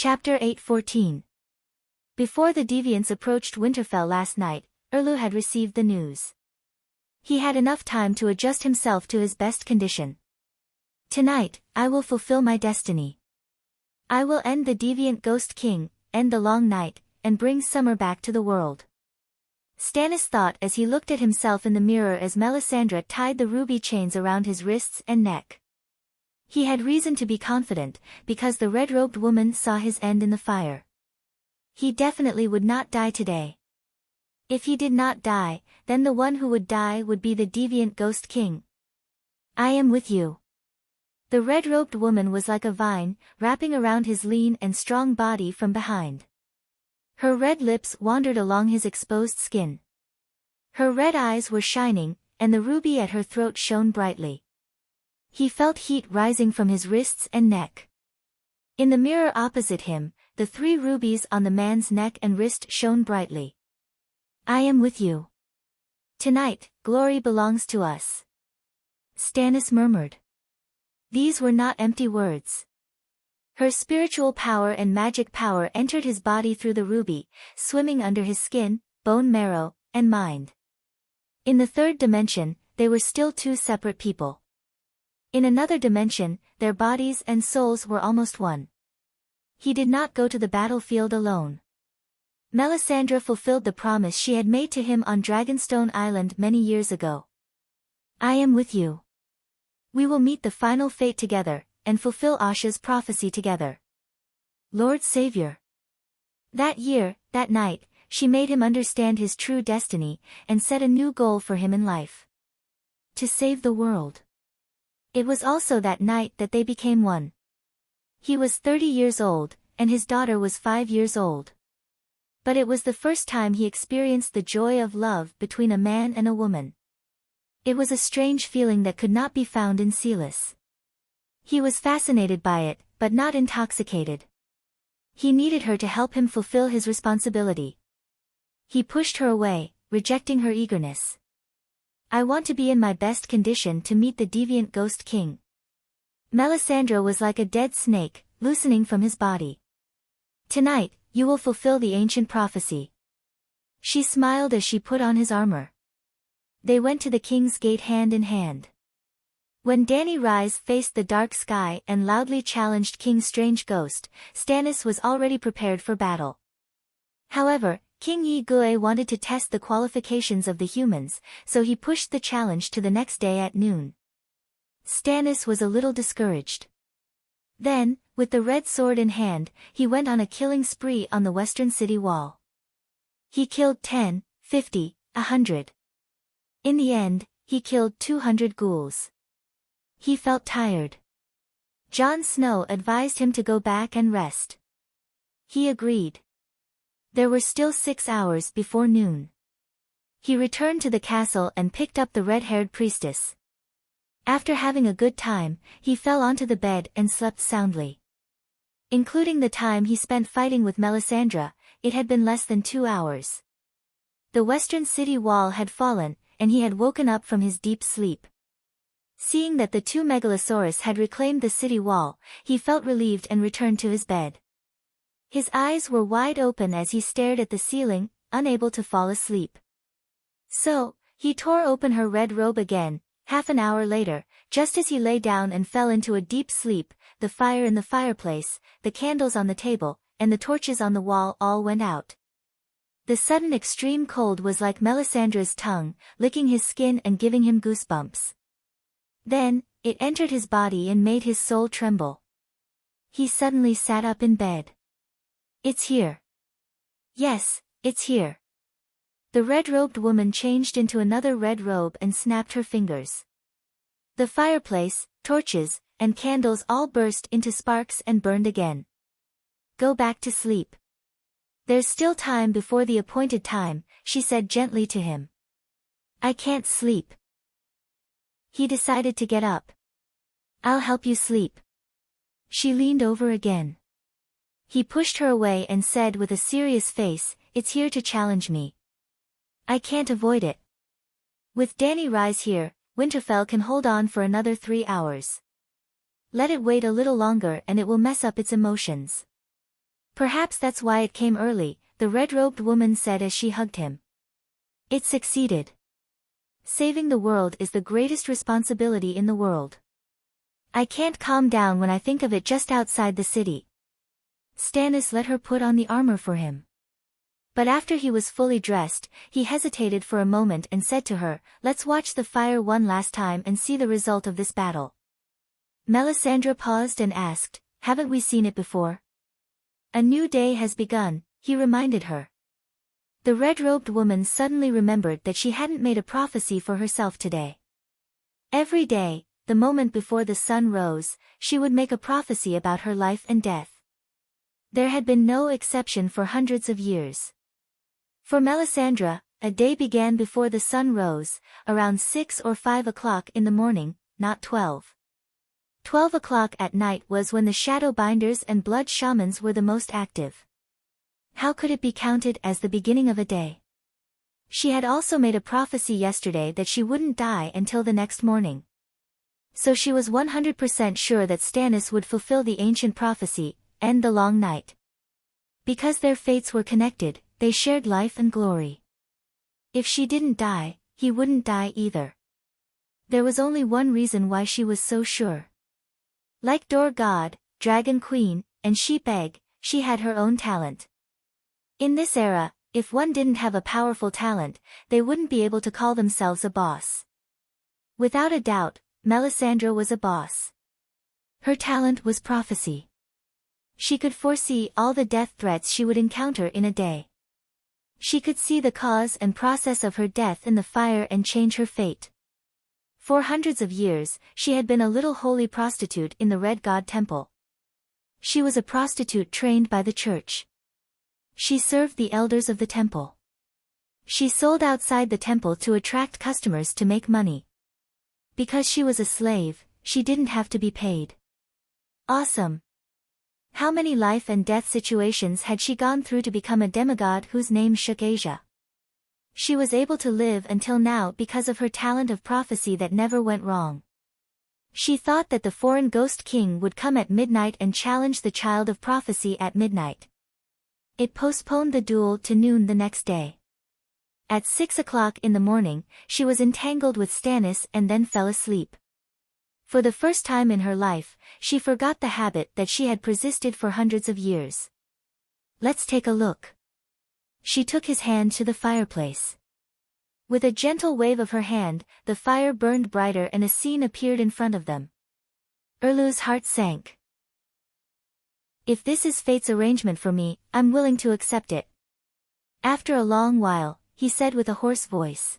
Chapter 8:14. Before the deviants approached Winterfell last night, Erlu had received the news. He had enough time to adjust himself to his best condition. Tonight, I will fulfill my destiny. I will end the deviant Ghost King, end the long night, and bring summer back to the world. Stannis thought as he looked at himself in the mirror as Melisandre tied the ruby chains around his wrists and neck. He had reason to be confident, because the red-robed woman saw his end in the fire. He definitely would not die today. If he did not die, then the one who would die would be the deviant Ghost King. I am with you. The red-robed woman was like a vine, wrapping around his lean and strong body from behind. Her red lips wandered along his exposed skin. Her red eyes were shining, and the ruby at her throat shone brightly. He felt heat rising from his wrists and neck. In the mirror opposite him, the 3 rubies on the man's neck and wrist shone brightly. I am with you. Tonight, glory belongs to us. Stannis murmured. These were not empty words. Her spiritual power and magic power entered his body through the ruby, swimming under his skin, bone marrow, and mind. In the 3rd dimension, they were still 2 separate people. In another dimension, their bodies and souls were almost one. He did not go to the battlefield alone. Melisandre fulfilled the promise she had made to him on Dragonstone Island many years ago. I am with you. We will meet the final fate together, and fulfill Asha's prophecy together. Lord Savior. That year, that night, she made him understand his true destiny, and set a new goal for him in life. To save the world. It was also that night that they became one. He was 30 years old, and his daughter was 5 years old. But it was the first time he experienced the joy of love between a man and a woman. It was a strange feeling that could not be found in Celis. He was fascinated by it, but not intoxicated. He needed her to help him fulfill his responsibility. He pushed her away, rejecting her eagerness. I want to be in my best condition to meet the deviant Ghost King. Melisandre was like a dead snake, loosening from his body. Tonight, you will fulfill the ancient prophecy. She smiled as she put on his armor. They went to the king's gate hand in hand. When Dany Rise faced the dark sky and loudly challenged King Strange Ghost, Stannis was already prepared for battle. However, King Ygue wanted to test the qualifications of the humans, so he pushed the challenge to the next day at noon. Stannis was a little discouraged. Then, with the red sword in hand, he went on a killing spree on the western city wall. He killed 10, 50, 100. In the end, he killed 200 ghouls. He felt tired. Jon Snow advised him to go back and rest. He agreed. There were still 6 hours before noon. He returned to the castle and picked up the red-haired priestess. After having a good time, he fell onto the bed and slept soundly. Including the time he spent fighting with Melisandre, it had been less than 2 hours. The western city wall had fallen, and he had woken up from his deep sleep. Seeing that the 2 megalosaurus had reclaimed the city wall, he felt relieved and returned to his bed. His eyes were wide open as he stared at the ceiling, unable to fall asleep. So, he tore open her red robe again. Half an hour later, just as he lay down and fell into a deep sleep, the fire in the fireplace, the candles on the table, and the torches on the wall all went out. The sudden extreme cold was like Melisandre's tongue, licking his skin and giving him goosebumps. Then, it entered his body and made his soul tremble. He suddenly sat up in bed. It's here. Yes, it's here. The red-robed woman changed into another red robe and snapped her fingers. The fireplace, torches, and candles all burst into sparks and burned again. Go back to sleep. There's still time before the appointed time, she said gently to him. I can't sleep. He decided to get up. I'll help you sleep. She leaned over again. He pushed her away and said with a serious face, it's here to challenge me. I can't avoid it. With Dany Rise here, Winterfell can hold on for another 3 hours. Let it wait a little longer and it will mess up its emotions. Perhaps that's why it came early, the red-robed woman said as she hugged him. It succeeded. Saving the world is the greatest responsibility in the world. I can't calm down when I think of it just outside the city. Stannis let her put on the armor for him. But after he was fully dressed, he hesitated for a moment and said to her, "Let's watch the fire one last time and see the result of this battle." Melisandre paused and asked, "Haven't we seen it before?" "A new day has begun," he reminded her. The red-robed woman suddenly remembered that she hadn't made a prophecy for herself today. Every day, the moment before the sun rose, she would make a prophecy about her life and death. There had been no exception for hundreds of years. For Melisandre, a day began before the sun rose, around 6 or 5 o'clock in the morning, not 12. 12 o'clock at night was when the Shadowbinders and Blood Shamans were the most active. How could it be counted as the beginning of a day? She had also made a prophecy yesterday that she wouldn't die until the next morning. So she was 100% sure that Stannis would fulfill the ancient prophecy, end the long night. Because their fates were connected, they shared life and glory. If she didn't die, he wouldn't die either. There was only one reason why she was so sure. Like Door God, Dragon Queen, and Sheep Egg, she had her own talent. In this era, if one didn't have a powerful talent, they wouldn't be able to call themselves a boss. Without a doubt, Melisandre was a boss. Her talent was prophecy. She could foresee all the death threats she would encounter in a day. She could see the cause and process of her death in the fire and change her fate. For hundreds of years, she had been a little holy prostitute in the Red God Temple. She was a prostitute trained by the church. She served the elders of the temple. She sold outside the temple to attract customers to make money. Because she was a slave, she didn't have to be paid. Awesome! How many life and death situations had she gone through to become a demigod whose name shook Asia? She was able to live until now because of her talent of prophecy that never went wrong. She thought that the foreign ghost king would come at midnight and challenge the child of prophecy at midnight. It postponed the duel to noon the next day. At 6 o'clock in the morning, she was entangled with Stannis and then fell asleep. For the first time in her life, she forgot the habit that she had persisted for hundreds of years. Let's take a look. She took his hand to the fireplace. With a gentle wave of her hand, the fire burned brighter and a scene appeared in front of them. Erlu's heart sank. If this is fate's arrangement for me, I'm willing to accept it. After a long while, he said with a hoarse voice.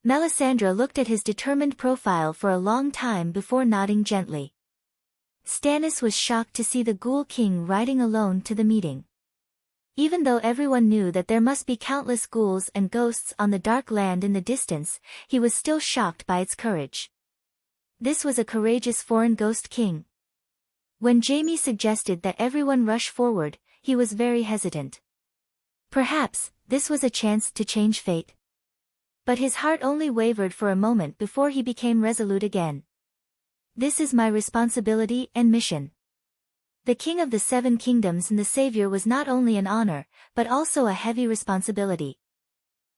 Melisandre looked at his determined profile for a long time before nodding gently. Stannis was shocked to see the Ghoul King riding alone to the meeting. Even though everyone knew that there must be countless ghouls and ghosts on the dark land in the distance, he was still shocked by its courage. This was a courageous foreign ghost king. When Jaime suggested that everyone rush forward, he was very hesitant. Perhaps, this was a chance to change fate. But his heart only wavered for a moment before he became resolute again. This is my responsibility and mission. The King of the Seven Kingdoms and the Savior was not only an honor, but also a heavy responsibility.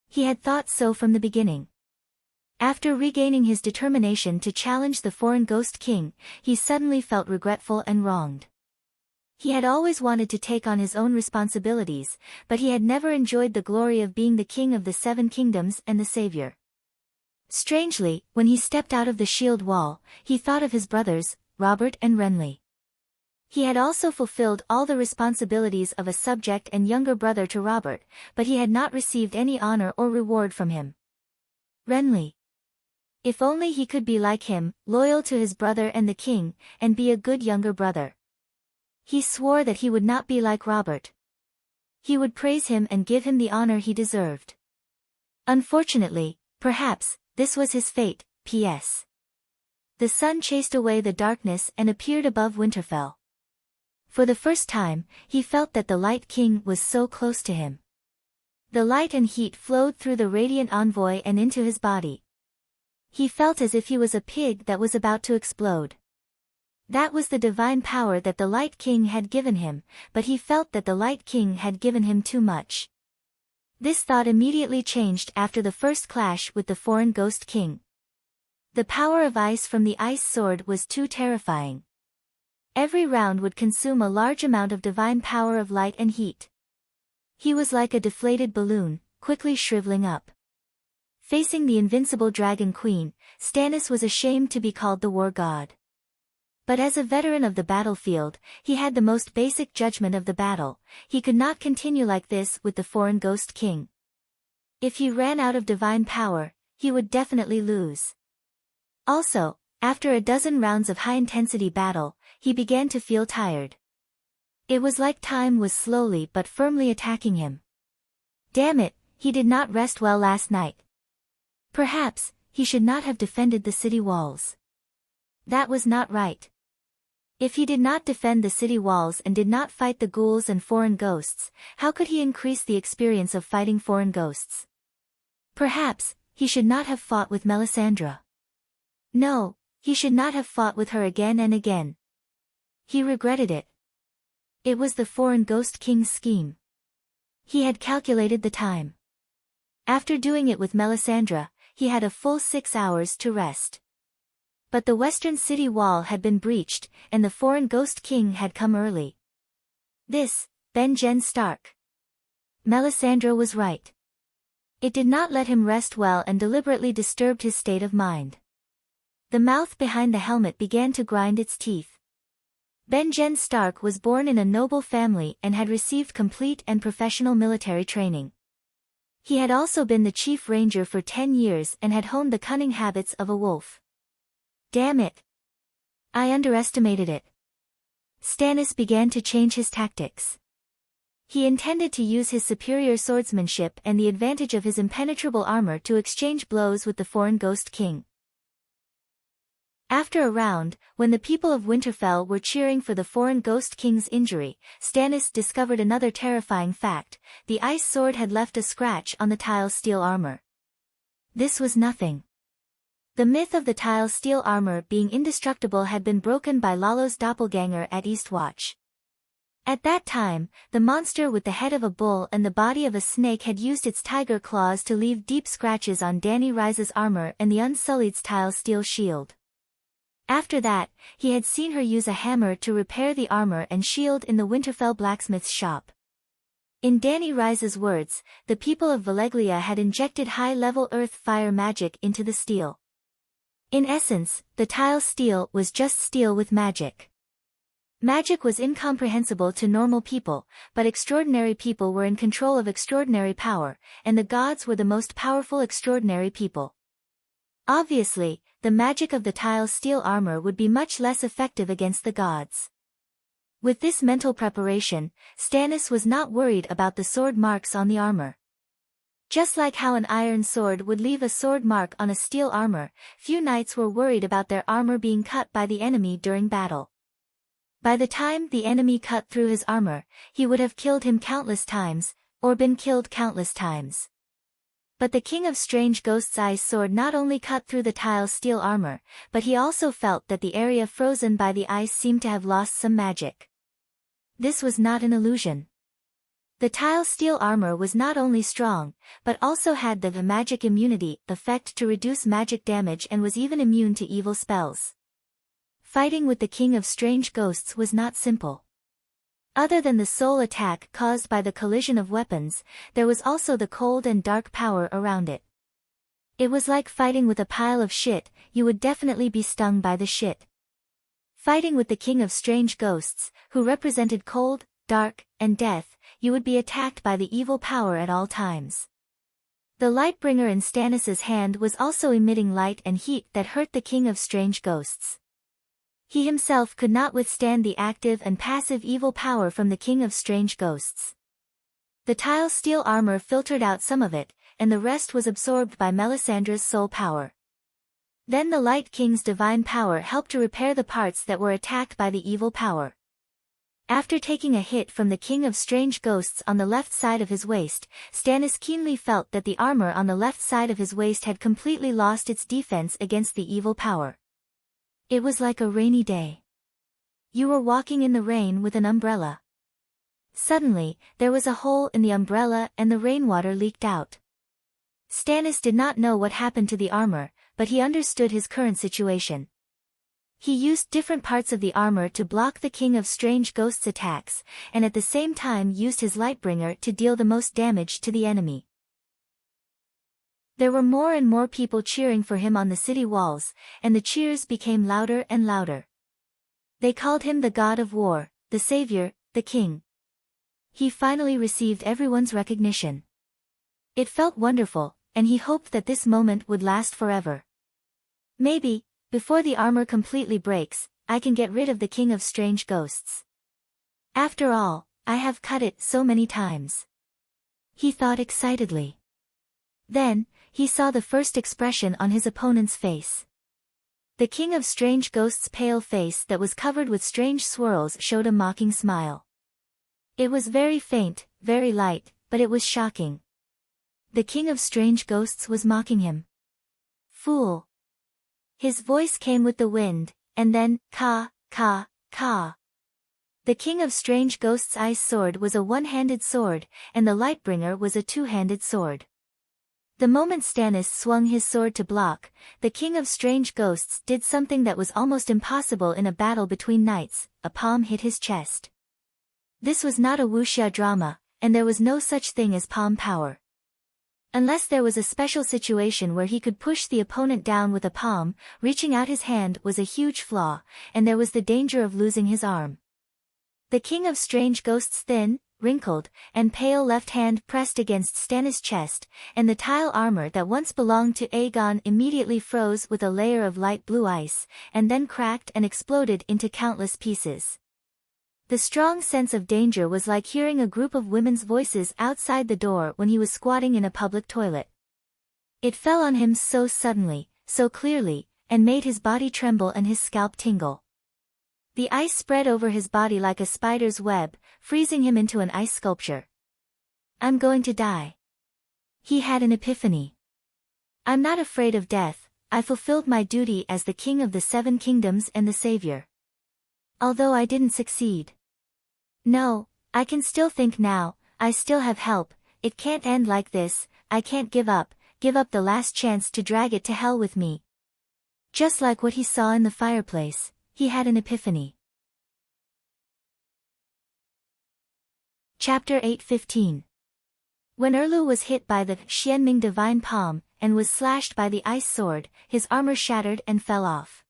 He had thought so from the beginning. After regaining his determination to challenge the foreign ghost king, he suddenly felt regretful and wronged. He had always wanted to take on his own responsibilities, but he had never enjoyed the glory of being the King of the Seven Kingdoms and the Savior. Strangely, when he stepped out of the shield wall, he thought of his brothers, Robert and Renly. He had also fulfilled all the responsibilities of a subject and younger brother to Robert, but he had not received any honor or reward from him. Renly. If only he could be like him, loyal to his brother and the king, and be a good younger brother. He swore that he would not be like Robert. He would praise him and give him the honor he deserved. Unfortunately, perhaps, this was his fate. P.S. The sun chased away the darkness and appeared above Winterfell. For the first time, he felt that the Light King was so close to him. The light and heat flowed through the radiant envoy and into his body. He felt as if he was a pig that was about to explode. That was the divine power that the Light King had given him, but he felt that the Light King had given him too much. This thought immediately changed after the first clash with the foreign Ghost King. The power of ice from the ice sword was too terrifying. Every round would consume a large amount of divine power of light and heat. He was like a deflated balloon, quickly shriveling up. Facing the invincible Dragon Queen, Stannis was ashamed to be called the war god. But as a veteran of the battlefield, he had the most basic judgment of the battle. He could not continue like this with the foreign Ghost King. If he ran out of divine power, he would definitely lose. Also, after a dozen rounds of high-intensity battle, he began to feel tired. It was like time was slowly but firmly attacking him. Damn it, he did not rest well last night. Perhaps, he should not have defended the city walls. That was not right. If he did not defend the city walls and did not fight the ghouls and foreign ghosts, how could he increase the experience of fighting foreign ghosts? Perhaps, he should not have fought with Melisandre. No, he should not have fought with her again and again. He regretted it. It was the foreign Ghost King's scheme. He had calculated the time. After doing it with Melisandre, he had a full 6 hours to rest. But the western city wall had been breached, and the foreign Ghost King had come early. This, Benjen Stark. Melisandre was right. It did not let him rest well and deliberately disturbed his state of mind. The mouth behind the helmet began to grind its teeth. Benjen Stark was born in a noble family and had received complete and professional military training. He had also been the chief ranger for 10 years and had honed the cunning habits of a wolf. Damn it! I underestimated it. Stannis began to change his tactics. He intended to use his superior swordsmanship and the advantage of his impenetrable armor to exchange blows with the foreign Ghost King. After a round, when the people of Winterfell were cheering for the foreign Ghost King's injury, Stannis discovered another terrifying fact: the ice sword had left a scratch on the tile steel armor. This was nothing. The myth of the tile steel armor being indestructible had been broken by Lalo's doppelganger at Eastwatch. At that time, the monster with the head of a bull and the body of a snake had used its tiger claws to leave deep scratches on Dany Rise's armor and the Unsullied's tile steel shield. After that, he had seen her use a hammer to repair the armor and shield in the Winterfell blacksmith's shop. In Dany Rise's words, the people of Valeglia had injected high-level earth-fire magic into the steel. In essence, the tile steel was just steel with magic. Magic was incomprehensible to normal people, but extraordinary people were in control of extraordinary power, and the gods were the most powerful extraordinary people. Obviously, the magic of the tile steel armor would be much less effective against the gods. With this mental preparation, Stannis was not worried about the sword marks on the armor. Just like how an iron sword would leave a sword mark on a steel armor, few knights were worried about their armor being cut by the enemy during battle. By the time the enemy cut through his armor, he would have killed him countless times, or been killed countless times. But the King of Strange Ghost's ice sword not only cut through the tile steel armor, but he also felt that the area frozen by the ice seemed to have lost some magic. This was not an illusion. The tile steel armor was not only strong, but also had the magic immunity effect to reduce magic damage and was even immune to evil spells. Fighting with the King of Strange Ghosts was not simple. Other than the soul attack caused by the collision of weapons, there was also the cold and dark power around it. It was like fighting with a pile of shit, you would definitely be stung by the shit. Fighting with the King of Strange Ghosts, who represented cold, dark, and death, you would be attacked by the evil power at all times. The Lightbringer in Stannis' hand was also emitting light and heat that hurt the King of Strange Ghosts. He himself could not withstand the active and passive evil power from the King of Strange Ghosts. The tile steel armor filtered out some of it, and the rest was absorbed by Melisandre's soul power. Then the Light King's divine power helped to repair the parts that were attacked by the evil power. After taking a hit from the King of Strange Ghosts on the left side of his waist, Stannis keenly felt that the armor on the left side of his waist had completely lost its defense against the evil power. It was like a rainy day. You were walking in the rain with an umbrella. Suddenly, there was a hole in the umbrella and the rainwater leaked out. Stannis did not know what happened to the armor, but he understood his current situation. He used different parts of the armor to block the King of Strange Ghosts' attacks, and at the same time used his Lightbringer to deal the most damage to the enemy. There were more and more people cheering for him on the city walls, and the cheers became louder and louder. They called him the God of War, the Savior, the King. He finally received everyone's recognition. It felt wonderful, and he hoped that this moment would last forever. Maybe, before the armor completely breaks, I can get rid of the King of Strange Ghosts. After all, I have cut it so many times. He thought excitedly. Then, he saw the first expression on his opponent's face. The King of Strange Ghosts' pale face that was covered with strange swirls showed a mocking smile. It was very faint, very light, but it was shocking. The King of Strange Ghosts was mocking him. Fool! His voice came with the wind, and then, ka, ka, ka. The King of Strange Ghosts' ice sword was a one-handed sword, and the Lightbringer was a two-handed sword. The moment Stannis swung his sword to block, the King of Strange Ghosts did something that was almost impossible in a battle between knights. A palm hit his chest. This was not a wuxia drama, and there was no such thing as palm power. Unless there was a special situation where he could push the opponent down with a palm, reaching out his hand was a huge flaw, and there was the danger of losing his arm. The King of Strange Ghosts' thin, wrinkled, and pale left hand pressed against Stannis' chest, and the tile armor that once belonged to Aegon immediately froze with a layer of light blue ice, and then cracked and exploded into countless pieces. The strong sense of danger was like hearing a group of women's voices outside the door when he was squatting in a public toilet. It fell on him so suddenly, so clearly, and made his body tremble and his scalp tingle. The ice spread over his body like a spider's web, freezing him into an ice sculpture. I'm going to die. He had an epiphany. I'm not afraid of death, I fulfilled my duty as the King of the Seven Kingdoms and the Savior. Although I didn't succeed. No, I can still think now, I still have help, it can't end like this, I can't give up the last chance to drag it to hell with me. Just like what he saw in the fireplace, he had an epiphany. Chapter 8:15. When Erlu was hit by the Xianming Divine Palm, and was slashed by the ice sword, his armor shattered and fell off.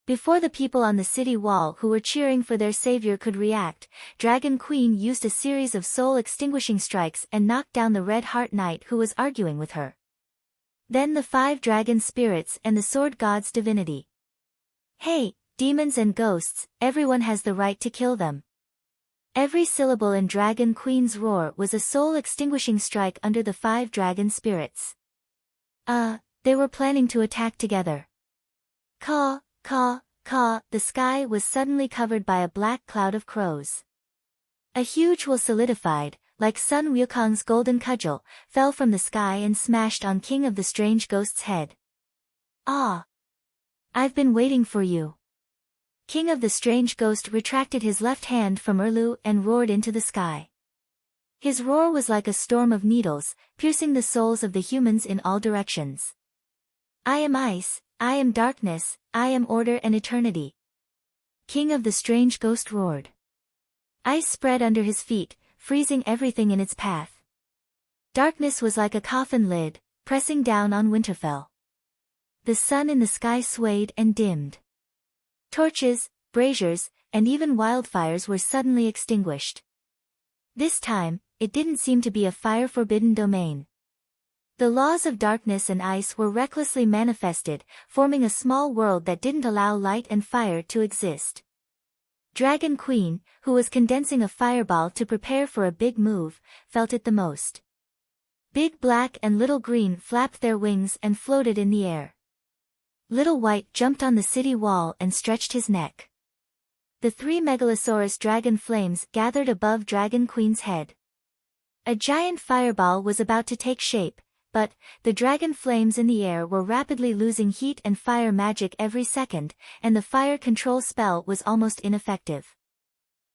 Before the people on the city wall who were cheering for their savior could react, Dragon Queen used a series of soul-extinguishing strikes and knocked down the Red Heart Knight who was arguing with her. Then the 5 dragon spirits and the sword god's divinity. Hey, demons and ghosts, everyone has the right to kill them. Every syllable in Dragon Queen's roar was a soul-extinguishing strike under the 5 dragon spirits. They were planning to attack together. Caw, caw, caw, the sky was suddenly covered by a black cloud of crows. A huge wheel solidified, like Sun Wukong's golden cudgel, fell from the sky and smashed on King of the Strange Ghost's head. Ah! I've been waiting for you. King of the Strange Ghost retracted his left hand from Erlu and roared into the sky. His roar was like a storm of needles, piercing the souls of the humans in all directions. I am ice, I am darkness, I am order and eternity. King of the Strange Ghost roared. Ice spread under his feet, freezing everything in its path. Darkness was like a coffin lid, pressing down on Winterfell. The sun in the sky swayed and dimmed. Torches, braziers, and even wildfires were suddenly extinguished. This time, it didn't seem to be a fire-forbidden domain. The laws of darkness and ice were recklessly manifested, forming a small world that didn't allow light and fire to exist. Dragon Queen, who was condensing a fireball to prepare for a big move, felt it the most. Big Black and Little Green flapped their wings and floated in the air. Little White jumped on the city wall and stretched his neck. The 3 megalosaurus dragon flames gathered above Dragon Queen's head. A giant fireball was about to take shape, But, the dragon flames in the air were rapidly losing heat and fire magic every second, and the fire control spell was almost ineffective.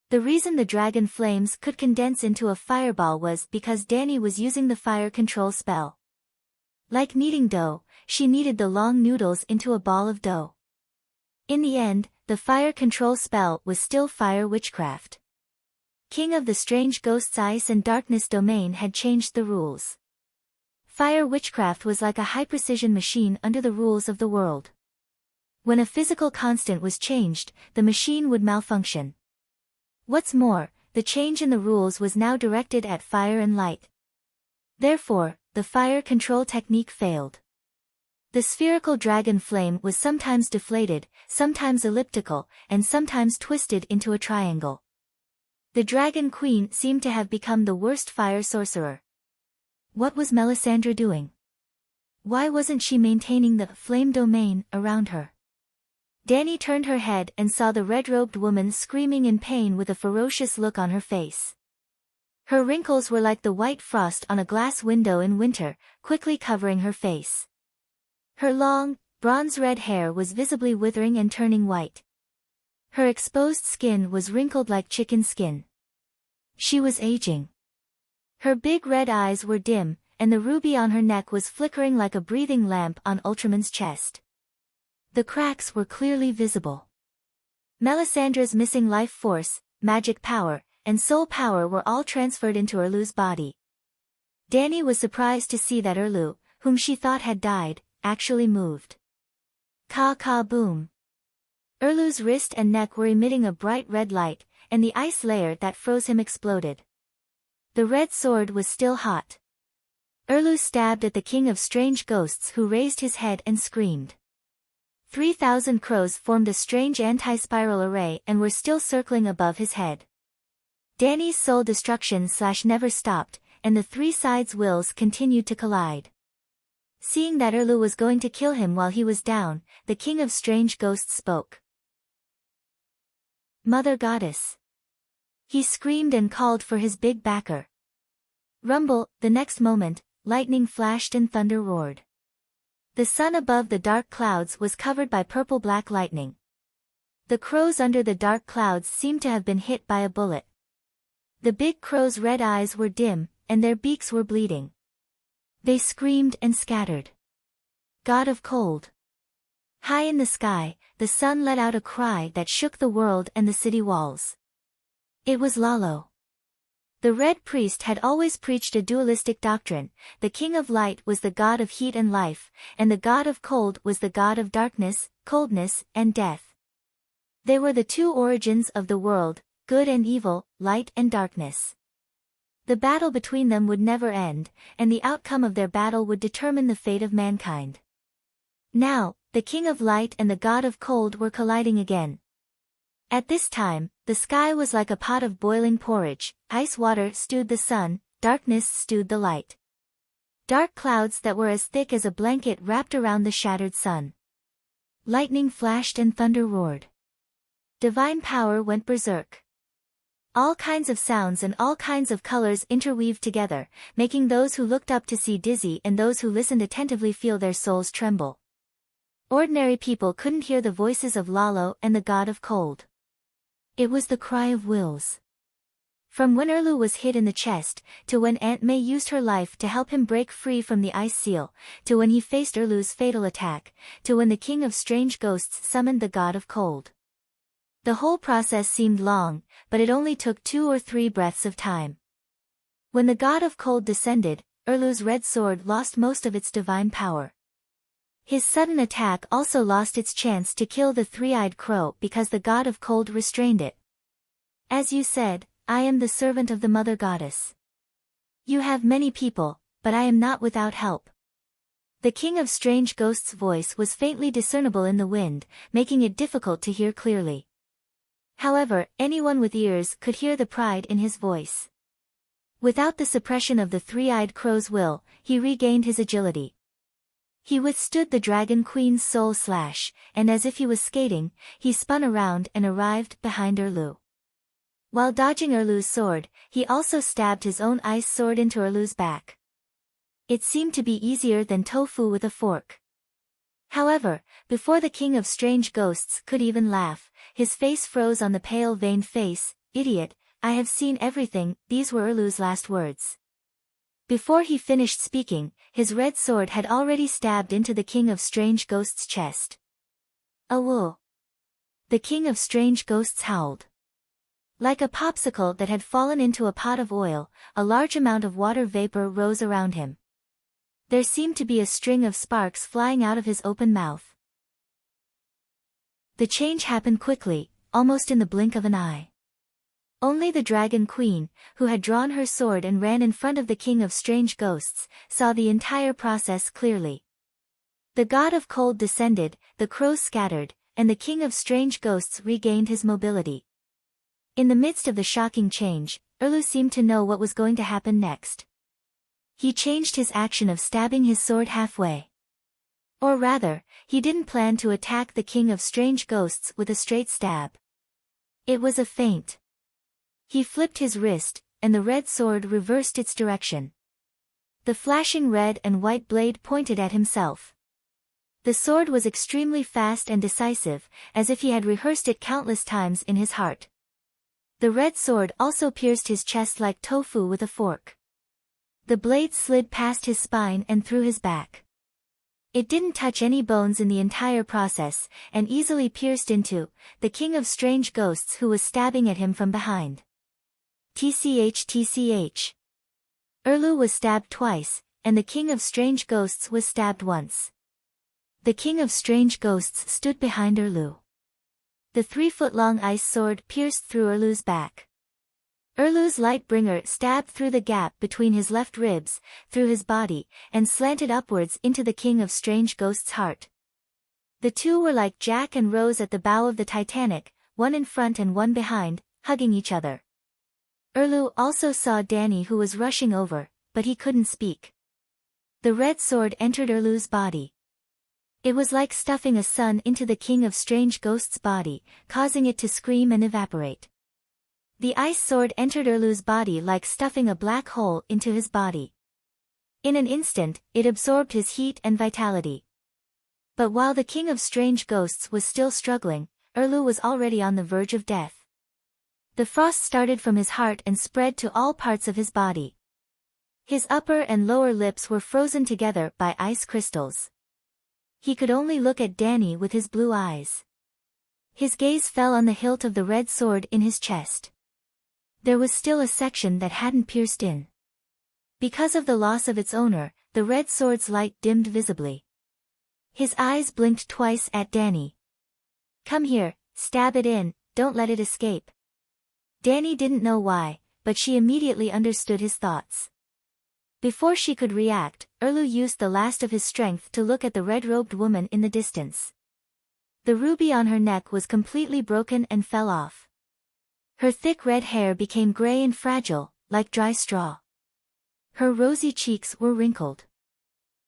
The reason the dragon flames could condense into a fireball was because Dani was using the fire control spell. Like kneading dough, she kneaded the long noodles into a ball of dough. In the end, the fire control spell was still fire witchcraft. King of the Strange Ghosts' Ice and Darkness domain had changed the rules. Fire witchcraft was like a high-precision machine under the rules of the world. When a physical constant was changed, the machine would malfunction. What's more, the change in the rules was now directed at fire and light. Therefore, the fire control technique failed. The spherical dragon flame was sometimes deflated, sometimes elliptical, and sometimes twisted into a triangle. The Dragon Queen seemed to have become the worst fire sorcerer. What was Melisandre doing? Why wasn't she maintaining the flame domain around her? Dani turned her head and saw the red-robed woman screaming in pain with a ferocious look on her face. Her wrinkles were like the white frost on a glass window in winter, quickly covering her face. Her long, bronze-red hair was visibly withering and turning white. Her exposed skin was wrinkled like chicken skin. She was aging. Her big red eyes were dim, and the ruby on her neck was flickering like a breathing lamp on Ultraman's chest. The cracks were clearly visible. Melisandre's missing life force, magic power, and soul power were all transferred into Erlu's body. Dani was surprised to see that Erlu, whom she thought had died, actually moved. Ka-ka-boom. Erlu's wrist and neck were emitting a bright red light, and the ice layer that froze him exploded. The red sword was still hot. Erlu stabbed at the king of strange ghosts, who raised his head and screamed. 3,000 crows formed a strange anti-spiral array and were still circling above his head. Dani's soul destruction never stopped, and the three sides' wills continued to collide. Seeing that Erlu was going to kill him while he was down, the king of strange ghosts spoke. Mother Goddess. He screamed and called for his big backer. Rumble, the next moment, lightning flashed and thunder roared. The sun above the dark clouds was covered by purple-black lightning. The crows under the dark clouds seemed to have been hit by a bullet. The big crows' red eyes were dim, and their beaks were bleeding. They screamed and scattered. God of Cold. High in the sky, the sun let out a cry that shook the world and the city walls. It was Lalo. The Red Priest had always preached a dualistic doctrine. The King of Light was the god of heat and life, and the god of cold was the god of darkness, coldness, and death. They were the two origins of the world, good and evil, light and darkness. The battle between them would never end, and the outcome of their battle would determine the fate of mankind. Now, the King of Light and the god of cold were colliding again. At this time, the sky was like a pot of boiling porridge, ice water stewed the sun, darkness stewed the light. Dark clouds that were as thick as a blanket wrapped around the shattered sun. Lightning flashed and thunder roared. Divine power went berserk. All kinds of sounds and all kinds of colors interweaved together, making those who looked up to see dizzy and those who listened attentively feel their souls tremble. Ordinary people couldn't hear the voices of Lalo and the god of cold. It was the cry of wills. From when Erlu was hit in the chest, to when Aunt May used her life to help him break free from the ice seal, to when he faced Erlu's fatal attack, to when the King of Strange Ghosts summoned the god of cold. The whole process seemed long, but it only took 2 or 3 breaths of time. When the god of cold descended, Erlu's red sword lost most of its divine power. His sudden attack also lost its chance to kill the three-eyed crow because the god of cold restrained it. As you said, I am the servant of the Mother Goddess. You have many people, but I am not without help. The King of Strange Ghosts' voice was faintly discernible in the wind, making it difficult to hear clearly. However, anyone with ears could hear the pride in his voice. Without the suppression of the three-eyed crow's will, he regained his agility. He withstood the Dragon Queen's soul slash, and as if he was skating, he spun around and arrived behind Erlu. While dodging Erlu's sword, he also stabbed his own ice sword into Erlu's back. It seemed to be easier than tofu with a fork. However, before the king of strange ghosts could even laugh, his face froze on the pale veined face. "Idiot, I have seen everything," these were Erlu's last words. Before he finished speaking, his red sword had already stabbed into the king of strange ghosts' chest. "Awoo!" The king of strange ghosts howled. Like a popsicle that had fallen into a pot of oil, a large amount of water vapor rose around him. There seemed to be a string of sparks flying out of his open mouth. The change happened quickly, almost in the blink of an eye. Only the Dragon Queen, who had drawn her sword and ran in front of the king of strange ghosts, saw the entire process clearly. The god of cold descended, the crows scattered, and the king of strange ghosts regained his mobility. In the midst of the shocking change, Erlu seemed to know what was going to happen next. He changed his action of stabbing his sword halfway. Or rather, he didn't plan to attack the king of strange ghosts with a straight stab. It was a feint. He flipped his wrist, and the red sword reversed its direction. The flashing red and white blade pointed at himself. The sword was extremely fast and decisive, as if he had rehearsed it countless times in his heart. The red sword also pierced his chest like tofu with a fork. The blade slid past his spine and through his back. It didn't touch any bones in the entire process, and easily pierced into the king of strange ghosts who was stabbing at him from behind. TCH. Erlu was stabbed twice, and the king of strange ghosts was stabbed once. The king of strange ghosts stood behind Erlu. The 3-foot-long ice sword pierced through Erlu's back. Erlu's Lightbringer stabbed through the gap between his left ribs, through his body, and slanted upwards into the king of strange ghosts' heart. The two were like Jack and Rose at the bow of the Titanic, one in front and one behind, hugging each other. Erlu also saw Danny, who was rushing over, but he couldn't speak. The red sword entered Erlu's body. It was like stuffing a sun into the king of strange ghosts' body, causing it to scream and evaporate. The ice sword entered Erlu's body like stuffing a black hole into his body. In an instant, it absorbed his heat and vitality. But while the king of strange ghosts was still struggling, Erlu was already on the verge of death. The frost started from his heart and spread to all parts of his body. His upper and lower lips were frozen together by ice crystals. He could only look at Danny with his blue eyes. His gaze fell on the hilt of the red sword in his chest. There was still a section that hadn't pierced in. Because of the loss of its owner, the red sword's light dimmed visibly. His eyes blinked twice at Danny. "Come here, stab it in, don't let it escape." Danny didn't know why, but she immediately understood his thoughts. Before she could react, Erlu used the last of his strength to look at the red-robed woman in the distance. The ruby on her neck was completely broken and fell off. Her thick red hair became gray and fragile, like dry straw. Her rosy cheeks were wrinkled.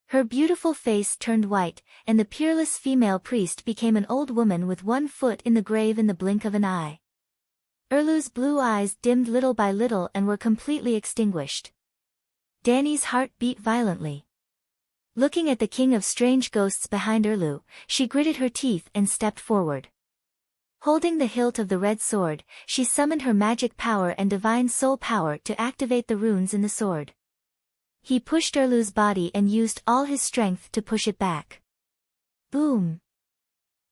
Her beautiful face turned white, and the peerless female priest became an old woman with one foot in the grave in the blink of an eye. Erlu's blue eyes dimmed little by little and were completely extinguished. Danny's heart beat violently. Looking at the king of strange ghosts behind Erlu, she gritted her teeth and stepped forward. Holding the hilt of the red sword, she summoned her magic power and divine soul power to activate the runes in the sword. He pushed Erlu's body and used all his strength to push it back. Boom!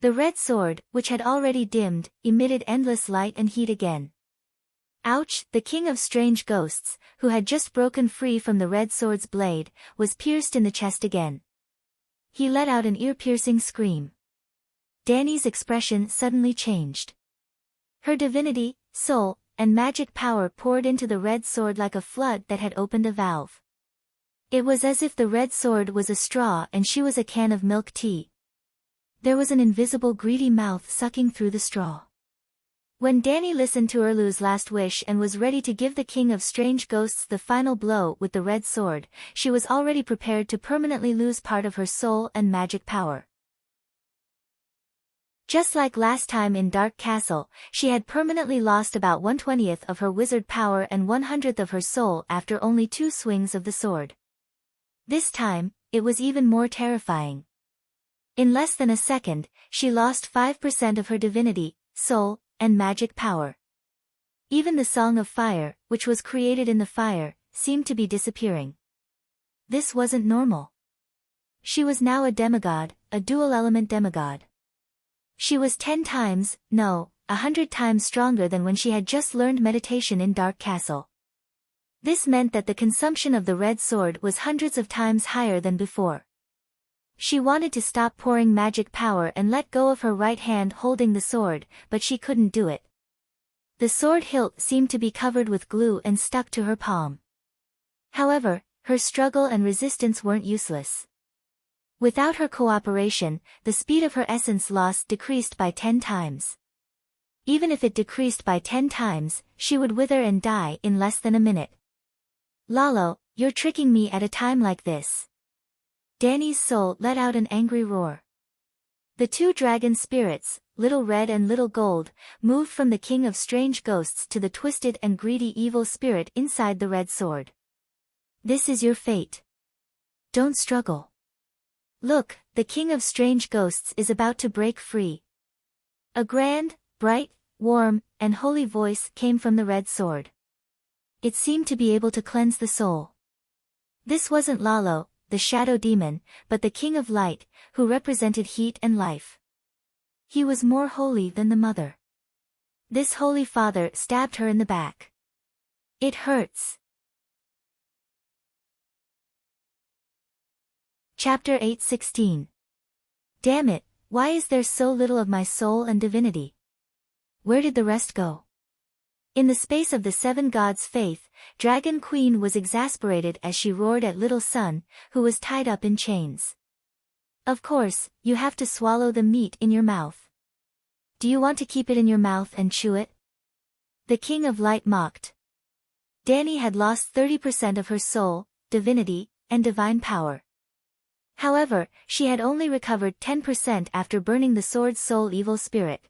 The red sword, which had already dimmed, emitted endless light and heat again. Ouch! The king of strange ghosts, who had just broken free from the red sword's blade, was pierced in the chest again. He let out an ear-piercing scream. Danny's expression suddenly changed. Her divinity, soul, and magic power poured into the red sword like a flood that had opened a valve. It was as if the red sword was a straw and she was a can of milk tea. There was an invisible greedy mouth sucking through the straw. When Danny listened to Erlu's last wish and was ready to give the king of strange ghosts the final blow with the red sword, she was already prepared to permanently lose part of her soul and magic power. Just like last time in Dark Castle, she had permanently lost about 1/20th of her wizard power and 1/100th of her soul after only 2 swings of the sword. This time, it was even more terrifying. In less than a second, she lost 5% of her divinity, soul, and magic power. Even the Song of Fire, which was created in the fire, seemed to be disappearing. This wasn't normal. She was now a demigod, a dual-element demigod. She was 10 times, no, 100 times stronger than when she had just learned meditation in Dark Castle. This meant that the consumption of the red sword was hundreds of times higher than before. She wanted to stop pouring magic power and let go of her right hand holding the sword, but she couldn't do it. The sword hilt seemed to be covered with glue and stuck to her palm. However, her struggle and resistance weren't useless. Without her cooperation, the speed of her essence loss decreased by 10 times. Even if it decreased by 10 times, she would wither and die in less than a minute. Lalo, you're tricking me at a time like this. Danny's soul let out an angry roar. The two dragon spirits, Little Red and Little Gold, moved from the king of strange ghosts to the twisted and greedy evil spirit inside the red sword. This is your fate. Don't struggle. Look, the king of strange ghosts is about to break free. A grand, bright, warm, and holy voice came from the red sword. It seemed to be able to cleanse the soul. This wasn't Lalo, the shadow demon, but the king of light, who represented heat and life. He was more holy than the mother. This holy father stabbed her in the back. It hurts. Chapter 8:16. Damn it, why is there so little of my soul and divinity? Where did the rest go? In the space of the 7 gods' faith, Dragon Queen was exasperated as she roared at Little Sun, who was tied up in chains. Of course, you have to swallow the meat in your mouth. Do you want to keep it in your mouth and chew it? The King of Light mocked. Danny had lost 30% of her soul, divinity, and divine power. However, she had only recovered 10% after burning the sword's soul evil spirit.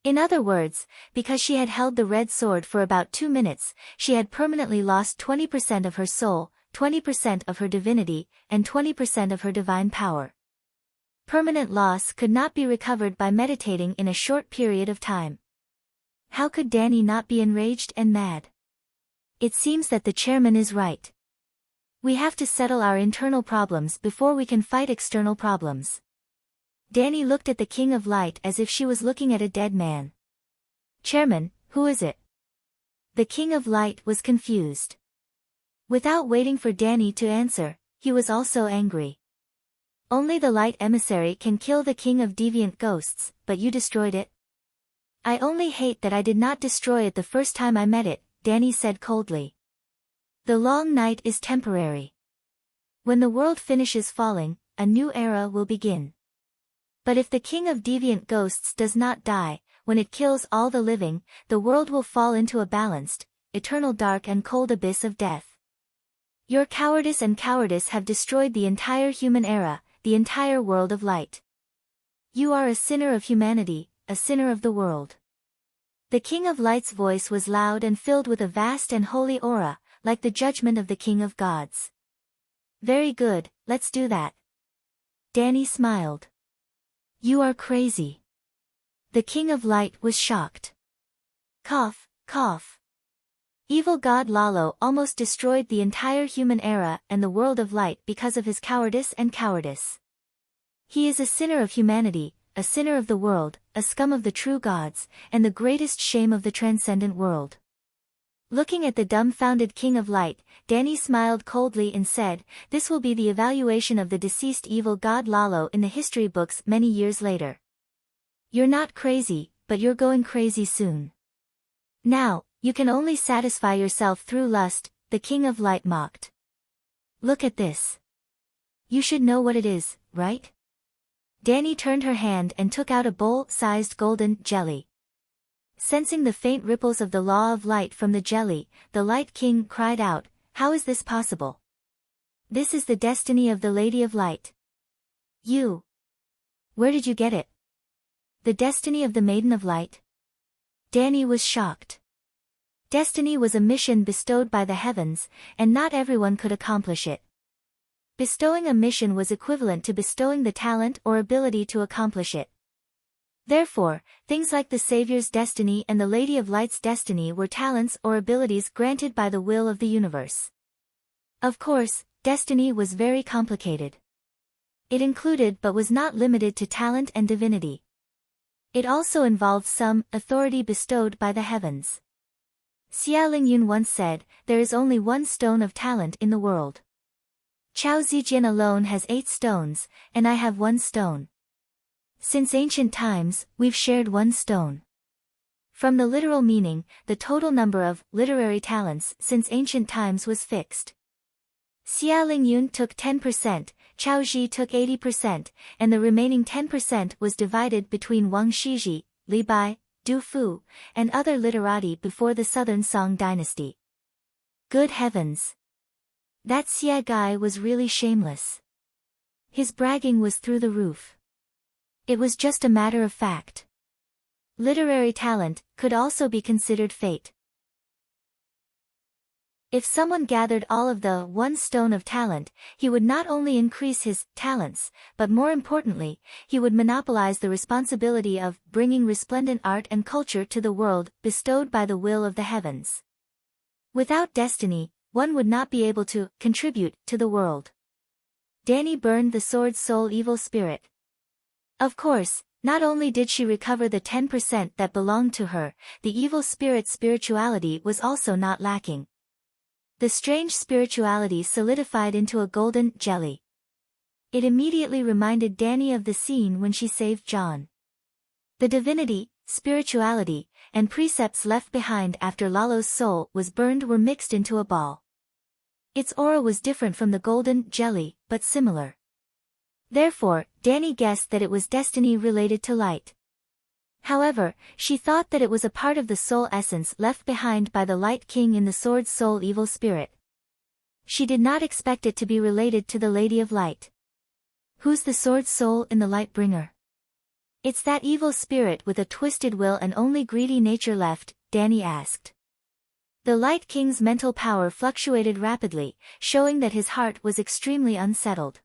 In other words, because she had held the red sword for about 2 minutes, she had permanently lost 20% of her soul, 20% of her divinity, and 20% of her divine power. Permanent loss could not be recovered by meditating in a short period of time. How could Danny not be enraged and mad? It seems that the chairman is right. We have to settle our internal problems before we can fight external problems. Danny looked at the King of Light as if she was looking at a dead man. Chairman, who is it? The King of Light was confused. Without waiting for Danny to answer, he was also angry. Only the Light Emissary can kill the King of Deviant Ghosts, but you destroyed it? I only hate that I did not destroy it the first time I met it, Danny said coldly. The long night is temporary. When the world finishes falling, a new era will begin. But if the King of Deviant Ghosts does not die, when it kills all the living, the world will fall into a balanced, eternal dark and cold abyss of death. Your cowardice and cowardice have destroyed the entire human era, the entire world of light. You are a sinner of humanity, a sinner of the world. The King of Light's voice was loud and filled with a vast and holy aura, like the judgment of the King of Gods. Very good, let's do that. Danny smiled. You are crazy. The King of Light was shocked. Cough, cough. Evil God Lalo almost destroyed the entire human era and the world of light because of his cowardice and cowardice. He is a sinner of humanity, a sinner of the world, a scum of the true gods, and the greatest shame of the transcendent world. Looking at the dumbfounded King of Light, Danny smiled coldly and said, "This will be the evaluation of the deceased evil god Lalo in the history books many years later. You're not crazy, but you're going crazy soon. Now, you can only satisfy yourself through lust," the King of Light mocked. Look at this. You should know what it is, right? Danny turned her hand and took out a bowl-sized golden jelly. Sensing the faint ripples of the law of light from the jelly, the Light King cried out, "How is this possible? This is the destiny of the Lady of Light." You. Where did you get it? The destiny of the Maiden of Light? Danny was shocked. Destiny was a mission bestowed by the heavens, and not everyone could accomplish it. Bestowing a mission was equivalent to bestowing the talent or ability to accomplish it. Therefore, things like the Savior's destiny and the Lady of Light's destiny were talents or abilities granted by the will of the universe. Of course, destiny was very complicated. It included but was not limited to talent and divinity. It also involved some authority bestowed by the heavens. Xia Lingyun once said, "There is only one stone of talent in the world. Chao Zijin alone has 8 stones, and I have 1 stone. Since ancient times, we've shared 1 stone." From the literal meaning, the total number of literary talents since ancient times was fixed. Xia Lingyun took 10%, Chao Ji took 80%, and the remaining 10% was divided between Wang Shiji, Li Bai, Du Fu, and other literati before the Southern Song dynasty. Good heavens! That Xia guy was really shameless. His bragging was through the roof. It was just a matter of fact. Literary talent could also be considered fate. If someone gathered all of the 1 stone of talent, he would not only increase his talents, but more importantly, he would monopolize the responsibility of bringing resplendent art and culture to the world bestowed by the will of the heavens. Without destiny, one would not be able to contribute to the world. Danny burned the sword's soul evil spirit. Of course, not only did she recover the 10% that belonged to her, the evil spirit's spirituality was also not lacking. The strange spirituality solidified into a golden jelly. It immediately reminded Danny of the scene when she saved John. The divinity, spirituality, and precepts left behind after Lalo's soul was burned were mixed into a ball. Its aura was different from the golden jelly, but similar. Therefore, Danny guessed that it was destiny related to light. However, she thought that it was a part of the soul essence left behind by the Light King in the sword's soul evil spirit. She did not expect it to be related to the Lady of Light. Who's the sword's soul in the Lightbringer? It's that evil spirit with a twisted will and only greedy nature left, Danny asked. The Light King's mental power fluctuated rapidly, showing that his heart was extremely unsettled.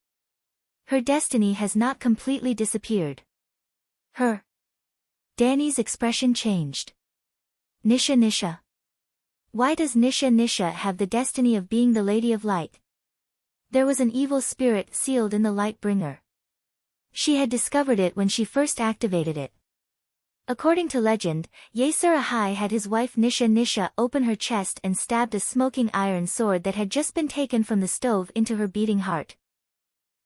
Her destiny has not completely disappeared. Danny's expression changed. Nisha. Why does Nisha have the destiny of being the Lady of Light? There was an evil spirit sealed in the Lightbringer. She had discovered it when she first activated it. According to legend, Yeser Ahai had his wife Nisha open her chest and stabbed a smoking iron sword that had just been taken from the stove into her beating heart.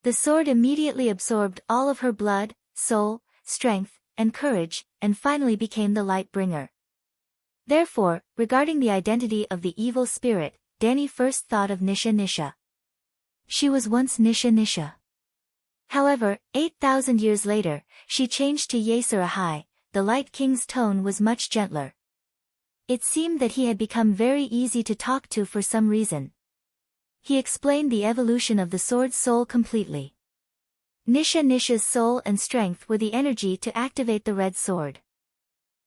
The sword immediately absorbed all of her blood, soul, strength, and courage, and finally became the Lightbringer. Therefore, regarding the identity of the evil spirit, Danny first thought of Nisha. She was once Nisha. However, 8,000 years later, she changed to Yeser Ahai. The Light King's tone was much gentler. It seemed that he had become very easy to talk to for some reason. He explained the evolution of the sword's soul completely. Nisha's soul and strength were the energy to activate the red sword.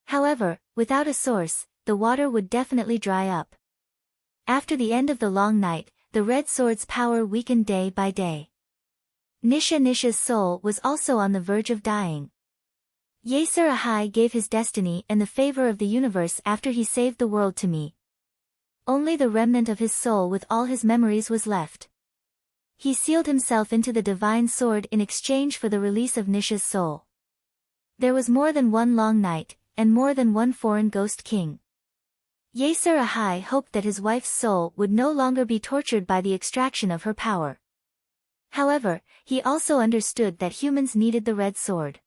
However, without a source, the water would definitely dry up. After the end of the long night, the red sword's power weakened day by day. Nisha's soul was also on the verge of dying. Yeser Ahai gave his destiny and the favor of the universe after he saved the world to me. Only the remnant of his soul with all his memories was left. He sealed himself into the divine sword in exchange for the release of Nisha's soul. There was more than one long night, and more than one foreign ghost king. Yeser Ahai hoped that his wife's soul would no longer be tortured by the extraction of her power. However, he also understood that humans needed the red sword.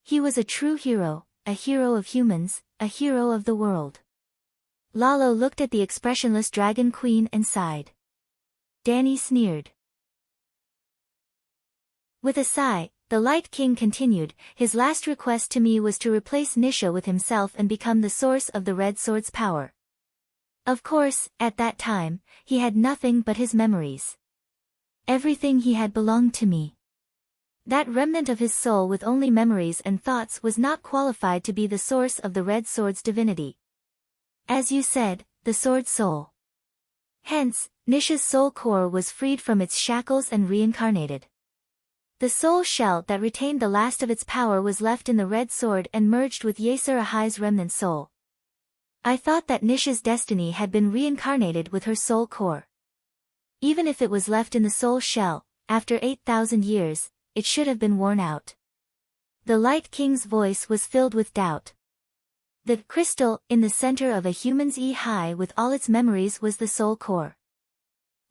He was a true hero, a hero of humans, a hero of the world. Lalo looked at the expressionless Dragon Queen and sighed. Danny sneered. With a sigh, the Light King continued, his last request to me was to replace Nisha with himself and become the source of the red sword's power. Of course, at that time, he had nothing but his memories. Everything he had belonged to me. That remnant of his soul with only memories and thoughts was not qualified to be the source of the red sword's divinity. As you said, the sword soul. Hence, Nisha's soul core was freed from its shackles and reincarnated. The soul shell that retained the last of its power was left in the red sword and merged with Yasir Ahai's remnant soul. I thought that Nisha's destiny had been reincarnated with her soul core. Even if it was left in the soul shell, after 8,000 years, it should have been worn out. The Light King's voice was filled with doubt. The crystal, in the center of a human's eye with all its memories was the soul core.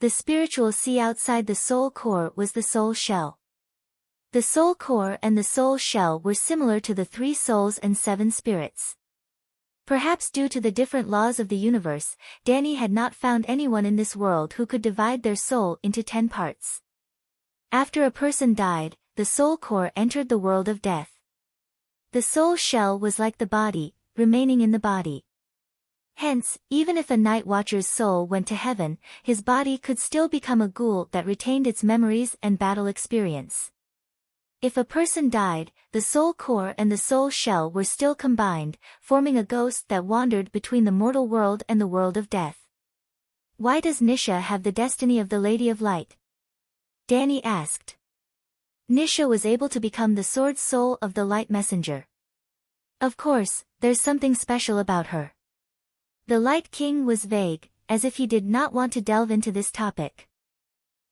The spiritual sea outside the soul core was the soul shell. The soul core and the soul shell were similar to the 3 souls and 7 spirits. Perhaps due to the different laws of the universe, Danny had not found anyone in this world who could divide their soul into 10 parts. After a person died, the soul core entered the world of death. The soul shell was like the body, remaining in the body. Hence, even if a night watcher's soul went to heaven, his body could still become a ghoul that retained its memories and battle experience. If a person died, the soul core and the soul shell were still combined, forming a ghost that wandered between the mortal world and the world of death. Why does Nisha have the destiny of the Lady of Light? Danny asked. Nisha was able to become the sword soul of the Light Messenger. Of course, there's something special about her. The Light King was vague, as if he did not want to delve into this topic.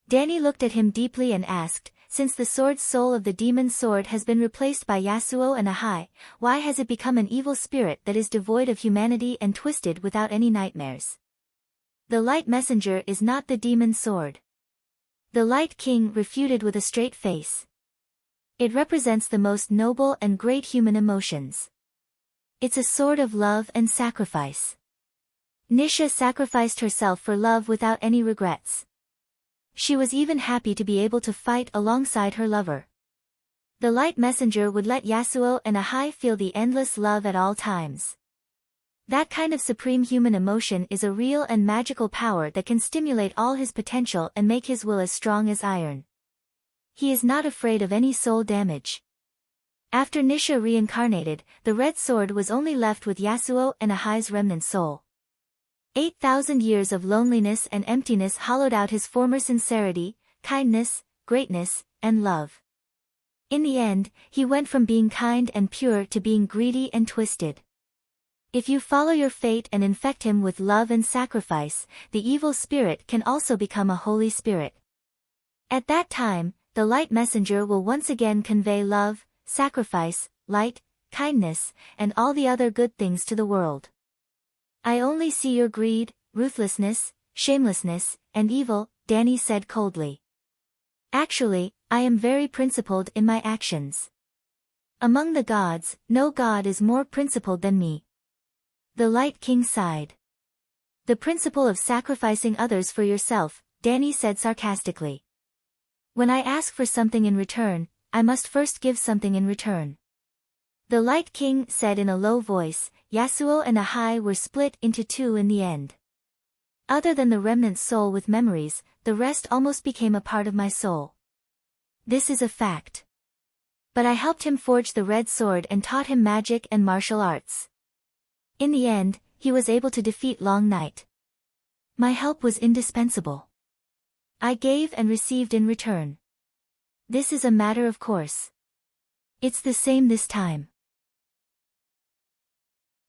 Danny looked at him deeply and asked, since the sword soul of the demon sword has been replaced by Yasuo and Ahai, why has it become an evil spirit that is devoid of humanity and twisted without any nightmares? The Light Messenger is not the demon sword. The Light King refuted with a straight face. It represents the most noble and great human emotions. It's a sword of love and sacrifice. Nisha sacrificed herself for love without any regrets. She was even happy to be able to fight alongside her lover. The Light Messenger would let Yasuo and Ahai feel the endless love at all times. That kind of supreme human emotion is a real and magical power that can stimulate all his potential and make his will as strong as iron. He is not afraid of any soul damage. After Nisha reincarnated, the red sword was only left with Yasuo and Ahai's remnant soul. 8,000 years of loneliness and emptiness hollowed out his former sincerity, kindness, greatness, and love. In the end, he went from being kind and pure to being greedy and twisted. If you follow your fate and infect him with love and sacrifice, the evil spirit can also become a holy spirit. At that time, the Light Messenger will once again convey love, sacrifice, light, kindness, and all the other good things to the world. I only see your greed, ruthlessness, shamelessness, and evil, Danny said coldly. Actually, I am very principled in my actions. Among the gods, no god is more principled than me. The Light King sighed. The principle of sacrificing others for yourself, Danny said sarcastically. When I ask for something in return, I must first give something in return. The Light King said in a low voice. Yasuo and Ahai were split into 2 in the end. Other than the remnant soul with memories, the rest almost became a part of my soul. This is a fact. But I helped him forge the red sword and taught him magic and martial arts. In the end, he was able to defeat Long Night. My help was indispensable. I gave and received in return. This is a matter of course. It's the same this time.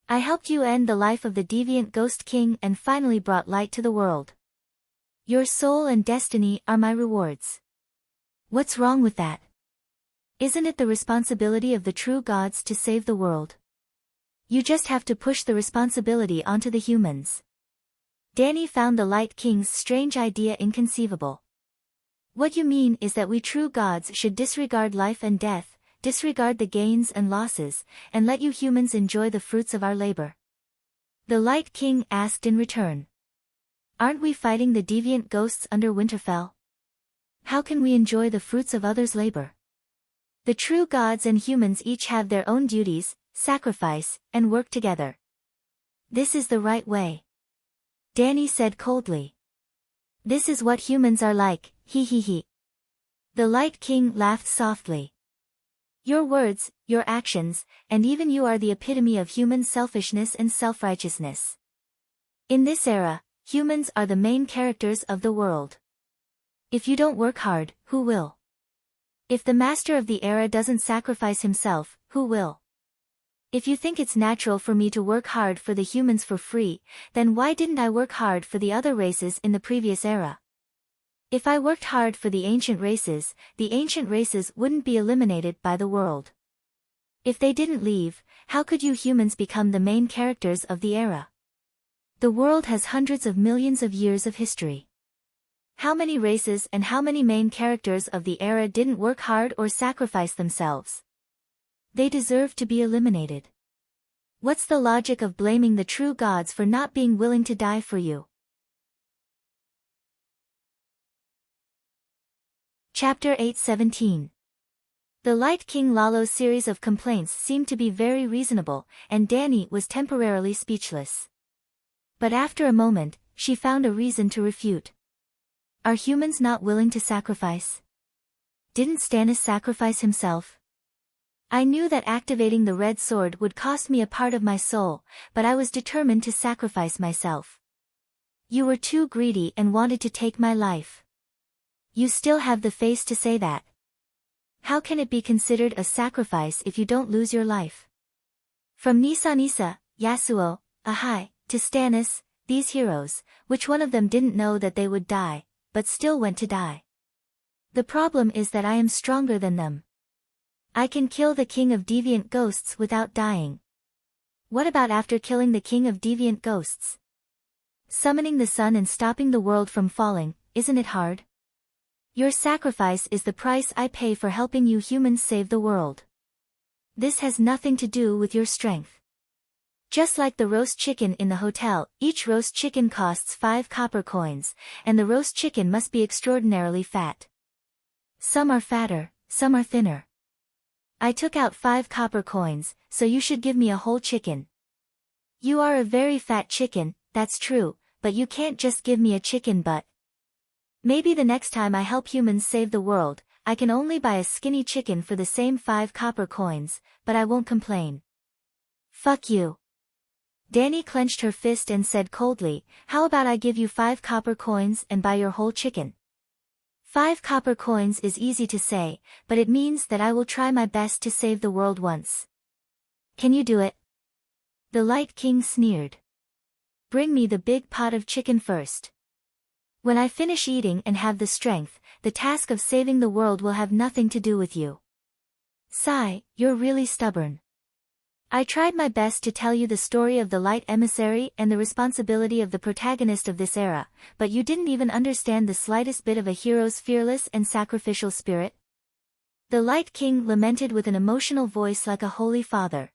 I helped you end the life of the deviant Ghost King and finally brought light to the world. Your soul and destiny are my rewards. What's wrong with that? Isn't it the responsibility of the true gods to save the world? You just have to push the responsibility onto the humans. Danny found the Light King's strange idea inconceivable. What you mean is that we true gods should disregard life and death, disregard the gains and losses, and let you humans enjoy the fruits of our labor. The Light King asked in return. Aren't we fighting the deviant ghosts under Winterfell? How can we enjoy the fruits of others' labor? The true gods and humans each have their own duties, sacrifice, and work together. This is the right way. Danny said coldly. This is what humans are like, he. The Light King laughed softly. Your words, your actions, and even you are the epitome of human selfishness and self-righteousness. In this era, Humans are the main characters of the world. If you don't work hard, who will? If the master of the era doesn't sacrifice himself, who will? If you think it's natural for me to work hard for the humans for free, then why didn't I work hard for the other races in the previous era? If I worked hard for the ancient races wouldn't be eliminated by the world. If they didn't leave, how could you humans become the main characters of the era? The world has hundreds of millions of years of history. How many races and how many main characters of the era didn't work hard or sacrifice themselves? They deserve to be eliminated. What's the logic of blaming the true gods for not being willing to die for you? Chapter 8:17. The Light King Lalo's series of complaints seemed to be very reasonable, and Dani was temporarily speechless. But after a moment, she found a reason to refute. Are humans not willing to sacrifice? Didn't Stannis sacrifice himself? I knew that activating the red sword would cost me a part of my soul, but I was determined to sacrifice myself. You were too greedy and wanted to take my life. You still have the face to say that. How can it be considered a sacrifice if you don't lose your life? From Nisa, Yasuo, Ahai, to Stannis, these heroes, which one of them didn't know that they would die, but still went to die? The problem is that I am stronger than them. I can kill the king of deviant ghosts without dying. What about after killing the king of deviant ghosts? Summoning the sun and stopping the world from falling, isn't it hard? Your sacrifice is the price I pay for helping you humans save the world. This has nothing to do with your strength. Just like the roast chicken in the hotel, each roast chicken costs 5 copper coins, and the roast chicken must be extraordinarily fat. Some are fatter, some are thinner. I took out 5 copper coins, so you should give me a whole chicken. You are a very fat chicken, that's true, but you can't just give me a chicken butt. Maybe the next time I help humans save the world, I can only buy a skinny chicken for the same 5 copper coins, but I won't complain. Fuck you. Dani clenched her fist and said coldly, how about I give you 5 copper coins and buy your whole chicken? 5 copper coins is easy to say, but it means that I will try my best to save the world once. Can you do it? The Light King sneered. Bring me the big pot of chicken first. When I finish eating and have the strength, the task of saving the world will have nothing to do with you. Sigh, you're really stubborn. I tried my best to tell you the story of the Light Emissary and the responsibility of the protagonist of this era, but you didn't even understand the slightest bit of a hero's fearless and sacrificial spirit. The Light King lamented with an emotional voice like a holy father.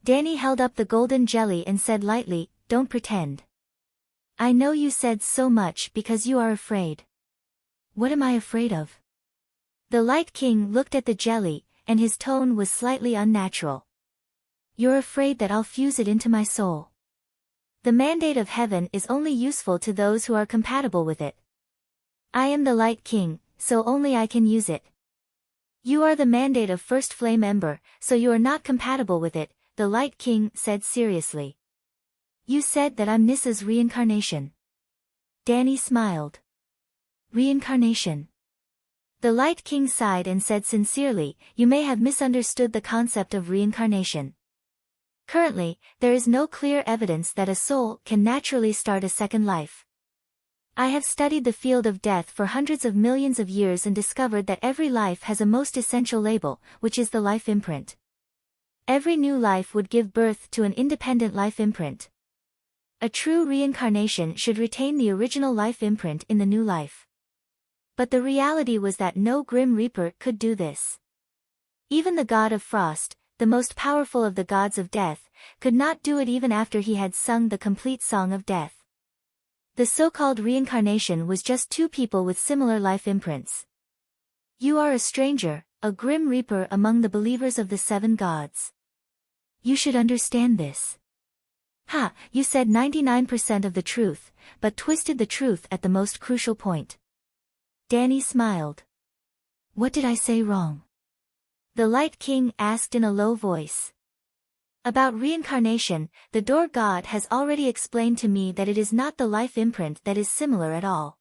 Dani held up the golden jelly and said lightly, don't pretend. I know you said so much because you are afraid. What am I afraid of? The Light King looked at the jelly, and his tone was slightly unnatural. You're afraid that I'll fuse it into my soul. The mandate of heaven is only useful to those who are compatible with it. I am the Light King, so only I can use it. You are the mandate of First Flame Ember, so you are not compatible with it, the Light King said seriously. You said that I'm Nissa's reincarnation. Dani smiled. Reincarnation. The Light King sighed and said sincerely, you may have misunderstood the concept of reincarnation. Currently, there is no clear evidence that a soul can naturally start a second life. I have studied the field of death for hundreds of millions of years and discovered that every life has a most essential label, which is the life imprint. Every new life would give birth to an independent life imprint. A true reincarnation should retain the original life imprint in the new life. But the reality was that no Grim Reaper could do this. Even the god of frost, the most powerful of the gods of death, could not do it even after he had sung the complete song of death. The so-called reincarnation was just 2 people with similar life imprints. You are a stranger, a Grim Reaper among the believers of the 7 gods. You should understand this. Ha, you said 99% of the truth, but twisted the truth at the most crucial point. Dani smiled. What did I say wrong? The Light King asked in a low voice. About reincarnation, the door god has already explained to me that it is not the life imprint that is similar at all.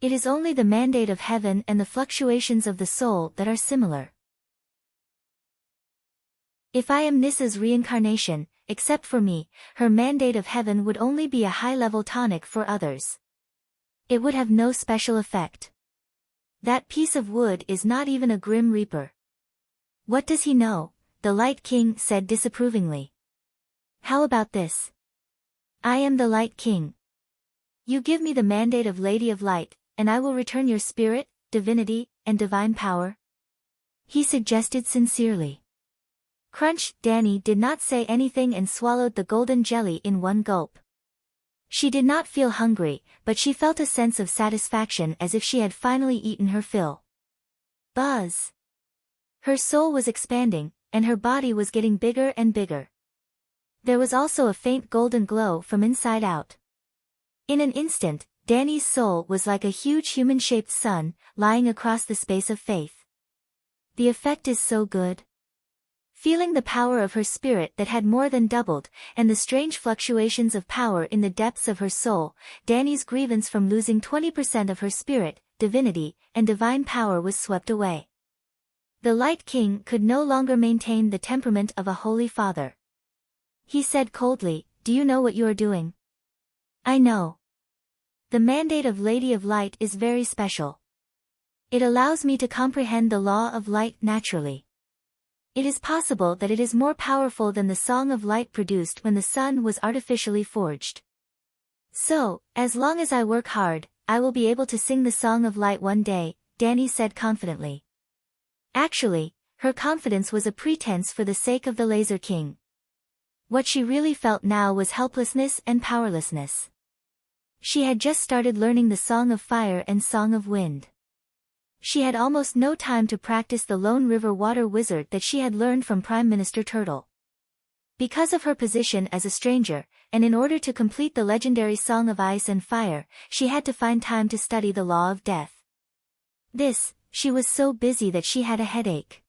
It is only the mandate of heaven and the fluctuations of the soul that are similar. If I am Nissa's reincarnation, except for me, her mandate of heaven would only be a high-level tonic for others. It would have no special effect. That piece of wood is not even a grim reaper. What does he know? The Light King said disapprovingly. How about this? I am the Light King. You give me the mandate of Lady of Light, and I will return your spirit, divinity, and divine power? He suggested sincerely. Crunch. Dani did not say anything and swallowed the golden jelly in one gulp. She did not feel hungry, but she felt a sense of satisfaction as if she had finally eaten her fill. Buzz. Her soul was expanding, and her body was getting bigger and bigger. There was also a faint golden glow from inside out. In an instant, Dani's soul was like a huge human-shaped sun, lying across the space of faith. The effect is so good. Feeling the power of her spirit that had more than doubled, and the strange fluctuations of power in the depths of her soul, Dani's grievance from losing 20% of her spirit, divinity, and divine power was swept away. The Light King could no longer maintain the temperament of a holy father. He said coldly, "Do you know what you are doing?" "I know. The mandate of Lady of Light is very special. It allows me to comprehend the law of light naturally. It is possible that it is more powerful than the song of light produced when the sun was artificially forged. So, as long as I work hard, I will be able to sing the song of light one day," Dani said confidently. Actually, her confidence was a pretense for the sake of the Laser King. What she really felt now was helplessness and powerlessness. She had just started learning the Song of Fire and Song of Wind. She had almost no time to practice the Lone River Water Wizard that she had learned from Prime Minister Turtle. Because of her position as a stranger, and in order to complete the legendary Song of Ice and Fire, she had to find time to study the Law of Death. She was so busy that she had a headache.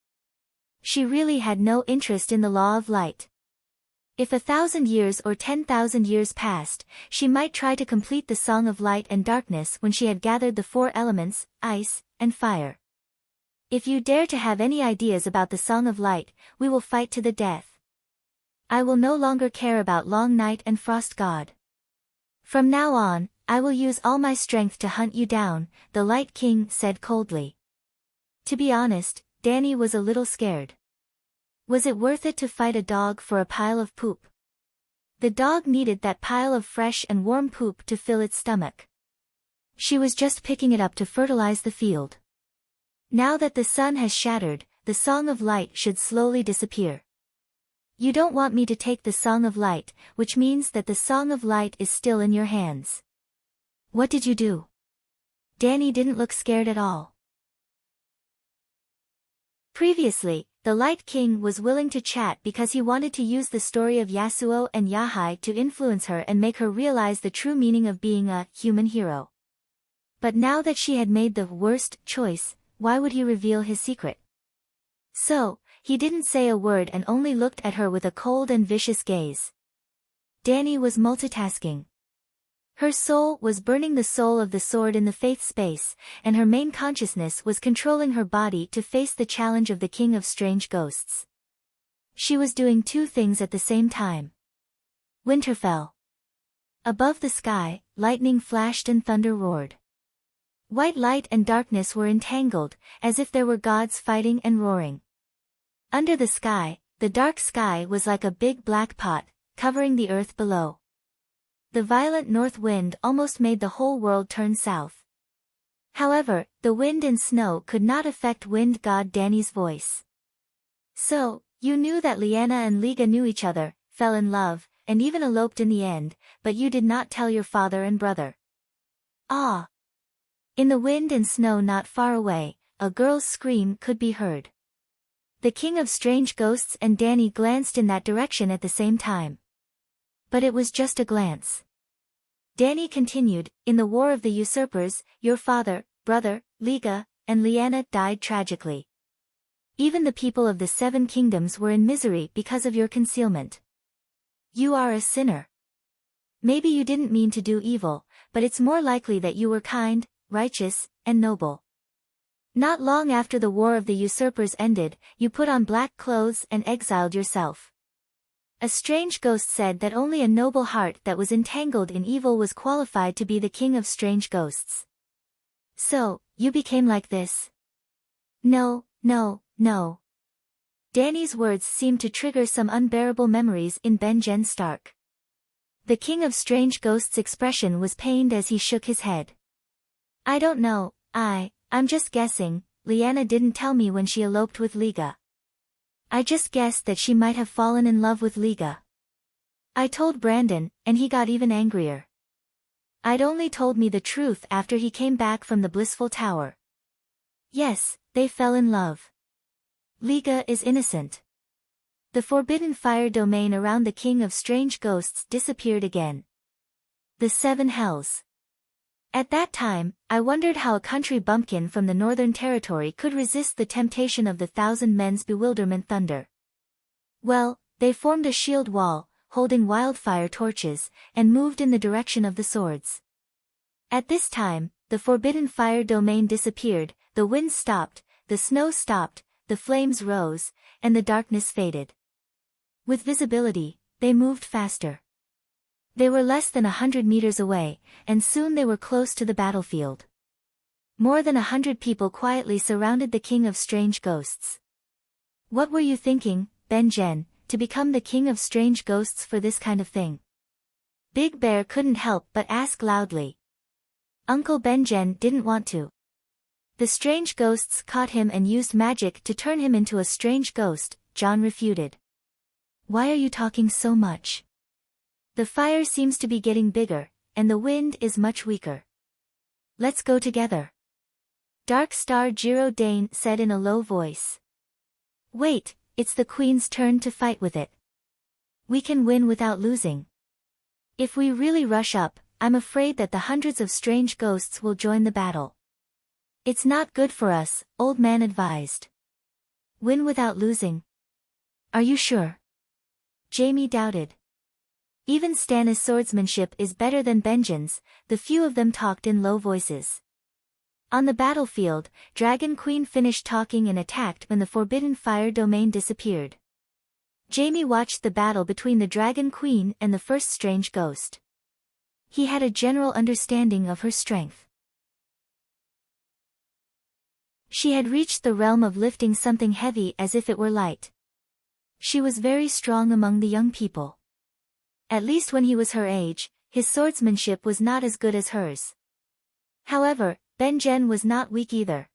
She really had no interest in the Law of Light. If 1,000 years or 10,000 years passed, she might try to complete the Song of Light and Darkness when she had gathered the 4 elements, ice, and fire. If you dare to have any ideas about the Song of Light, we will fight to the death. I will no longer care about Long Night and Frost God. From now on, I will use all my strength to hunt you down, the Light King said coldly. To be honest, Dani was a little scared. Was it worth it to fight a dog for a pile of poop? The dog needed that pile of fresh and warm poop to fill its stomach. She was just picking it up to fertilize the field. Now that the sun has shattered, the Song of Light should slowly disappear. You don't want me to take the Song of Light, which means that the Song of Light is still in your hands. What did you do? Dani didn't look scared at all. Previously, the Light King was willing to chat because he wanted to use the story of Yasuo and Yahai to influence her and make her realize the true meaning of being a human hero. But now that she had made the worst choice, why would he reveal his secret? So, he didn't say a word and only looked at her with a cold and vicious gaze. Dani was multitasking. Her soul was burning the soul of the sword in the faith space, and her main consciousness was controlling her body to face the challenge of the King of Strange Ghosts. She was doing 2 things at the same time. Winter fell. Above the sky, lightning flashed and thunder roared. White light and darkness were entangled, as if there were gods fighting and roaring. Under the sky, the dark sky was like a big black pot, covering the earth below. The violent north wind almost made the whole world turn south. However, the wind and snow could not affect wind god Dani's voice. So, you knew that Liana and Liga knew each other, fell in love, and even eloped in the end, but you did not tell your father and brother. Ah! In the wind and snow not far away, a girl's scream could be heard. The King of Strange Ghosts and Dani glanced in that direction at the same time. But it was just a glance. Dani continued, "In the War of the Usurpers, your father, brother, Liga, and Liana died tragically. Even the people of the 7 kingdoms were in misery because of your concealment. You are a sinner. Maybe you didn't mean to do evil, but it's more likely that you were kind, righteous, and noble. Not long after the war of the usurpers ended, you put on black clothes and exiled yourself. A strange ghost said that only a noble heart that was entangled in evil was qualified to be the king of strange ghosts. So, you became like this? No, no, no. Danny's words seemed to trigger some unbearable memories in Ben-Jen Stark. The king of strange ghosts' expression was pained as he shook his head. I don't know, I'm just guessing. Lyanna didn't tell me when she eloped with Liga. I just guessed that she might have fallen in love with Liga. I told Brandon, and he got even angrier. I'd only told me the truth after he came back from the Blissful Tower. Yes, they fell in love. Liga is innocent. The forbidden fire domain around the king of strange ghosts disappeared again. The 7 hells. At that time, I wondered how a country bumpkin from the Northern Territory could resist the temptation of the 1,000 men's bewilderment thunder. Well, they formed a shield wall, holding wildfire torches, and moved in the direction of the swords. At this time, the forbidden fire domain disappeared, the wind stopped, the snow stopped, the flames rose, and the darkness faded. With visibility, they moved faster. They were less than 100 meters away, and soon they were close to the battlefield. More than 100 people quietly surrounded the king of strange ghosts. What were you thinking, Ben-Jen, to become the king of strange ghosts for this kind of thing? Big Bear couldn't help but ask loudly. Uncle Ben-Jen didn't want to. The strange ghosts caught him and used magic to turn him into a strange ghost, John refuted. Why are you talking so much? The fire seems to be getting bigger, and the wind is much weaker. Let's go together. Dark Star Jiro Dane said in a low voice. Wait, it's the Queen's turn to fight with it. We can win without losing. If we really rush up, I'm afraid that the hundreds of strange ghosts will join the battle. It's not good for us, Old Man advised. Win without losing. Are you sure? Jamie doubted. Even Stannis' swordsmanship is better than Benjen's. The few of them talked in low voices. On the battlefield, Dragon Queen finished talking and attacked when the forbidden fire domain disappeared. Jamie watched the battle between the Dragon Queen and the first strange ghost. He had a general understanding of her strength. She had reached the realm of lifting something heavy as if it were light. She was very strong among the young people. At least when he was her age, his swordsmanship was not as good as hers. However, Ben-Jen was not weak either.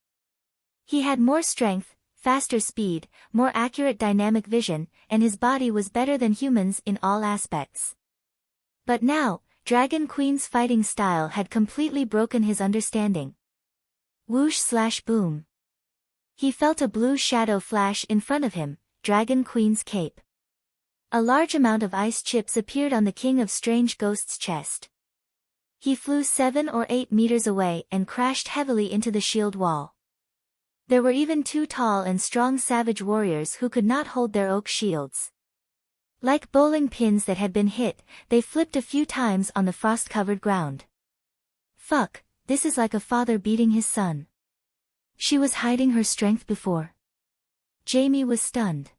He had more strength, faster speed, more accurate dynamic vision, and his body was better than humans in all aspects. But now, Dragon Queen's fighting style had completely broken his understanding. Whoosh/boom. He felt a blue shadow flash in front of him, Dragon Queen's cape. A large amount of ice chips appeared on the King of Strange Ghosts' chest. He flew 7 or 8 meters away and crashed heavily into the shield wall. There were even 2 tall and strong savage warriors who could not hold their oak shields. Like bowling pins that had been hit, they flipped a few times on the frost-covered ground. Fuck, this is like a father beating his son. She was hiding her strength before. Jamie was stunned.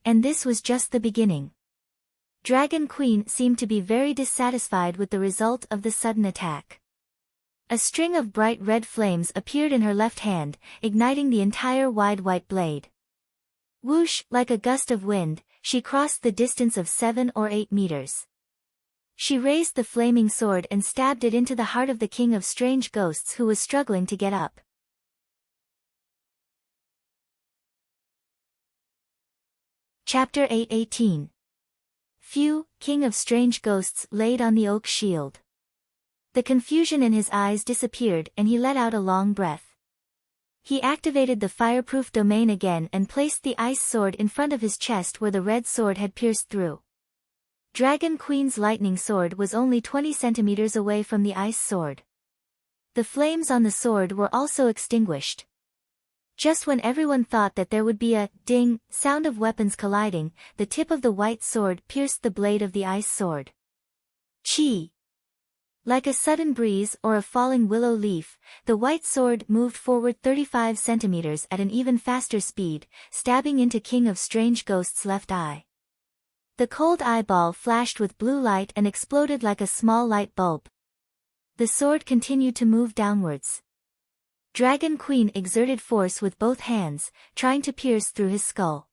And this was just the beginning. Dragon Queen seemed to be very dissatisfied with the result of the sudden attack. A string of bright red flames appeared in her left hand, igniting the entire wide white blade. Whoosh, like a gust of wind, she crossed the distance of 7 or 8 meters. She raised the flaming sword and stabbed it into the heart of the King of Strange Ghosts who was struggling to get up. Chapter 8:18. Phew, King of Strange Ghosts laid on the oak shield. The confusion in his eyes disappeared and he let out a long breath. He activated the fireproof domain again and placed the ice sword in front of his chest where the red sword had pierced through. Dragon Queen's lightning sword was only 20 centimeters away from the ice sword. The flames on the sword were also extinguished. Just when everyone thought that there would be a ding sound of weapons colliding, the tip of the white sword pierced the blade of the ice sword. Chi! Like a sudden breeze or a falling willow leaf, the white sword moved forward 35 centimeters at an even faster speed, stabbing into King of Strange Ghost's left eye. The cold eyeball flashed with blue light and exploded like a small light bulb. The sword continued to move downwards. Dragon Queen exerted force with both hands, trying to pierce through his skull.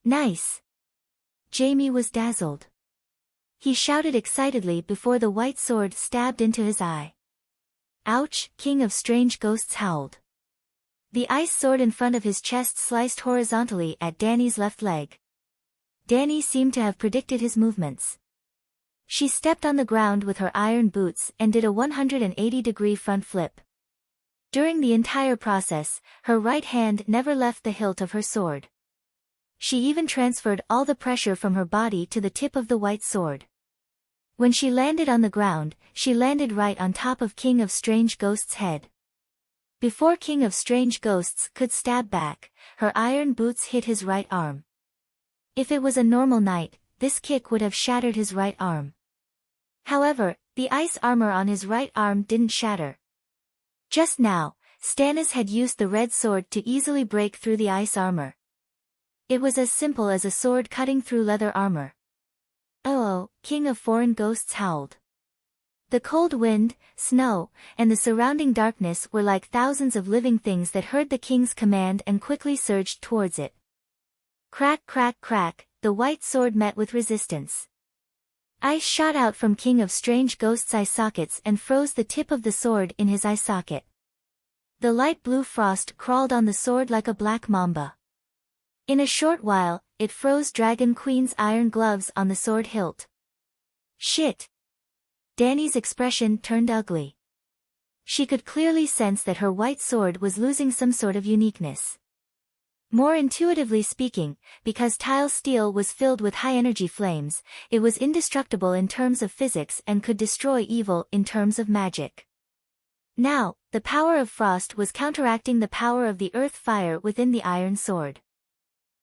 Nice! Jamie was dazzled. He shouted excitedly before the white sword stabbed into his eye. Ouch! King of Strange Ghosts howled. The ice sword in front of his chest sliced horizontally at Danny's left leg. Danny seemed to have predicted his movements. She stepped on the ground with her iron boots and did a 180-degree front flip. During the entire process, her right hand never left the hilt of her sword. She even transferred all the pressure from her body to the tip of the white sword. When she landed on the ground, she landed right on top of King of Strange Ghosts' head. Before King of Strange Ghosts could stab back, her iron boots hit his right arm. If it was a normal night, this kick would have shattered his right arm. However, the ice armor on his right arm didn't shatter. Just now, Stannis had used the red sword to easily break through the ice armor. It was as simple as a sword cutting through leather armor. Oh, King of Foreign Ghosts howled. The cold wind, snow, and the surrounding darkness were like thousands of living things that heard the king's command and quickly surged towards it. Crack, crack, crack, the white sword met with resistance. Ice shot out from King of Strange Ghosts' eye sockets and froze the tip of the sword in his eye socket. The light blue frost crawled on the sword like a black mamba. In a short while, it froze Dragon Queen's iron gloves on the sword hilt. Shit! Danny's expression turned ugly. She could clearly sense that her white sword was losing some sort of uniqueness. More intuitively speaking, because tile steel was filled with high-energy flames, it was indestructible in terms of physics and could destroy evil in terms of magic. Now, the power of frost was counteracting the power of the earth fire within the iron sword.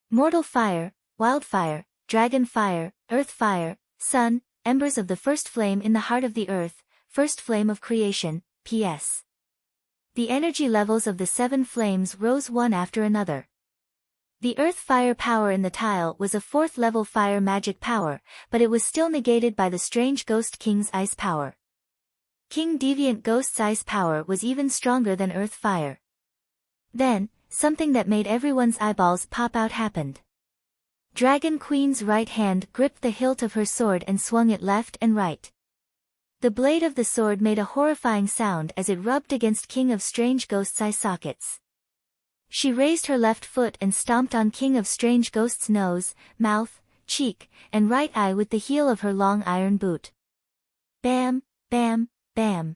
Mortal fire, wildfire, dragon fire, earth fire, sun, embers of the first flame in the heart of the earth, first flame of creation, P.S. The energy levels of the 7 flames rose one after another. The earth fire power in the tile was a 4th level fire magic power, but it was still negated by the Strange Ghost King's ice power. King Deviant Ghost's ice power was even stronger than earth fire. Then, something that made everyone's eyeballs pop out happened. Dragon Queen's right hand gripped the hilt of her sword and swung it left and right. The blade of the sword made a horrifying sound as it rubbed against King of Strange Ghost's eye sockets. She raised her left foot and stomped on King of Strange Ghost's nose, mouth, cheek, and right eye with the heel of her long iron boot. Bam, bam, bam.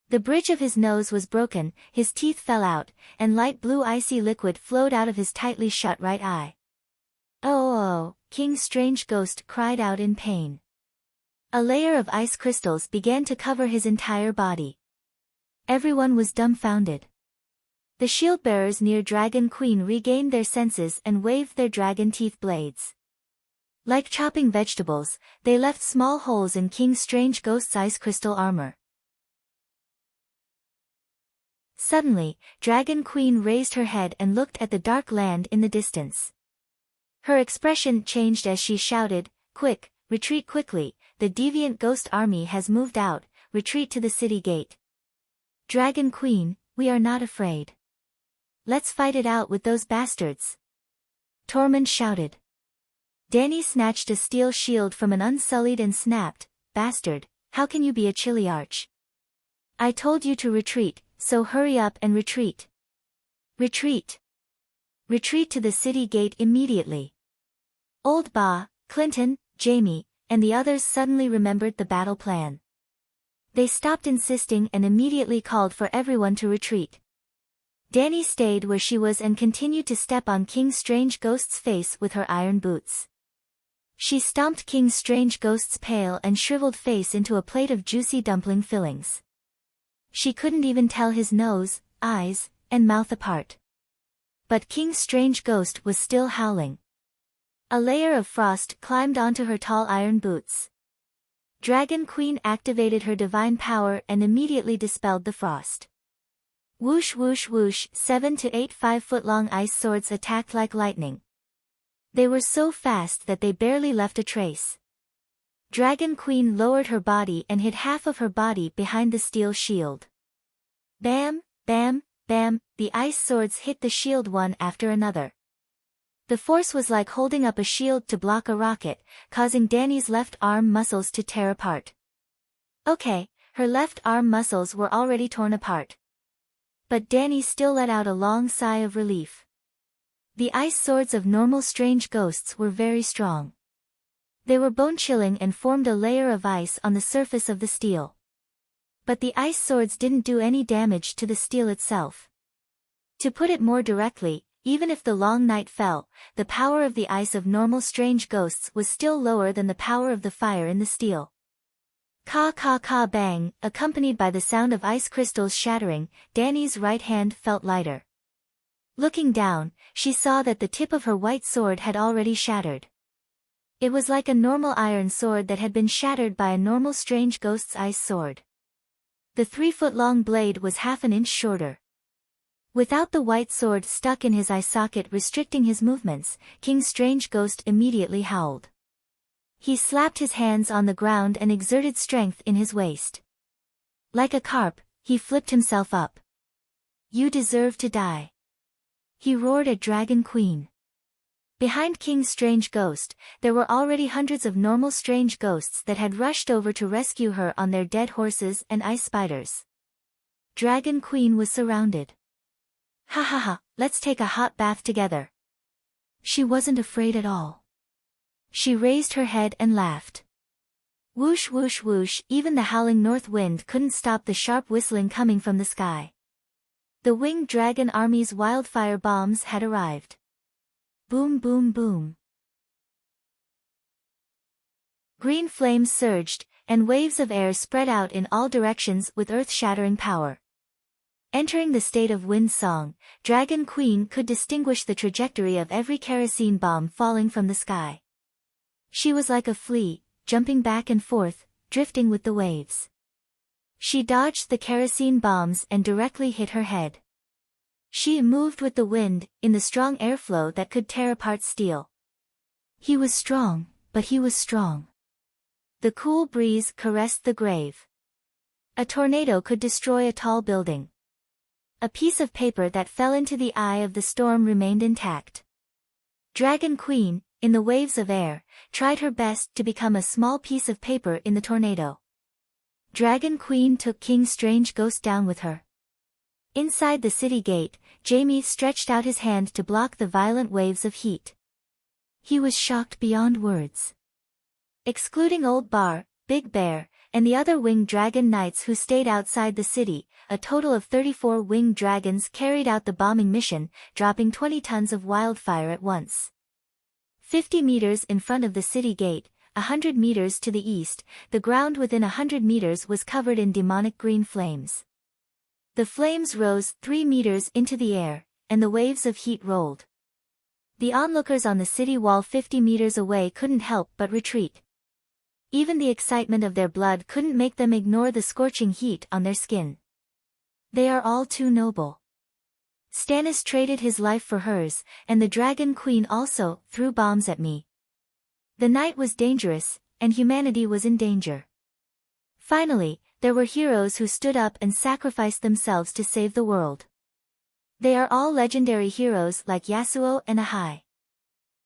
The bridge of his nose was broken, his teeth fell out, and light blue icy liquid flowed out of his tightly shut right eye. Oh, King Strange Ghost cried out in pain. A layer of ice crystals began to cover his entire body. Everyone was dumbfounded. The shield-bearers near Dragon Queen regained their senses and waved their dragon teeth blades. Like chopping vegetables, they left small holes in King Strange Ghost's ice crystal armor. Suddenly, Dragon Queen raised her head and looked at the dark land in the distance. Her expression changed as she shouted, "Quick, retreat quickly, the Deviant Ghost army has moved out, retreat to the city gate." Dragon Queen, we are not afraid. Let's fight it out with those bastards. Tormund shouted. Danny snatched a steel shield from an unsullied and snapped, "Bastard, how can you be a Chiliarch? I told you to retreat, so hurry up and retreat. Retreat. Retreat to the city gate immediately." Old Ba, Clinton, Jamie, and the others suddenly remembered the battle plan. They stopped insisting and immediately called for everyone to retreat. Danny stayed where she was and continued to step on King Strange Ghost's face with her iron boots. She stomped King Strange Ghost's pale and shriveled face into a plate of juicy dumpling fillings. She couldn't even tell his nose, eyes, and mouth apart. But King's strange ghost was still howling. A layer of frost climbed onto her tall iron boots. Dragon Queen activated her divine power and immediately dispelled the frost. Whoosh whoosh whoosh, 7 to 8 5-foot-long ice swords attacked like lightning. They were so fast that they barely left a trace. Dragon Queen lowered her body and hid half of her body behind the steel shield. Bam, bam, bam, the ice swords hit the shield one after another. The force was like holding up a shield to block a rocket, causing Dani's left arm muscles to tear apart. Okay, her left arm muscles were already torn apart. But Dani still let out a long sigh of relief. The ice swords of normal strange ghosts were very strong. They were bone-chilling and formed a layer of ice on the surface of the steel. But the ice swords didn't do any damage to the steel itself. To put it more directly, even if the long night fell, the power of the ice of normal strange ghosts was still lower than the power of the fire in the steel. Ka ka ka bang, accompanied by the sound of ice crystals shattering, Dani's right hand felt lighter. Looking down, she saw that the tip of her white sword had already shattered. It was like a normal iron sword that had been shattered by a normal strange ghost's ice sword. The 3-foot-long blade was half an inch shorter. Without the white sword stuck in his eye socket restricting his movements, King's strange ghost immediately howled. He slapped his hands on the ground and exerted strength in his waist. Like a carp, he flipped himself up. You deserve to die. He roared at Dragon Queen. Behind King's strange ghost, there were already hundreds of normal strange ghosts that had rushed over to rescue her on their dead horses and ice spiders. Dragon Queen was surrounded. Ha ha ha, let's take a hot bath together. She wasn't afraid at all. She raised her head and laughed. Whoosh whoosh whoosh, even the howling north wind couldn't stop the sharp whistling coming from the sky. The winged dragon army's wildfire bombs had arrived. Boom boom boom. Green flames surged, and waves of air spread out in all directions with earth-shattering power. Entering the state of wind song, Dragon Queen could distinguish the trajectory of every kerosene bomb falling from the sky. She was like a flea, jumping back and forth, drifting with the waves. She dodged the kerosene bombs and directly hit her head. She moved with the wind, in the strong airflow that could tear apart steel. He was strong, but he was strong. The cool breeze caressed the grave. A tornado could destroy a tall building. A piece of paper that fell into the eye of the storm remained intact. Dragon Queen, in the waves of air, tried her best to become a small piece of paper in the tornado. Dragon Queen took King's strange ghost down with her. Inside the city gate, Jamie stretched out his hand to block the violent waves of heat. He was shocked beyond words. Excluding Old Bar, Big Bear, and the other winged dragon knights who stayed outside the city, a total of 34 winged dragons carried out the bombing mission, dropping 20 tons of wildfire at once. 50 meters in front of the city gate, 100 meters to the east, the ground within 100 meters was covered in demonic green flames. The flames rose 3 meters into the air, and the waves of heat rolled. The onlookers on the city wall 50 meters away couldn't help but retreat. Even the excitement of their blood couldn't make them ignore the scorching heat on their skin. They are all too noble. Stannis traded his life for hers, and the Dragon Queen also threw bombs at me. The night was dangerous, and humanity was in danger. Finally, there were heroes who stood up and sacrificed themselves to save the world. They are all legendary heroes like Yasuo and Ahai.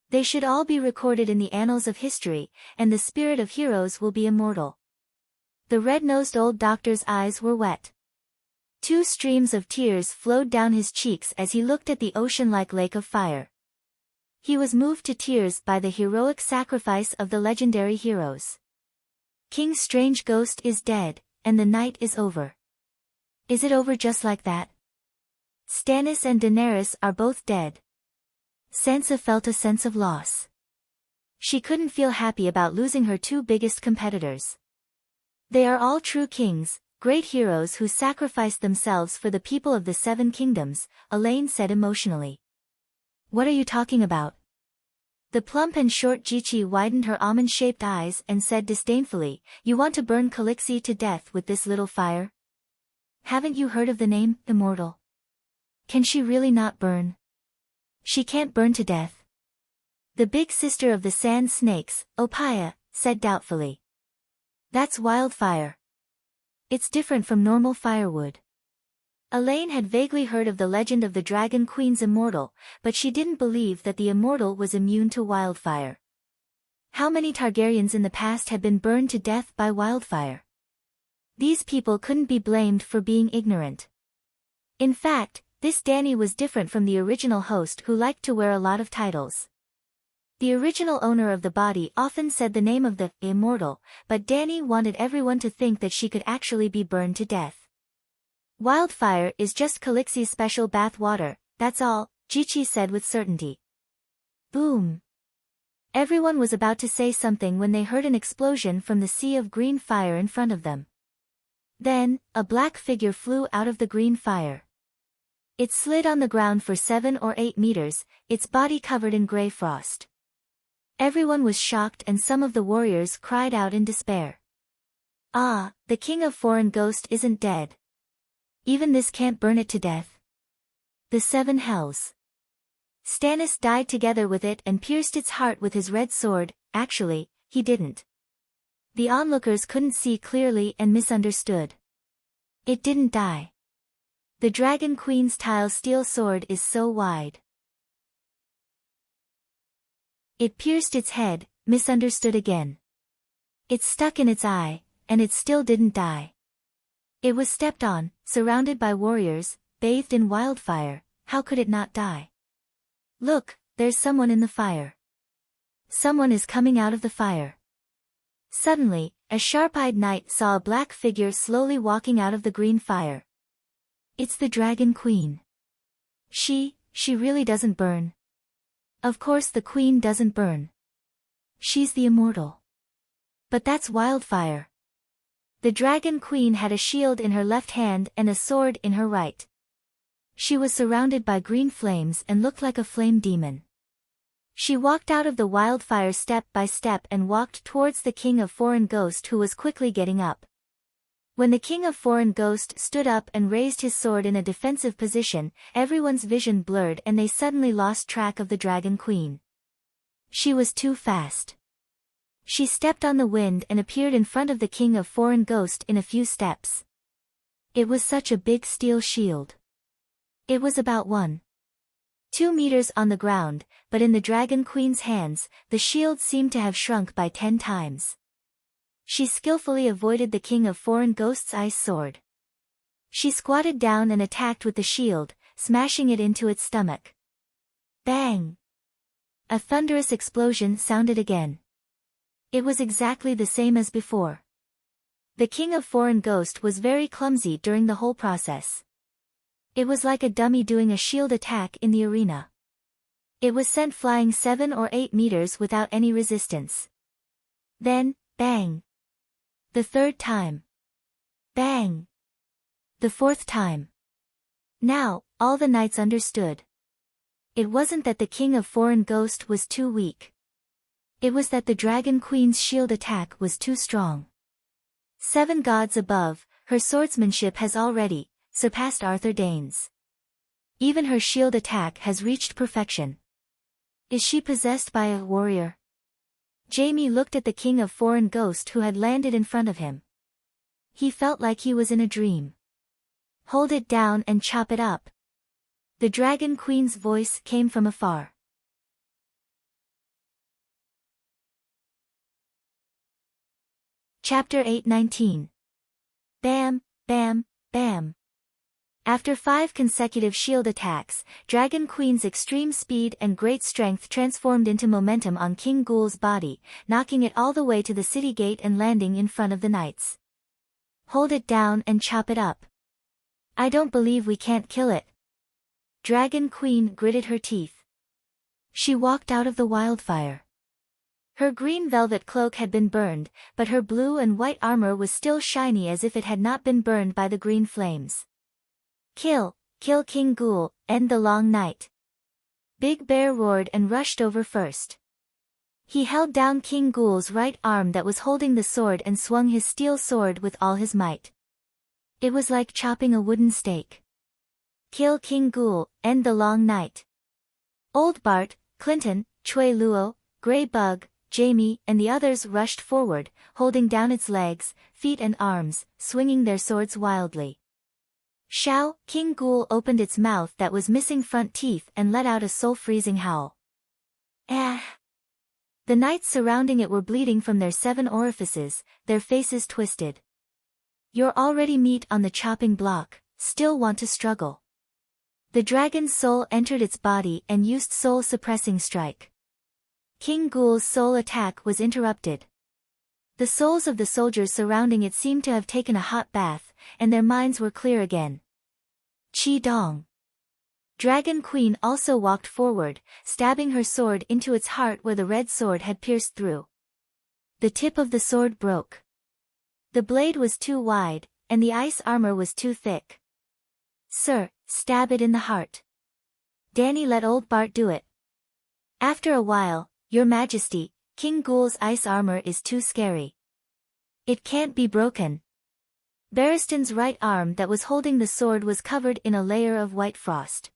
They should all be recorded in the annals of history, and the spirit of heroes will be immortal. The red-nosed old doctor's eyes were wet. 2 streams of tears flowed down his cheeks as he looked at the ocean-like lake of fire. He was moved to tears by the heroic sacrifice of the legendary heroes. King's strange ghost is dead, and the night is over. Is it over just like that? Stannis and Daenerys are both dead. Sansa felt a sense of loss. She couldn't feel happy about losing her 2 biggest competitors. They are all true kings, great heroes who sacrificed themselves for the people of the 7 kingdoms, Elaine said emotionally. What are you talking about? The plump and short Jichi widened her almond-shaped eyes and said disdainfully, You want to burn Calixi to death with this little fire? Haven't you heard of the name, immortal? Can she really not burn? She can't burn to death. The big sister of the sand snakes, Opaya, said doubtfully. That's wildfire. It's different from normal firewood. Elaine had vaguely heard of the legend of the Dragon Queen's immortal, but she didn't believe that the immortal was immune to wildfire. How many Targaryens in the past had been burned to death by wildfire? These people couldn't be blamed for being ignorant. In fact, this Dany was different from the original host who liked to wear a lot of titles. The original owner of the body often said the name of the immortal, but Dany wanted everyone to think that she could actually be burned to death. Wildfire is just Calixi's special bath water, that's all, Jichi said with certainty. Boom. Everyone was about to say something when they heard an explosion from the sea of green fire in front of them. Then, a black figure flew out of the green fire. It slid on the ground for 7 or 8 meters, its body covered in gray frost. Everyone was shocked and some of the warriors cried out in despair. Ah, the king of Foreign Ghost isn't dead. Even this can't burn it to death. The 7 hells. Stannis died together with it and pierced its heart with his red sword. Actually, he didn't. The onlookers couldn't see clearly and misunderstood. It didn't die. The Dragon Queen's tile steel sword is so wide. It pierced its head, misunderstood again. It stuck in its eye, and it still didn't die. It was stepped on, surrounded by warriors, bathed in wildfire. How could it not die? Look, there's someone in the fire. Someone is coming out of the fire. Suddenly, a sharp-eyed knight saw a black figure slowly walking out of the green fire. It's the Dragon Queen. She really doesn't burn. Of course the queen doesn't burn. She's the immortal. But that's wildfire. The Dragon Queen had a shield in her left hand and a sword in her right. She was surrounded by green flames and looked like a flame demon. She walked out of the wildfire step by step and walked towards the King of Foreign Ghost who was quickly getting up. When the King of Foreign Ghost stood up and raised his sword in a defensive position, everyone's vision blurred and they suddenly lost track of the Dragon Queen. She was too fast. She stepped on the wind and appeared in front of the King of Foreign Ghost in a few steps. It was such a big steel shield. It was about 1.2 meters on the ground, but in the Dragon Queen's hands, the shield seemed to have shrunk by 10 times. She skillfully avoided the King of Foreign Ghost's ice sword. She squatted down and attacked with the shield, smashing it into its stomach. Bang! A thunderous explosion sounded again. It was exactly the same as before. The King of Foreign Ghost was very clumsy during the whole process. It was like a dummy doing a shield attack in the arena. It was sent flying 7 or 8 meters without any resistance. Then, bang! The 3rd time. Bang! The 4th time. Now, all the knights understood. It wasn't that the King of Foreign Ghost was too weak. It was that the Dragon Queen's shield attack was too strong. 7 gods above, her swordsmanship has already surpassed Arthur Dayne's. Even her shield attack has reached perfection. Is she possessed by a warrior? Jaime looked at the King of Foreign Ghost who had landed in front of him. He felt like he was in a dream. Hold it down and chop it up. The Dragon Queen's voice came from afar. Chapter 8:19. Bam, bam, bam. After 5 consecutive shield attacks, Dragon Queen's extreme speed and great strength transformed into momentum on King Ghoul's body, knocking it all the way to the city gate and landing in front of the knights. Hold it down and chop it up. I don't believe we can't kill it. Dragon Queen gritted her teeth. She walked out of the wildfire. Her green velvet cloak had been burned, but her blue and white armor was still shiny as if it had not been burned by the green flames. Kill King Ghoul, end the long night. Big Bear roared and rushed over first. He held down King Ghoul's right arm that was holding the sword and swung his steel sword with all his might. It was like chopping a wooden stake. Kill King Ghoul, end the long night. Old Bart, Clinton, Chui Luo, Grey Bug, Jamie, and the others rushed forward, holding down its legs, feet and arms, swinging their swords wildly. Shao, King Ghoul opened its mouth that was missing front teeth and let out a soul-freezing howl. Ah! The knights surrounding it were bleeding from their 7 orifices, their faces twisted. You're already meat on the chopping block, still want to struggle. The dragon's soul entered its body and used soul-suppressing strike. King Ghoul's soul attack was interrupted. The souls of the soldiers surrounding it seemed to have taken a hot bath, and their minds were clear again. Qi Dong. Dragon Queen also walked forward, stabbing her sword into its heart where the red sword had pierced through. The tip of the sword broke. The blade was too wide, and the ice armor was too thick. Sir, stab it in the heart. Danny let old Bart do it. After a while, Your Majesty, King Ghoul's ice armor is too scary. It can't be broken. Barristan's right arm that was holding the sword was covered in a layer of white frost.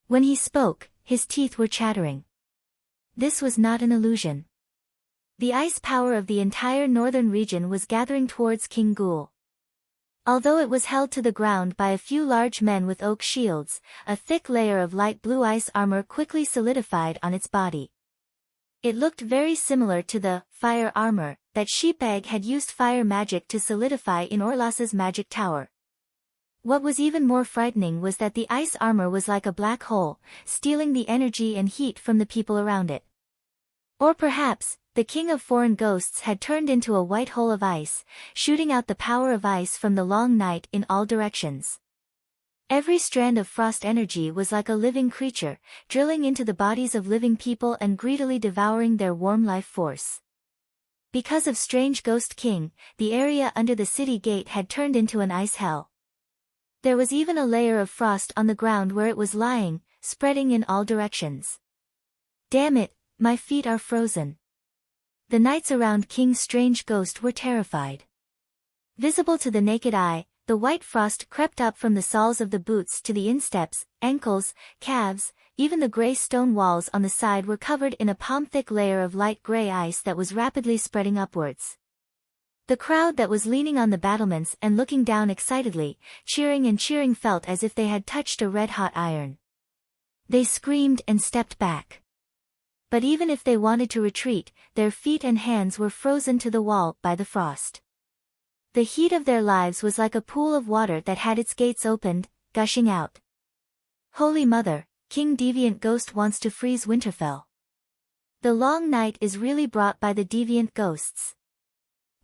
When he spoke, his teeth were chattering. This was not an illusion. The ice power of the entire northern region was gathering towards King Ghoul. Although it was held to the ground by a few large men with oak shields, a thick layer of light blue ice armor quickly solidified on its body. It looked very similar to the fire armor that Sheepegg had used fire magic to solidify in Orlas's magic tower. What was even more frightening was that the ice armor was like a black hole, stealing the energy and heat from the people around it. Or perhaps, the king of foreign ghosts had turned into a white hole of ice, shooting out the power of ice from the long night in all directions. Every strand of frost energy was like a living creature, drilling into the bodies of living people and greedily devouring their warm life force. Because of Strange Ghost King, the area under the city gate had turned into an ice hell. There was even a layer of frost on the ground where it was lying, spreading in all directions. Damn it, my feet are frozen. The knights around King Strange Ghost were terrified. Visible to the naked eye, the white frost crept up from the soles of the boots to the insteps, ankles, calves, even the gray stone walls on the side were covered in a palm-thick layer of light gray ice that was rapidly spreading upwards. The crowd that was leaning on the battlements and looking down excitedly, cheering felt as if they had touched a red-hot iron. They screamed and stepped back. But even if they wanted to retreat, their feet and hands were frozen to the wall by the frost. The heat of their lives was like a pool of water that had its gates opened, gushing out. Holy Mother, King Deviant Ghost wants to freeze Winterfell. The long night is really brought by the deviant ghosts.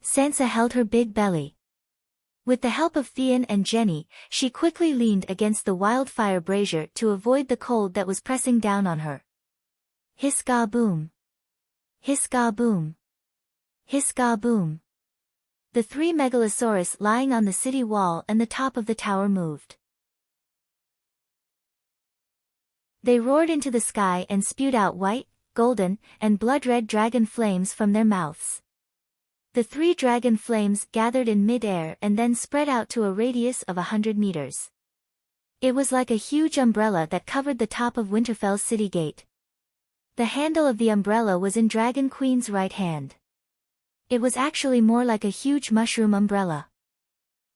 Sansa held her big belly. With the help of Theon and Jenny, she quickly leaned against the wildfire brazier to avoid the cold that was pressing down on her. Hiss-ga boom. Hiss-ga boom. Hiss-ga boom. The 3 megalosaurus lying on the city wall and the top of the tower moved. They roared into the sky and spewed out white, golden, and blood-red dragon flames from their mouths. The 3 dragon flames gathered in mid-air and then spread out to a radius of 100 meters. It was like a huge umbrella that covered the top of Winterfell's city gate. The handle of the umbrella was in Dragon Queen's right hand. It was actually more like a huge mushroom umbrella.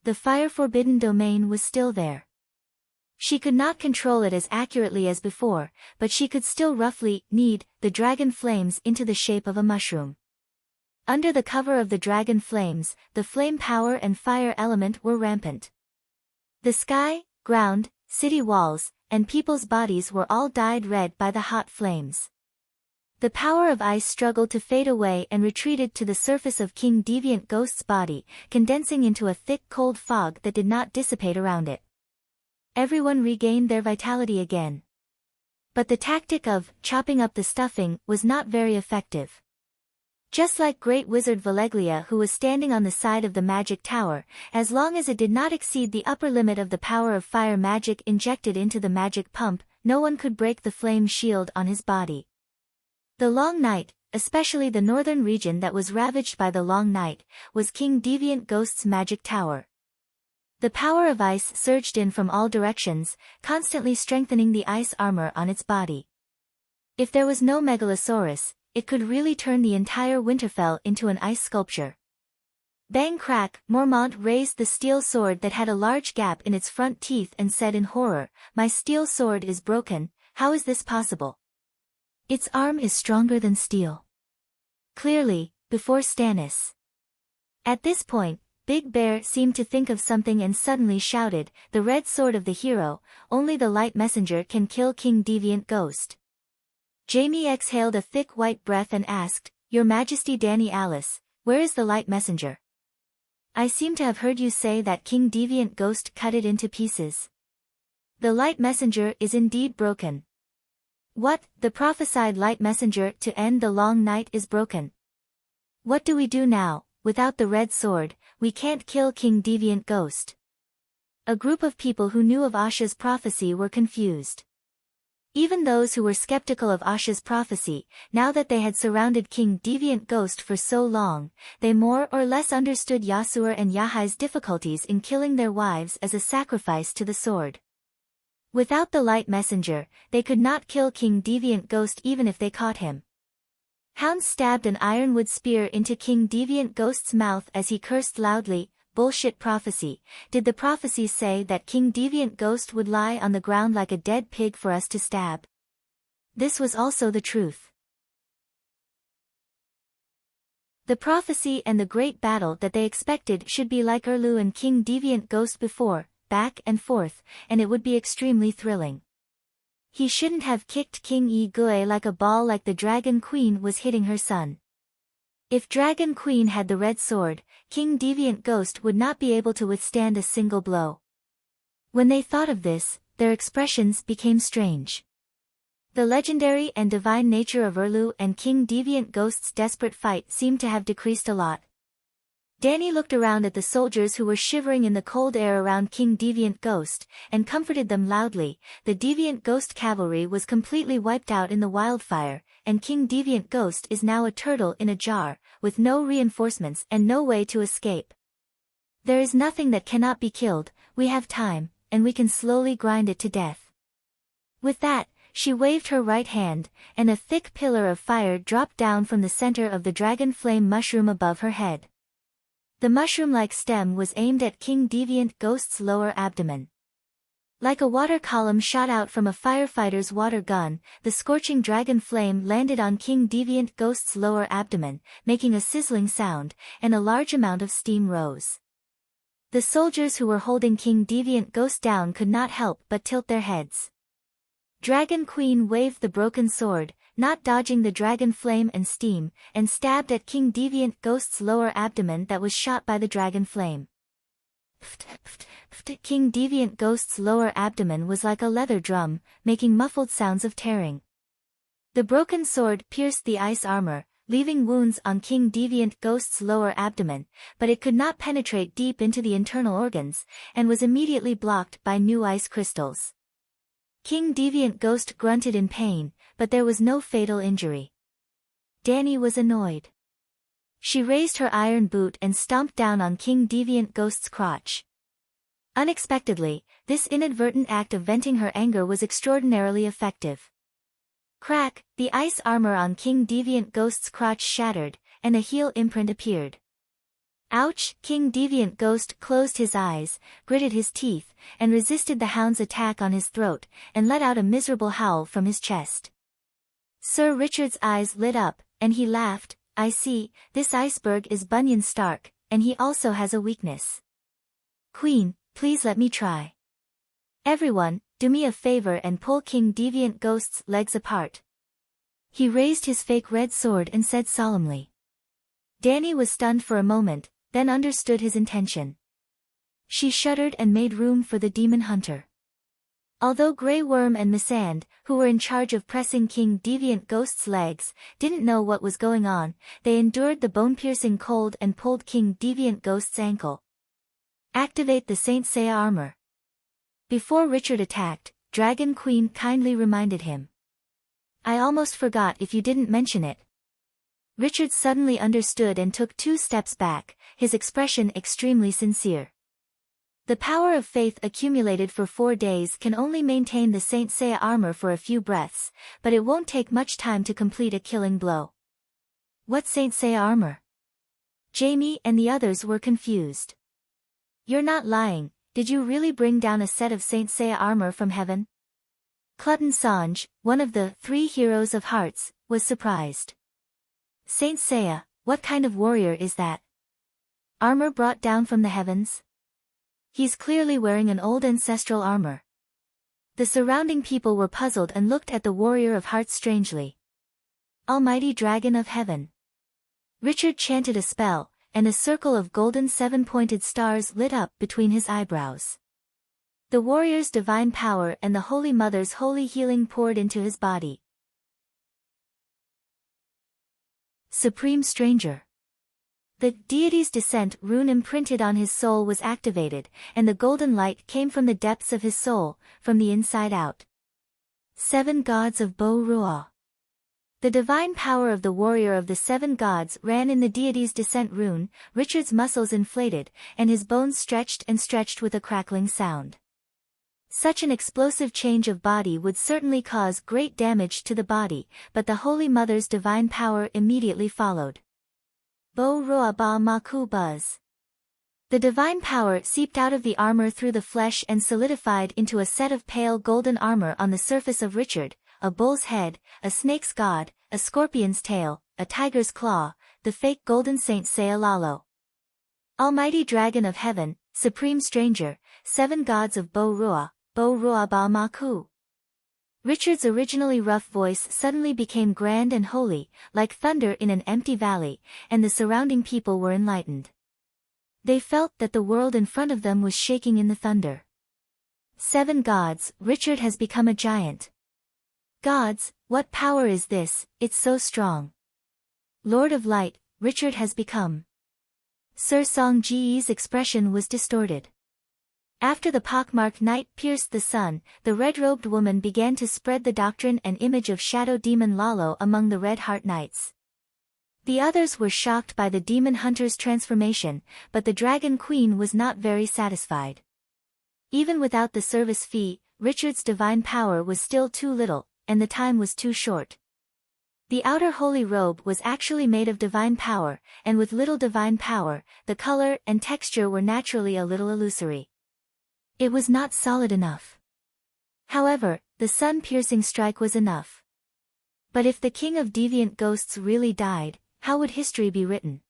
The fire-forbidden domain was still there. She could not control it as accurately as before, but she could still roughly knead the dragon flames into the shape of a mushroom. Under the cover of the dragon flames, the flame power and fire element were rampant. The sky, ground, city walls, and people's bodies were all dyed red by the hot flames. The power of ice struggled to fade away and retreated to the surface of King Deviant Ghost's body, condensing into a thick cold fog that did not dissipate around it. Everyone regained their vitality again. But the tactic of chopping up the stuffing was not very effective. Just like Great Wizard Valeglia, who was standing on the side of the magic tower, as long as it did not exceed the upper limit of the power of fire magic injected into the magic pump, no one could break the flame shield on his body. The Long Night, especially the northern region that was ravaged by the Long Night, was King Deviant Ghost's magic tower. The power of ice surged in from all directions, constantly strengthening the ice armor on its body. If there was no Megalosaurus, it could really turn the entire Winterfell into an ice sculpture. Bang crack, Mormont raised the steel sword that had a large gap in its front teeth and said in horror, "My steel sword is broken, how is this possible? Its arm is stronger than steel." Clearly, before Stannis. At this point, Big Bear seemed to think of something and suddenly shouted, "The red sword of the hero, only the light messenger can kill King Deviant Ghost." Jaime exhaled a thick white breath and asked, "Your Majesty Dany Alice, where is the light messenger? I seem to have heard you say that King Deviant Ghost cut it into pieces." "The light messenger is indeed broken." "What, the prophesied light messenger to end the Long Night is broken? What do we do now? Without the red sword, we can't kill King Deviant Ghost." A group of people who knew of Asha's prophecy were confused. Even those who were skeptical of Asha's prophecy, now that they had surrounded King Deviant Ghost for so long, they more or less understood Yasur and Yahai's difficulties in killing their wives as a sacrifice to the sword. Without the light messenger, they could not kill King Deviant Ghost even if they caught him. Hound stabbed an ironwood spear into King Deviant Ghost's mouth as he cursed loudly, "Bullshit prophecy. Did the prophecy say that King Deviant Ghost would lie on the ground like a dead pig for us to stab?" This was also the truth. The prophecy and the great battle that they expected should be like Erlu and King Deviant Ghost before, back and forth, and it would be extremely thrilling. He shouldn't have kicked King Ygue like a ball like the Dragon Queen was hitting her son. If Dragon Queen had the red sword, King Deviant Ghost would not be able to withstand a single blow. When they thought of this, their expressions became strange. The legendary and divine nature of Erlu and King Deviant Ghost's desperate fight seemed to have decreased a lot. Dany looked around at the soldiers who were shivering in the cold air around King Deviant Ghost, and comforted them loudly. The Deviant Ghost cavalry was completely wiped out in the wildfire, and King Deviant Ghost is now a turtle in a jar, with no reinforcements and no way to escape. There is nothing that cannot be killed, we have time, and we can slowly grind it to death. With that, she waved her right hand, and a thick pillar of fire dropped down from the center of the dragon flame mushroom above her head. The mushroom-like stem was aimed at King Deviant Ghost's lower abdomen. Like a water column shot out from a firefighter's water gun, the scorching dragon flame landed on King Deviant Ghost's lower abdomen, making a sizzling sound, and a large amount of steam rose. The soldiers who were holding King Deviant Ghost down could not help but tilt their heads. Dragon Queen waved the broken sword, not dodging the dragon flame and steam, and stabbed at King Deviant Ghost's lower abdomen that was shot by the dragon flame. King Deviant Ghost's lower abdomen was like a leather drum, making muffled sounds of tearing. The broken sword pierced the ice armor, leaving wounds on King Deviant Ghost's lower abdomen, but it could not penetrate deep into the internal organs, and was immediately blocked by new ice crystals. King Deviant Ghost grunted in pain, but there was no fatal injury. Dany was annoyed. She raised her iron boot and stomped down on King Deviant Ghost's crotch. Unexpectedly, this inadvertent act of venting her anger was extraordinarily effective. Crack, the ice armor on King Deviant Ghost's crotch shattered, and a heel imprint appeared. Ouch! King Deviant Ghost closed his eyes, gritted his teeth, and resisted the hound's attack on his throat, and let out a miserable howl from his chest. Sir Richard's eyes lit up, and he laughed. "I see, this iceberg is Bunyan Stark, and he also has a weakness. Queen, please let me try. Everyone, do me a favor and pull King Deviant Ghost's legs apart." He raised his fake red sword and said solemnly. Dany was stunned for a moment, then understood his intention. She shuddered and made room for the demon hunter. Although Grey Worm and Missand, who were in charge of pressing King Deviant Ghost's legs, didn't know what was going on, they endured the bone-piercing cold and pulled King Deviant Ghost's ankle. Activate the Saint Seiya armor. Before Richard attacked, Dragon Queen kindly reminded him. I almost forgot if you didn't mention it. Richard suddenly understood and took 2 steps back, his expression extremely sincere. The power of faith accumulated for 4 days can only maintain the Saint Seiya armor for a few breaths, but it won't take much time to complete a killing blow. What Saint Seiya armor? Jamie and the others were confused. You're not lying, did you really bring down a set of Saint Seiya armor from heaven? Clutton Sanj, one of the 3 heroes of hearts, was surprised. Saint Seiya, what kind of warrior is that? Armor brought down from the heavens? He's clearly wearing an old ancestral armor. The surrounding people were puzzled and looked at the warrior of hearts strangely. Almighty Dragon of Heaven. Richard chanted a spell, and a circle of golden 7-pointed stars lit up between his eyebrows. The warrior's divine power and the Holy Mother's holy healing poured into his body. Supreme Stranger. The deity's descent rune imprinted on his soul was activated, and the golden light came from the depths of his soul, from the inside out. 7 gods of Bo Ruah. The divine power of the warrior of the 7 gods ran in the deity's descent rune. Richard's muscles inflated, and his bones stretched and stretched with a crackling sound. Such an explosive change of body would certainly cause great damage to the body, but the Holy Mother's divine power immediately followed. Bo Ruah Ba Maku Buzz. The divine power seeped out of the armor through the flesh and solidified into a set of pale golden armor on the surface of Richard, a bull's head, a snake's god, a scorpion's tail, a tiger's claw, the fake golden Saint Seiya Lalo. Almighty Dragon of Heaven, Supreme Stranger, 7 gods of Bo Ruah Ba Maku. Richard's originally rough voice suddenly became grand and holy, like thunder in an empty valley, and the surrounding people were enlightened. They felt that the world in front of them was shaking in the thunder. 7 gods, Richard has become a giant. Gods, what power is this, it's so strong. Lord of Light, Richard has become. Sir Song Ji's expression was distorted. After the pockmarked night pierced the sun, the red-robed woman began to spread the doctrine and image of Shadow Demon Lalo among the Red Heart Knights. The others were shocked by the demon hunter's transformation, but the Dragon Queen was not very satisfied. Even without the service fee, Richard's divine power was still too little, and the time was too short. The outer holy robe was actually made of divine power, and with little divine power, the color and texture were naturally a little illusory. It was not solid enough. However, the sun-piercing strike was enough. But if the king of deviant ghosts really died, how would history be written?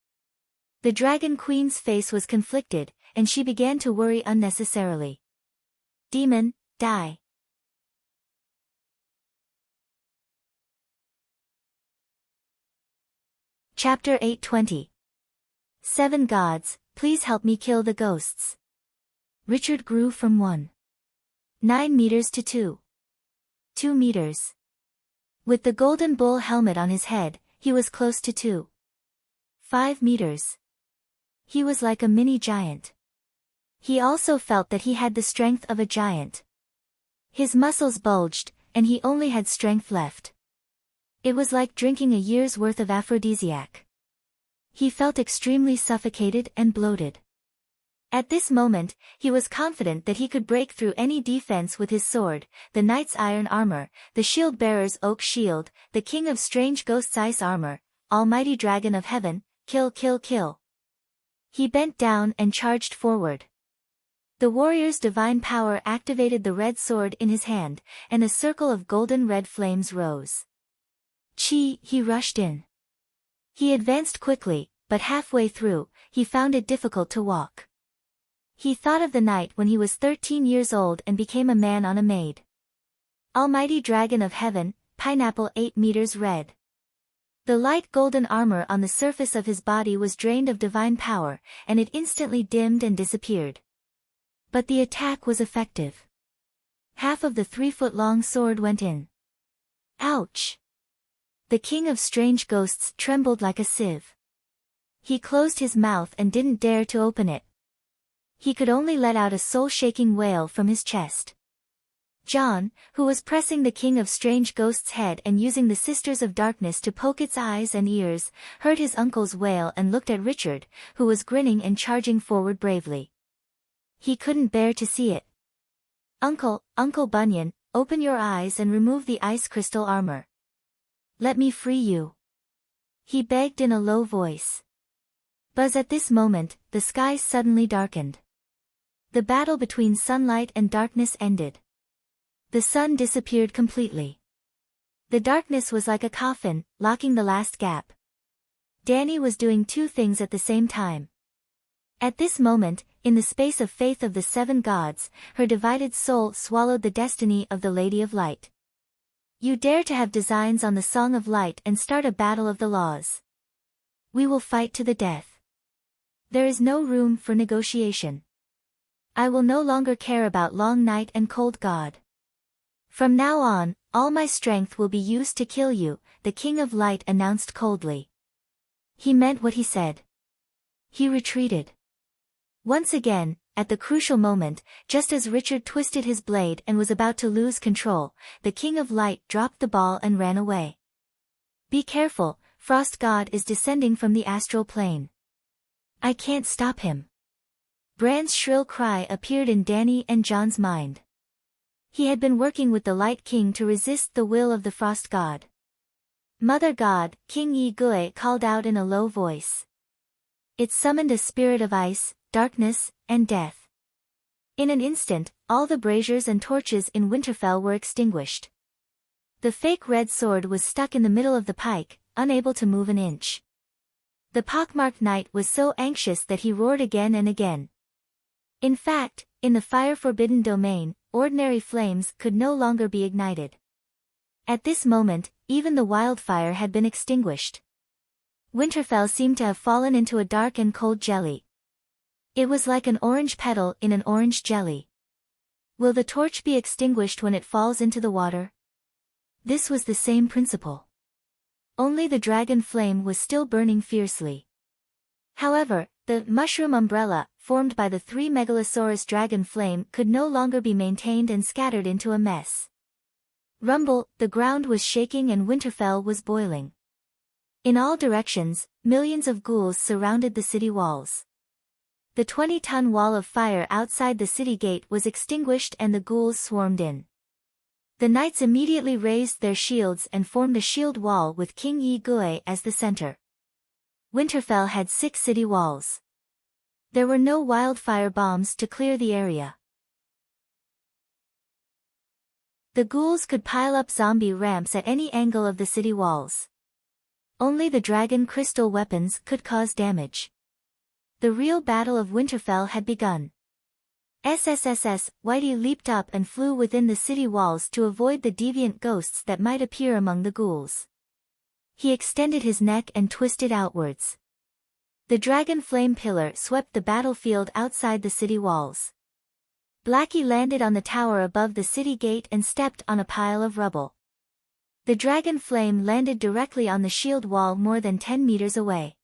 The Dragon Queen's face was conflicted, and she began to worry unnecessarily. Demon, die. Chapter 820. 7 gods, please help me kill the ghosts. Richard grew from 1.9 meters to 2 meters. With the golden bull helmet on his head, he was close to 2.5 meters. He was like a mini giant. He also felt that he had the strength of a giant. His muscles bulged, and he only had strength left. It was like drinking a year's worth of aphrodisiac. He felt extremely suffocated and bloated. At this moment, he was confident that he could break through any defense with his sword, the knight's iron armor, the shield-bearer's oak shield, the king of strange ghosts' ice armor, almighty dragon of heaven, kill kill kill. He bent down and charged forward. The warrior's divine power activated the red sword in his hand, and a circle of golden red flames rose. He rushed in. He advanced quickly, but halfway through, he found it difficult to walk. He thought of the night when he was 13 years old and became a man on a maid. Almighty Dragon of Heaven, pineapple 8 meters red. The light golden armor on the surface of his body was drained of divine power, and it instantly dimmed and disappeared. But the attack was effective. Half of the 3-foot-long sword went in. Ouch! The king of strange ghosts trembled like a sieve. He closed his mouth and didn't dare to open it. He could only let out a soul-shaking wail from his chest. John, who was pressing the King of Strange Ghosts' head and using the Sisters of Darkness to poke its eyes and ears, heard his uncle's wail and looked at Richard, who was grinning and charging forward bravely. He couldn't bear to see it. Uncle Bunyan, open your eyes and remove the ice crystal armor. Let me free you. He begged in a low voice. Buzz, at this moment, the sky suddenly darkened. The battle between sunlight and darkness ended. The sun disappeared completely. The darkness was like a coffin, locking the last gap. Dani was doing two things at the same time. At this moment, in the space of faith of the seven gods, her divided soul swallowed the destiny of the Lady of Light. You dare to have designs on the Song of Light and start a battle of the laws. We will fight to the death. There is no room for negotiation. I will no longer care about long night and cold God. From now on, all my strength will be used to kill you, the King of Light announced coldly. He meant what he said. He retreated. Once again, at the crucial moment, just as Richard twisted his blade and was about to lose control, the King of Light dropped the ball and ran away. Be careful, Frost God is descending from the astral plane. I can't stop him. Bran's shrill cry appeared in Dani and John's mind. He had been working with the Light King to resist the will of the Frost God. Mother God, King Yi Gui called out in a low voice. It summoned a spirit of ice, darkness, and death. In an instant, all the braziers and torches in Winterfell were extinguished. The fake red sword was stuck in the middle of the pike, unable to move an inch. The pockmarked knight was so anxious that he roared again and again. In fact, in the fire-forbidden domain, ordinary flames could no longer be ignited. At this moment, even the wildfire had been extinguished. Winterfell seemed to have fallen into a dark and cold jelly. It was like an orange petal in an orange jelly. Will the torch be extinguished when it falls into the water? This was the same principle. Only the dragon flame was still burning fiercely. However, the mushroom umbrella, formed by the three megalosaurus dragon flame, could no longer be maintained and scattered into a mess. Rumble, the ground was shaking and Winterfell was boiling. In all directions, millions of ghouls surrounded the city walls. The 20-ton wall of fire outside the city gate was extinguished and the ghouls swarmed in. The knights immediately raised their shields and formed a shield wall with King Yi Gui as the center. Winterfell had 6 city walls. There were no wildfire bombs to clear the area. The ghouls could pile up zombie ramps at any angle of the city walls. Only the dragon crystal weapons could cause damage. The real battle of Winterfell had begun. SSSS, Whitey leaped up and flew within the city walls to avoid the deviant ghosts that might appear among the ghouls. He extended his neck and twisted outwards. The dragon flame pillar swept the battlefield outside the city walls. Blackie landed on the tower above the city gate and stepped on a pile of rubble. The dragon flame landed directly on the shield wall more than 10 meters away.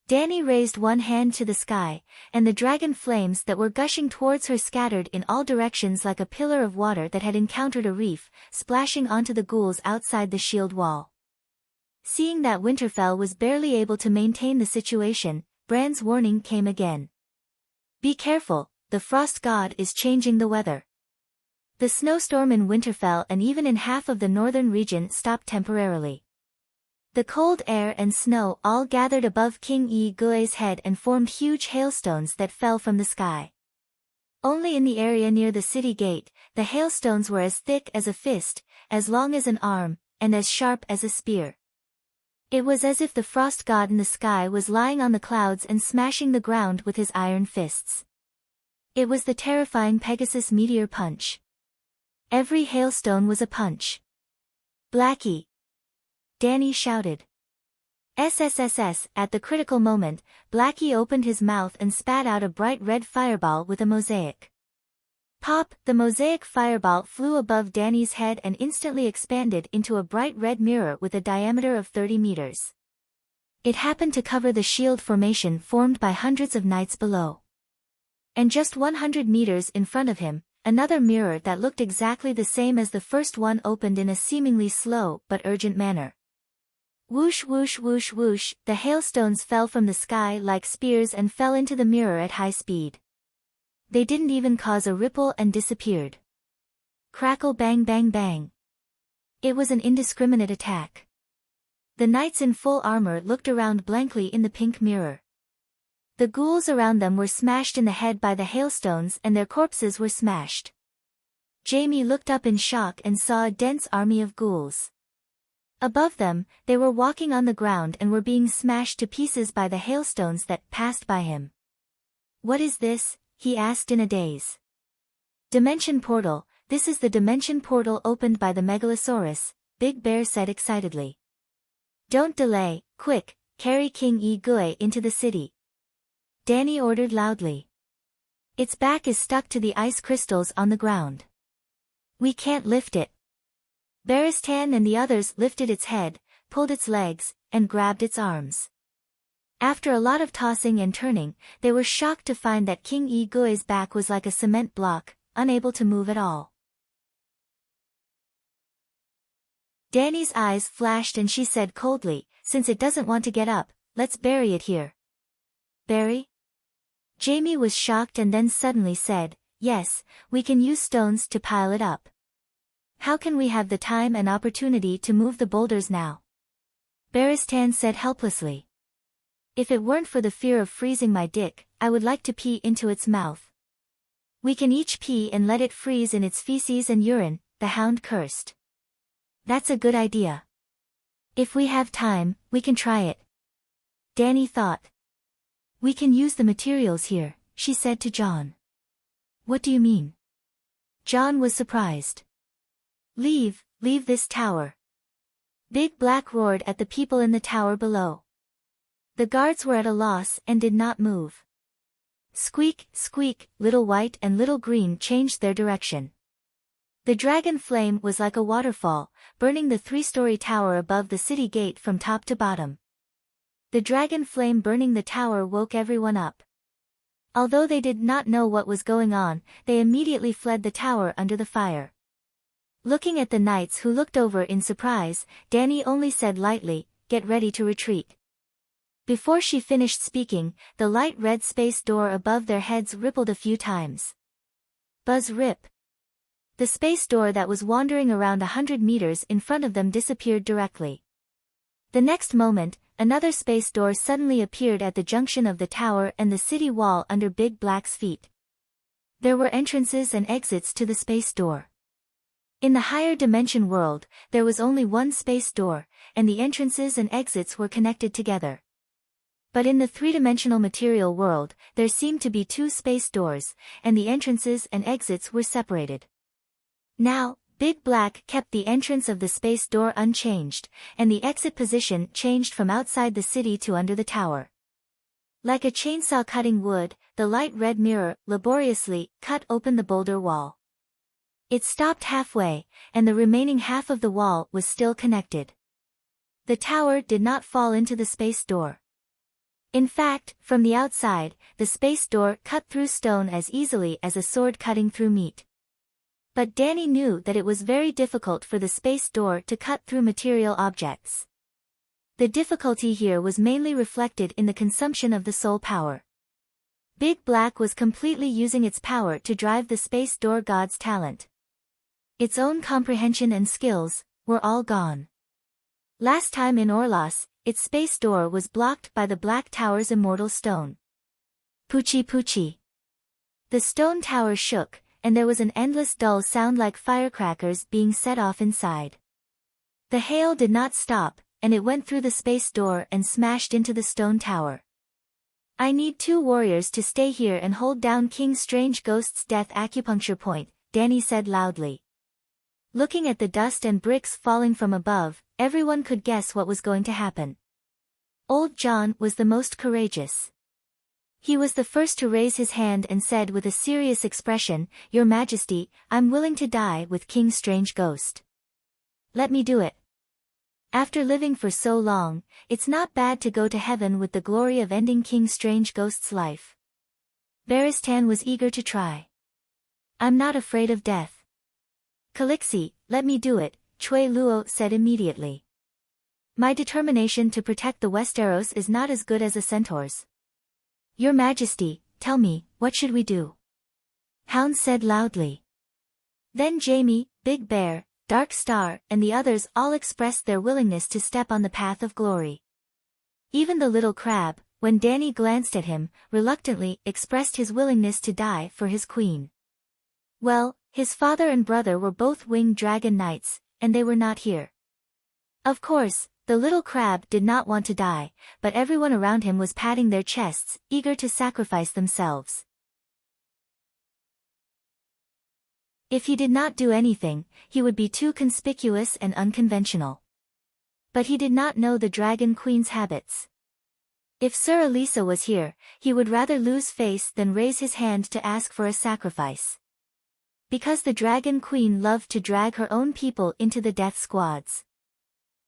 Dani raised one hand to the sky, and the dragon flames that were gushing towards her scattered in all directions like a pillar of water that had encountered a reef, splashing onto the ghouls outside the shield wall. Seeing that Winterfell was barely able to maintain the situation, Bran's warning came again. Be careful, the Frost God is changing the weather. The snowstorm in Winterfell and even in half of the northern region stopped temporarily. The cold air and snow all gathered above King Yi Gui's head and formed huge hailstones that fell from the sky. Only in the area near the city gate, the hailstones were as thick as a fist, as long as an arm, and as sharp as a spear. It was as if the frost god in the sky was lying on the clouds and smashing the ground with his iron fists. It was the terrifying Pegasus meteor punch. Every hailstone was a punch. Blackie! Dani shouted. SSSS, at the critical moment, Blackie opened his mouth and spat out a bright red fireball with a mosaic. Pop! The mosaic fireball flew above Dani's head and instantly expanded into a bright red mirror with a diameter of 30 meters. It happened to cover the shield formation formed by hundreds of knights below. And just 100 meters in front of him, another mirror that looked exactly the same as the first one opened in a seemingly slow but urgent manner. Whoosh whoosh whoosh whoosh, the hailstones fell from the sky like spears and fell into the mirror at high speed. They didn't even cause a ripple and disappeared. Crackle bang bang bang. It was an indiscriminate attack. The knights in full armor looked around blankly in the pink mirror. The ghouls around them were smashed in the head by the hailstones and their corpses were smashed. Jamie looked up in shock and saw a dense army of ghouls. Above them, they were walking on the ground and were being smashed to pieces by the hailstones that passed by him. "What is this?" he asked in a daze. "Dimension portal, this is the dimension portal opened by the Megalosaurus," Big Bear said excitedly. "Don't delay, quick, carry King Yi-Gui into the city," Danny ordered loudly. "Its back is stuck to the ice crystals on the ground. We can't lift it." Beristan and the others lifted its head, pulled its legs, and grabbed its arms. After a lot of tossing and turning, they were shocked to find that King Yi-Gui's back was like a cement block, unable to move at all. Danny's eyes flashed and she said coldly, "Since it doesn't want to get up, let's bury it here." "Bury?" Jamie was shocked and then suddenly said, "Yes, we can use stones to pile it up. How can we have the time and opportunity to move the boulders now?" Beristan said helplessly. "If it weren't for the fear of freezing my dick, I would like to pee into its mouth." "We can each pee and let it freeze in its feces and urine," the hound cursed. "That's a good idea. If we have time, we can try it," Danny thought. "We can use the materials here," she said to John. "What do you mean?" John was surprised. Leave this tower." Big Black roared at the people in the tower below. The guards were at a loss and did not move. Squeak, squeak, Little White and Little Green changed their direction. The dragon flame was like a waterfall, burning the 3-story tower above the city gate from top to bottom. The dragon flame burning the tower woke everyone up. Although they did not know what was going on, they immediately fled the tower under the fire. Looking at the knights who looked over in surprise, Danny only said lightly, "Get ready to retreat." Before she finished speaking, the light red space door above their heads rippled a few times. Buzz rip. The space door that was wandering around 100 meters in front of them disappeared directly. The next moment, another space door suddenly appeared at the junction of the tower and the city wall under Big Black's feet. There were entrances and exits to the space door. In the higher dimension world, there was only one space door, and the entrances and exits were connected together. But in the 3-dimensional material world, there seemed to be 2 space doors, and the entrances and exits were separated. Now, Big Black kept the entrance of the space door unchanged, and the exit position changed from outside the city to under the tower. Like a chainsaw cutting wood, the light red mirror laboriously cut open the boulder wall. It stopped halfway, and the remaining half of the wall was still connected. The tower did not fall into the space door. In fact, from the outside, the space door cut through stone as easily as a sword cutting through meat. But Danny knew that it was very difficult for the space door to cut through material objects. The difficulty here was mainly reflected in the consumption of the soul power. Big Black was completely using its power to drive the space door god's talent. Its own comprehension and skills were all gone. Last time in Orlos, its space door was blocked by the Black Tower's immortal stone. Poochie poochie. The stone tower shook, and there was an endless dull sound like firecrackers being set off inside. The hail did not stop, and it went through the space door and smashed into the stone tower. "I need 2 warriors to stay here and hold down King Strange Ghost's death acupuncture point," Danny said loudly. Looking at the dust and bricks falling from above, everyone could guess what was going to happen. Old John was the most courageous. He was the first to raise his hand and said with a serious expression, "Your Majesty, I'm willing to die with King Strange Ghost. Let me do it. After living for so long, it's not bad to go to heaven with the glory of ending King Strange Ghost's life." Beristan was eager to try. I'm not afraid of death. Calixi, let me do it, Chui Luo said immediately. My determination to protect the Westeros is not as good as a centaur's. Your Majesty, tell me, what should we do? Hound said loudly. Then Jaime, Big Bear, Dark Star, and the others all expressed their willingness to step on the path of glory. Even the little crab, when Dany glanced at him, reluctantly expressed his willingness to die for his queen. Well, his father and brother were both winged dragon knights, and they were not here. Of course, the little crab did not want to die, but everyone around him was patting their chests, eager to sacrifice themselves. If he did not do anything, he would be too conspicuous and unconventional. But he did not know the Dragon Queen's habits. If Sir Elisa was here, he would rather lose face than raise his hand to ask for a sacrifice. Because the Dragon Queen loved to drag her own people into the death squads.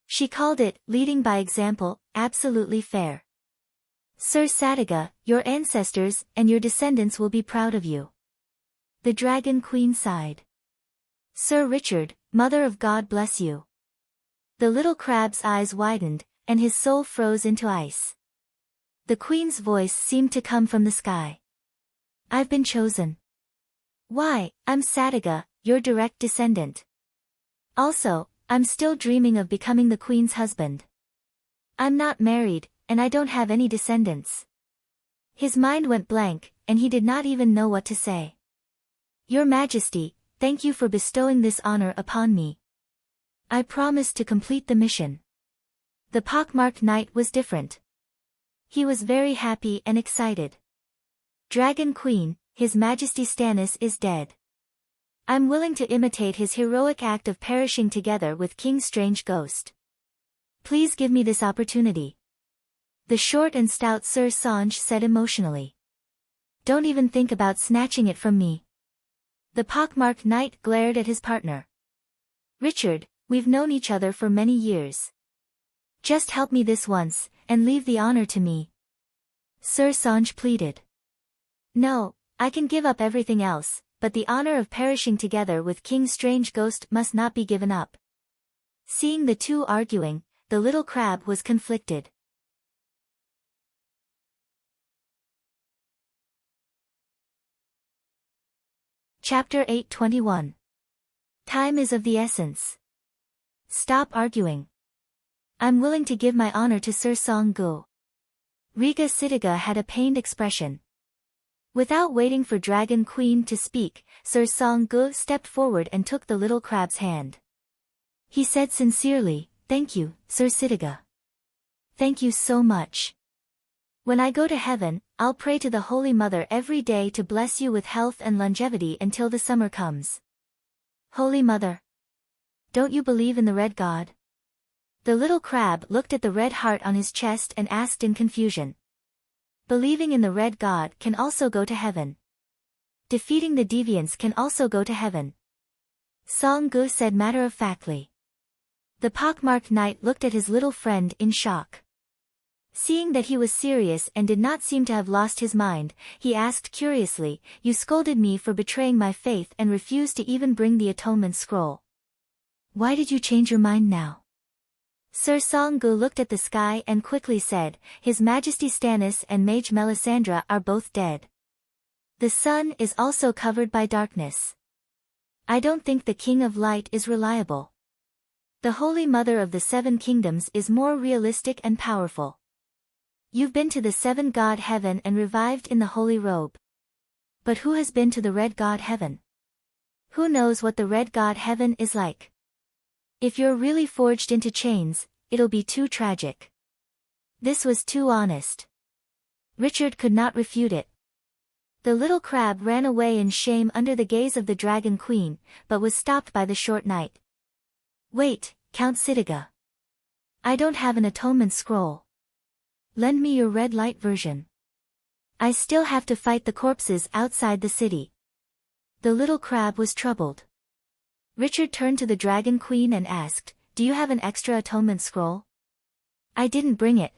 She called it, leading by example, absolutely fair. Sir Satiga, your ancestors and your descendants will be proud of you. The Dragon Queen sighed. Sir Richard, Mother of God bless you. The little crab's eyes widened, and his soul froze into ice. The Queen's voice seemed to come from the sky. I've been chosen. Why, I'm Satiga, your direct descendant. Also, I'm still dreaming of becoming the Queen's husband. I'm not married, and I don't have any descendants. His mind went blank, and he did not even know what to say. Your Majesty, thank you for bestowing this honor upon me. I promise to complete the mission. The pockmarked knight was different. He was very happy and excited. Dragon Queen, His Majesty Stannis is dead. I'm willing to imitate his heroic act of perishing together with King Strange Ghost. Please give me this opportunity. The short and stout Sir Sanj said emotionally. Don't even think about snatching it from me. The pockmarked knight glared at his partner. Richard, we've known each other for many years. Just help me this once, and leave the honor to me. Sir Sanj pleaded. No, I can give up everything else, but the honor of perishing together with King Strange Ghost must not be given up. Seeing the two arguing, the little crab was conflicted. Chapter 8:21. Time is of the essence. Stop arguing. I'm willing to give my honor to Sir Song Gu. Riga Sitiga had a pained expression. Without waiting for Dragon Queen to speak, Sir Song Gu stepped forward and took the little crab's hand. He said sincerely, "Thank you, Sir Sitiga. Thank you so much. When I go to heaven, I'll pray to the Holy Mother every day to bless you with health and longevity until the summer comes." Holy Mother. Don't you believe in the Red God? The little crab looked at the red heart on his chest and asked in confusion. Believing in the Red God can also go to heaven. Defeating the deviants can also go to heaven. Song Gu said matter-of-factly. The pockmarked knight looked at his little friend in shock. Seeing that he was serious and did not seem to have lost his mind, he asked curiously, "You scolded me for betraying my faith and refused to even bring the atonement scroll. Why did you change your mind now?" Sir Song Gu looked at the sky and quickly said, "His Majesty Stannis and Mage Melisandre are both dead. The sun is also covered by darkness. I don't think the King of Light is reliable. The Holy Mother of the Seven Kingdoms is more realistic and powerful. You've been to the Seven God Heaven and revived in the Holy Robe. But who has been to the Red God Heaven? Who knows what the Red God Heaven is like? If you're really forged into chains, it'll be too tragic." This was too honest. Richard could not refute it. The little crab ran away in shame under the gaze of the Dragon Queen, but was stopped by the short knight. "Wait, Count Sitiga. I don't have an atonement scroll. Lend me your red light version. I still have to fight the corpses outside the city." The little crab was troubled. Richard turned to the Dragon Queen and asked, "Do you have an extra atonement scroll?" "I didn't bring it.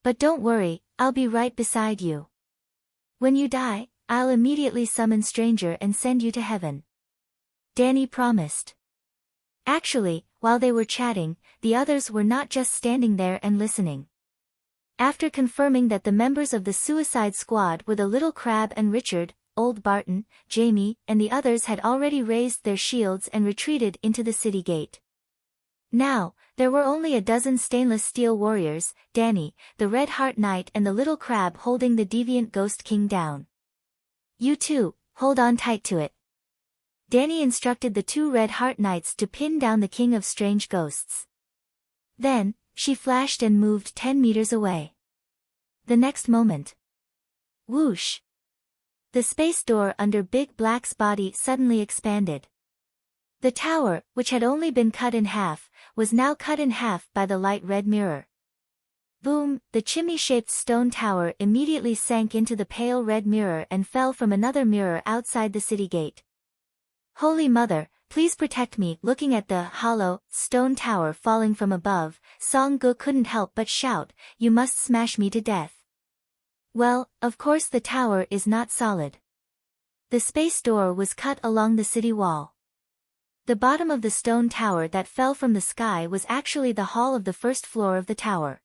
But don't worry, I'll be right beside you. When you die, I'll immediately summon Stranger and send you to heaven," Danny promised. Actually, while they were chatting, the others were not just standing there and listening. After confirming that the members of the Suicide Squad were the Little Crab and Richard, Old Barton, Jamie, and the others had already raised their shields and retreated into the city gate. Now, there were only a dozen stainless steel warriors, Danny, the Red Heart Knight and the Little Crab holding the deviant Ghost King down. "You two, hold on tight to it," Danny instructed the two Red Heart Knights to pin down the King of Strange Ghosts. Then, she flashed and moved 10 meters away. The next moment. Whoosh! The space door under Big Black's body suddenly expanded. The tower, which had only been cut in half, was now cut in half by the light red mirror. Boom! The chimney-shaped stone tower immediately sank into the pale red mirror and fell from another mirror outside the city gate. "Holy Mother, please protect me!" Looking at the hollow, stone tower falling from above, Song-gu couldn't help but shout, "You must smash me to death." Well, of course the tower is not solid. The space door was cut along the city wall. The bottom of the stone tower that fell from the sky was actually the hall of the first floor of the tower.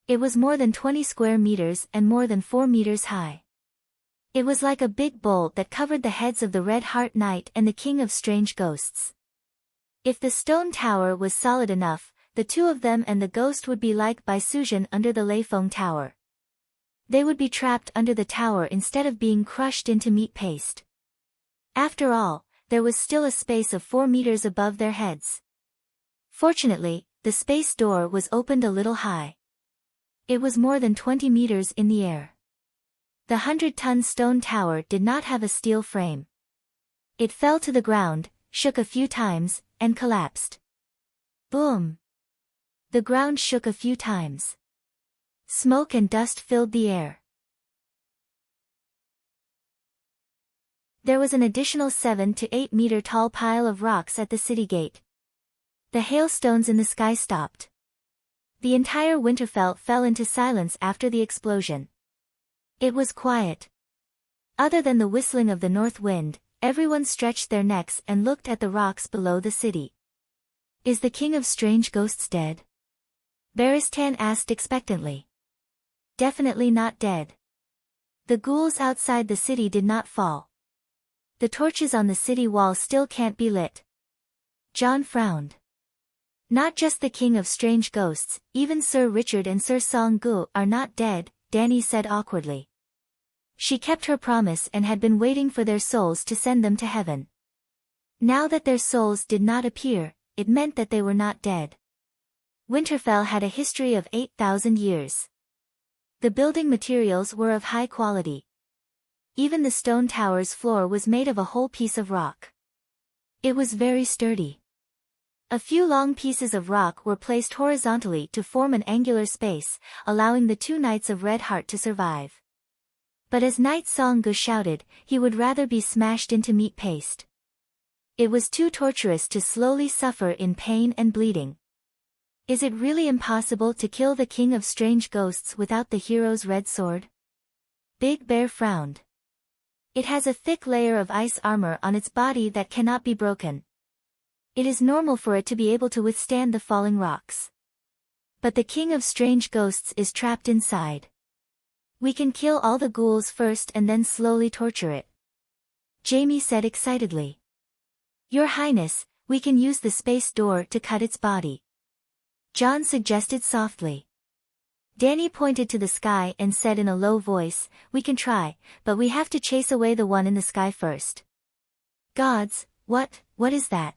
It was more than 20 square meters and more than 4 meters high. It was like a big bowl that covered the heads of the Red Heart Knight and the King of Strange Ghosts. If the stone tower was solid enough, the two of them and the ghost would be like Bai Suzhen under the Leifeng Tower. They would be trapped under the tower instead of being crushed into meat paste. After all, there was still a space of 4 meters above their heads. Fortunately, the space door was opened a little high. It was more than 20 meters in the air. The 100-ton stone tower did not have a steel frame. It fell to the ground, shook a few times, and collapsed. Boom! The ground shook a few times. Smoke and dust filled the air. There was an additional 7 to 8 meter tall pile of rocks at the city gate. The hailstones in the sky stopped. The entire Winterfell fell into silence after the explosion. It was quiet. Other than the whistling of the north wind, everyone stretched their necks and looked at the rocks below the city. "Is the King of Strange Ghosts dead?" Baristan asked expectantly. "Definitely not dead. The ghouls outside the city did not fall. The torches on the city wall still can't be lit." John frowned. "Not just the King of Strange Ghosts, even Sir Richard and Sir Song-gu are not dead," Danny said awkwardly. She kept her promise and had been waiting for their souls to send them to heaven. Now that their souls did not appear, it meant that they were not dead. Winterfell had a history of 8,000 years. The building materials were of high quality. Even the stone tower's floor was made of a whole piece of rock. It was very sturdy. A few long pieces of rock were placed horizontally to form an angular space, allowing the two Knights of Red Heart to survive. But as Knight Song-gu shouted, he would rather be smashed into meat paste. It was too torturous to slowly suffer in pain and bleeding. Is it really impossible to kill the King of Strange Ghosts without the hero's red sword? Big Bear frowned. It has a thick layer of ice armor on its body that cannot be broken. It is normal for it to be able to withstand the falling rocks. But the King of Strange Ghosts is trapped inside. We can kill all the ghouls first and then slowly torture it, Jamie said excitedly. Your Highness, we can use the space door to cut its body, John suggested softly. Danny pointed to the sky and said in a low voice, we can try, but we have to chase away the one in the sky first. Gods, what is that?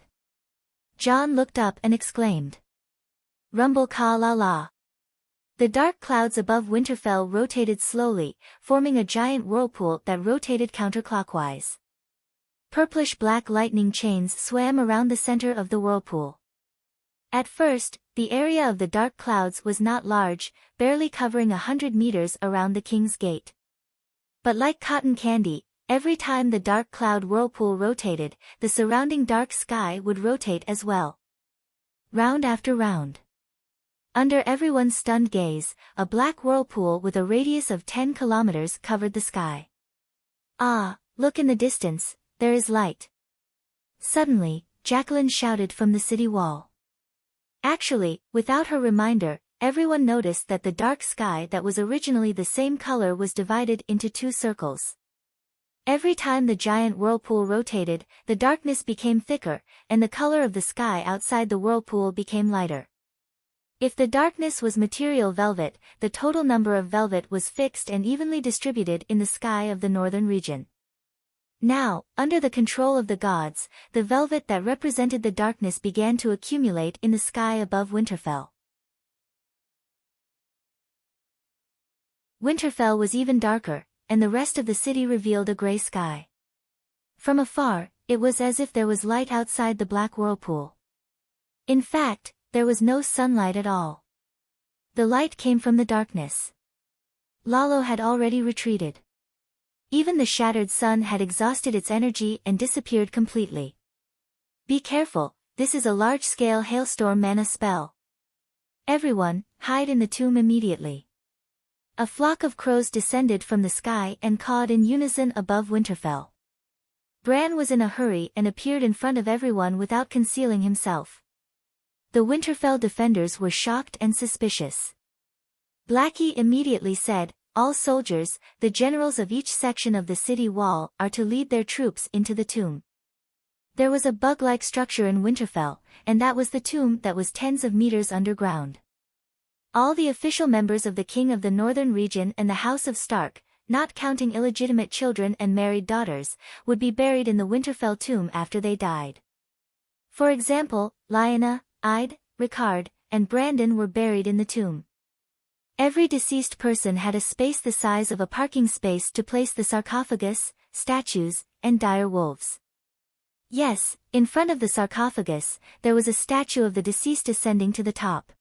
John looked up and exclaimed. Rumble ka la la. The dark clouds above Winterfell rotated slowly, forming a giant whirlpool that rotated counterclockwise. Purplish-black lightning chains swam around the center of the whirlpool. At first, the area of the dark clouds was not large, barely covering 100 meters around the King's Gate. But like cotton candy, every time the dark cloud whirlpool rotated, the surrounding dark sky would rotate as well. Round after round. Under everyone's stunned gaze, a black whirlpool with a radius of 10 kilometers covered the sky. Ah, look in the distance, there is light. Suddenly, Jacqueline shouted from the city wall. Actually, without her reminder, everyone noticed that the dark sky that was originally the same color was divided into two circles. Every time the giant whirlpool rotated, the darkness became thicker, and the color of the sky outside the whirlpool became lighter. If the darkness was material velvet, the total number of velvet was fixed and evenly distributed in the sky of the northern region. Now, under the control of the gods, the velvet that represented the darkness began to accumulate in the sky above Winterfell. Winterfell was even darker, and the rest of the city revealed a gray sky. From afar, it was as if there was light outside the black whirlpool. In fact, there was no sunlight at all. The light came from the darkness. Lalo had already retreated. Even the shattered sun had exhausted its energy and disappeared completely. Be careful, this is a large-scale hailstorm mana spell. Everyone, hide in the tomb immediately. A flock of crows descended from the sky and cawed in unison above Winterfell. Bran was in a hurry and appeared in front of everyone without concealing himself. The Winterfell defenders were shocked and suspicious. Blackie immediately said, "All soldiers, the generals of each section of the city wall, are to lead their troops into the tomb." There was a bug-like structure in Winterfell, and that was the tomb that was tens of meters underground. All the official members of the King of the Northern Region and the House of Stark, not counting illegitimate children and married daughters, would be buried in the Winterfell tomb after they died. For example, Lyanna, Ide, Rickard, and Brandon were buried in the tomb. Every deceased person had a space the size of a parking space to place the sarcophagus, statues, and dire wolves. Yes, in front of the sarcophagus, there was a statue of the deceased ascending to the top.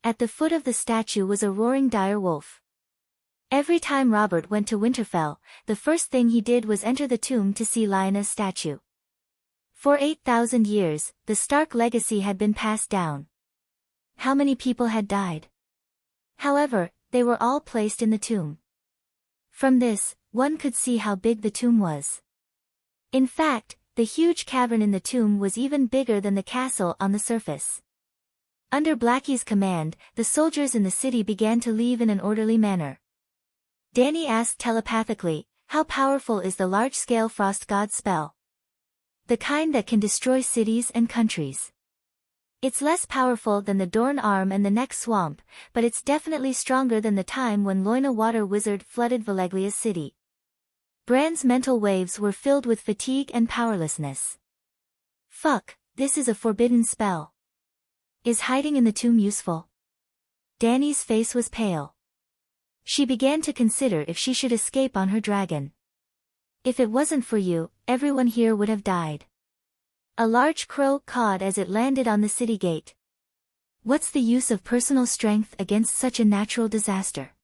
At the foot of the statue was a roaring dire wolf. Every time Robert went to Winterfell, the first thing he did was enter the tomb to see Lyanna's statue. For 8,000 years, the Stark legacy had been passed down. How many people had died? However, they were all placed in the tomb. From this, one could see how big the tomb was. In fact, the huge cavern in the tomb was even bigger than the castle on the surface. Under Blackie's command, the soldiers in the city began to leave in an orderly manner. Dany asked telepathically, "How powerful is the large-scale frost god spell?" "The kind that can destroy cities and countries." "It's less powerful than the Dorn Arm and the Neck Swamp, but it's definitely stronger than the time when Loina Water Wizard flooded Valeglia's city." Bran's mental waves were filled with fatigue and powerlessness. Fuck, this is a forbidden spell. Is hiding in the tomb useful? Dany's face was pale. She began to consider if she should escape on her dragon. "If it wasn't for you, everyone here would have died." A large crow cawed as it landed on the city gate. "What's the use of personal strength against such a natural disaster?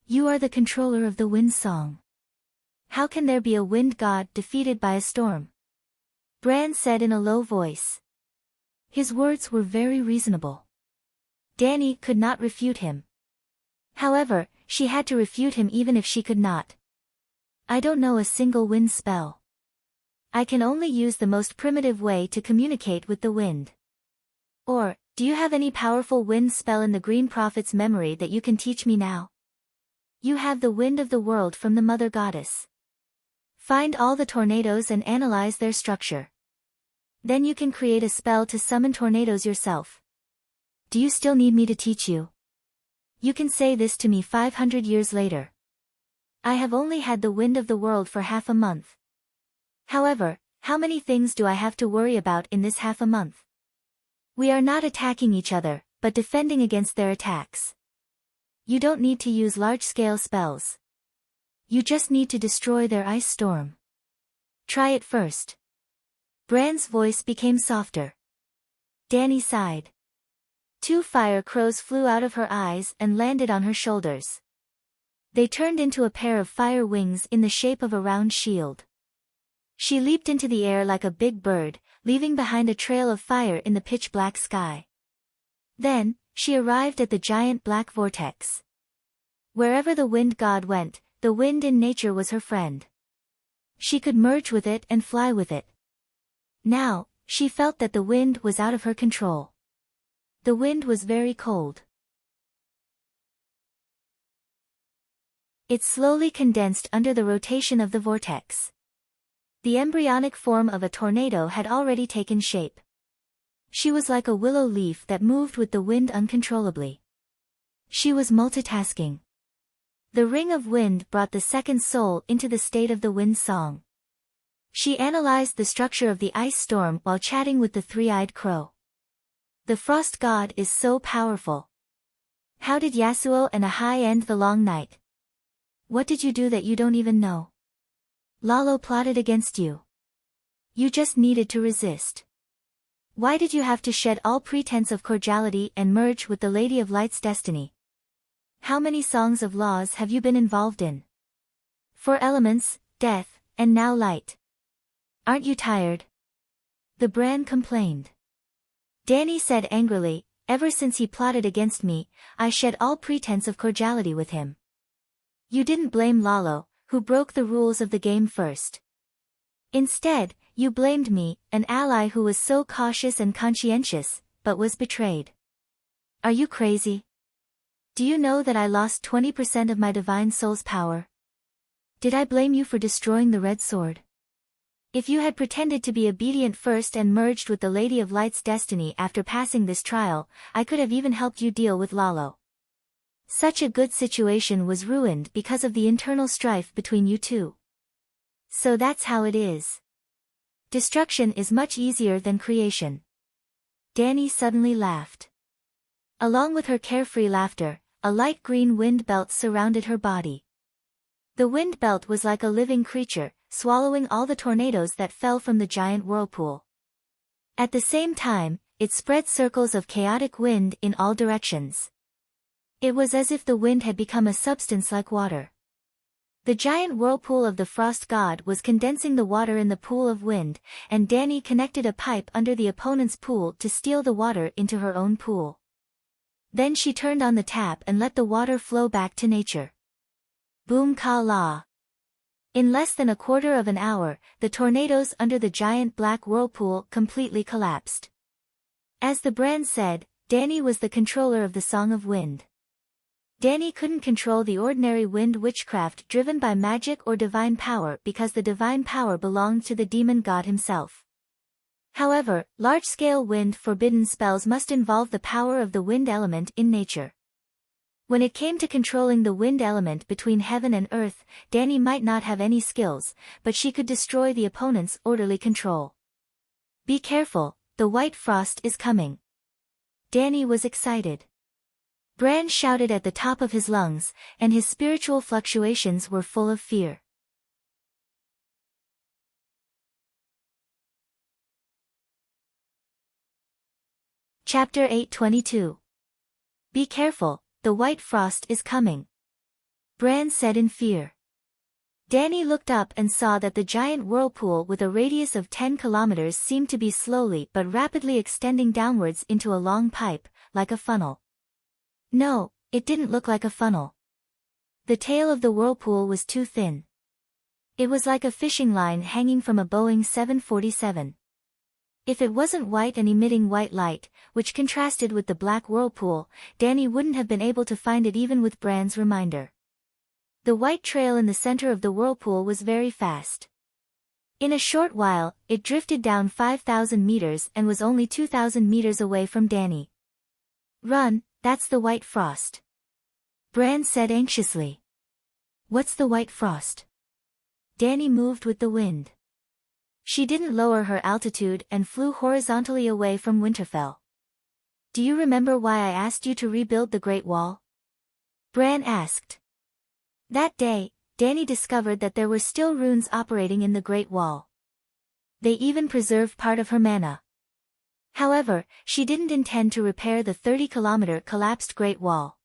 You are the controller of the wind song. How can there be a wind god defeated by a storm?" Bran said in a low voice. His words were very reasonable. Dany could not refute him. However, she had to refute him even if she could not. "I don't know a single wind spell. I can only use the most primitive way to communicate with the wind." "Or, do you have any powerful wind spell in the Green Prophet's memory that you can teach me now?" "You have the wind of the world from the Mother Goddess. Find all the tornadoes and analyze their structure. Then you can create a spell to summon tornadoes yourself." "Do you still need me to teach you? You can say this to me 500 years later. I have only had the wind of the world for half a month. However, how many things do I have to worry about in this half a month? We are not attacking each other, but defending against their attacks. You don't need to use large-scale spells. You just need to destroy their ice storm. Try it first." Bran's voice became softer. Dany sighed. Two fire crows flew out of her eyes and landed on her shoulders. They turned into a pair of fire wings in the shape of a round shield. She leaped into the air like a big bird, leaving behind a trail of fire in the pitch-black sky. Then, she arrived at the giant black vortex. Wherever the wind god went, the wind in nature was her friend. She could merge with it and fly with it. Now, she felt that the wind was out of her control. The wind was very cold. It slowly condensed under the rotation of the vortex. The embryonic form of a tornado had already taken shape. She was like a willow leaf that moved with the wind uncontrollably. She was multitasking. The ring of wind brought the second soul into the state of the wind song. She analyzed the structure of the ice storm while chatting with the three-eyed crow. The frost god is so powerful. How did Yasuo and Ahai end the long night? What did you do that you don't even know? Lalo plotted against you. You just needed to resist. Why did you have to shed all pretense of cordiality and merge with the Lady of Light's destiny? How many songs of laws have you been involved in? 4 elements, death, and now light. Aren't you tired? The Bran complained. Danny said angrily, ever since he plotted against me, I shed all pretense of cordiality with him. You didn't blame Lalo, who broke the rules of the game first. Instead, you blamed me, an ally who was so cautious and conscientious, but was betrayed. Are you crazy? Do you know that I lost 20% of my divine soul's power? Did I blame you for destroying the red sword? If you had pretended to be obedient first and merged with the Lady of Light's destiny after passing this trial, I could have even helped you deal with Lalo. Such a good situation was ruined because of the internal strife between you two. So that's how it is. Destruction is much easier than creation. Danny suddenly laughed. Along with her carefree laughter, a light green wind belt surrounded her body. The wind belt was like a living creature, swallowing all the tornadoes that fell from the giant whirlpool. At the same time, it spread circles of chaotic wind in all directions. It was as if the wind had become a substance like water. The giant whirlpool of the frost god was condensing the water in the pool of wind, and Danny connected a pipe under the opponent's pool to steal the water into her own pool. Then she turned on the tap and let the water flow back to nature. Boom ka la. In less than a quarter of an hour, the tornadoes under the giant black whirlpool completely collapsed. As the Bran said, Danny was the controller of the Song of Wind. Danny couldn't control the ordinary wind witchcraft driven by magic or divine power because the divine power belonged to the demon god himself. However, large-scale wind forbidden spells must involve the power of the wind element in nature. When it came to controlling the wind element between heaven and earth, Danny might not have any skills, but she could destroy the opponent's orderly control. Be careful, the white frost is coming. Danny was excited. Bran shouted at the top of his lungs, and his spiritual fluctuations were full of fear. Chapter 8:22. Be careful, the white frost is coming. Bran said in fear. Danny looked up and saw that the giant whirlpool with a radius of 10 kilometers seemed to be slowly but rapidly extending downwards into a long pipe, like a funnel. No, it didn't look like a funnel. The tail of the whirlpool was too thin. It was like a fishing line hanging from a Boeing 747. If it wasn't white and emitting white light, which contrasted with the black whirlpool, Danny wouldn't have been able to find it even with Bran's reminder. The white trail in the center of the whirlpool was very fast. In a short while, it drifted down 5,000 meters and was only 2,000 meters away from Danny. Run, that's the white frost. Bran said anxiously. What's the white frost? Danny moved with the wind. She didn't lower her altitude and flew horizontally away from Winterfell. Do you remember why I asked you to rebuild the Great Wall? Bran asked. That day, Danny discovered that there were still runes operating in the Great Wall. They even preserved part of her mana. However, she didn't intend to repair the 30-kilometer collapsed Great Wall.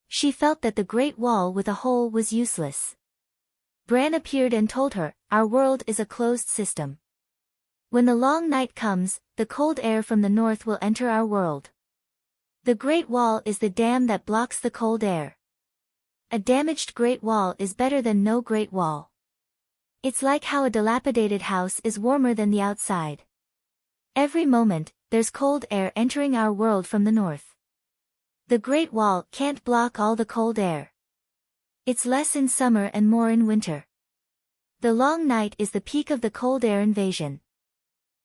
She felt that the Great Wall with a hole was useless. Bran appeared and told her, our world is a closed system. When the long night comes, the cold air from the north will enter our world. The Great Wall is the dam that blocks the cold air. A damaged Great Wall is better than no Great Wall. It's like how a dilapidated house is warmer than the outside. Every moment, there's cold air entering our world from the north. The Great Wall can't block all the cold air. It's less in summer and more in winter. The long night is the peak of the cold air invasion.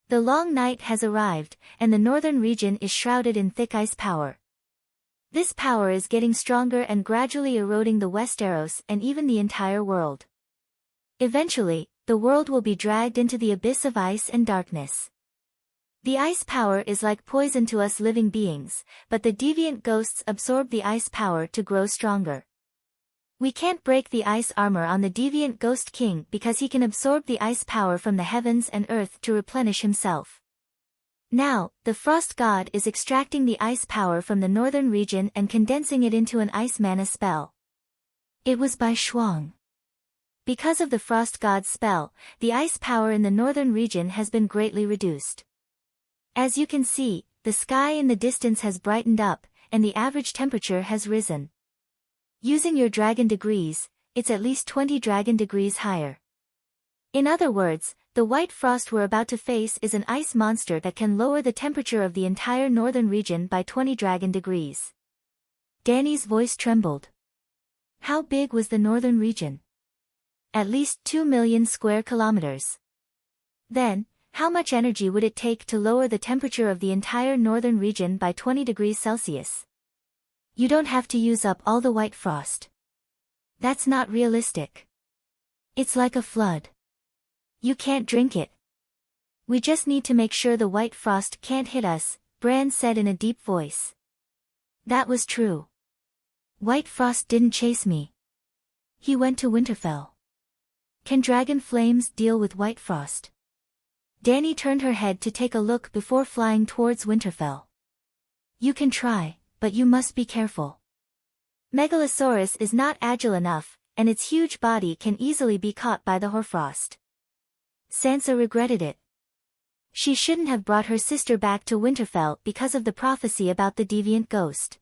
The long night has arrived, and the northern region is shrouded in thick ice power. This power is getting stronger and gradually eroding the Westeros and even the entire world. Eventually, the world will be dragged into the abyss of ice and darkness. The ice power is like poison to us living beings, but the deviant ghosts absorb the ice power to grow stronger. We can't break the ice armor on the deviant Ghost King because he can absorb the ice power from the heavens and earth to replenish himself. Now, the Frost God is extracting the ice power from the northern region and condensing it into an ice mana spell. It was by Shuang. Because of the Frost God's spell, the ice power in the northern region has been greatly reduced. As you can see, the sky in the distance has brightened up, and the average temperature has risen. Using your dragon degrees, it's at least 20 dragon degrees higher. In other words, the white frost we're about to face is an ice monster that can lower the temperature of the entire northern region by 20 dragon degrees. Dany's voice trembled. How big was the northern region? At least 2 million square kilometers. Then, how much energy would it take to lower the temperature of the entire northern region by 20 degrees Celsius? You don't have to use up all the white frost. That's not realistic. It's like a flood. You can't drink it. We just need to make sure the white frost can't hit us, Bran said in a deep voice. That was true. White frost didn't chase me. He went to Winterfell. Can dragon flames deal with white frost? Dany turned her head to take a look before flying towards Winterfell. You can try, but you must be careful. Megalosaurus is not agile enough, and its huge body can easily be caught by the hoarfrost. Sansa regretted it. She shouldn't have brought her sister back to Winterfell because of the prophecy about the deviant ghost.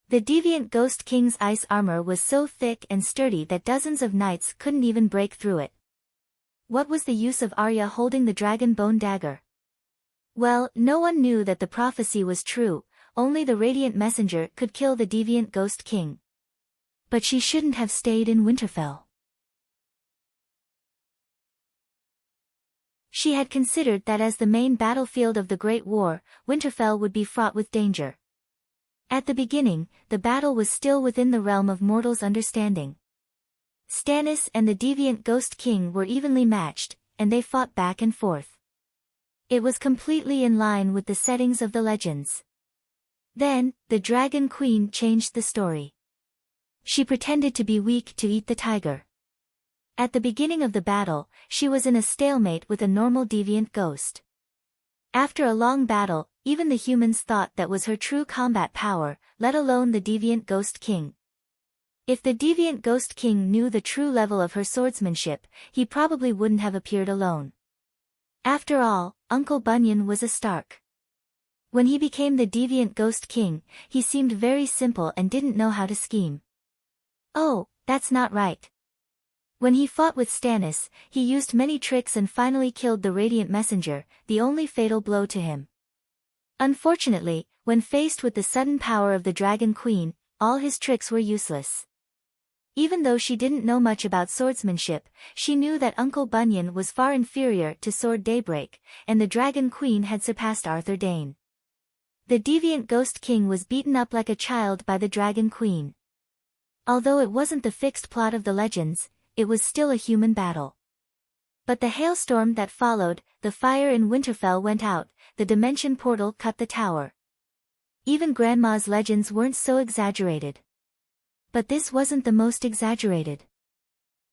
The deviant Ghost King's ice armor was so thick and sturdy that dozens of knights couldn't even break through it. What was the use of Arya holding the dragon bone dagger? Well, no one knew that the prophecy was true. Only the Radiant Messenger could kill the deviant Ghost King. But she shouldn't have stayed in Winterfell. She had considered that as the main battlefield of the Great War, Winterfell would be fraught with danger. At the beginning, the battle was still within the realm of mortals' understanding. Stannis and the deviant Ghost King were evenly matched, and they fought back and forth. It was completely in line with the settings of the legends. Then, the Dragon Queen changed the story. She pretended to be weak to eat the tiger. At the beginning of the battle, she was in a stalemate with a normal deviant ghost. After a long battle, even the humans thought that was her true combat power, let alone the deviant Ghost King. If the deviant Ghost King knew the true level of her swordsmanship, he probably wouldn't have appeared alone. After all, Uncle Bunyan was a Stark. When he became the deviant Ghost King, he seemed very simple and didn't know how to scheme. Oh, that's not right. When he fought with Stannis, he used many tricks and finally killed the Radiant Messenger, the only fatal blow to him. Unfortunately, when faced with the sudden power of the Dragon Queen, all his tricks were useless. Even though she didn't know much about swordsmanship, she knew that Uncle Bunyan was far inferior to Sword Daybreak, and the Dragon Queen had surpassed Arthur Dayne. The deviant Ghost King was beaten up like a child by the Dragon Queen. Although it wasn't the fixed plot of the legends, it was still a human battle. But the hailstorm that followed, the fire in Winterfell went out, the dimension portal cut the tower. Even Grandma's legends weren't so exaggerated. But this wasn't the most exaggerated.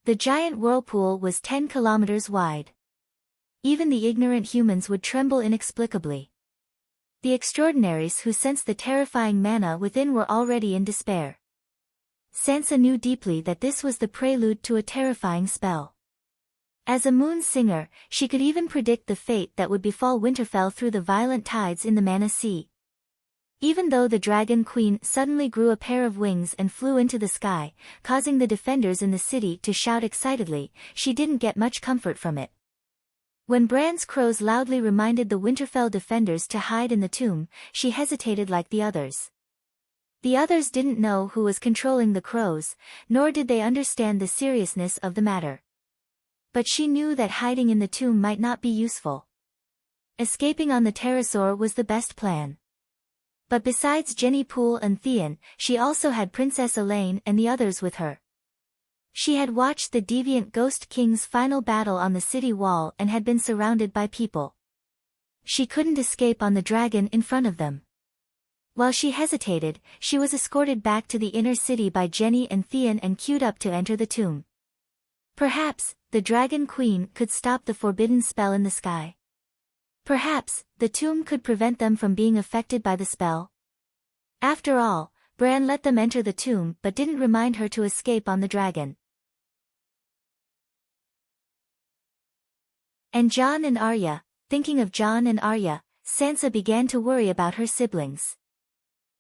The giant whirlpool was 10 kilometers wide. Even the ignorant humans would tremble inexplicably. The extraordinaries who sensed the terrifying mana within were already in despair. Sansa knew deeply that this was the prelude to a terrifying spell. As a moon singer, she could even predict the fate that would befall Winterfell through the violent tides in the Mana Sea. Even though the Dragon Queen suddenly grew a pair of wings and flew into the sky, causing the defenders in the city to shout excitedly, she didn't get much comfort from it. When Bran's crows loudly reminded the Winterfell defenders to hide in the tomb, she hesitated like the others. The others didn't know who was controlling the crows, nor did they understand the seriousness of the matter. But she knew that hiding in the tomb might not be useful. Escaping on the pterosaur was the best plan. But besides Jenny Poole and Theon, she also had Princess Elaine and the others with her. She had watched the deviant Ghost King's final battle on the city wall and had been surrounded by people. She couldn't escape on the dragon in front of them. While she hesitated, she was escorted back to the inner city by Jenny and Theon and queued up to enter the tomb. Perhaps, the Dragon Queen could stop the forbidden spell in the sky. Perhaps, the tomb could prevent them from being affected by the spell. After all, Bran let them enter the tomb but didn't remind her to escape on the dragon. And Jon and Arya. Thinking of Jon and Arya, Sansa began to worry about her siblings.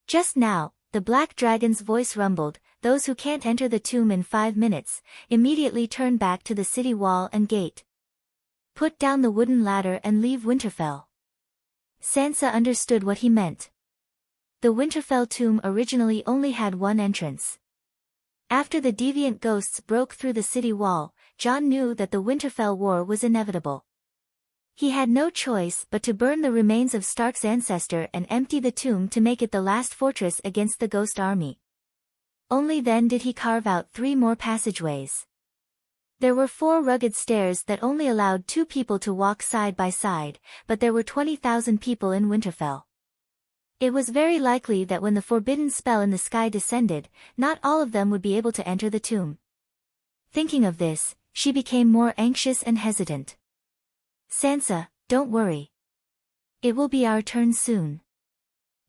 Just now, the Black Dragon's voice rumbled, "Those who can't enter the tomb in 5 minutes, immediately turn back to the city wall and gate. Put down the wooden ladder and leave Winterfell." Sansa understood what he meant. The Winterfell tomb originally only had one entrance. After the deviant ghosts broke through the city wall, Jon knew that the Winterfell war was inevitable. He had no choice but to burn the remains of Stark's ancestor and empty the tomb to make it the last fortress against the Ghost Army. Only then did he carve out 3 more passageways. There were 4 rugged stairs that only allowed 2 people to walk side by side, but there were 20,000 people in Winterfell. It was very likely that when the forbidden spell in the sky descended, not all of them would be able to enter the tomb. Thinking of this, she became more anxious and hesitant. "Sansa, don't worry. It will be our turn soon.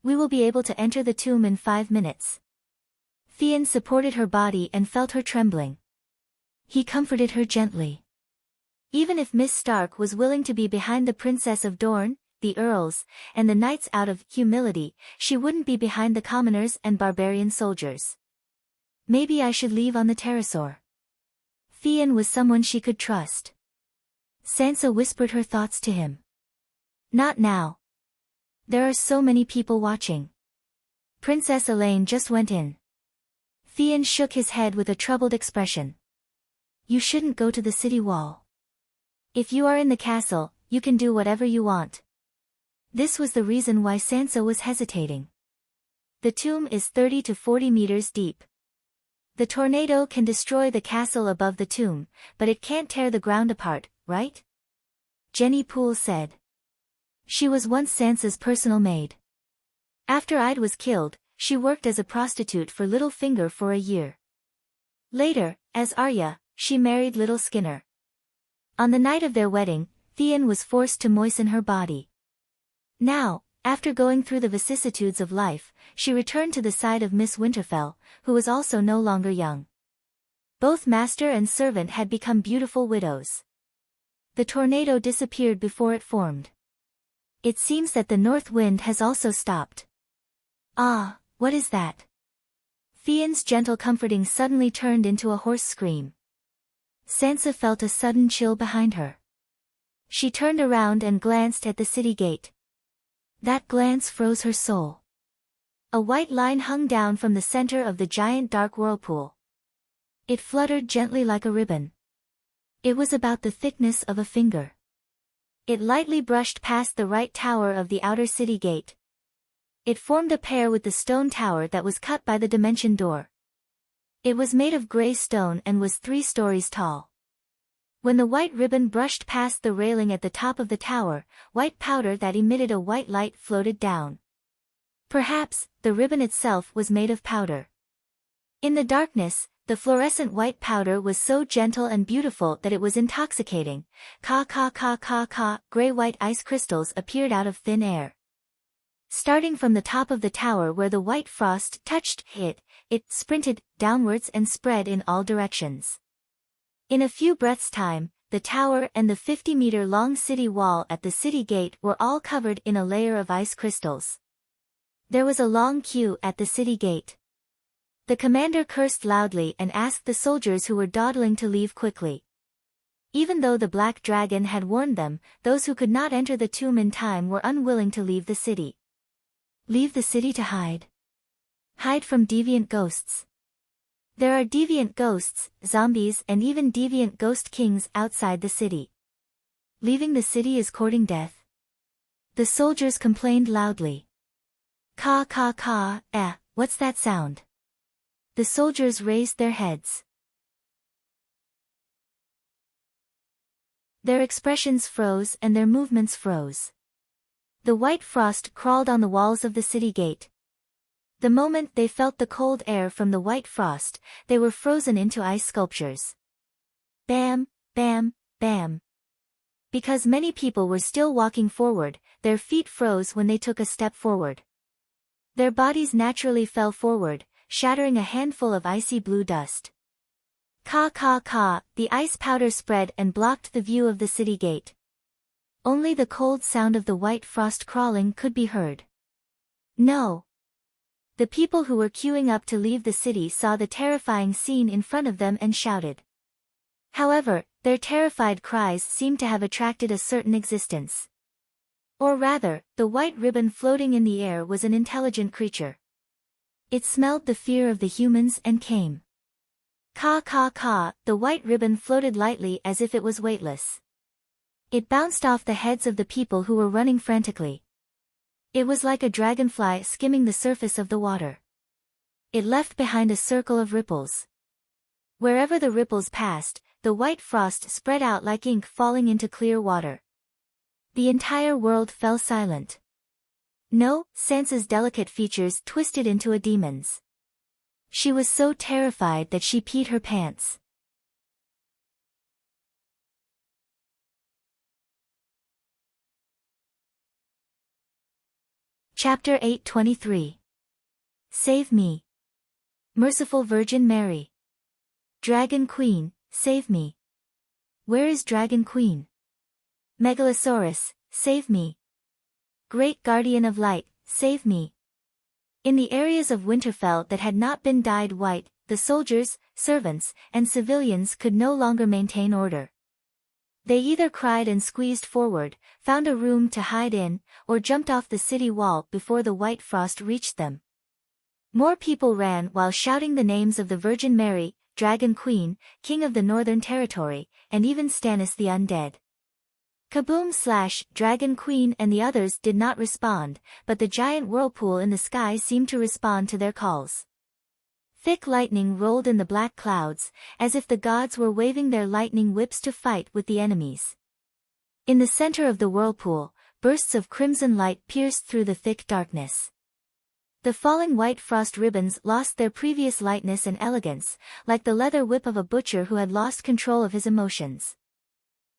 We will be able to enter the tomb in 5 minutes." Theon supported her body and felt her trembling. He comforted her gently. Even if Miss Stark was willing to be behind the Princess of Dorne, the Earls, and the Knights out of humility, she wouldn't be behind the commoners and barbarian soldiers. "Maybe I should leave on the pterosaur." Theon was someone she could trust. Sansa whispered her thoughts to him. "Not now. There are so many people watching. Princess Elaine just went in." Theon shook his head with a troubled expression. "You shouldn't go to the city wall. If you are in the castle, you can do whatever you want." This was the reason why Sansa was hesitating. The tomb is 30 to 40 meters deep. The tornado can destroy the castle above the tomb, but it can't tear the ground apart, right? Jenny Poole said. She was once Sansa's personal maid. After Ide was killed, she worked as a prostitute for Littlefinger for a year. Later, as Arya, she married Little Skinner. On the night of their wedding, Theon was forced to moisten her body. Now, after going through the vicissitudes of life, she returned to the side of Miss Winterfell, who was also no longer young. Both master and servant had become beautiful widows. The tornado disappeared before it formed. It seems that the north wind has also stopped. Ah, what is that? Theon's gentle comforting suddenly turned into a hoarse scream. Sansa felt a sudden chill behind her. She turned around and glanced at the city gate. That glance froze her soul. A white line hung down from the center of the giant dark whirlpool. It fluttered gently like a ribbon. It was about the thickness of a finger. It lightly brushed past the right tower of the outer city gate. It formed a pair with the stone tower that was cut by the dimension door. It was made of gray stone and was 3 stories tall. When the white ribbon brushed past the railing at the top of the tower, white powder that emitted a white light floated down. Perhaps, the ribbon itself was made of powder. In the darkness, the fluorescent white powder was so gentle and beautiful that it was intoxicating. Gray-white ice crystals appeared out of thin air. Starting from the top of the tower where the white frost touched it sprinted downwards and spread in all directions. In a few breaths' time, the tower and the 50-meter-long city wall at the city gate were all covered in a layer of ice crystals. There was a long queue at the city gate. The commander cursed loudly and asked the soldiers who were dawdling to leave quickly. Even though the black dragon had warned them, those who could not enter the tomb in time were unwilling to leave the city. Leave the city to hide. Hide from deviant ghosts. There are deviant ghosts, zombies, and even deviant ghost kings outside the city. Leaving the city is courting death. The soldiers complained loudly. Caw caw caw, what's that sound? The soldiers raised their heads. Their expressions froze and their movements froze. The white frost crawled on the walls of the city gate. The moment they felt the cold air from the white frost, they were frozen into ice sculptures. Bam, bam, bam. Because many people were still walking forward, their feet froze when they took a step forward. Their bodies naturally fell forward, shattering a handful of icy blue dust. Caw caw caw, the ice powder spread and blocked the view of the city gate. Only the cold sound of the white frost crawling could be heard. No. The people who were queuing up to leave the city saw the terrifying scene in front of them and shouted. However, their terrified cries seemed to have attracted a certain existence. Or rather, the white ribbon floating in the air was an intelligent creature. It smelled the fear of the humans and came. Caw caw caw, the white ribbon floated lightly as if it was weightless. It bounced off the heads of the people who were running frantically. It was like a dragonfly skimming the surface of the water. It left behind a circle of ripples. Wherever the ripples passed, the white frost spread out like ink falling into clear water. The entire world fell silent. No, Sansa's delicate features twisted into a demon's. She was so terrified that she peed her pants. Chapter 8:23. Save me. Merciful Virgin Mary. Dragon Queen, save me. Where is Dragon Queen? Megalosaurus, save me. Great Guardian of Light, save me. In the areas of Winterfell that had not been dyed white, the soldiers, servants, and civilians could no longer maintain order. They either cried and squeezed forward, found a room to hide in, or jumped off the city wall before the white frost reached them. More people ran while shouting the names of the Virgin Mary, Dragon Queen, King of the Northern Territory, and even Stannis the Undead. Kaboom! Dragon Queen and the others did not respond, but the giant whirlpool in the sky seemed to respond to their calls. Thick lightning rolled in the black clouds, as if the gods were waving their lightning whips to fight with the enemies. In the center of the whirlpool, bursts of crimson light pierced through the thick darkness. The falling white frost ribbons lost their previous lightness and elegance, like the leather whip of a butcher who had lost control of his emotions.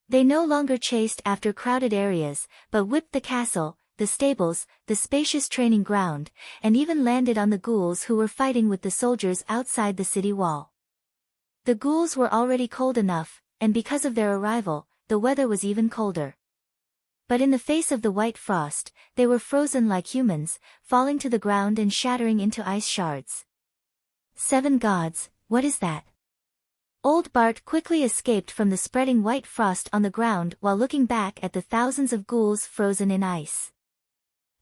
They no longer chased after crowded areas, but whipped the castle, the stables, the spacious training ground, and even landed on the ghouls who were fighting with the soldiers outside the city wall. The ghouls were already cold enough, and because of their arrival, the weather was even colder. But in the face of the white frost, they were frozen like humans, falling to the ground and shattering into ice shards. 7 gods, what is that? Old Bart quickly escaped from the spreading white frost on the ground while looking back at the thousands of ghouls frozen in ice.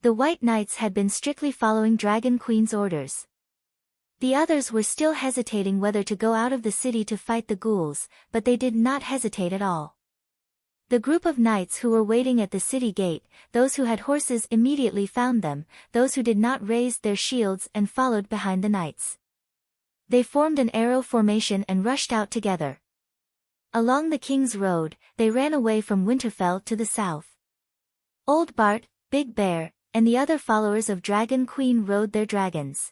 The White Knights had been strictly following Dragon Queen's orders. The others were still hesitating whether to go out of the city to fight the ghouls, but they did not hesitate at all. The group of knights who were waiting at the city gate, those who had horses immediately found them, those who did not raised their shields and followed behind the knights. They formed an arrow formation and rushed out together. Along the King's Road, they ran away from Winterfell to the south. Old Bart, Big Bear, and the other followers of Dragon Queen rode their dragons.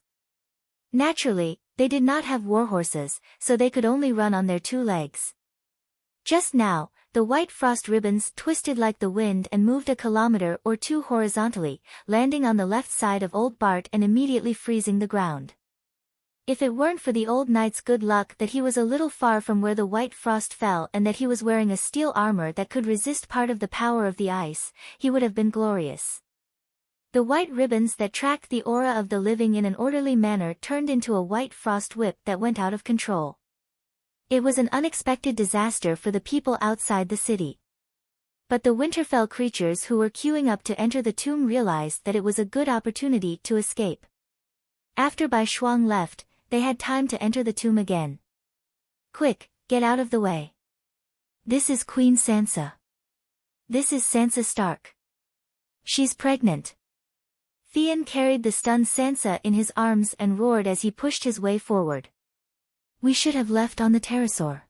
Naturally, they did not have warhorses, so they could only run on their 2 legs. Just now, the white frost ribbons twisted like the wind and moved a kilometer or 2 horizontally, landing on the left side of Old Bart and immediately freezing the ground. If it weren't for the old knight's good luck that he was a little far from where the white frost fell and that he was wearing a steel armor that could resist part of the power of the ice, he would have been glorious. The white ribbons that tracked the aura of the living in an orderly manner turned into a white frost whip that went out of control. It was an unexpected disaster for the people outside the city. But the Winterfell creatures who were queuing up to enter the tomb realized that it was a good opportunity to escape. After Bai Shuang left, they had time to enter the tomb again. Quick, get out of the way. This is Queen Sansa. This is Sansa Stark. She's pregnant. Theon carried the stunned Sansa in his arms and roared as he pushed his way forward. We should have left on the pterosaur.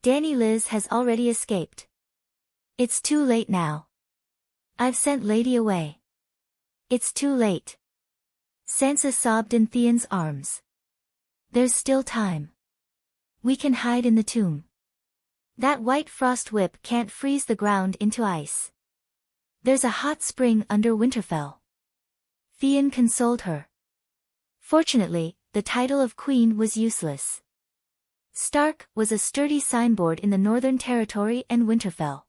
Danny Liz has already escaped. It's too late now. I've sent Lady away. It's too late. Sansa sobbed in Theon's arms. There's still time. We can hide in the tomb. That white frost whip can't freeze the ground into ice. There's a hot spring under Winterfell. Theon consoled her. Fortunately, the title of queen was useless. Stark was a sturdy signboard in the Northern Territory and Winterfell.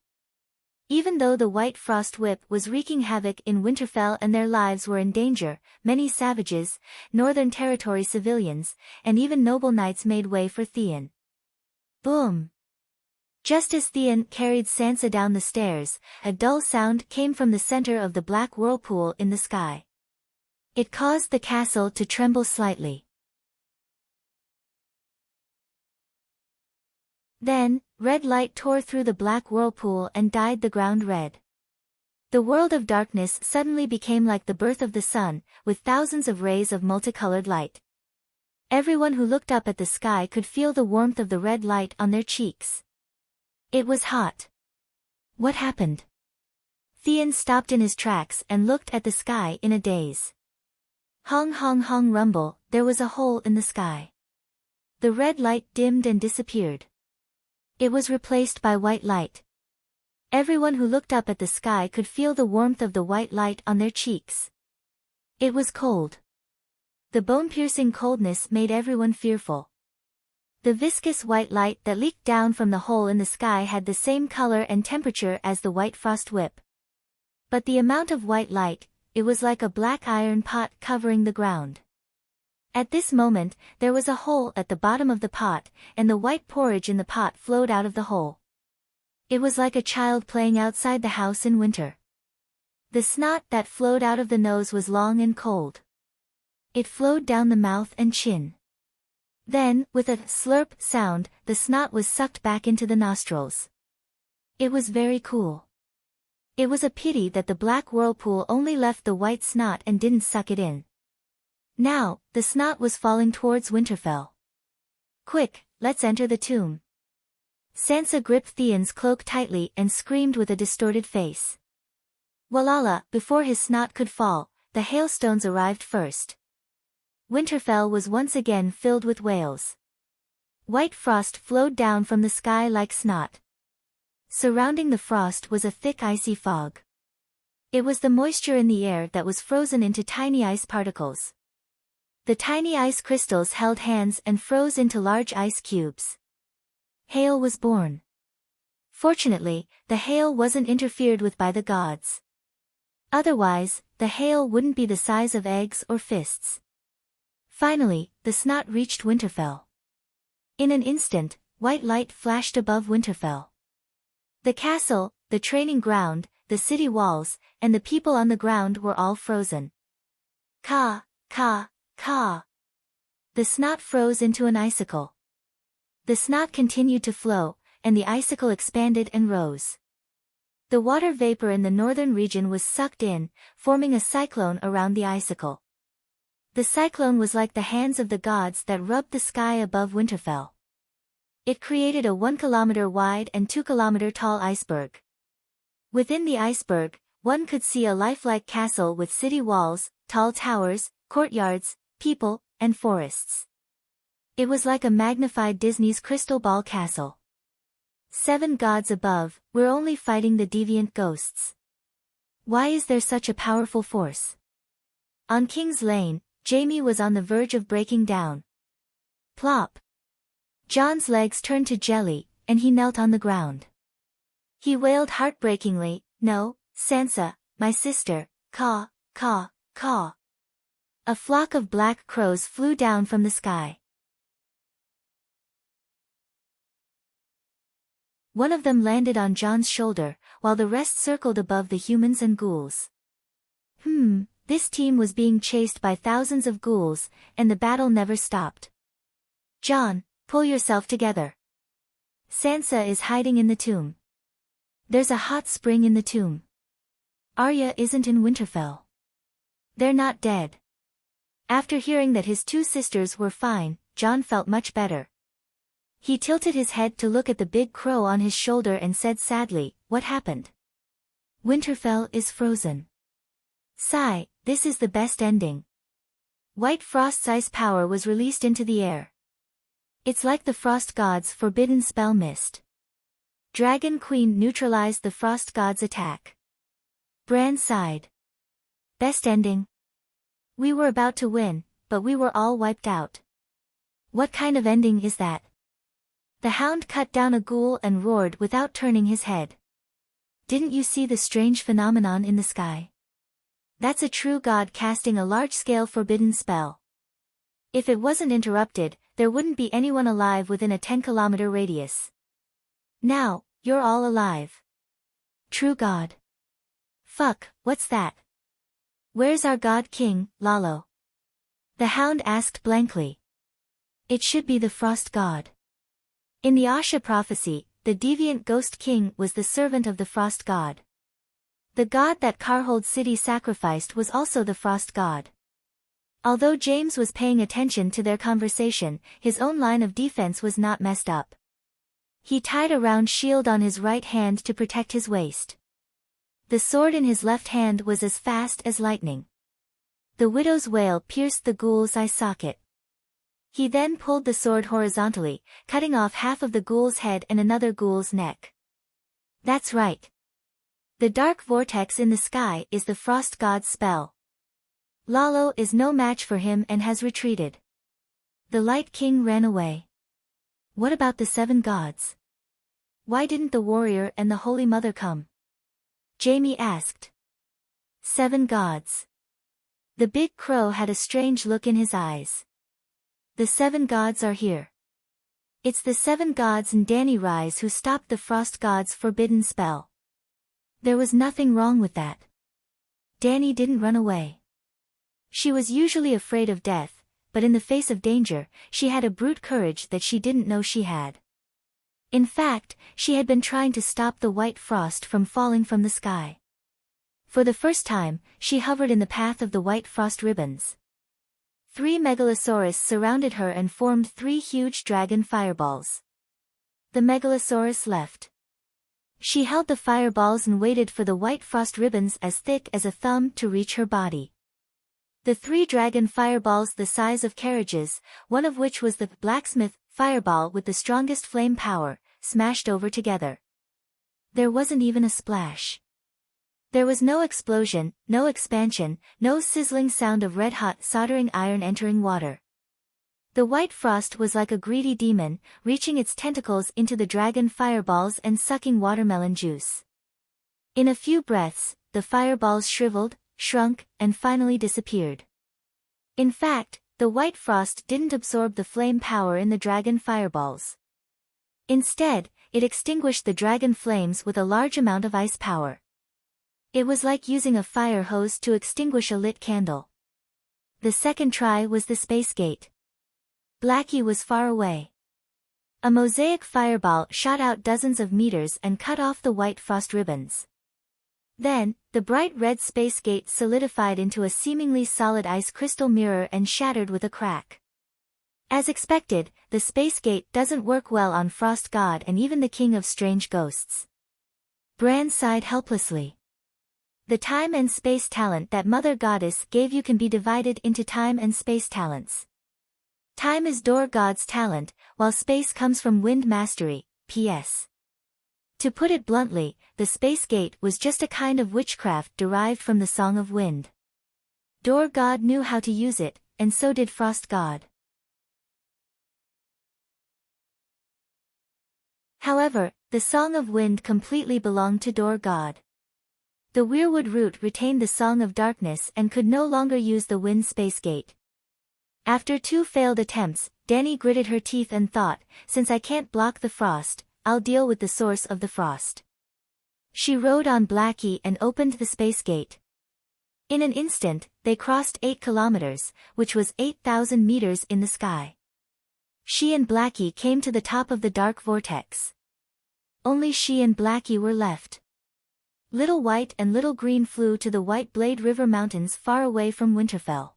Even though the white frost whip was wreaking havoc in Winterfell and their lives were in danger, many savages, Northern Territory civilians, and even noble knights made way for Theon. Boom! Just as Theon carried Sansa down the stairs, a dull sound came from the center of the black whirlpool in the sky. It caused the castle to tremble slightly. Then, red light tore through the black whirlpool and dyed the ground red. The world of darkness suddenly became like the birth of the sun, with thousands of rays of multicolored light. Everyone who looked up at the sky could feel the warmth of the red light on their cheeks. It was hot. What happened? Theon stopped in his tracks and looked at the sky in a daze. Hong hong hong rumble, there was a hole in the sky. The red light dimmed and disappeared. It was replaced by white light. Everyone who looked up at the sky could feel the warmth of the white light on their cheeks. It was cold. The bone-piercing coldness made everyone fearful. The viscous white light that leaked down from the hole in the sky had the same color and temperature as the white frost whip. But the amount of white light, it was like a black iron pot covering the ground. At this moment, there was a hole at the bottom of the pot, and the white porridge in the pot flowed out of the hole. It was like a child playing outside the house in winter. The snot that flowed out of the nose was long and cold. It flowed down the mouth and chin. Then, with a slurp sound, the snot was sucked back into the nostrils. It was very cool. It was a pity that the black whirlpool only left the white snot and didn't suck it in. Now, the snot was falling towards Winterfell. Quick, let's enter the tomb. Sansa gripped Theon's cloak tightly and screamed with a distorted face. Walala, before his snot could fall, the hailstones arrived first. Winterfell was once again filled with wails. White frost flowed down from the sky like snot. Surrounding the frost was a thick icy fog. It was the moisture in the air that was frozen into tiny ice particles. The tiny ice crystals held hands and froze into large ice cubes. Hail was born. Fortunately, the hail wasn't interfered with by the gods. Otherwise, the hail wouldn't be the size of eggs or fists. Finally, the snot reached Winterfell. In an instant, white light flashed above Winterfell. The castle, the training ground, the city walls, and the people on the ground were all frozen. Ka, ka, ka. The snot froze into an icicle. The snot continued to flow, and the icicle expanded and rose. The water vapor in the northern region was sucked in, forming a cyclone around the icicle. The cyclone was like the hands of the gods that rubbed the sky above Winterfell. It created a 1-kilometer wide and 2-kilometer tall iceberg. Within the iceberg, one could see a lifelike castle with city walls, tall towers, courtyards, people, and forests. It was like a magnified Disney's Crystal Ball castle. 7 gods above, we're only fighting the deviant ghosts. Why is there such a powerful force? On King's Lane, Jaime was on the verge of breaking down. Plop! Jon's legs turned to jelly, and he knelt on the ground. He wailed heartbreakingly, "No, Sansa, my sister, Ka, caw, caw. A flock of black crows flew down from the sky. One of them landed on John's shoulder, while the rest circled above the humans and ghouls. This team was being chased by thousands of ghouls, and the battle never stopped. John, pull yourself together. Sansa is hiding in the tomb. There's a hot spring in the tomb. Arya isn't in Winterfell. They're not dead. After hearing that his two sisters were fine, John felt much better. He tilted his head to look at the big crow on his shoulder and said sadly, "What happened?" "Winterfell is frozen." "Sigh, this is the best ending." White Frost's ice power was released into the air. It's like the Frost God's forbidden spell mist. Dragon Queen neutralized the Frost God's attack. Bran sighed. Best ending? We were about to win, but we were all wiped out. What kind of ending is that? The Hound cut down a ghoul and roared without turning his head. Didn't you see the strange phenomenon in the sky? That's a true god casting a large-scale forbidden spell. If it wasn't interrupted, there wouldn't be anyone alive within a 10-kilometer radius. Now, you're all alive. True god. Fuck, what's that? Where's our god king, Lalo? The Hound asked blankly. It should be the Frost god. In the Asha prophecy, the deviant Ghost King was the servant of the Frost god. The god that Karhold City sacrificed was also the Frost god. Although James was paying attention to their conversation, his own line of defense was not messed up. He tied a round shield on his right hand to protect his waist. The sword in his left hand was as fast as lightning. The widow's wail pierced the ghoul's eye socket. He then pulled the sword horizontally, cutting off half of the ghoul's head and another ghoul's neck. That's right. The dark vortex in the sky is the Frost God's spell. Lalo is no match for him and has retreated. The Light King ran away. What about the 7 gods? Why didn't the warrior and the Holy Mother come? Jaime asked. 7 gods. The big crow had a strange look in his eyes. The 7 gods are here. It's the 7 gods and Dany Rise who stopped the Frost God's forbidden spell. There was nothing wrong with that. Dany didn't run away. She was usually afraid of death, but in the face of danger, she had a brute courage that she didn't know she had. In fact, she had been trying to stop the white frost from falling from the sky. For the first time, she hovered in the path of the white frost ribbons. 3 megalosaurus surrounded her and formed 3 huge dragon fireballs. The megalosaurus left. She held the fireballs and waited for the white frost ribbons as thick as a thumb to reach her body. The 3 dragon fireballs the size of carriages, one of which was the blacksmith fireball with the strongest flame power, smashed over together. There wasn't even a splash. There was no explosion, no expansion, no sizzling sound of red-hot soldering iron entering water. The white frost was like a greedy demon, reaching its tentacles into the dragon fireballs and sucking watermelon juice. In a few breaths, the fireballs shriveled, shrunk, and finally disappeared. In fact, the white frost didn't absorb the flame power in the dragon fireballs. Instead, it extinguished the dragon flames with a large amount of ice power. It was like using a fire hose to extinguish a lit candle. The second try was the space gate. Blackie was far away. A mosaic fireball shot out dozens of meters and cut off the white frost ribbons. Then, the bright red space gate solidified into a seemingly solid ice crystal mirror and shattered with a crack. As expected, the space gate doesn't work well on Frost God and even the King of Strange Ghosts. Bran sighed helplessly. The time and space talent that Mother Goddess gave you can be divided into time and space talents. Time is Door God's talent, while space comes from wind mastery, P.S. To put it bluntly, the space gate was just a kind of witchcraft derived from the Song of Wind. Door God knew how to use it, and so did Frost God. However, the Song of Wind completely belonged to Door God. The weirwood root retained the Song of Darkness and could no longer use the wind space gate. After 2 failed attempts, Dani gritted her teeth and thought, since I can't block the frost, I'll deal with the source of the frost. She rode on Blackie and opened the space gate. In an instant, they crossed 8 kilometers, which was 8,000 meters in the sky. She and Blackie came to the top of the dark vortex. Only she and Blackie were left. Little White and Little Green flew to the White Blade River Mountains far away from Winterfell.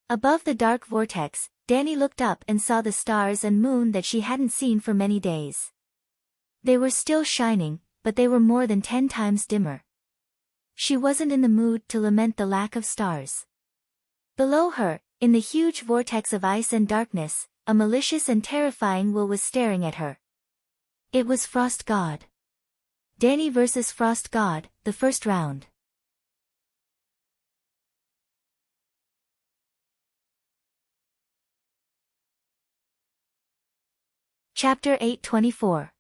Above the dark vortex, Dani looked up and saw the stars and moon that she hadn't seen for many days. They were still shining, but they were more than 10 times dimmer. She wasn't in the mood to lament the lack of stars. Below her, in the huge vortex of ice and darkness, a malicious and terrifying will was staring at her. It was Frost God. Dani versus Frost God, the first round. Chapter 8:24.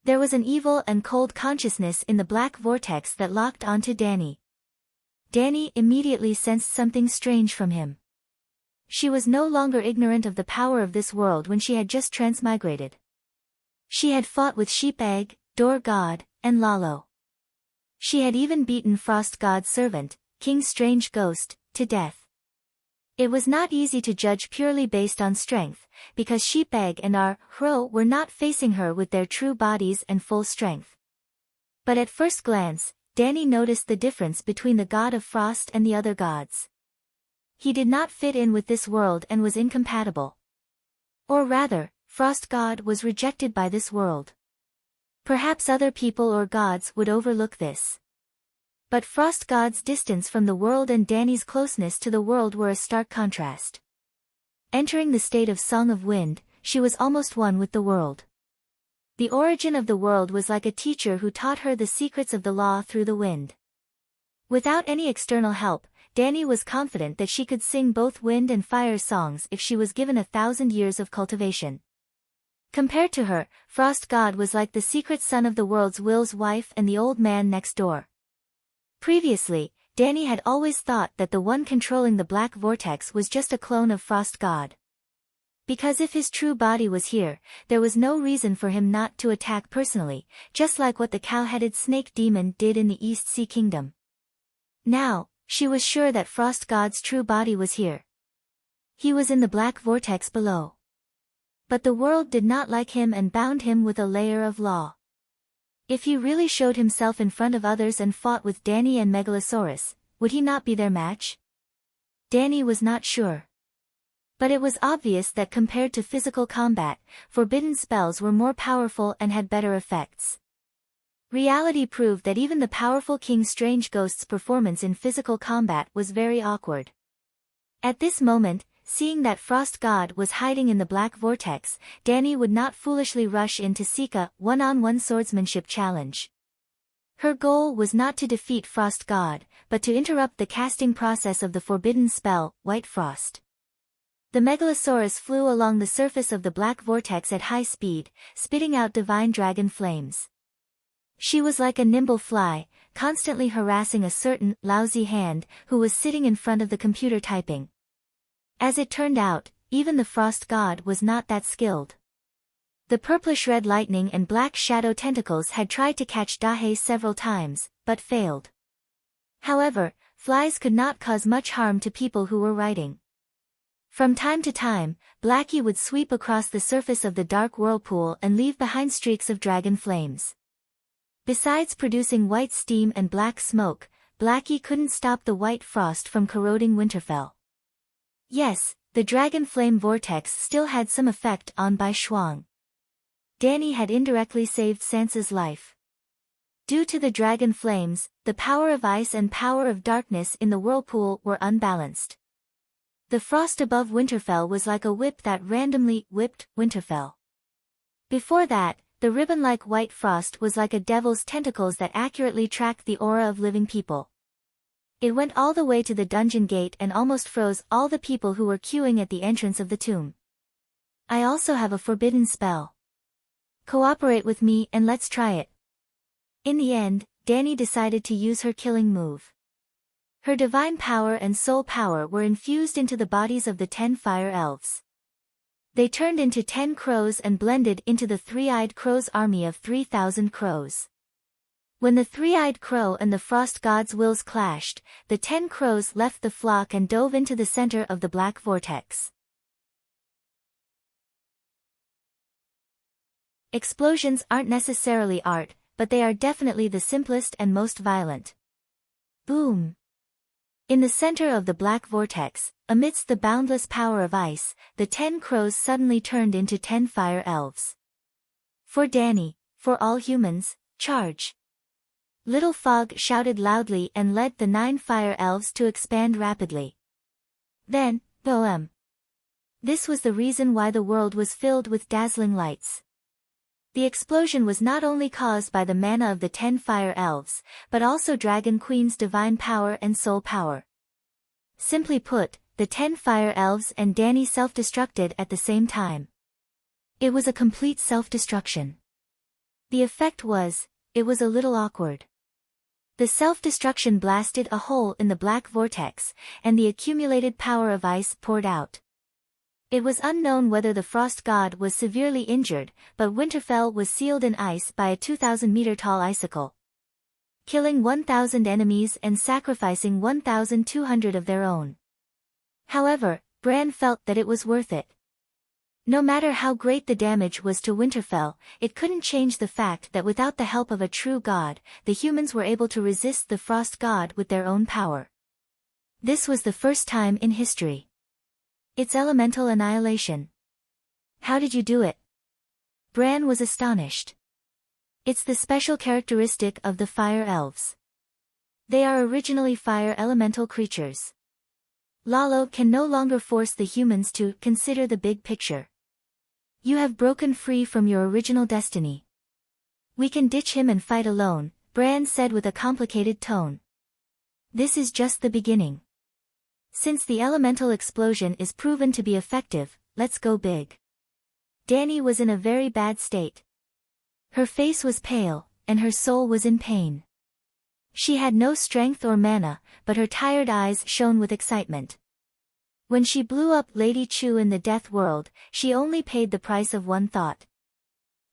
There was an evil and cold consciousness in the black vortex that locked onto Dani. Dani immediately sensed something strange from him. She was no longer ignorant of the power of this world when she had just transmigrated. She had fought with Sheep Egg, Door God, and Lalo. She had even beaten Frost God's servant, King Strange Ghost, to death. It was not easy to judge purely based on strength, because Sheep Egg and Hro were not facing her with their true bodies and full strength. But at first glance, Dani noticed the difference between the god of frost and the other gods. He did not fit in with this world and was incompatible. Or rather, Frost God was rejected by this world. Perhaps other people or gods would overlook this. But Frost God's distance from the world and Dani's closeness to the world were a stark contrast. Entering the state of Song of Wind, she was almost one with the world. The origin of the world was like a teacher who taught her the secrets of the law through the wind. Without any external help, Dani was confident that she could sing both wind and fire songs if she was given 1,000 years of cultivation. Compared to her, Frost God was like the secret son of the world's Will's wife and the old man next door. Previously, Dani had always thought that the one controlling the black vortex was just a clone of Frost God. Because if his true body was here, there was no reason for him not to attack personally, just like what the cow-headed snake demon did in the East Sea Kingdom. Now, she was sure that Frost God's true body was here. He was in the black vortex below. But the world did not like him and bound him with a layer of law. If he really showed himself in front of others and fought with Dani and Megalosaurus, would he not be their match? Dani was not sure. But it was obvious that compared to physical combat, forbidden spells were more powerful and had better effects. Reality proved that even the powerful King Strange Ghost's performance in physical combat was very awkward. At this moment, seeing that Frost God was hiding in the black vortex, Dani would not foolishly rush in to seek a one-on-one swordsmanship challenge. Her goal was not to defeat Frost God, but to interrupt the casting process of the forbidden spell, White Frost. The Megalosaurus flew along the surface of the black vortex at high speed, spitting out divine dragon flames. She was like a nimble fly, constantly harassing a certain lousy hand who was sitting in front of the computer typing. As it turned out, even the Frost God was not that skilled. The purplish-red lightning and black shadow tentacles had tried to catch Dahe several times, but failed. However, flies could not cause much harm to people who were writing. From time to time, Blackie would sweep across the surface of the dark whirlpool and leave behind streaks of dragon flames. Besides producing white steam and black smoke, Blackie couldn't stop the white frost from corroding Winterfell. Yes, the dragon flame vortex still had some effect on Bai Shuang. Dani had indirectly saved Sansa's life. Due to the dragon flames, the power of ice and power of darkness in the whirlpool were unbalanced. The frost above Winterfell was like a whip that randomly whipped Winterfell. Before that, the ribbon-like white frost was like a devil's tentacles that accurately tracked the aura of living people. It went all the way to the dungeon gate and almost froze all the people who were queuing at the entrance of the tomb. I also have a forbidden spell. Cooperate with me and let's try it. In the end, Dany decided to use her killing move. Her divine power and soul power were infused into the bodies of the 10 fire elves. They turned into 10 crows and blended into the three-eyed crow's army of 3,000 crows. When the three-eyed crow and the frost god's wills clashed, the 10 crows left the flock and dove into the center of the black vortex. Explosions aren't necessarily art, but they are definitely the simplest and most violent. Boom! In the center of the black vortex, amidst the boundless power of ice, the 10 crows suddenly turned into 10 fire elves. For Dany, for all humans, charge! Little Fog shouted loudly and led the 9 fire elves to expand rapidly. Then, boom! This was the reason why the world was filled with dazzling lights. The explosion was not only caused by the mana of the 10 fire elves, but also Dragon Queen's divine power and soul power. Simply put, the 10 fire elves and Dany self-destructed at the same time. It was a complete self-destruction. The effect was, it was a little awkward. The self-destruction blasted a hole in the black vortex, and the accumulated power of ice poured out. It was unknown whether the frost god was severely injured, but Winterfell was sealed in ice by a 2,000-meter-tall icicle. Killing 1,000 enemies and sacrificing 1,200 of their own. However, Bran felt that it was worth it. No matter how great the damage was to Winterfell, it couldn't change the fact that without the help of a true god, the humans were able to resist the frost god with their own power. This was the first time in history. It's elemental annihilation. How did you do it? Bran was astonished. It's the special characteristic of the fire elves. They are originally fire elemental creatures. Lalo can no longer force the humans to consider the big picture. You have broken free from your original destiny. We can ditch him and fight alone, Bran said with a complicated tone. This is just the beginning. Since the elemental explosion is proven to be effective, let's go big. Dany was in a very bad state. Her face was pale, and her soul was in pain. She had no strength or mana, but her tired eyes shone with excitement. When she blew up Lady Chu in the Death World, she only paid the price of one thought.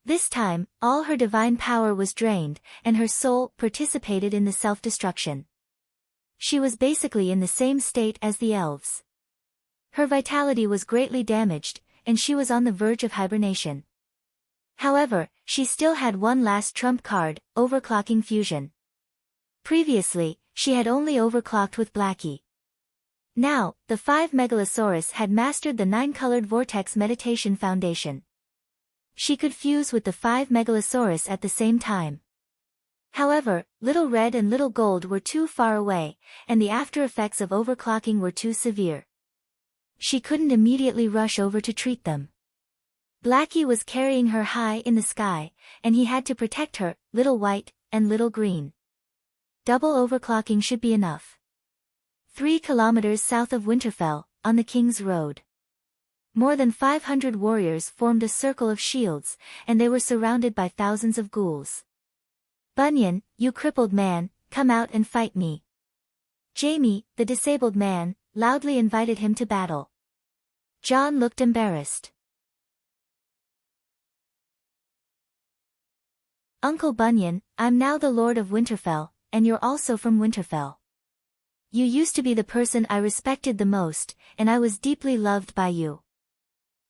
This time, all her divine power was drained, and her soul participated in the self-destruction. She was basically in the same state as the elves. Her vitality was greatly damaged, and she was on the verge of hibernation. However, she still had one last trump card, overclocking fusion. Previously, she had only overclocked with Blackie. Now, the 5 Megalosaurus had mastered the 9-colored vortex meditation foundation. She could fuse with the 5 Megalosaurus at the same time. However, Little Red and Little Gold were too far away, and the after-effects of overclocking were too severe. She couldn't immediately rush over to treat them. Blackie was carrying her high in the sky, and he had to protect her, Little White, and Little Green. Double overclocking should be enough. 3 kilometers south of Winterfell, on the King's Road. More than 500 warriors formed a circle of shields, and they were surrounded by thousands of ghouls. Bunyan, you crippled man, come out and fight me. Jaime, the disabled man, loudly invited him to battle. Jon looked embarrassed. Uncle Bunyan, I'm now the Lord of Winterfell, and you're also from Winterfell. You used to be the person I respected the most, and I was deeply loved by you.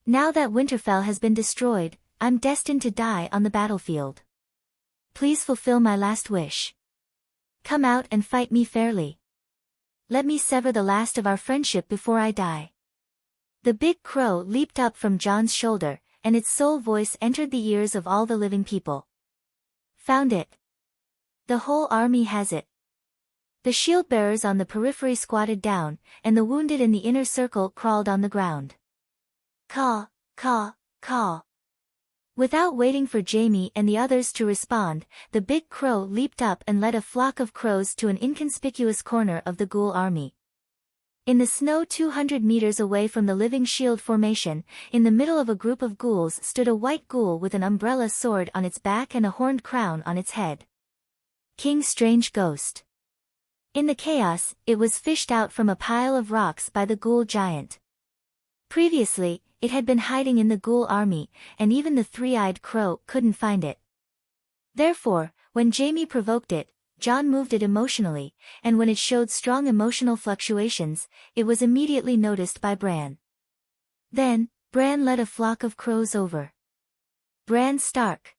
Now that Winterfell has been destroyed, I'm destined to die on the battlefield. Please fulfill my last wish. Come out and fight me fairly. Let me sever the last of our friendship before I die. The big crow leaped up from Jon's shoulder, and its soul voice entered the ears of all the living people. Found it. The whole army has it. The shield-bearers on the periphery squatted down, and the wounded in the inner circle crawled on the ground. Caw, caw, caw. Without waiting for Jaime and the others to respond, the big crow leaped up and led a flock of crows to an inconspicuous corner of the ghoul army. In the snow 200 meters away from the living shield formation, in the middle of a group of ghouls stood a white ghoul with an umbrella sword on its back and a horned crown on its head. King's strange ghost. In the chaos, it was fished out from a pile of rocks by the ghoul giant. Previously, it had been hiding in the ghoul army, and even the three-eyed crow couldn't find it. Therefore, when Jamie provoked it, John moved it emotionally, and when it showed strong emotional fluctuations, it was immediately noticed by Bran. Then, Bran led a flock of crows over. Bran Stark.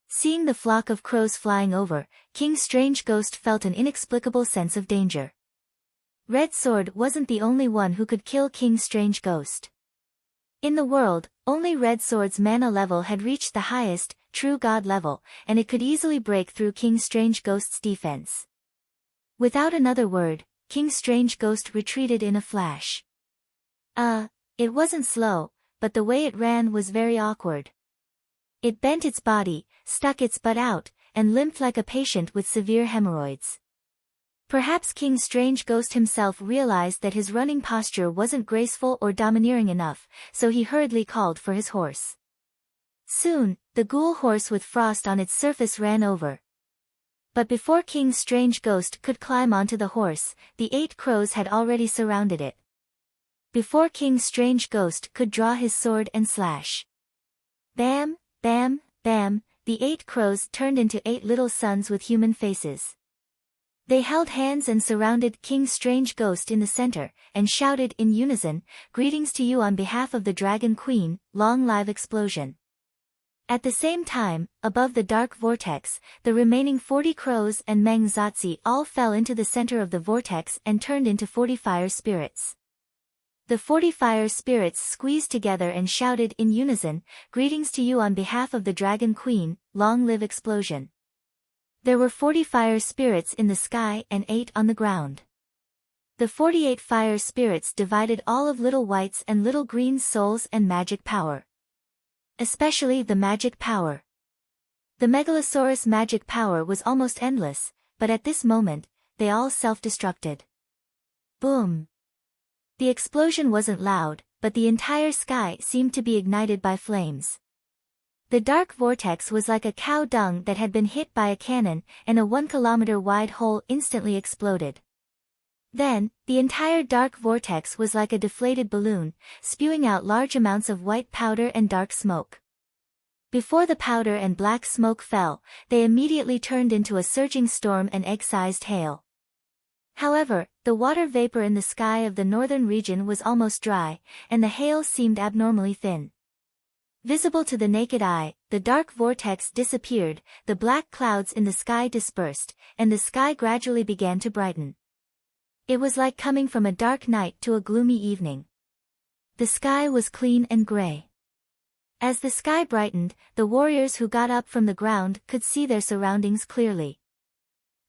Seeing the flock of crows flying over, King Strange Ghost felt an inexplicable sense of danger. Red Sword wasn't the only one who could kill King Strange Ghost. In the world, only Red Sword's mana level had reached the highest, true god level, and it could easily break through King Strange Ghost's defense. Without another word, King Strange Ghost retreated in a flash. It wasn't slow, but the way it ran was very awkward. It bent its body, stuck its butt out, and limped like a patient with severe hemorrhoids. Perhaps King Strange Ghost himself realized that his running posture wasn't graceful or domineering enough, so he hurriedly called for his horse. Soon, the ghoul horse with frost on its surface ran over. But before King Strange Ghost could climb onto the horse, the 8 crows had already surrounded it. Before King Strange Ghost could draw his sword and slash. Bam, bam, bam, the 8 crows turned into 8 little suns with human faces. They held hands and surrounded King Strange Ghost in the center, and shouted in unison, "Greetings to you on behalf of the Dragon Queen, long live explosion." At the same time, above the dark vortex, the remaining 40 crows and Meng Zotzi all fell into the center of the vortex and turned into 40 fire spirits. The 40 fire spirits squeezed together and shouted in unison, "Greetings to you on behalf of the Dragon Queen, long live explosion." There were 40 fire spirits in the sky and 8 on the ground. The 48 fire spirits divided all of Little White's and Little Green's souls and magic power. Especially the magic power. The Megalosaurus magic power was almost endless, but at this moment, they all self-destructed. Boom! The explosion wasn't loud, but the entire sky seemed to be ignited by flames. The dark vortex was like a cow dung that had been hit by a cannon, and a 1-kilometer-wide hole instantly exploded. Then, the entire dark vortex was like a deflated balloon, spewing out large amounts of white powder and dark smoke. Before the powder and black smoke fell, they immediately turned into a surging storm and egg-sized hail. However, the water vapor in the sky of the northern region was almost dry, and the hail seemed abnormally thin. Visible to the naked eye, the dark vortex disappeared, the black clouds in the sky dispersed, and the sky gradually began to brighten. It was like coming from a dark night to a gloomy evening. The sky was clean and gray. As the sky brightened, the warriors who got up from the ground could see their surroundings clearly.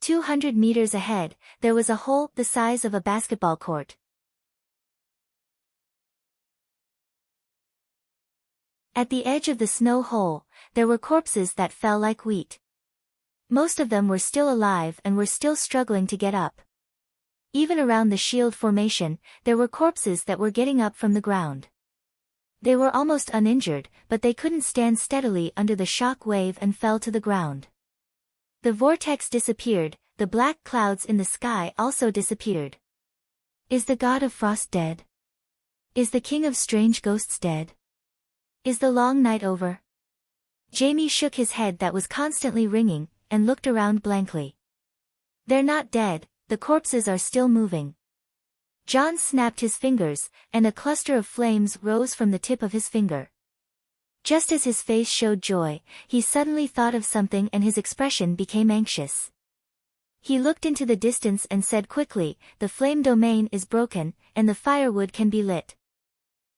200 meters ahead, there was a hole the size of a basketball court. At the edge of the snow hole, there were corpses that fell like wheat. Most of them were still alive and were still struggling to get up. Even around the shield formation, there were corpses that were getting up from the ground. They were almost uninjured, but they couldn't stand steadily under the shock wave and fell to the ground. The vortex disappeared, the black clouds in the sky also disappeared. Is the god of frost dead? Is the king of strange ghosts dead? Is the long night over? Jamie shook his head that was constantly ringing, and looked around blankly. They're not dead, the corpses are still moving. John snapped his fingers, and a cluster of flames rose from the tip of his finger. Just as his face showed joy, he suddenly thought of something and his expression became anxious. He looked into the distance and said quickly, "The flame domain is broken, and the firewood can be lit.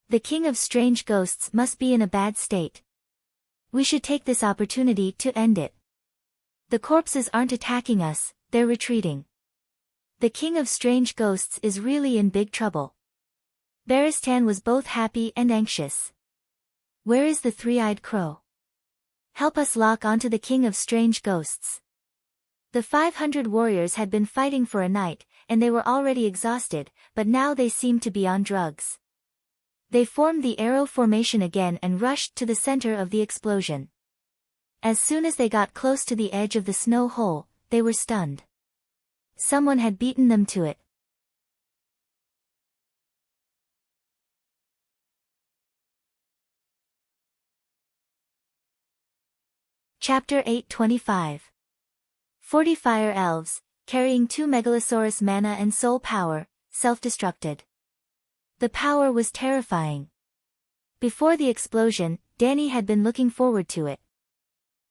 The king of strange ghosts must be in a bad state. We should take this opportunity to end it. The corpses aren't attacking us, they're retreating. The king of strange ghosts is really in big trouble." Baristan was both happy and anxious. Where is the three-eyed crow? Help us lock onto the king of strange ghosts. The 500 warriors had been fighting for a night, and they were already exhausted, but now they seemed to be on drugs. They formed the arrow formation again and rushed to the center of the explosion. As soon as they got close to the edge of the snow hole, they were stunned. Someone had beaten them to it. Chapter 8:25. 40 fire elves, carrying 2 megalosaurus mana and soul power, self-destructed. The power was terrifying. Before the explosion, Dani had been looking forward to it.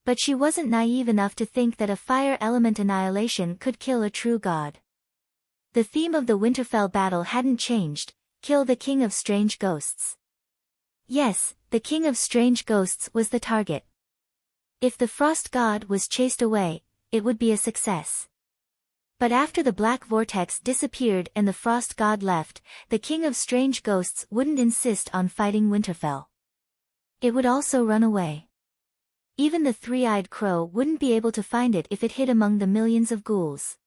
But she wasn't naive enough to think that a fire element annihilation could kill a true god. The theme of the Winterfell battle hadn't changed: kill the King of Strange Ghosts. Yes, the King of Strange Ghosts was the target. If the Frost God was chased away, it would be a success. But after the Black Vortex disappeared and the Frost God left, the King of Strange Ghosts wouldn't insist on fighting Winterfell. It would also run away. Even the three-eyed crow wouldn't be able to find it if it hid among the millions of ghouls.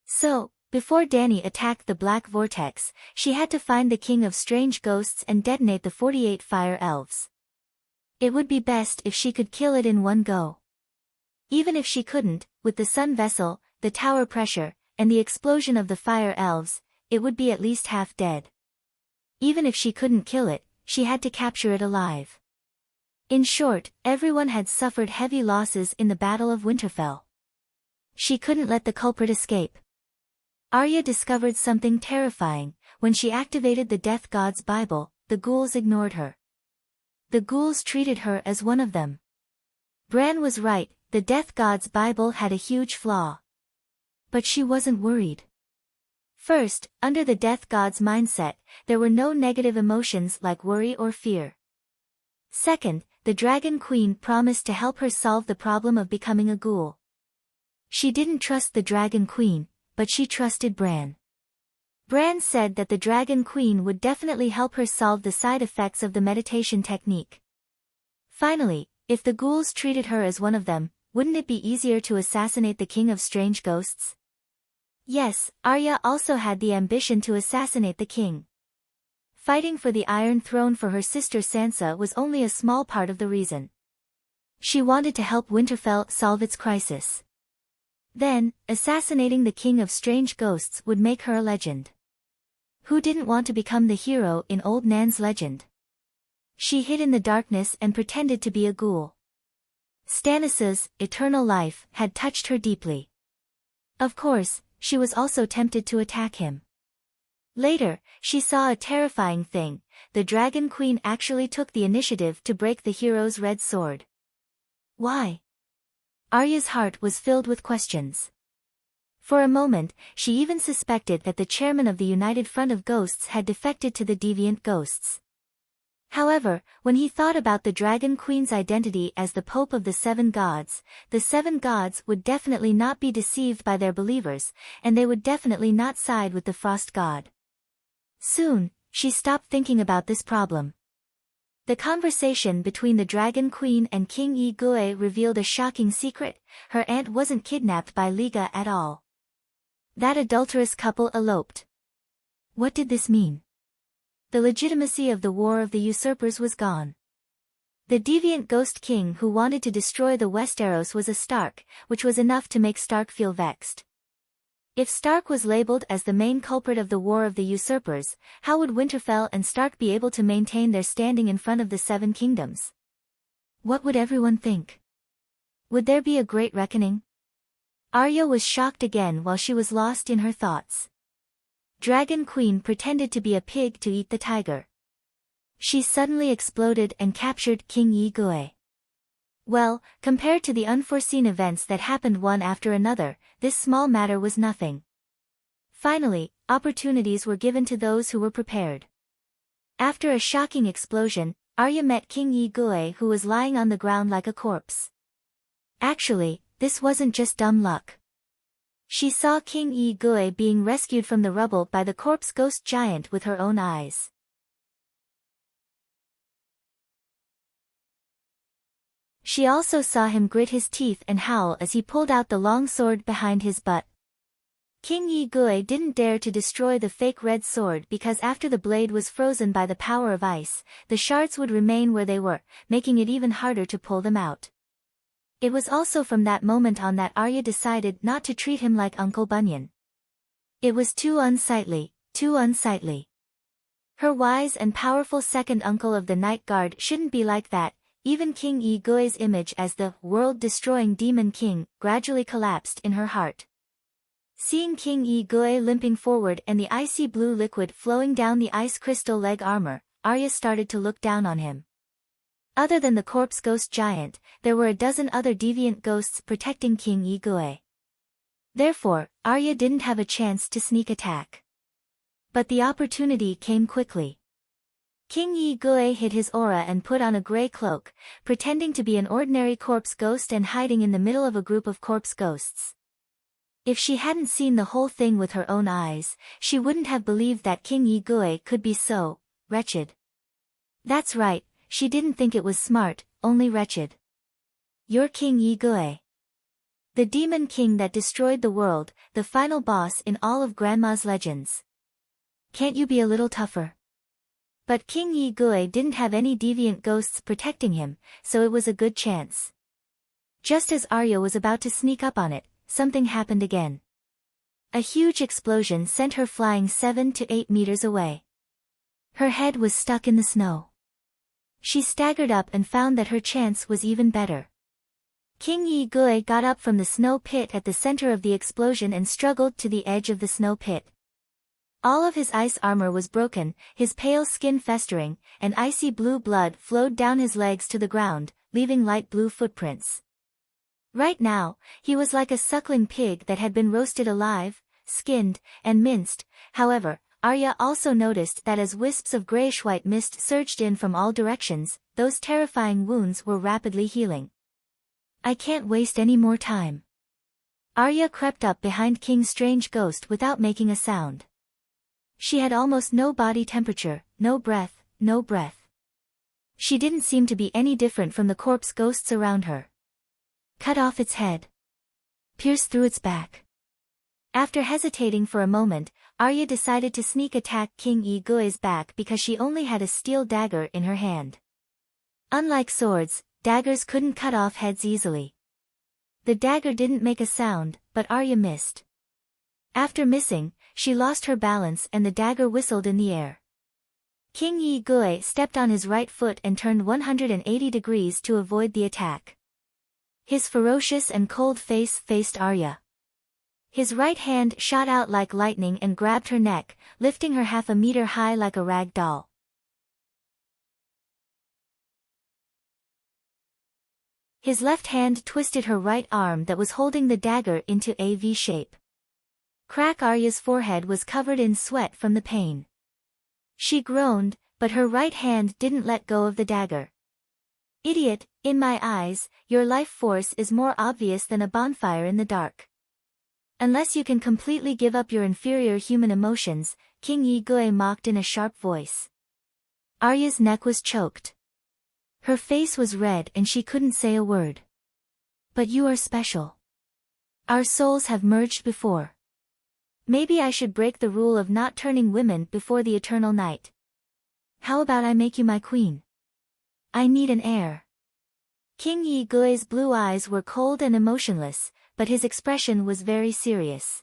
So, before Dani attacked the Black Vortex, she had to find the King of Strange Ghosts and detonate the 48 fire elves. It would be best if she could kill it in one go. Even if she couldn't, with the sun vessel, the tower pressure, and the explosion of the fire elves, it would be at least half dead. Even if she couldn't kill it, she had to capture it alive. In short, everyone had suffered heavy losses in the Battle of Winterfell. She couldn't let the culprit escape. Arya discovered something terrifying: when she activated the Death God's Bible, the ghouls ignored her. The ghouls treated her as one of them. Bran was right, the Death God's Bible had a huge flaw. But she wasn't worried. First, under the Death God's mindset, there were no negative emotions like worry or fear. Second, the Dragon Queen promised to help her solve the problem of becoming a ghoul. She didn't trust the Dragon Queen, but she trusted Bran. Bran said that the Dragon Queen would definitely help her solve the side effects of the meditation technique. Finally, if the ghouls treated her as one of them, wouldn't it be easier to assassinate the King of Strange Ghosts? Yes, Arya also had the ambition to assassinate the king. Fighting for the Iron Throne for her sister Sansa was only a small part of the reason. She wanted to help Winterfell solve its crisis. Then, assassinating the King of Strange Ghosts would make her a legend. Who didn't want to become the hero in Old Nan's legend? She hid in the darkness and pretended to be a ghoul. Stannis' eternal life had touched her deeply. Of course, she was also tempted to attack him. Later, she saw a terrifying thing: the Dragon Queen actually took the initiative to break the hero's red sword. Why? Arya's heart was filled with questions. For a moment, she even suspected that the chairman of the United Front of Ghosts had defected to the Deviant Ghosts. However, when he thought about the Dragon Queen's identity as the Pope of the Seven Gods, the Seven Gods would definitely not be deceived by their believers, and they would definitely not side with the Frost God. Soon, she stopped thinking about this problem. The conversation between the Dragon Queen and King Ygue revealed a shocking secret: her aunt wasn't kidnapped by Liga at all. That adulterous couple eloped. What did this mean? The legitimacy of the War of the Usurpers was gone. The deviant Ghost King who wanted to destroy the Westeros was a Stark, which was enough to make Stark feel vexed. If Stark was labeled as the main culprit of the War of the Usurpers, how would Winterfell and Stark be able to maintain their standing in front of the Seven Kingdoms? What would everyone think? Would there be a great reckoning? Arya was shocked again while she was lost in her thoughts. Dragon Queen pretended to be a pig to eat the tiger. She suddenly exploded and captured King Ygue. Well, compared to the unforeseen events that happened one after another, this small matter was nothing. Finally, opportunities were given to those who were prepared. After a shocking explosion, Arya met King Ygue, who was lying on the ground like a corpse. Actually, this wasn't just dumb luck. She saw King Ygue being rescued from the rubble by the corpse ghost giant with her own eyes. She also saw him grit his teeth and howl as he pulled out the long sword behind his butt. King Ygue didn't dare to destroy the fake red sword because after the blade was frozen by the power of ice, the shards would remain where they were, making it even harder to pull them out. It was also from that moment on that Arya decided not to treat him like Uncle Bunyan. It was too unsightly, too unsightly. Her wise and powerful second uncle of the Night Guard shouldn't be like that. Even King Yi-gui's image as the world-destroying demon king gradually collapsed in her heart. Seeing King Yi-gui limping forward and the icy blue liquid flowing down the ice crystal leg armor, Arya started to look down on him. Other than the corpse ghost giant, there were a dozen other deviant ghosts protecting King Yi-gui. Therefore, Arya didn't have a chance to sneak attack. But the opportunity came quickly. King Yi-gui hid his aura and put on a grey cloak, pretending to be an ordinary corpse ghost and hiding in the middle of a group of corpse ghosts. If she hadn't seen the whole thing with her own eyes, she wouldn't have believed that King Yi-gui could be so wretched. That's right, she didn't think it was smart, only wretched. You're King Yi-gui. The demon king that destroyed the world, the final boss in all of Grandma's legends. Can't you be a little tougher? But King Yi-gui didn't have any deviant ghosts protecting him, so it was a good chance. Just as Arya was about to sneak up on it, something happened again. A huge explosion sent her flying 7 to 8 meters away. Her head was stuck in the snow. She staggered up and found that her chance was even better. King Yi-gui got up from the snow pit at the center of the explosion and struggled to the edge of the snow pit. All of his ice armor was broken, his pale skin festering, and icy blue blood flowed down his legs to the ground, leaving light blue footprints. Right now, he was like a suckling pig that had been roasted alive, skinned, and minced. However, Arya also noticed that as wisps of grayish-white mist surged in from all directions, those terrifying wounds were rapidly healing. I can't waste any more time. Arya crept up behind King's strange ghost without making a sound. She had almost no body temperature, no breath, no breath. She didn't seem to be any different from the corpse ghosts around her. Cut off its head. Pierce through its back. After hesitating for a moment, Arya decided to sneak attack King Yi-gui's back because she only had a steel dagger in her hand. Unlike swords, daggers couldn't cut off heads easily. The dagger didn't make a sound, but Arya missed. After missing, she lost her balance and the dagger whistled in the air. King Yi-gui stepped on his right foot and turned 180 degrees to avoid the attack. His ferocious and cold face faced Arya. His right hand shot out like lightning and grabbed her neck, lifting her half a meter high like a rag doll. His left hand twisted her right arm that was holding the dagger into a V shape. Crack. Arya's forehead was covered in sweat from the pain. She groaned, but her right hand didn't let go of the dagger. Idiot, in my eyes, your life force is more obvious than a bonfire in the dark. Unless you can completely give up your inferior human emotions, King Yi-gui mocked in a sharp voice. Arya's neck was choked. Her face was red and she couldn't say a word. But you are special. Our souls have merged before. Maybe I should break the rule of not turning women before the eternal night. How about I make you my queen? I need an heir. King Yi-gui's blue eyes were cold and emotionless, but his expression was very serious.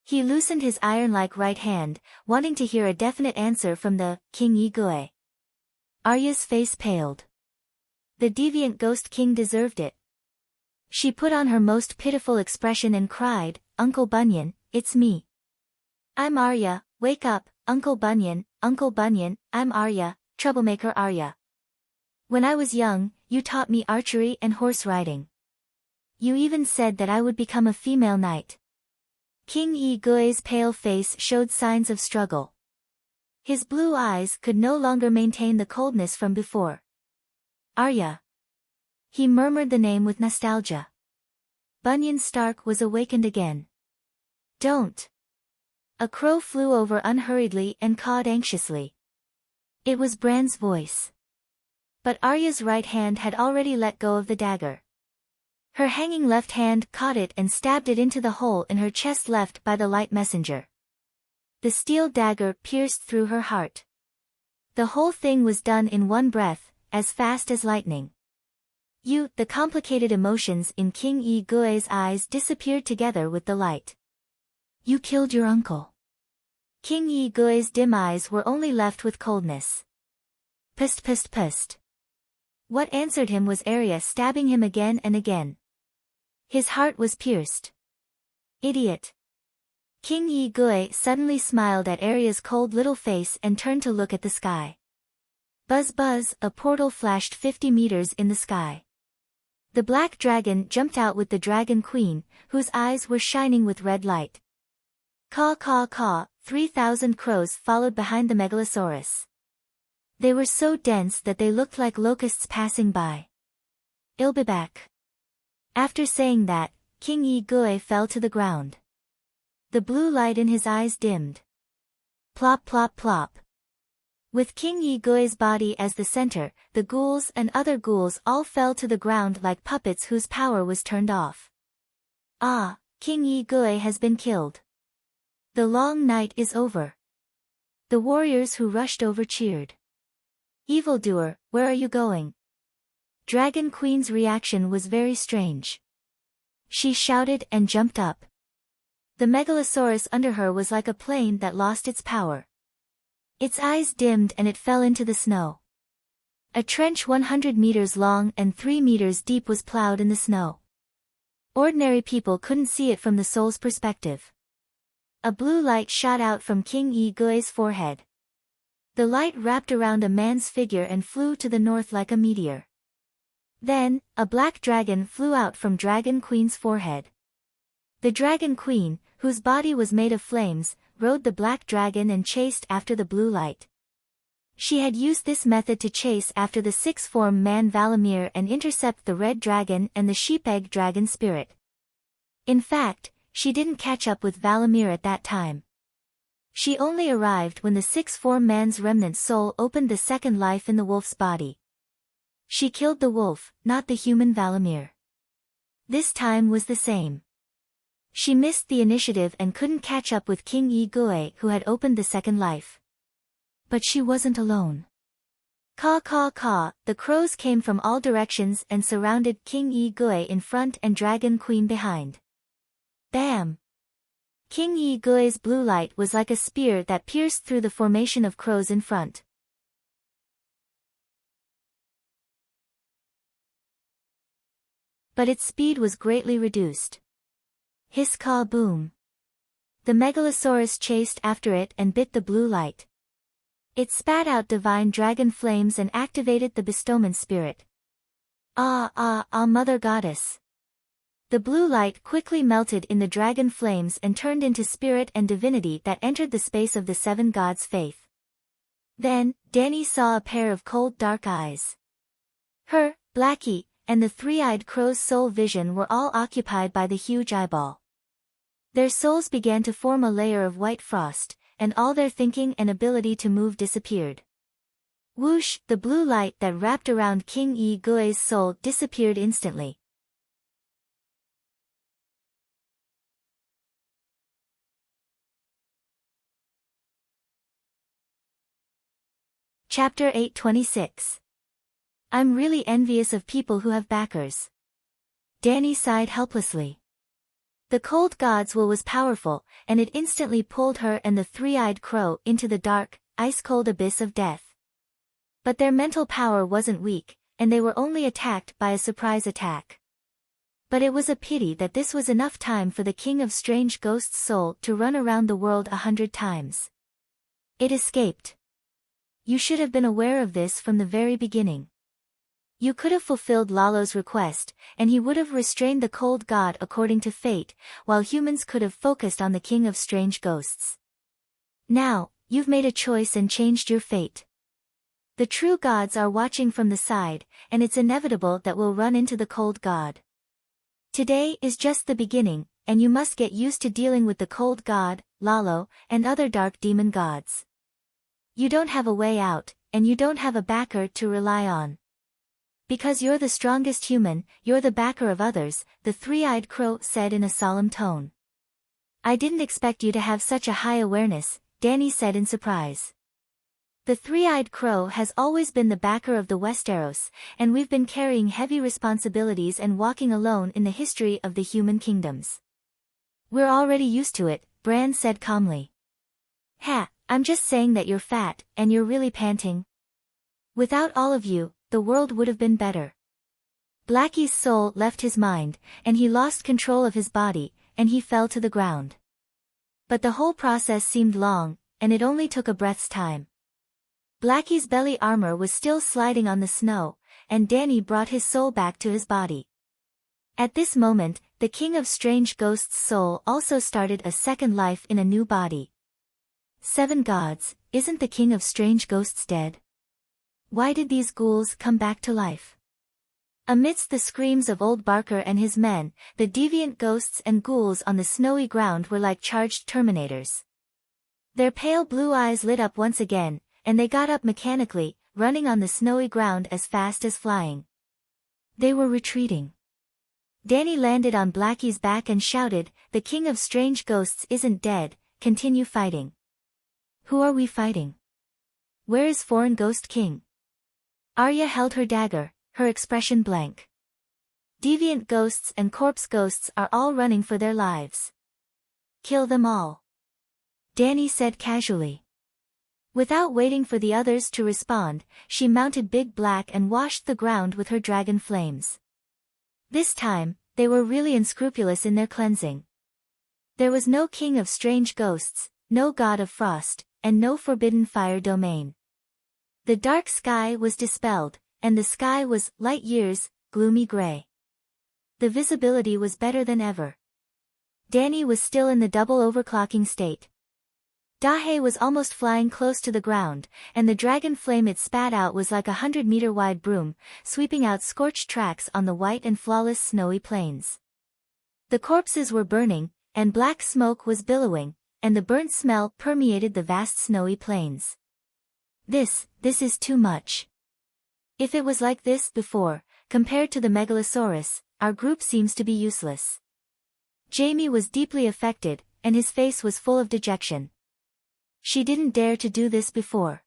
He loosened his iron-like right hand, wanting to hear a definite answer from the King Yi-gui. Arya's face paled. The deviant ghost king deserved it. She put on her most pitiful expression and cried, Uncle Bunyan, it's me. I'm Arya, wake up, Uncle Bunyan, I'm Arya, troublemaker Arya. When I was young, you taught me archery and horse riding. You even said that I would become a female knight. King Yi-gui's pale face showed signs of struggle. His blue eyes could no longer maintain the coldness from before. Arya. He murmured the name with nostalgia. Bunyan Stark was awakened again. Don't. A crow flew over unhurriedly and cawed anxiously. It was Bran's voice. But Arya's right hand had already let go of the dagger. Her hanging left hand caught it and stabbed it into the hole in her chest left by the light messenger. The steel dagger pierced through her heart. The whole thing was done in one breath, as fast as lightning. The complicated emotions in King Yi-gui's eyes disappeared together with the light. You killed your uncle. King Yi-gui's dim eyes were only left with coldness. Pst pst pst. What answered him was Arya stabbing him again and again. His heart was pierced. Idiot. King Yi-gui suddenly smiled at Arya's cold little face and turned to look at the sky. Buzz buzz, a portal flashed 50 meters in the sky. The black dragon jumped out with the dragon queen, whose eyes were shining with red light. Caw caw caw, 3,000 crows followed behind the megalosaurus. They were so dense that they looked like locusts passing by. I'll be back. After saying that, King Yi-gui fell to the ground. The blue light in his eyes dimmed. Plop plop plop. With King Yi-gui's body as the center, the ghouls and other ghouls all fell to the ground like puppets whose power was turned off. Ah, King Yi-gui has been killed. The long night is over. The warriors who rushed over cheered. Evildoer, where are you going? Dragon Queen's reaction was very strange. She shouted and jumped up. The megalosaurus under her was like a plane that lost its power. Its eyes dimmed and it fell into the snow. A trench 100 meters long and 3 meters deep was plowed in the snow. Ordinary people couldn't see it from the soul's perspective. A blue light shot out from King Yi-gui's forehead. The light wrapped around a man's figure and flew to the north like a meteor. Then, a black dragon flew out from Dragon Queen's forehead. The Dragon Queen, whose body was made of flames, rode the black dragon and chased after the blue light. She had used this method to chase after the six-form man Valamir and intercept the red dragon and the sheep-egg dragon spirit. In fact, she didn't catch up with Valamir at that time. She only arrived when the six-form man's remnant soul opened the second life in the wolf's body. She killed the wolf, not the human Valamir. This time was the same. She missed the initiative and couldn't catch up with King Yi-gui who had opened the second life. But she wasn't alone. Caw caw caw, the crows came from all directions and surrounded King Yi-gui in front and Dragon Queen behind. Bam! King Yi-gui's blue light was like a spear that pierced through the formation of crows in front. But its speed was greatly reduced. Hiss-caw boom. The megalosaurus chased after it and bit the blue light. It spat out divine dragon flames and activated the bestowment spirit. Ah ah ah, mother goddess. The blue light quickly melted in the dragon flames and turned into spirit and divinity that entered the space of the seven gods' faith. Then, Danny saw a pair of cold dark eyes. Her, Blackie, and the three-eyed crow's soul vision were all occupied by the huge eyeball. Their souls began to form a layer of white frost, and all their thinking and ability to move disappeared. Whoosh, the blue light that wrapped around King Yi-gui's soul disappeared instantly. Chapter 826. I'm really envious of people who have backers. Danny sighed helplessly. The cold god's will was powerful, and it instantly pulled her and the three-eyed crow into the dark, ice-cold abyss of death. But their mental power wasn't weak, and they were only attacked by a surprise attack. But it was a pity that this was enough time for the King of Strange Ghosts' soul to run around the world 100 times. It escaped. You should have been aware of this from the very beginning. You could have fulfilled Lalo's request, and he would have restrained the cold god according to fate, while humans could have focused on the King of Strange Ghosts. Now, you've made a choice and changed your fate. The true gods are watching from the side, and it's inevitable that we'll run into the cold god. Today is just the beginning, and you must get used to dealing with the cold god, Lalo, and other dark demon gods. You don't have a way out, and you don't have a backer to rely on. Because you're the strongest human, you're the backer of others, the three-eyed crow said in a solemn tone. I didn't expect you to have such a high awareness, Danny said in surprise. The three-eyed crow has always been the backer of the Westeros, and we've been carrying heavy responsibilities and walking alone in the history of the human kingdoms. We're already used to it, Bran said calmly. Ha, I'm just saying that you're fat, and you're really panting. Without all of you, the world would have been better. Blackie's soul left his mind, and he lost control of his body, and he fell to the ground. But the whole process seemed long, and it only took a breath's time. Blackie's belly armor was still sliding on the snow, and Dany brought his soul back to his body. At this moment, the King of Strange Ghosts' soul also started a second life in a new body. 7 gods, isn't the King of Strange Ghosts dead? Why did these ghouls come back to life? Amidst the screams of old Barker and his men, the deviant ghosts and ghouls on the snowy ground were like charged Terminators. Their pale blue eyes lit up once again, and they got up mechanically, running on the snowy ground as fast as flying. They were retreating. Dany landed on Blackie's back and shouted, "The King of Strange Ghosts isn't dead, continue fighting." Who are we fighting? Where is Foreign Ghost King? Arya held her dagger, her expression blank. Deviant ghosts and corpse ghosts are all running for their lives. Kill them all, Dany said casually. Without waiting for the others to respond, she mounted Big Black and washed the ground with her dragon flames. This time, they were really unscrupulous in their cleansing. There was no King of Strange Ghosts, no God of Frost, and no Forbidden Fire domain. The dark sky was dispelled, and the sky was, light years, gloomy gray. The visibility was better than ever. Dany was still in the double overclocking state. Dahe was almost flying close to the ground, and the dragon flame it spat out was like 100-meter wide broom, sweeping out scorched tracks on the white and flawless snowy plains. The corpses were burning, and black smoke was billowing, and the burnt smell permeated the vast snowy plains. This is too much. If it was like this before, compared to the Megalosaurus, our group seems to be useless. Jaime was deeply affected, and his face was full of dejection. She didn't dare to do this before.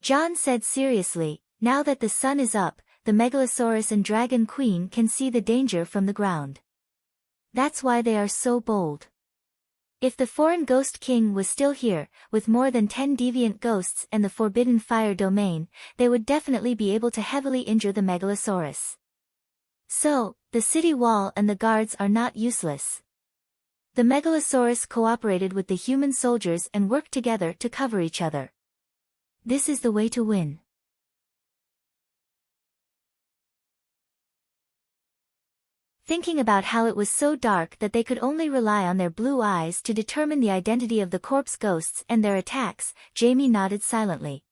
Jon said seriously, now that the sun is up, the Megalosaurus and Dragon Queen can see the danger from the ground. That's why they are so bold. If the Foreign Ghost King was still here, with more than 10 deviant ghosts and the Forbidden Fire domain, they would definitely be able to heavily injure the Megalosaurus. So, the city wall and the guards are not useless. The Megalosaurus cooperated with the human soldiers and worked together to cover each other. This is the way to win. Thinking about how it was so dark that they could only rely on their blue eyes to determine the identity of the corpse ghosts and their attacks, Jaime nodded silently.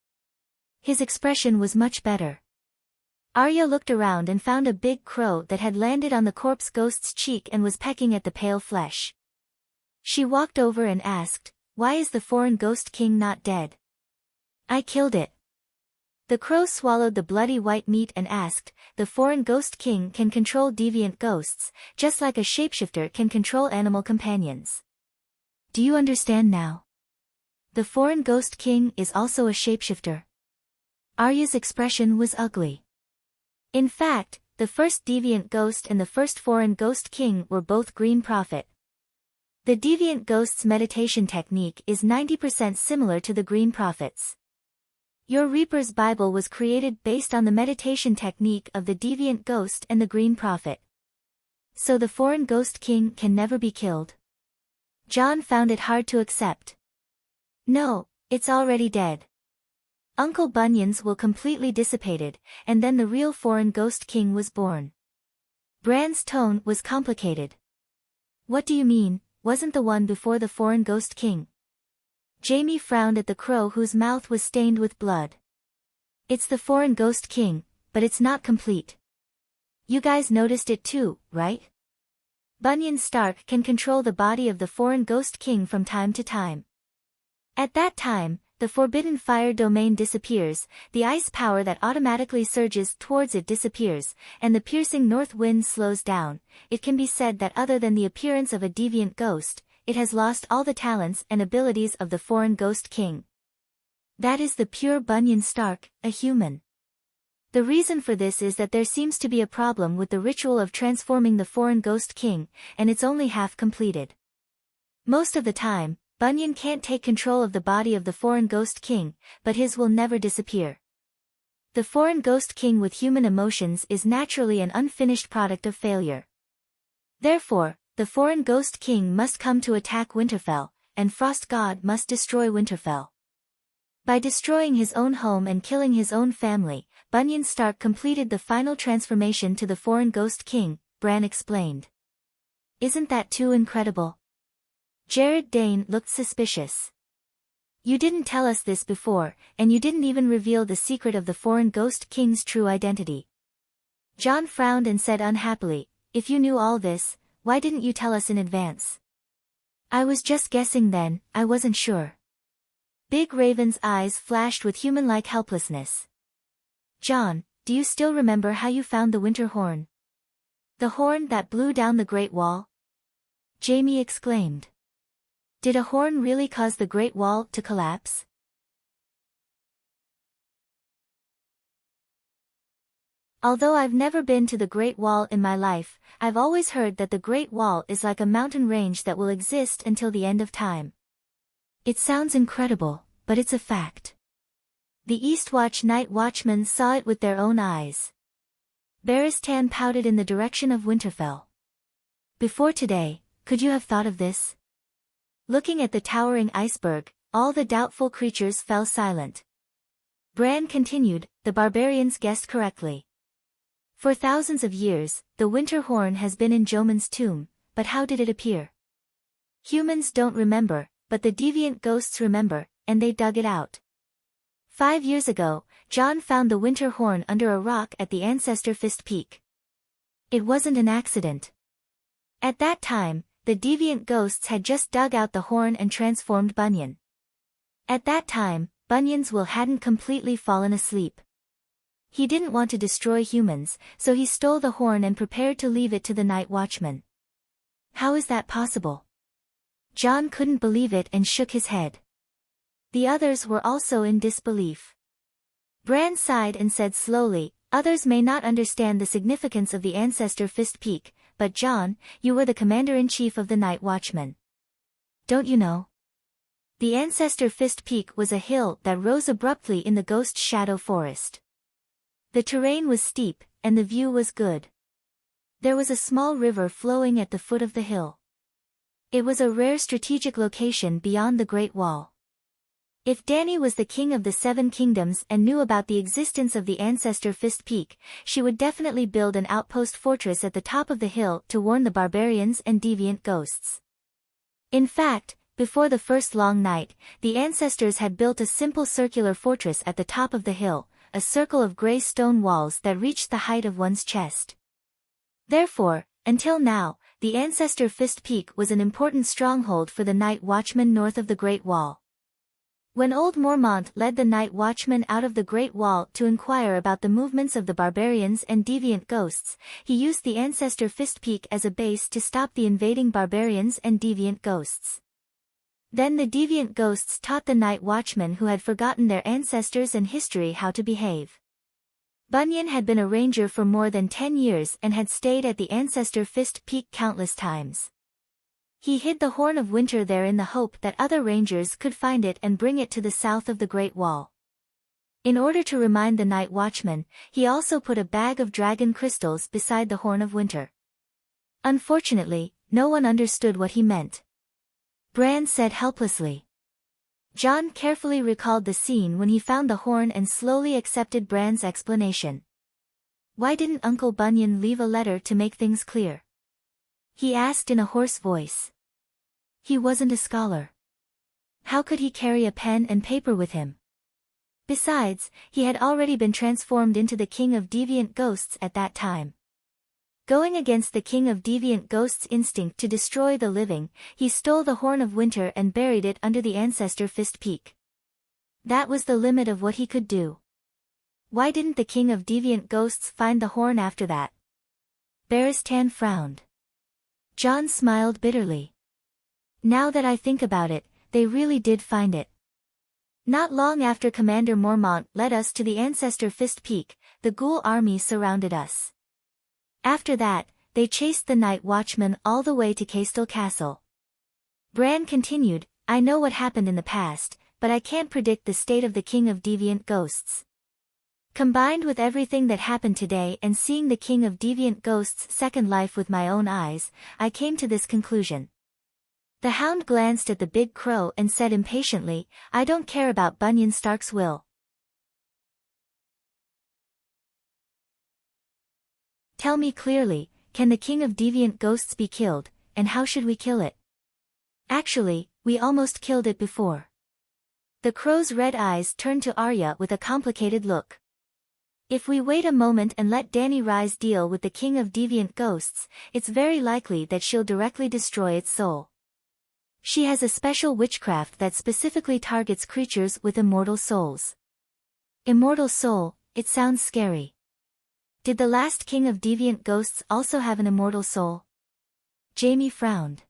His expression was much better. Arya looked around and found a big crow that had landed on the corpse ghost's cheek and was pecking at the pale flesh. She walked over and asked, "Why is the Foreign Ghost King not dead?" "I killed it." The crow swallowed the bloody white meat and asked, "The Foreign Ghost King can control deviant ghosts, just like a shapeshifter can control animal companions. Do you understand now? The Foreign Ghost King is also a shapeshifter." Arya's expression was ugly. In fact, the first deviant ghost and the first Foreign Ghost King were both Green Prophet. The deviant ghost's meditation technique is 90% similar to the Green Prophet's. Your Reaper's Bible was created based on the meditation technique of the deviant ghost and the Green Prophet. So the Foreign Ghost King can never be killed. Jon found it hard to accept. No, it's already dead. Uncle Bunyan's will completely dissipated, and then the real Foreign Ghost King was born. Bran's tone was complicated. What do you mean, wasn't the one before the Foreign Ghost King? Jaime frowned at the crow whose mouth was stained with blood. It's the Foreign Ghost King, but it's not complete. You guys noticed it too, right? Bunyan Stark can control the body of the Foreign Ghost King from time to time. At that time, the Forbidden Fire domain disappears, the ice power that automatically surges towards it disappears, and the piercing north wind slows down. It can be said that other than the appearance of a deviant ghost, it has lost all the talents and abilities of the Foreign Ghost King. That is the pure Bunyan Stark, a human. The reason for this is that there seems to be a problem with the ritual of transforming the foreign ghost king, and it's only half completed. Most of the time, Bunyan can't take control of the body of the foreign ghost king, but his will never disappear. The foreign ghost king with human emotions is naturally an unfinished product of failure. Therefore, the foreign ghost king must come to attack Winterfell, and Frost God must destroy Winterfell. By destroying his own home and killing his own family, Bunyan Stark completed the final transformation to the foreign ghost king, Bran explained. Isn't that too incredible? Jared Dane looked suspicious. You didn't tell us this before, and you didn't even reveal the secret of the foreign ghost king's true identity. Jon frowned and said unhappily, if you knew all this, why didn't you tell us in advance? I was just guessing then, I wasn't sure. Big Raven's eyes flashed with human-like helplessness. Jon, do you still remember how you found the winter horn? The horn that blew down the Great Wall? Jaime exclaimed. Did a horn really cause the Great Wall to collapse? Although I've never been to the Great Wall in my life, I've always heard that the Great Wall is like a mountain range that will exist until the end of time. It sounds incredible, but it's a fact. The Eastwatch night watchmen saw it with their own eyes. Barristan pouted in the direction of Winterfell. Before today, could you have thought of this? Looking at the towering iceberg, all the doubtful creatures fell silent. Bran continued, the barbarians guessed correctly. For thousands of years, the winter horn has been in Jomun's tomb, but how did it appear? Humans don't remember, but the deviant ghosts remember, and they dug it out. 5 years ago, Jon found the winter horn under a rock at the Ancestor Fist Peak. It wasn't an accident. At that time, the deviant ghosts had just dug out the horn and transformed Bunyan. At that time, Bunyan's will hadn't completely fallen asleep. He didn't want to destroy humans, so he stole the horn and prepared to leave it to the night watchman. How is that possible? Jon couldn't believe it and shook his head. The others were also in disbelief. Bran sighed and said slowly, others may not understand the significance of the Ancestor Fist Peak, but Jon, you were the commander-in-chief of the Night Watchmen. Don't you know? The Ancestor Fist Peak was a hill that rose abruptly in the Ghost Shadow Forest. The terrain was steep, and the view was good. There was a small river flowing at the foot of the hill. It was a rare strategic location beyond the Great Wall. If Dany was the king of the Seven Kingdoms and knew about the existence of the Ancestor Fist Peak, she would definitely build an outpost fortress at the top of the hill to warn the barbarians and deviant ghosts. In fact, before the first long night, the ancestors had built a simple circular fortress at the top of the hill, a circle of grey stone walls that reached the height of one's chest. Therefore, until now, the Ancestor Fist Peak was an important stronghold for the Night Watchmen north of the Great Wall. When old Mormont led the Night Watchmen out of the Great Wall to inquire about the movements of the barbarians and deviant ghosts, he used the Ancestor Fist Peak as a base to stop the invading barbarians and deviant ghosts. Then the deviant ghosts taught the Night Watchmen who had forgotten their ancestors and history how to behave. Bunyan had been a ranger for more than 10 years and had stayed at the Ancestor Fist Peak countless times. He hid the Horn of Winter there in the hope that other rangers could find it and bring it to the south of the Great Wall. In order to remind the Night Watchman, he also put a bag of dragon crystals beside the Horn of Winter. Unfortunately, no one understood what he meant. Bran said helplessly. Jon carefully recalled the scene when he found the horn and slowly accepted Bran's explanation. Why didn't Uncle Bunyan leave a letter to make things clear? He asked in a hoarse voice. He wasn't a scholar. How could he carry a pen and paper with him? Besides, he had already been transformed into the King of Deviant Ghosts at that time. Going against the King of Deviant Ghosts' instinct to destroy the living, he stole the Horn of Winter and buried it under the Ancestor Fist Peak. That was the limit of what he could do. Why didn't the King of Deviant Ghosts find the horn after that? Barristan frowned. Jon smiled bitterly. Now that I think about it, they really did find it. Not long after Commander Mormont led us to the Ancestor Fist Peak, the ghoul army surrounded us. After that, they chased the night watchman all the way to Castel Castle. Bran continued, I know what happened in the past, but I can't predict the state of the King of Deviant Ghosts. Combined with everything that happened today and seeing the King of Deviant Ghosts' second life with my own eyes, I came to this conclusion. The Hound glanced at the big crow and said impatiently, I don't care about Bunyan Stark's will. Tell me clearly, can the King of Deviant Ghosts be killed, and how should we kill it? Actually, we almost killed it before. The crow's red eyes turned to Arya with a complicated look. If we wait a moment and let Dany Rise deal with the King of Deviant Ghosts, it's very likely that she'll directly destroy its soul. She has a special witchcraft that specifically targets creatures with immortal souls. Immortal soul, it sounds scary. Did the last King of Deviant Ghosts also have an immortal soul? Jaime frowned.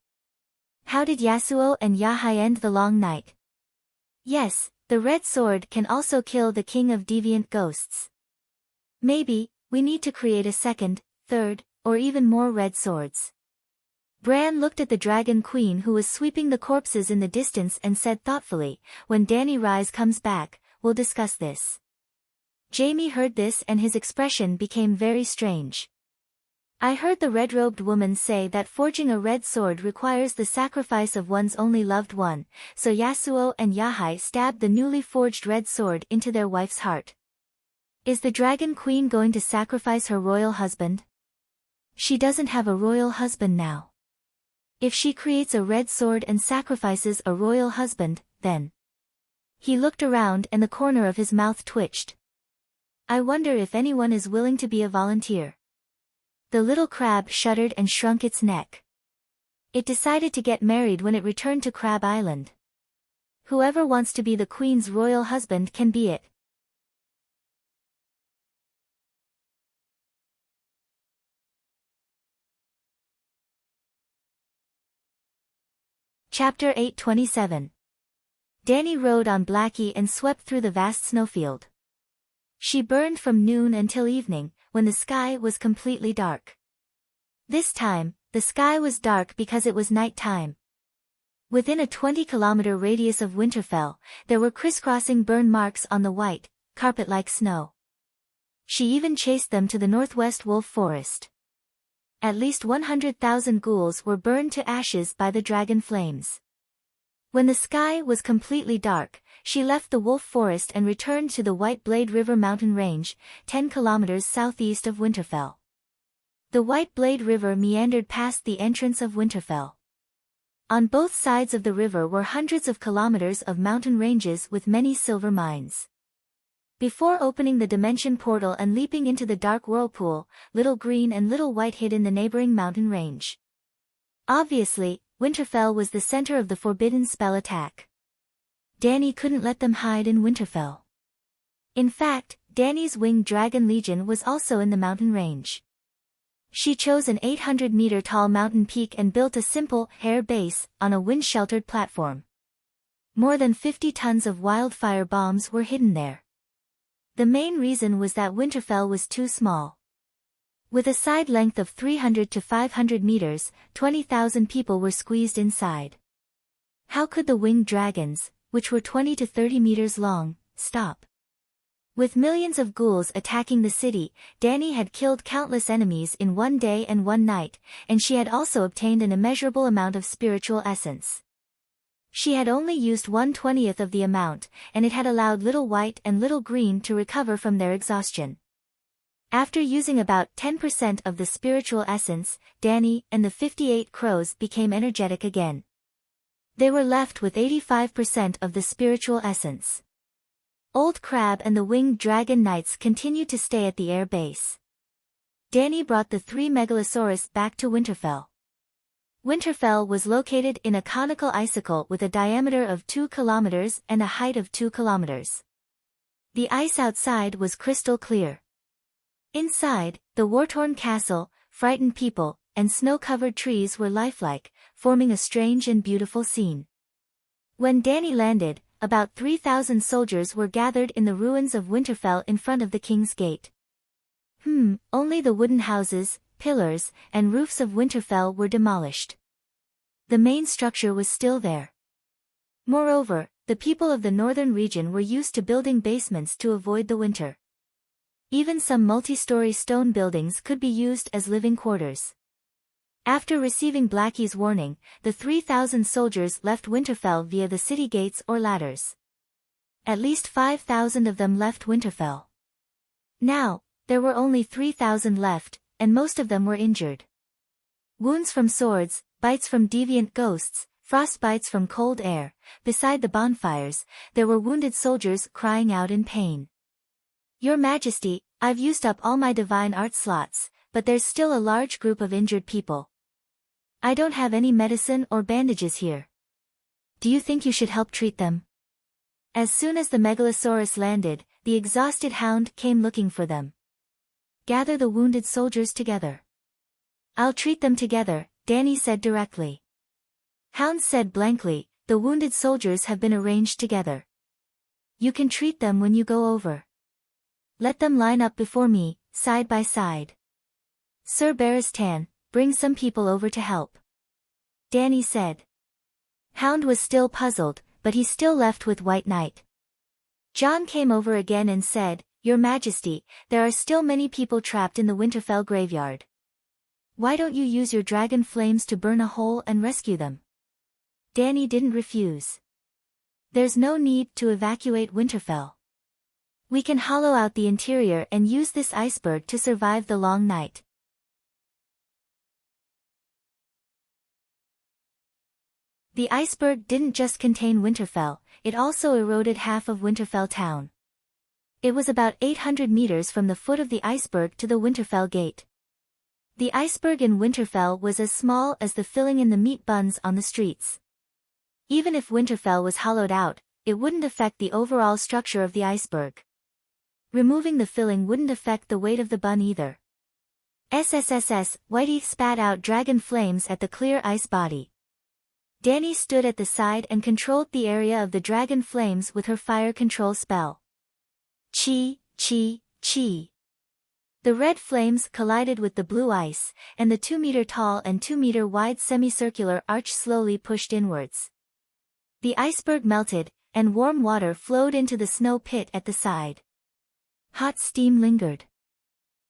How did Yasuo and Yahai end the long night? Yes, the red sword can also kill the King of Deviant Ghosts. Maybe, we need to create a second, third, or even more red swords. Bran looked at the Dragon Queen who was sweeping the corpses in the distance and said thoughtfully, when Dany Rise comes back, we'll discuss this. Jaime heard this and his expression became very strange. I heard the red-robed woman say that forging a red sword requires the sacrifice of one's only loved one, so Yasuo and Yahai stabbed the newly forged red sword into their wife's heart. Is the Dragon Queen going to sacrifice her royal husband? She doesn't have a royal husband now. If she creates a red sword and sacrifices a royal husband, then... He looked around and the corner of his mouth twitched. I wonder if anyone is willing to be a volunteer. The little crab shuddered and shrunk its neck. It decided to get married when it returned to Crab Island. Whoever wants to be the Queen's royal husband can be it. Chapter 827. Dany rode on Blackie and swept through the vast snowfield. She burned from noon until evening, when the sky was completely dark. This time, the sky was dark because it was night time. Within a 20-kilometer radius of Winterfell, there were crisscrossing burn marks on the white, carpet-like snow. She even chased them to the northwest wolf forest. At least 100,000 ghouls were burned to ashes by the dragon flames. When the sky was completely dark, she left the wolf forest and returned to the White Blade River mountain range, 10 kilometers southeast of Winterfell. The White Blade River meandered past the entrance of Winterfell. On both sides of the river were hundreds of kilometers of mountain ranges with many silver mines. Before opening the dimension portal and leaping into the dark whirlpool, Little Green and Little White hid in the neighboring mountain range. Obviously, Winterfell was the center of the forbidden spell attack. Dany couldn't let them hide in Winterfell. In fact, Dany's winged dragon legion was also in the mountain range. She chose an 800-meter-tall mountain peak and built a simple, air base, on a wind-sheltered platform. More than 50 tons of wildfire bombs were hidden there. The main reason was that Winterfell was too small. With a side length of 300 to 500 meters, 20,000 people were squeezed inside. How could the winged dragons, which were 20 to 30 meters long, stop? With millions of ghouls attacking the city, Dany had killed countless enemies in one day and one night, and she had also obtained an immeasurable amount of spiritual essence. She had only used 1/20th of the amount, and it had allowed Little White and Little Green to recover from their exhaustion. After using about 10% of the spiritual essence, Dany and the 58 crows became energetic again. They were left with 85% of the spiritual essence. Old Crab and the winged dragon knights continued to stay at the air base. Dany brought the 3 megalosaurus back to Winterfell. Winterfell was located in a conical icicle with a diameter of 2 kilometers and a height of 2 kilometers. The ice outside was crystal clear. Inside, the war-torn castle, frightened people, and snow-covered trees were lifelike, forming a strange and beautiful scene. When Dany landed, about 3,000 soldiers were gathered in the ruins of Winterfell in front of the king's gate. Only the wooden houses, pillars, and roofs of Winterfell were demolished. The main structure was still there. Moreover, the people of the northern region were used to building basements to avoid the winter. Even some multi-story stone buildings could be used as living quarters. After receiving Blackie's warning, the 3,000 soldiers left Winterfell via the city gates or ladders. At least 5,000 of them left Winterfell. Now, there were only 3,000 left, and most of them were injured. Wounds from swords, bites from deviant ghosts, frostbites from cold air. Beside the bonfires, there were wounded soldiers crying out in pain. "Your Majesty, I've used up all my divine art slots, but there's still a large group of injured people. I don't have any medicine or bandages here. Do you think you should help treat them?" As soon as the Megalosaurus landed, the exhausted Hound came looking for them. "Gather the wounded soldiers together." "I'll treat them together," Dany said directly. Hound said blankly, "The wounded soldiers have been arranged together. You can treat them when you go over. Let them line up before me, side by side. Sir Barristan, bring some people over to help," Dany said. Hound was still puzzled, but he still left with White Knight. Jon came over again and said, "Your Majesty, there are still many people trapped in the Winterfell graveyard. Why don't you use your dragon flames to burn a hole and rescue them?" Dany didn't refuse. "There's no need to evacuate Winterfell. We can hollow out the interior and use this iceberg to survive the long night." The iceberg didn't just contain Winterfell, it also eroded half of Winterfell town. It was about 800 meters from the foot of the iceberg to the Winterfell gate. The iceberg in Winterfell was as small as the filling in the meat buns on the streets. Even if Winterfell was hollowed out, it wouldn't affect the overall structure of the iceberg. Removing the filling wouldn't affect the weight of the bun either. SSSS, Whitey spat out dragon flames at the clear ice body. Dany stood at the side and controlled the area of the dragon flames with her fire control spell. Chi, chi, chi. The red flames collided with the blue ice, and the 2-meter-tall and 2-meter-wide semicircular arch slowly pushed inwards. The iceberg melted, and warm water flowed into the snow pit at the side. Hot steam lingered.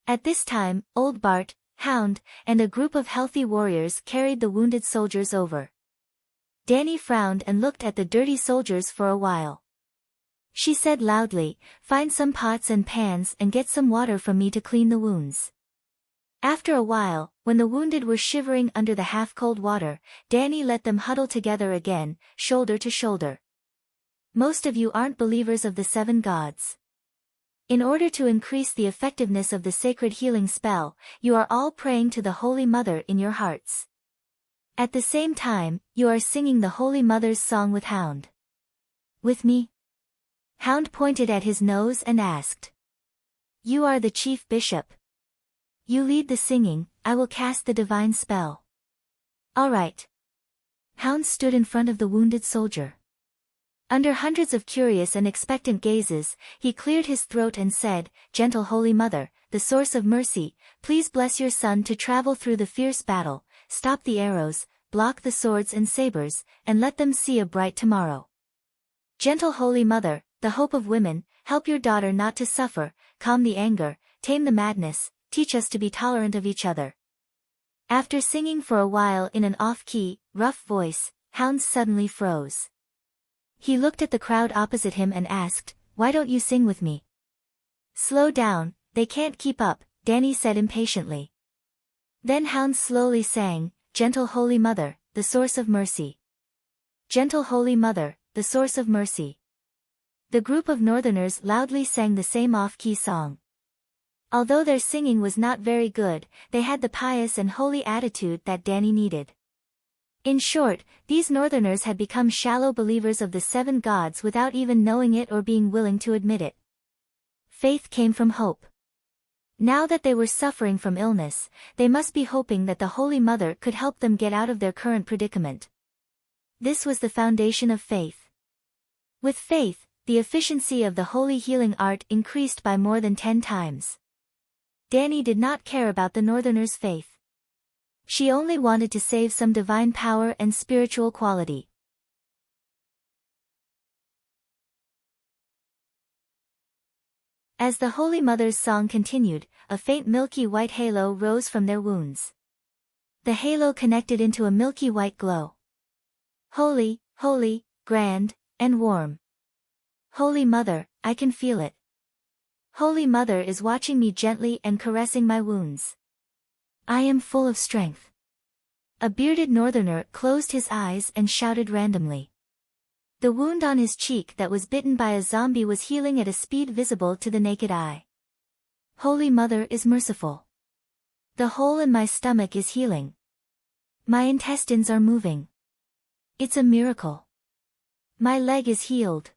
At this time, Old Bart, Hound, and a group of healthy warriors carried the wounded soldiers over. Dany frowned and looked at the dirty soldiers for a while. She said loudly, "Find some pots and pans and get some water from me to clean the wounds." After a while, when the wounded were shivering under the half-cold water, Dany let them huddle together again, shoulder to shoulder. "Most of you aren't believers of the 7 gods. In order to increase the effectiveness of the sacred healing spell, you are all praying to the Holy Mother in your hearts. At the same time, you are singing the Holy Mother's song with Hound. With me?" Hound pointed at his nose and asked. "You are the chief bishop. You lead the singing, I will cast the divine spell." "All right." Hound stood in front of the wounded soldier. Under hundreds of curious and expectant gazes, he cleared his throat and said, "Gentle Holy Mother, the source of mercy, please bless your son to travel through the fierce battle, stop the arrows, block the swords and sabers, and let them see a bright tomorrow. Gentle Holy Mother, the hope of women, help your daughter not to suffer, calm the anger, tame the madness, teach us to be tolerant of each other." After singing for a while in an off-key, rough voice, Hound suddenly froze. He looked at the crowd opposite him and asked, "Why don't you sing with me?" "Slow down, they can't keep up," Dany said impatiently. Then Hound slowly sang, "Gentle Holy Mother, the source of mercy. Gentle Holy Mother, the source of mercy." The group of northerners loudly sang the same off-key song. Although their singing was not very good, they had the pious and holy attitude that Dany needed. In short, these northerners had become shallow believers of the 7 gods without even knowing it or being willing to admit it. Faith came from hope. Now that they were suffering from illness, they must be hoping that the Holy Mother could help them get out of their current predicament. This was the foundation of faith. With faith, the efficiency of the holy healing art increased by more than 10 times. Dani did not care about the northerner's faith. She only wanted to save some divine power and spiritual quality. As the Holy Mother's song continued, a faint milky white halo rose from their wounds. The halo connected into a milky white glow. Holy, holy, grand, and warm. Holy Mother, I can feel it. Holy Mother is watching me gently and caressing my wounds. I am full of strength. A bearded northerner closed his eyes and shouted randomly. The wound on his cheek that was bitten by a zombie was healing at a speed visible to the naked eye. Holy Mother is merciful. The hole in my stomach is healing. My intestines are moving. It's a miracle. My leg is healed.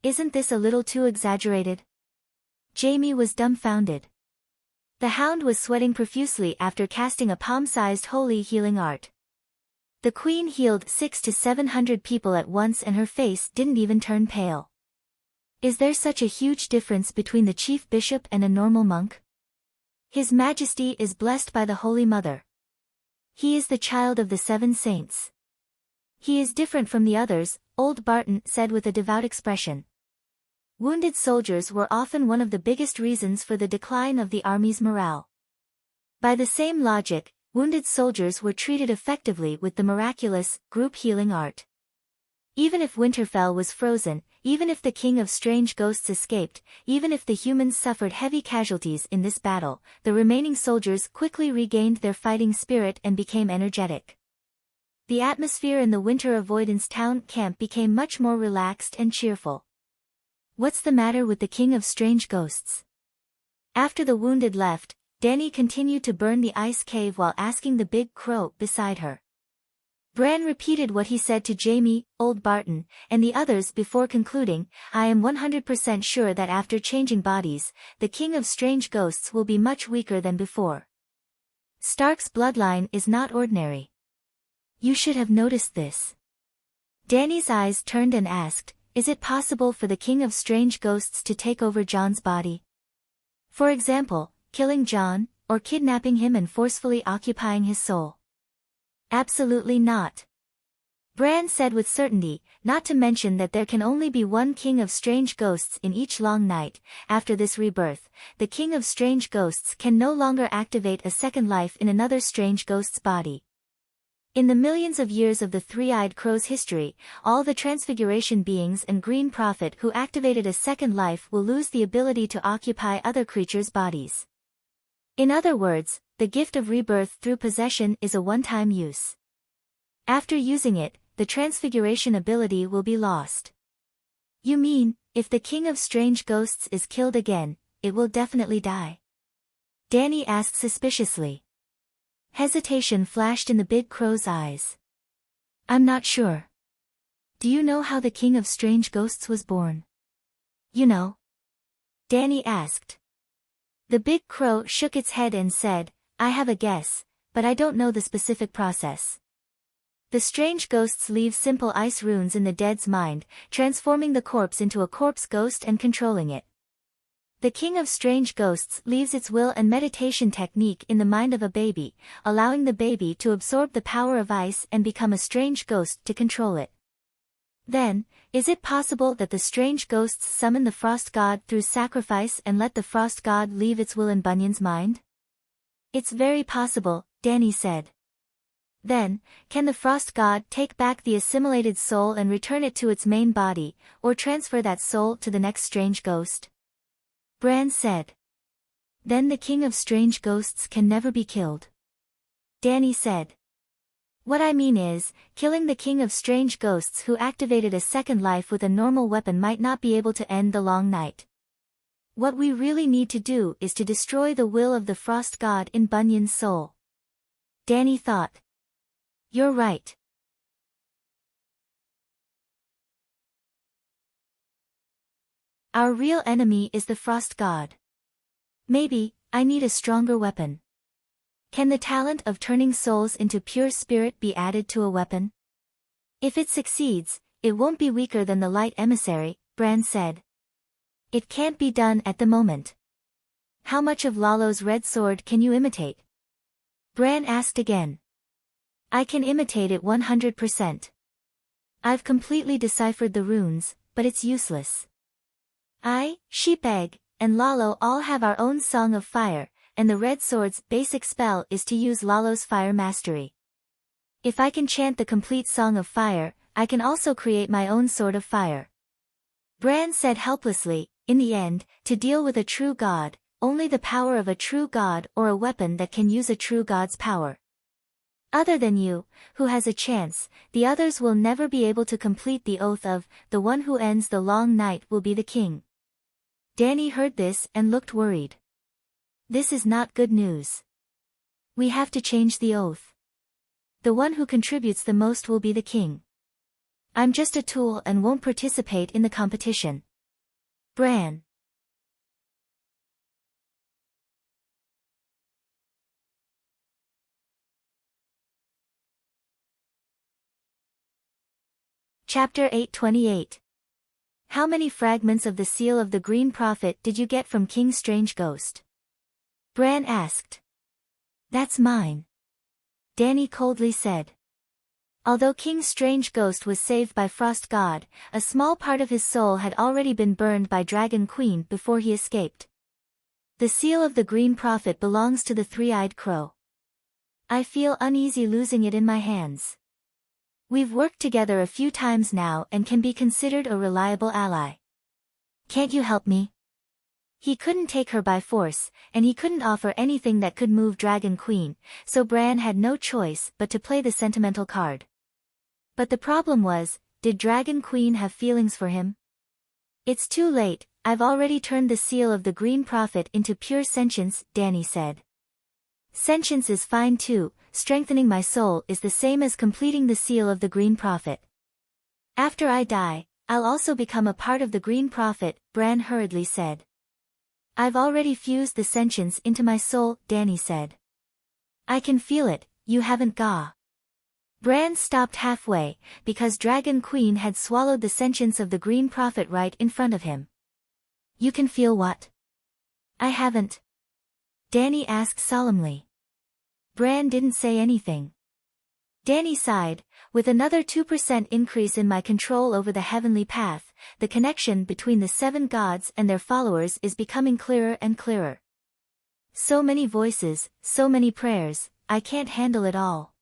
Isn't this a little too exaggerated? Jamie was dumbfounded. The hound was sweating profusely after casting a palm-sized holy healing art. The queen healed 600 to 700 people at once and her face didn't even turn pale. Is there such a huge difference between the chief bishop and a normal monk? His Majesty is blessed by the Holy Mother. He is the child of the 7 saints. He is different from the others, old Barton said with a devout expression. Wounded soldiers were often one of the biggest reasons for the decline of the army's morale. By the same logic, wounded soldiers were treated effectively with the miraculous, group healing art. Even if Winterfell was frozen, even if the King of Strange Ghosts escaped, even if the humans suffered heavy casualties in this battle, the remaining soldiers quickly regained their fighting spirit and became energetic. The atmosphere in the winter avoidance town camp became much more relaxed and cheerful. What's the matter with the King of Strange Ghosts? After the wounded left, Dani continued to burn the ice cave while asking the big crow beside her. Bran repeated what he said to Jamie, old Barton, and the others before concluding, I am 100% sure that after changing bodies, the King of Strange Ghosts will be much weaker than before. Stark's bloodline is not ordinary. You should have noticed this. Dani's eyes turned and asked, is it possible for the King of Strange Ghosts to take over Jon's body? For example, killing Jon, or kidnapping him and forcefully occupying his soul? Absolutely not. Bran said with certainty, not to mention that there can only be one King of Strange Ghosts in each long night. After this rebirth, the King of Strange Ghosts can no longer activate a second life in another strange ghost's body. In the millions of years of the Three-Eyed Crow's history, all the Transfiguration beings and Green Prophet who activated a second life will lose the ability to occupy other creatures' bodies. In other words, the gift of rebirth through possession is a one-time use. After using it, the Transfiguration ability will be lost. You mean, if the King of Strange Ghosts is killed again, it will definitely die? Dani asked suspiciously. Hesitation flashed in the big crow's eyes. I'm not sure. Do you know how the King of Strange Ghosts was born? You know? Dani asked. The big crow shook its head and said, I have a guess, but I don't know the specific process. The strange ghosts leave simple ice runes in the dead's mind, transforming the corpse into a corpse ghost and controlling it. The King of Strange Ghosts leaves its will and meditation technique in the mind of a baby, allowing the baby to absorb the power of ice and become a strange ghost to control it. Then, is it possible that the strange ghosts summon the Frost God through sacrifice and let the Frost God leave its will in Bunyan's mind? It's very possible, Dani said. Then, can the Frost God take back the assimilated soul and return it to its main body, or transfer that soul to the next strange ghost? Bran said. Then the King of Strange Ghosts can never be killed. Dani said. What I mean is, killing the King of Strange Ghosts who activated a second life with a normal weapon might not be able to end the long night. What we really need to do is to destroy the will of the Frost God in Bunyan's soul. Dani thought. You're right. Our real enemy is the Frost God. Maybe, I need a stronger weapon. Can the talent of turning souls into pure spirit be added to a weapon? If it succeeds, it won't be weaker than the light emissary, Bran said. It can't be done at the moment. How much of Lalo's red sword can you imitate? Bran asked again. I can imitate it 100%. I've completely deciphered the runes, but it's useless. I, Sheep Egg, and Lalo all have our own Song of Fire, and the red sword's basic spell is to use Lalo's fire mastery. If I can chant the complete Song of Fire, I can also create my own Sword of Fire. Bran said helplessly, in the end, to deal with a true god, only the power of a true god or a weapon that can use a true god's power. Other than you, who has a chance, the others will never be able to complete the oath of, the one who ends the long night will be the king. Dany heard this and looked worried. This is not good news. We have to change the oath. The one who contributes the most will be the king. I'm just a tool and won't participate in the competition. Bran. Chapter 828. How many fragments of the seal of the Green Prophet did you get from King Strange Ghost? Bran asked. That's mine. Dany coldly said. Although King Strange Ghost was saved by Frost God, a small part of his soul had already been burned by Dragon Queen before he escaped. The seal of the Green Prophet belongs to the Three-Eyed Crow. I feel uneasy losing it in my hands. We've worked together a few times now and can be considered a reliable ally. Can't you help me? He couldn't take her by force, and he couldn't offer anything that could move Dragon Queen, so Bran had no choice but to play the sentimental card. But the problem was, did Dragon Queen have feelings for him? It's too late, I've already turned the seal of the Green Prophet into pure sentience, Dany said. Sentience is fine too, strengthening my soul is the same as completing the seal of the Green Prophet. After I die, I'll also become a part of the Green Prophet, Bran hurriedly said. I've already fused the sentience into my soul, Dany said. I can feel it, you haven't ga. Bran stopped halfway, because Dragon Queen had swallowed the sentience of the Green Prophet right in front of him. You can feel what? I haven't. Dany asked solemnly. Bran didn't say anything. Dany sighed, with another 2% increase in my control over the heavenly path, the connection between the 7 gods and their followers is becoming clearer and clearer. So many voices, so many prayers, I can't handle it all.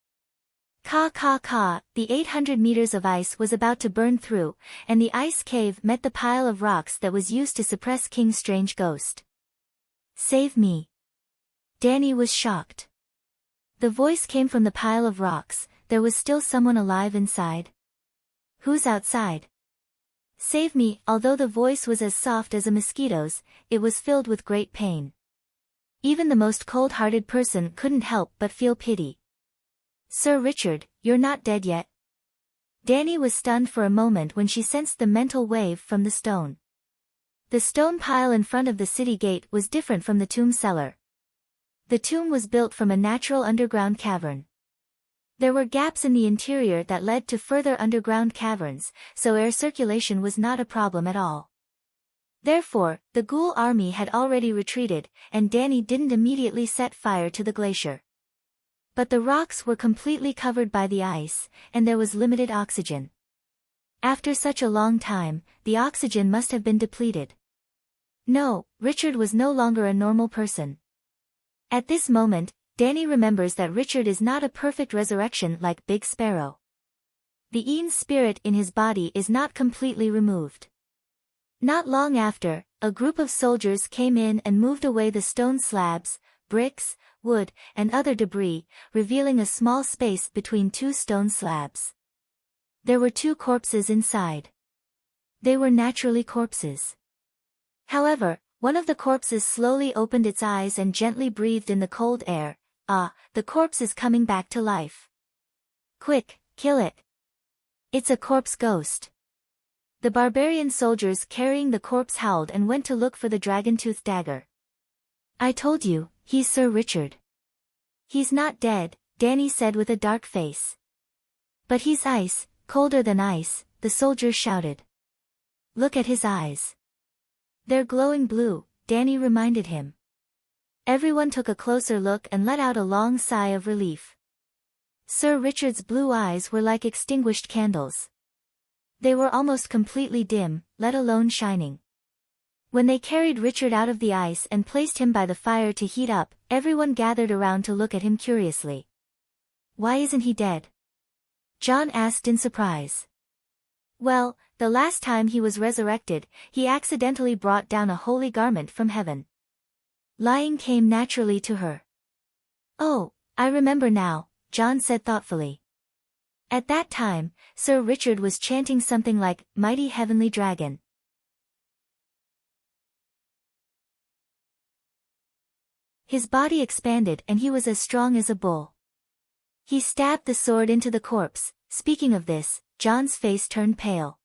The 800 meters of ice was about to burn through, and the ice cave met the pile of rocks that was used to suppress King Strange Ghost. Save me. Dany was shocked. The voice came from the pile of rocks, there was still someone alive inside. Who's outside? Save me. Although the voice was as soft as a mosquito's, it was filled with great pain. Even the most cold-hearted person couldn't help but feel pity. Sir Richard, you're not dead yet. Dany was stunned for a moment when she sensed the mental wave from the stone. The stone pile in front of the city gate was different from the tomb cellar. The tomb was built from a natural underground cavern. There were gaps in the interior that led to further underground caverns, so air circulation was not a problem at all. Therefore, the ghoul army had already retreated, and Dany didn't immediately set fire to the glacier. But the rocks were completely covered by the ice, and there was limited oxygen. After such a long time, the oxygen must have been depleted. No, Richard was no longer a normal person. At this moment, Dany remembers that Richard is not a perfect resurrection like Big Sparrow. The Ian's spirit in his body is not completely removed. Not long after, a group of soldiers came in and moved away the stone slabs, bricks, wood, and other debris, revealing a small space between 2 stone slabs. There were 2 corpses inside. They were naturally corpses. However, one of the corpses slowly opened its eyes and gently breathed in the cold air. Ah, the corpse is coming back to life. Quick, kill it. It's a corpse ghost. The barbarian soldiers carrying the corpse howled and went to look for the dragon-tooth dagger. I told you, he's Sir Richard. He's not dead, Dany said with a dark face. But he's ice, colder than ice, the soldiers shouted. Look at his eyes. They're glowing blue, Danny reminded him. Everyone took a closer look and let out a long sigh of relief. Sir Richard's blue eyes were like extinguished candles. They were almost completely dim, let alone shining. When they carried Richard out of the ice and placed him by the fire to heat up, everyone gathered around to look at him curiously. Why isn't he dead? John asked in surprise. Well, the last time he was resurrected, he accidentally brought down a holy garment from heaven. Lying came naturally to her. Oh, I remember now, John said thoughtfully. At that time, Sir Richard was chanting something like, Mighty Heavenly Dragon. His body expanded and he was as strong as a bull. He stabbed the sword into the corpse. Speaking of this, John's face turned pale.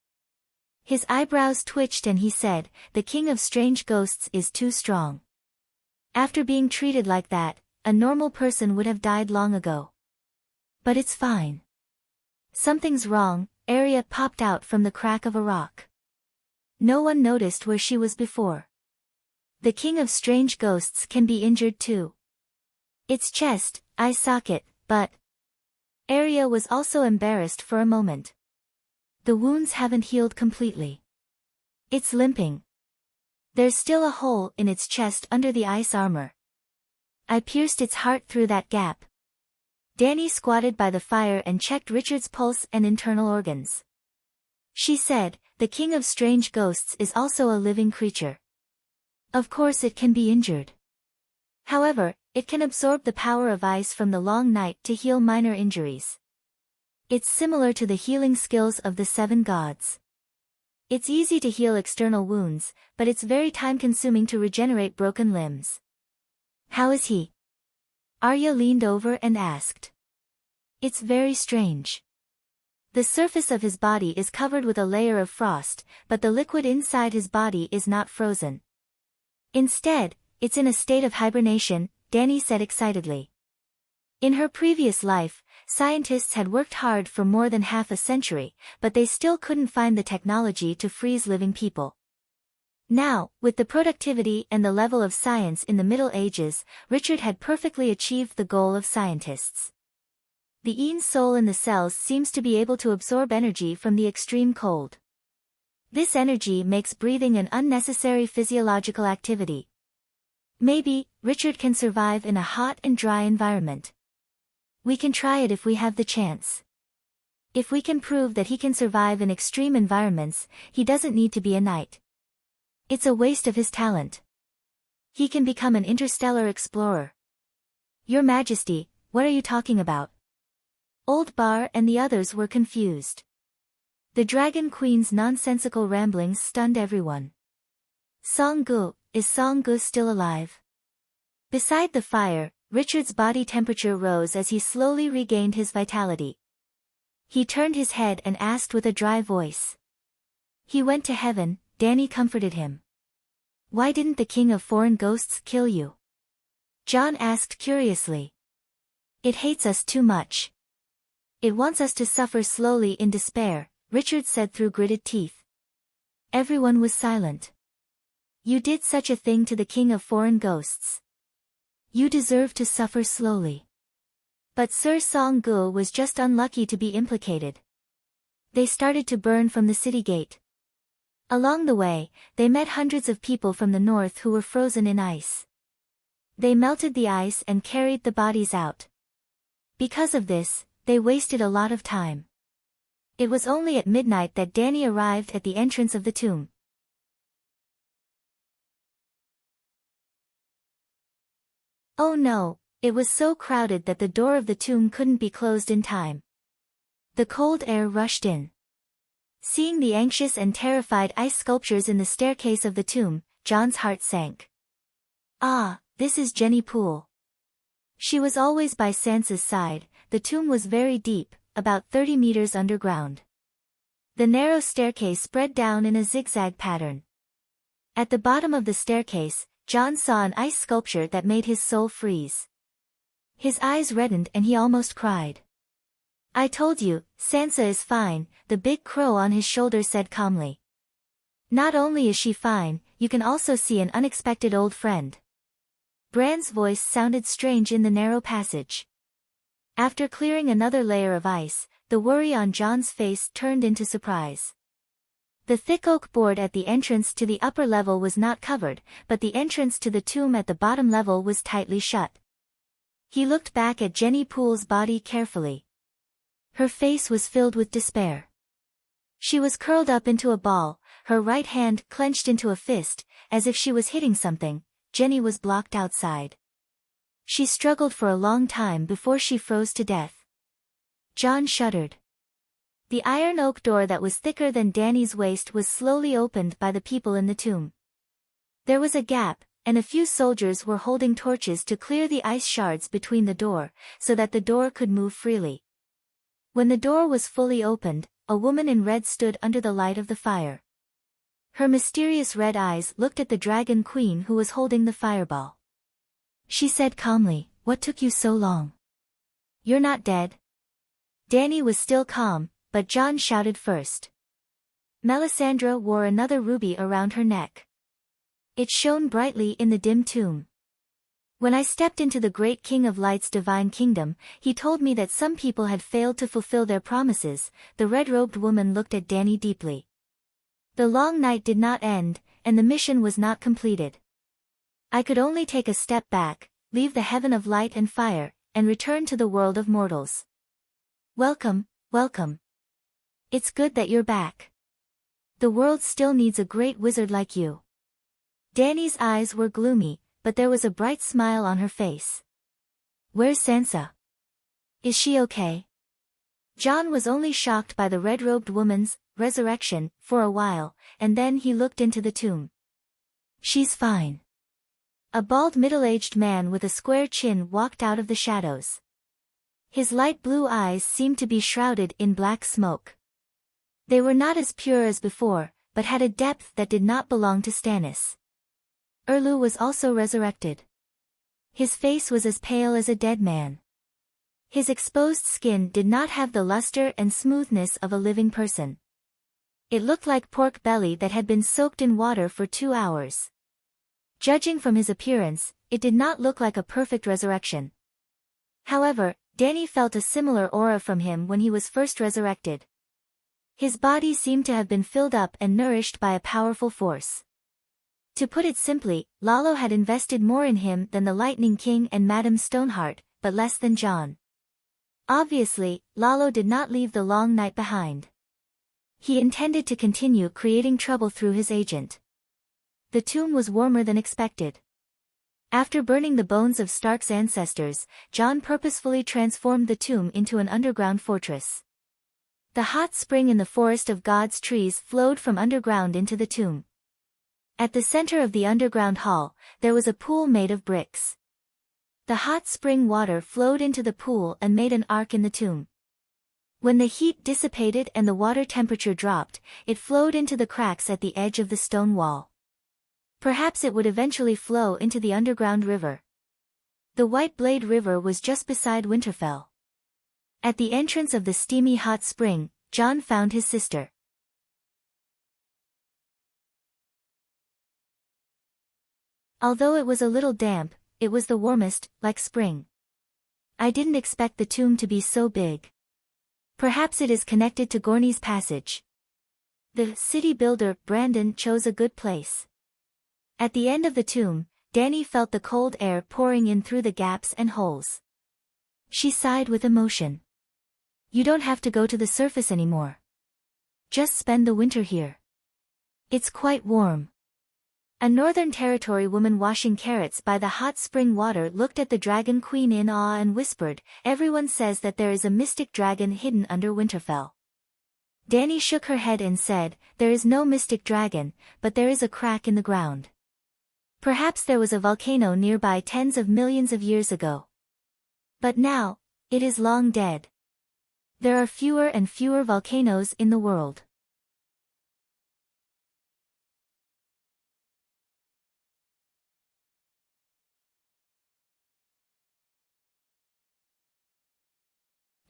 His eyebrows twitched and he said, The King of Strange Ghosts is too strong. After being treated like that, a normal person would have died long ago. But it's fine. Something's wrong, Arya popped out from the crack of a rock. No one noticed where she was before. The King of Strange Ghosts can be injured too. Its chest, eye socket, but... Arya was also embarrassed for a moment. The wounds haven't healed completely. It's limping. There's still a hole in its chest under the ice armor. I pierced its heart through that gap. Danny squatted by the fire and checked Richard's pulse and internal organs. She said, The King of Strange Ghosts is also a living creature. Of course it can be injured. However, it can absorb the power of ice from the long night to heal minor injuries. It's similar to the healing skills of the 7 gods. It's easy to heal external wounds, but it's very time-consuming to regenerate broken limbs. How is he? Arya leaned over and asked. It's very strange. The surface of his body is covered with a layer of frost, but the liquid inside his body is not frozen. Instead, it's in a state of hibernation, Danny said excitedly. In her previous life, scientists had worked hard for more than half a century, but they still couldn't find the technology to freeze living people. Now, with the productivity and the level of science in the Middle Ages, Richard had perfectly achieved the goal of scientists. The Een soul in the cells seems to be able to absorb energy from the extreme cold. This energy makes breathing an unnecessary physiological activity. Maybe, Richard can survive in a hot and dry environment. We can try it if we have the chance. If we can prove that he can survive in extreme environments, he doesn't need to be a knight. It's a waste of his talent. He can become an interstellar explorer. Your Majesty, what are you talking about? Old Bar and the others were confused. The Dragon Queen's nonsensical ramblings stunned everyone. Song-gu, is Song-gu still alive? Beside the fire, Richard's body temperature rose as he slowly regained his vitality. He turned his head and asked with a dry voice. He went to heaven, Danny comforted him. Why didn't the King of Foreign Ghosts kill you? John asked curiously. It hates us too much. It wants us to suffer slowly in despair, Richard said through gritted teeth. Everyone was silent. You did such a thing to the King of Foreign Ghosts. You deserve to suffer slowly. But Sir Song-gu was just unlucky to be implicated. They started to burn from the city gate. Along the way, they met hundreds of people from the north who were frozen in ice. They melted the ice and carried the bodies out. Because of this, they wasted a lot of time. It was only at midnight that Danny arrived at the entrance of the tomb. Oh no, it was so crowded that the door of the tomb couldn't be closed in time. The cold air rushed in. Seeing the anxious and terrified ice sculptures in the staircase of the tomb, John's heart sank. Ah, this is Jenny Poole. She was always by Sansa's side. The tomb was very deep, about 30 meters underground. The narrow staircase spread down in a zigzag pattern. At the bottom of the staircase, John saw an ice sculpture that made his soul freeze. His eyes reddened and he almost cried. I told you, Sansa is fine, the big crow on his shoulder said calmly. Not only is she fine, you can also see an unexpected old friend. Bran's voice sounded strange in the narrow passage. After clearing another layer of ice, the worry on Jon's face turned into surprise. The thick oak board at the entrance to the upper level was not covered, but the entrance to the tomb at the bottom level was tightly shut. He looked back at Jenny Poole's body carefully. Her face was filled with despair. She was curled up into a ball, her right hand clenched into a fist, as if she was hitting something. Jenny was blocked outside. She struggled for a long time before she froze to death. Jon shuddered. The iron oak door that was thicker than Dany's waist was slowly opened by the people in the tomb. There was a gap, and a few soldiers were holding torches to clear the ice shards between the door, so that the door could move freely. When the door was fully opened, a woman in red stood under the light of the fire. Her mysterious red eyes looked at the dragon queen who was holding the fireball. She said calmly, "What took you so long? You're not dead?" Dany was still calm, but Jon shouted first. Melisandre wore another ruby around her neck. It shone brightly in the dim tomb. When I stepped into the great King of Light's divine kingdom, he told me that some people had failed to fulfill their promises. The red-robed woman looked at Dany deeply. The long night did not end, and the mission was not completed. I could only take a step back, leave the heaven of light and fire, and return to the world of mortals. Welcome, welcome. It's good that you're back. The world still needs a great wizard like you. Dany's eyes were gloomy, but there was a bright smile on her face. Where's Sansa? Is she okay? Jon was only shocked by the red-robed woman's resurrection for a while, and then he looked into the tomb. She's fine. A bald middle-aged man with a square chin walked out of the shadows. His light blue eyes seemed to be shrouded in black smoke. They were not as pure as before, but had a depth that did not belong to Stannis. Erlu was also resurrected. His face was as pale as a dead man. His exposed skin did not have the luster and smoothness of a living person. It looked like pork belly that had been soaked in water for 2 hours. Judging from his appearance, it did not look like a perfect resurrection. However, Dany felt a similar aura from him when he was first resurrected. His body seemed to have been filled up and nourished by a powerful force. To put it simply, Lalo had invested more in him than the Lightning King and Madame Stoneheart, but less than Jon. Obviously, Lalo did not leave the long night behind. He intended to continue creating trouble through his agent. The tomb was warmer than expected. After burning the bones of Stark's ancestors, Jon purposefully transformed the tomb into an underground fortress. The hot spring in the forest of God's trees flowed from underground into the tomb. At the center of the underground hall, there was a pool made of bricks. The hot spring water flowed into the pool and made an arc in the tomb. When the heat dissipated and the water temperature dropped, it flowed into the cracks at the edge of the stone wall. Perhaps it would eventually flow into the underground river. The White Blade River was just beside Winterfell. At the entrance of the steamy hot spring, Jon found his sister. Although it was a little damp, it was the warmest, like spring. I didn't expect the tomb to be so big. Perhaps it is connected to Gorney's passage. The city builder, Brandon, chose a good place. At the end of the tomb, Dany felt the cold air pouring in through the gaps and holes. She sighed with emotion. You don't have to go to the surface anymore. Just spend the winter here. It's quite warm. A Northern Territory woman washing carrots by the hot spring water looked at the Dragon Queen in awe and whispered, "Everyone says that there is a mystic dragon hidden under Winterfell." Dany shook her head and said, "There is no mystic dragon, but there is a crack in the ground. Perhaps there was a volcano nearby tens of millions of years ago. But now, it is long dead. There are fewer and fewer volcanoes in the world."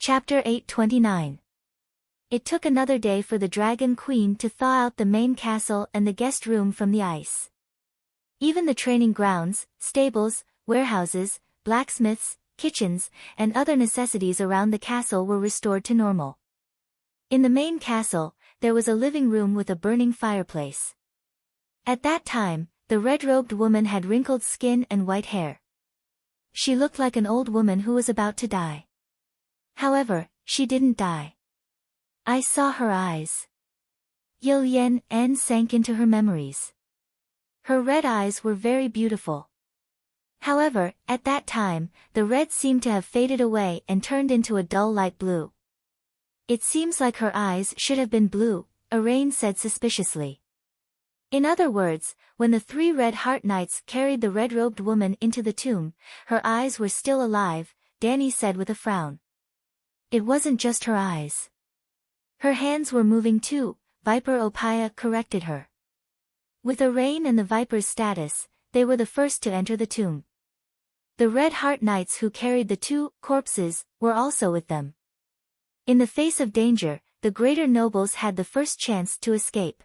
Chapter 829. It took another day for the Dragon Queen to thaw out the main castle and the guest room from the ice. Even the training grounds, stables, warehouses, blacksmiths, kitchens, and other necessities around the castle were restored to normal. In the main castle, there was a living room with a burning fireplace. At that time, the red-robed woman had wrinkled skin and white hair. She looked like an old woman who was about to die. However, she didn't die. I saw her eyes. Yilien sank into her memories. Her red eyes were very beautiful. However, at that time, the red seemed to have faded away and turned into a dull light blue. It seems like her eyes should have been blue, Arain said suspiciously. In other words, when the 3 red heart knights carried the red-robed woman into the tomb, her eyes were still alive, Danny said with a frown. It wasn't just her eyes. Her hands were moving too, Viper Opaya corrected her. With Arain and the Viper's status, they were the first to enter the tomb. The Red Heart Knights who carried the 2 corpses were also with them. In the face of danger, the greater nobles had the first chance to escape.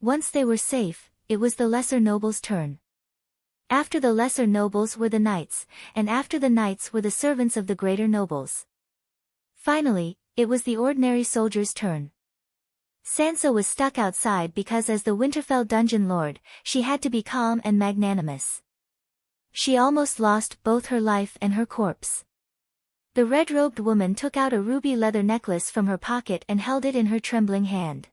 Once they were safe, it was the lesser nobles' turn. After the lesser nobles were the knights, and after the knights were the servants of the greater nobles. Finally, it was the ordinary soldiers' turn. Sansa was stuck outside because as the Winterfell dungeon lord, she had to be calm and magnanimous. She almost lost both her life and her corpse. The red-robed woman took out a ruby leather necklace from her pocket and held it in her trembling hand.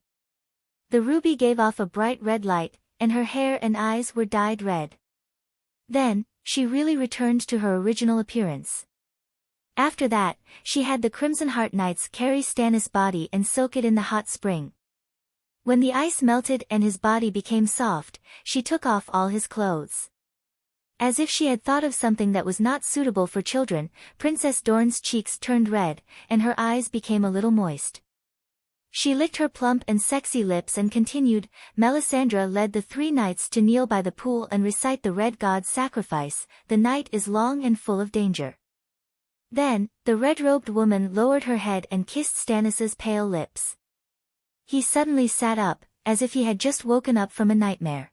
The ruby gave off a bright red light, and her hair and eyes were dyed red. Then, she really returned to her original appearance. After that, she had the Crimson Heart Knights carry Stannis' body and soak it in the hot spring. When the ice melted and his body became soft, she took off all his clothes. As if she had thought of something that was not suitable for children, Princess Dorne's cheeks turned red, and her eyes became a little moist. She licked her plump and sexy lips and continued, Melisandre led the 3 knights to kneel by the pool and recite the Red God's sacrifice, the night is long and full of danger. Then, the red-robed woman lowered her head and kissed Stannis's pale lips. He suddenly sat up, as if he had just woken up from a nightmare.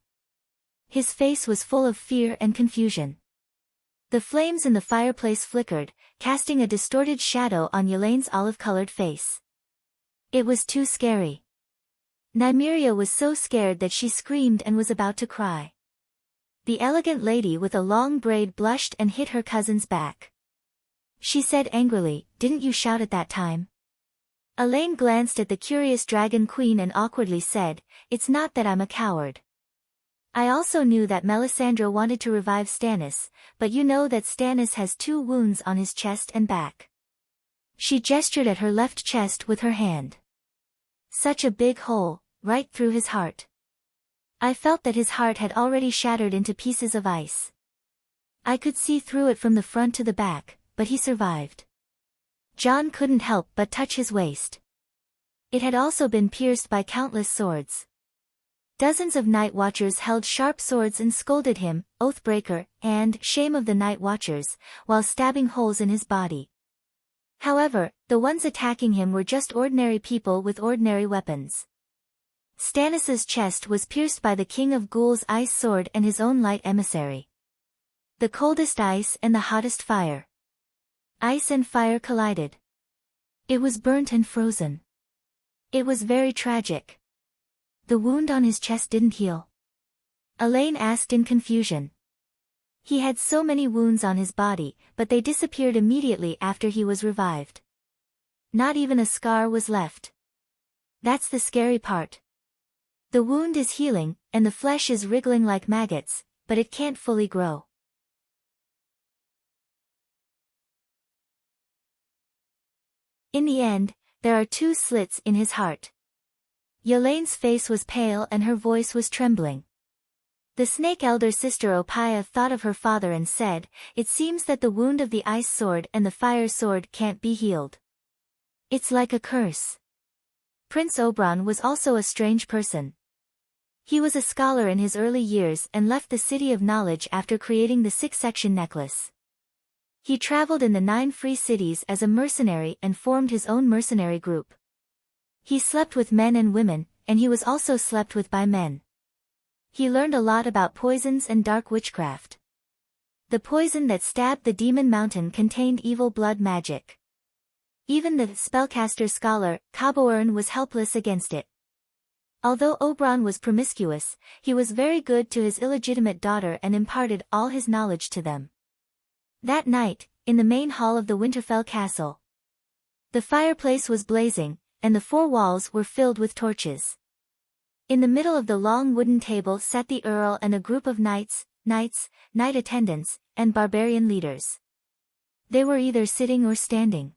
His face was full of fear and confusion. The flames in the fireplace flickered, casting a distorted shadow on Yelene's olive-colored face. It was too scary. Nymeria was so scared that she screamed and was about to cry. The elegant lady with a long braid blushed and hit her cousin's back. She said angrily, "Didn't you shout at that time?" Elaine glanced at the curious Dragon Queen and awkwardly said, "It's not that I'm a coward. I also knew that Melisandre wanted to revive Stannis, but you know that Stannis has 2 wounds on his chest and back." She gestured at her left chest with her hand. Such a big hole, right through his heart. I felt that his heart had already shattered into pieces of ice. I could see through it from the front to the back, but he survived. Jon couldn't help but touch his waist. It had also been pierced by countless swords. Dozens of night watchers held sharp swords and scolded him, Oathbreaker, and Shame of the Night Watchers, while stabbing holes in his body. However, the ones attacking him were just ordinary people with ordinary weapons. Stannis's chest was pierced by the King of Ghouls' ice sword and his own light emissary. The coldest ice and the hottest fire. Ice and fire collided. It was burnt and frozen. It was very tragic. The wound on his chest didn't heal. Elaine asked in confusion. He had so many wounds on his body, but they disappeared immediately after he was revived. Not even a scar was left. That's the scary part. The wound is healing, and the flesh is wriggling like maggots, but it can't fully grow. In the end, there are 2 slits in his heart. Yelene's face was pale and her voice was trembling. The snake elder sister Opaya thought of her father and said, "It seems that the wound of the ice sword and the fire sword can't be healed. It's like a curse." Prince Oberyn was also a strange person. He was a scholar in his early years and left the City of Knowledge after creating the 6-section necklace. He traveled in the 9 free cities as a mercenary and formed his own mercenary group. He slept with men and women, and he was also slept with by men. He learned a lot about poisons and dark witchcraft. The poison that stabbed the demon mountain contained evil blood magic. Even the spellcaster scholar, Cabourn, was helpless against it. Although Oberon was promiscuous, he was very good to his illegitimate daughter and imparted all his knowledge to them. That night, in the main hall of the Winterfell castle, the fireplace was blazing, and the 4 walls were filled with torches. In the middle of the long wooden table sat the Earl and a group of knights, knight attendants, and barbarian leaders. They were either sitting or standing.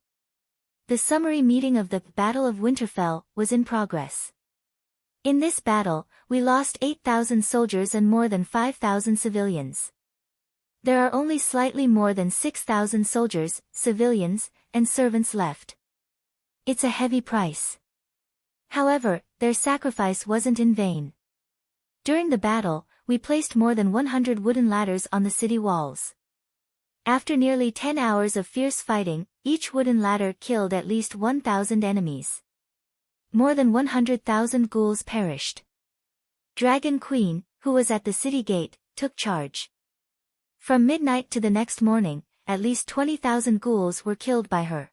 The summary meeting of the Battle of Winterfell was in progress. In this battle, we lost 8,000 soldiers and more than 5,000 civilians. There are only slightly more than 6,000 soldiers, civilians, and servants left. It's a heavy price. However, their sacrifice wasn't in vain. During the battle, we placed more than 100 wooden ladders on the city walls. After nearly 10 hours of fierce fighting, each wooden ladder killed at least 1,000 enemies. More than 100,000 ghouls perished. Dragon Queen, who was at the city gate, took charge. From midnight to the next morning, at least 20,000 ghouls were killed by her.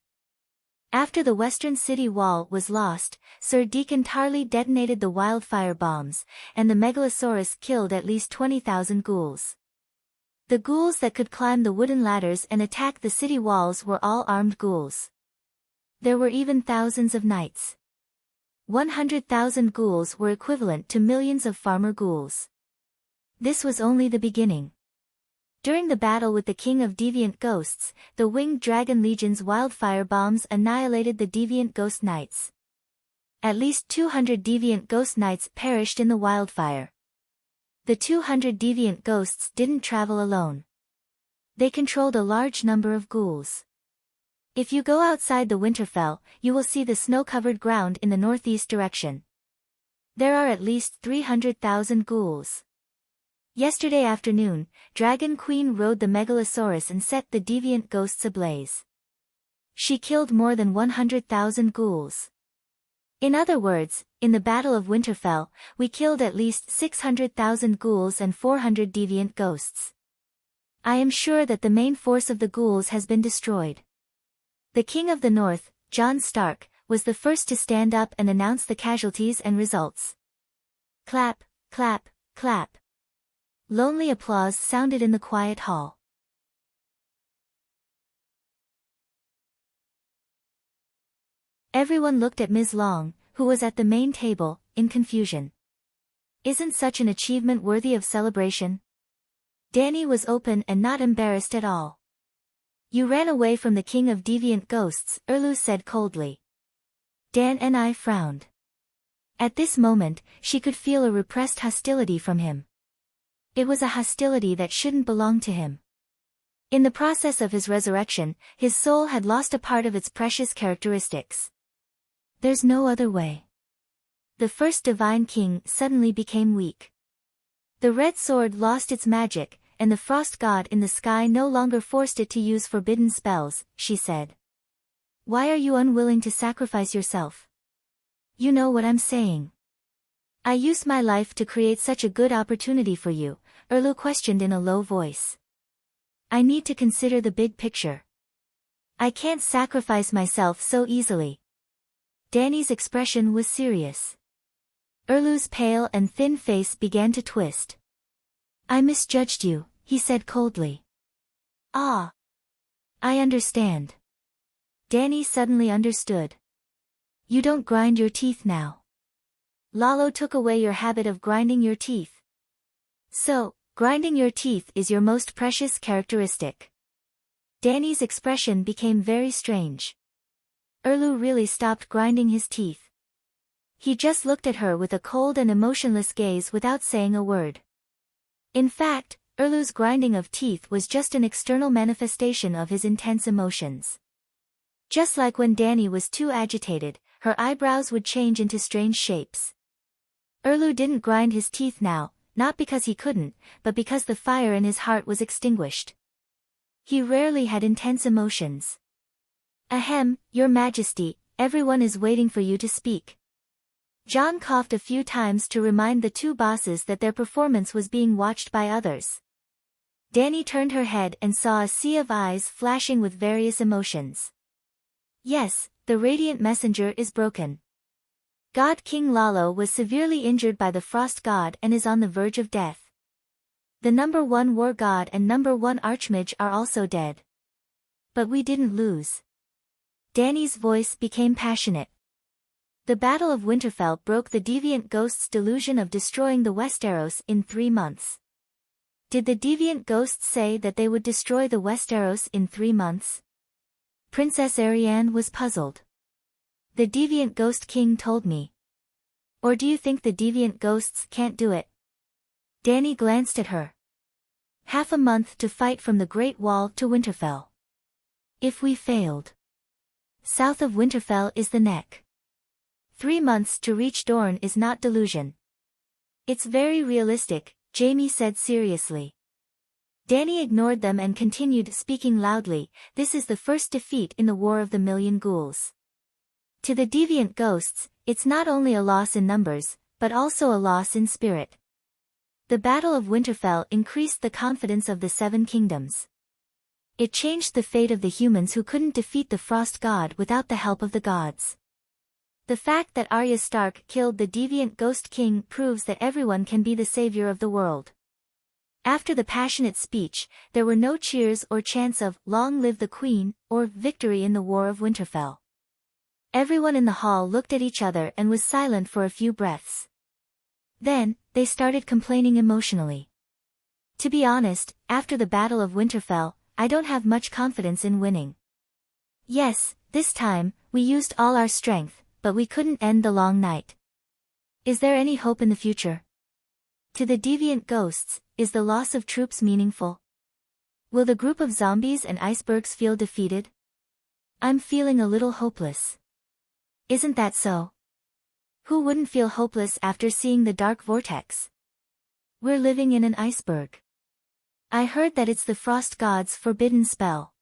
After the western city wall was lost, Sir Deacon Tarley detonated the wildfire bombs, and the Megalosaurus killed at least 20,000 ghouls. The ghouls that could climb the wooden ladders and attack the city walls were all armed ghouls. There were even thousands of knights. 100,000 ghouls were equivalent to millions of farmer ghouls. This was only the beginning. During the battle with the King of Deviant Ghosts, the Winged Dragon Legion's wildfire bombs annihilated the Deviant Ghost Knights. At least 200 Deviant Ghost Knights perished in the wildfire. The 200 Deviant Ghosts didn't travel alone. They controlled a large number of ghouls. If you go outside the Winterfell, you will see the snow-covered ground in the northeast direction. There are at least 300,000 ghouls. Yesterday afternoon, Dragon Queen rode the Megalosaurus and set the Deviant Ghosts ablaze. She killed more than 100,000 ghouls. In other words, in the Battle of Winterfell, we killed at least 600,000 ghouls and 400 Deviant Ghosts. I am sure that the main force of the ghouls has been destroyed. The King of the North, Jon Stark, was the first to stand up and announce the casualties and results. Clap, clap, clap. Lonely applause sounded in the quiet hall. Everyone looked at Ms. Long, who was at the main table, in confusion. Isn't such an achievement worthy of celebration? Dany was open and not embarrassed at all. You ran away from the King of Deviant Ghosts, Erlu said coldly. Dan and I frowned. At this moment, she could feel a repressed hostility from him. It was a hostility that shouldn't belong to him. In the process of his resurrection, his soul had lost a part of its precious characteristics. There's no other way. The first divine king suddenly became weak. The red sword lost its magic, and the frost god in the sky no longer forced it to use forbidden spells, she said. Why are you unwilling to sacrifice yourself? You know what I'm saying. I used my life to create such a good opportunity for you, Erlu questioned in a low voice. I need to consider the big picture. I can't sacrifice myself so easily. Dany's expression was serious. Erlu's pale and thin face began to twist. I misjudged you, he said coldly. Ah. I understand. Dany suddenly understood. You don't grind your teeth now. Lalo took away your habit of grinding your teeth. So, grinding your teeth is your most precious characteristic. Dany's expression became very strange. Erlu really stopped grinding his teeth. He just looked at her with a cold and emotionless gaze without saying a word. In fact, Erlu's grinding of teeth was just an external manifestation of his intense emotions. Just like when Dany was too agitated, her eyebrows would change into strange shapes. Erlu didn't grind his teeth now, not because he couldn't, but because the fire in his heart was extinguished. He rarely had intense emotions. Ahem, Your Majesty, everyone is waiting for you to speak. John coughed a few times to remind the two bosses that their performance was being watched by others. Dany turned her head and saw a sea of eyes flashing with various emotions. Yes, the radiant messenger is broken. God King Lalo was severely injured by the frost god and is on the verge of death. The number 1 war god and number 1 archmage are also dead. But we didn't lose. Dany's voice became passionate. The Battle of Winterfell broke the deviant ghost's delusion of destroying the Westeros in 3 months. Did the deviant ghosts say that they would destroy the Westeros in 3 months? Princess Arianne was puzzled. The deviant ghost king told me. Or do you think the deviant ghosts can't do it? Dany glanced at her. Half a month to fight from the Great Wall to Winterfell. If we failed. South of Winterfell is the neck. 3 months to reach Dorne is not delusion. It's very realistic, Jaime said seriously. Dany ignored them and continued speaking loudly. This is the first defeat in the War of the Million Ghouls. To the deviant ghosts, it's not only a loss in numbers, but also a loss in spirit. The Battle of Winterfell increased the confidence of the Seven Kingdoms. It changed the fate of the humans who couldn't defeat the Frost God without the help of the gods. The fact that Arya Stark killed the deviant Ghost King proves that everyone can be the savior of the world. After the passionate speech, there were no cheers or chants of "Long live the Queen" or "Victory in the War of Winterfell." Everyone in the hall looked at each other and was silent for a few breaths. Then, they started complaining emotionally. To be honest, after the Battle of Winterfell, I don't have much confidence in winning. Yes, this time, we used all our strength, but we couldn't end the long night. Is there any hope in the future? To the deviant ghosts, is the loss of troops meaningful? Will the group of zombies and icebergs feel defeated? I'm feeling a little hopeless. Isn't that so? Who wouldn't feel hopeless after seeing the dark vortex? We're living in an iceberg. I heard that it's the Frost God's forbidden spell.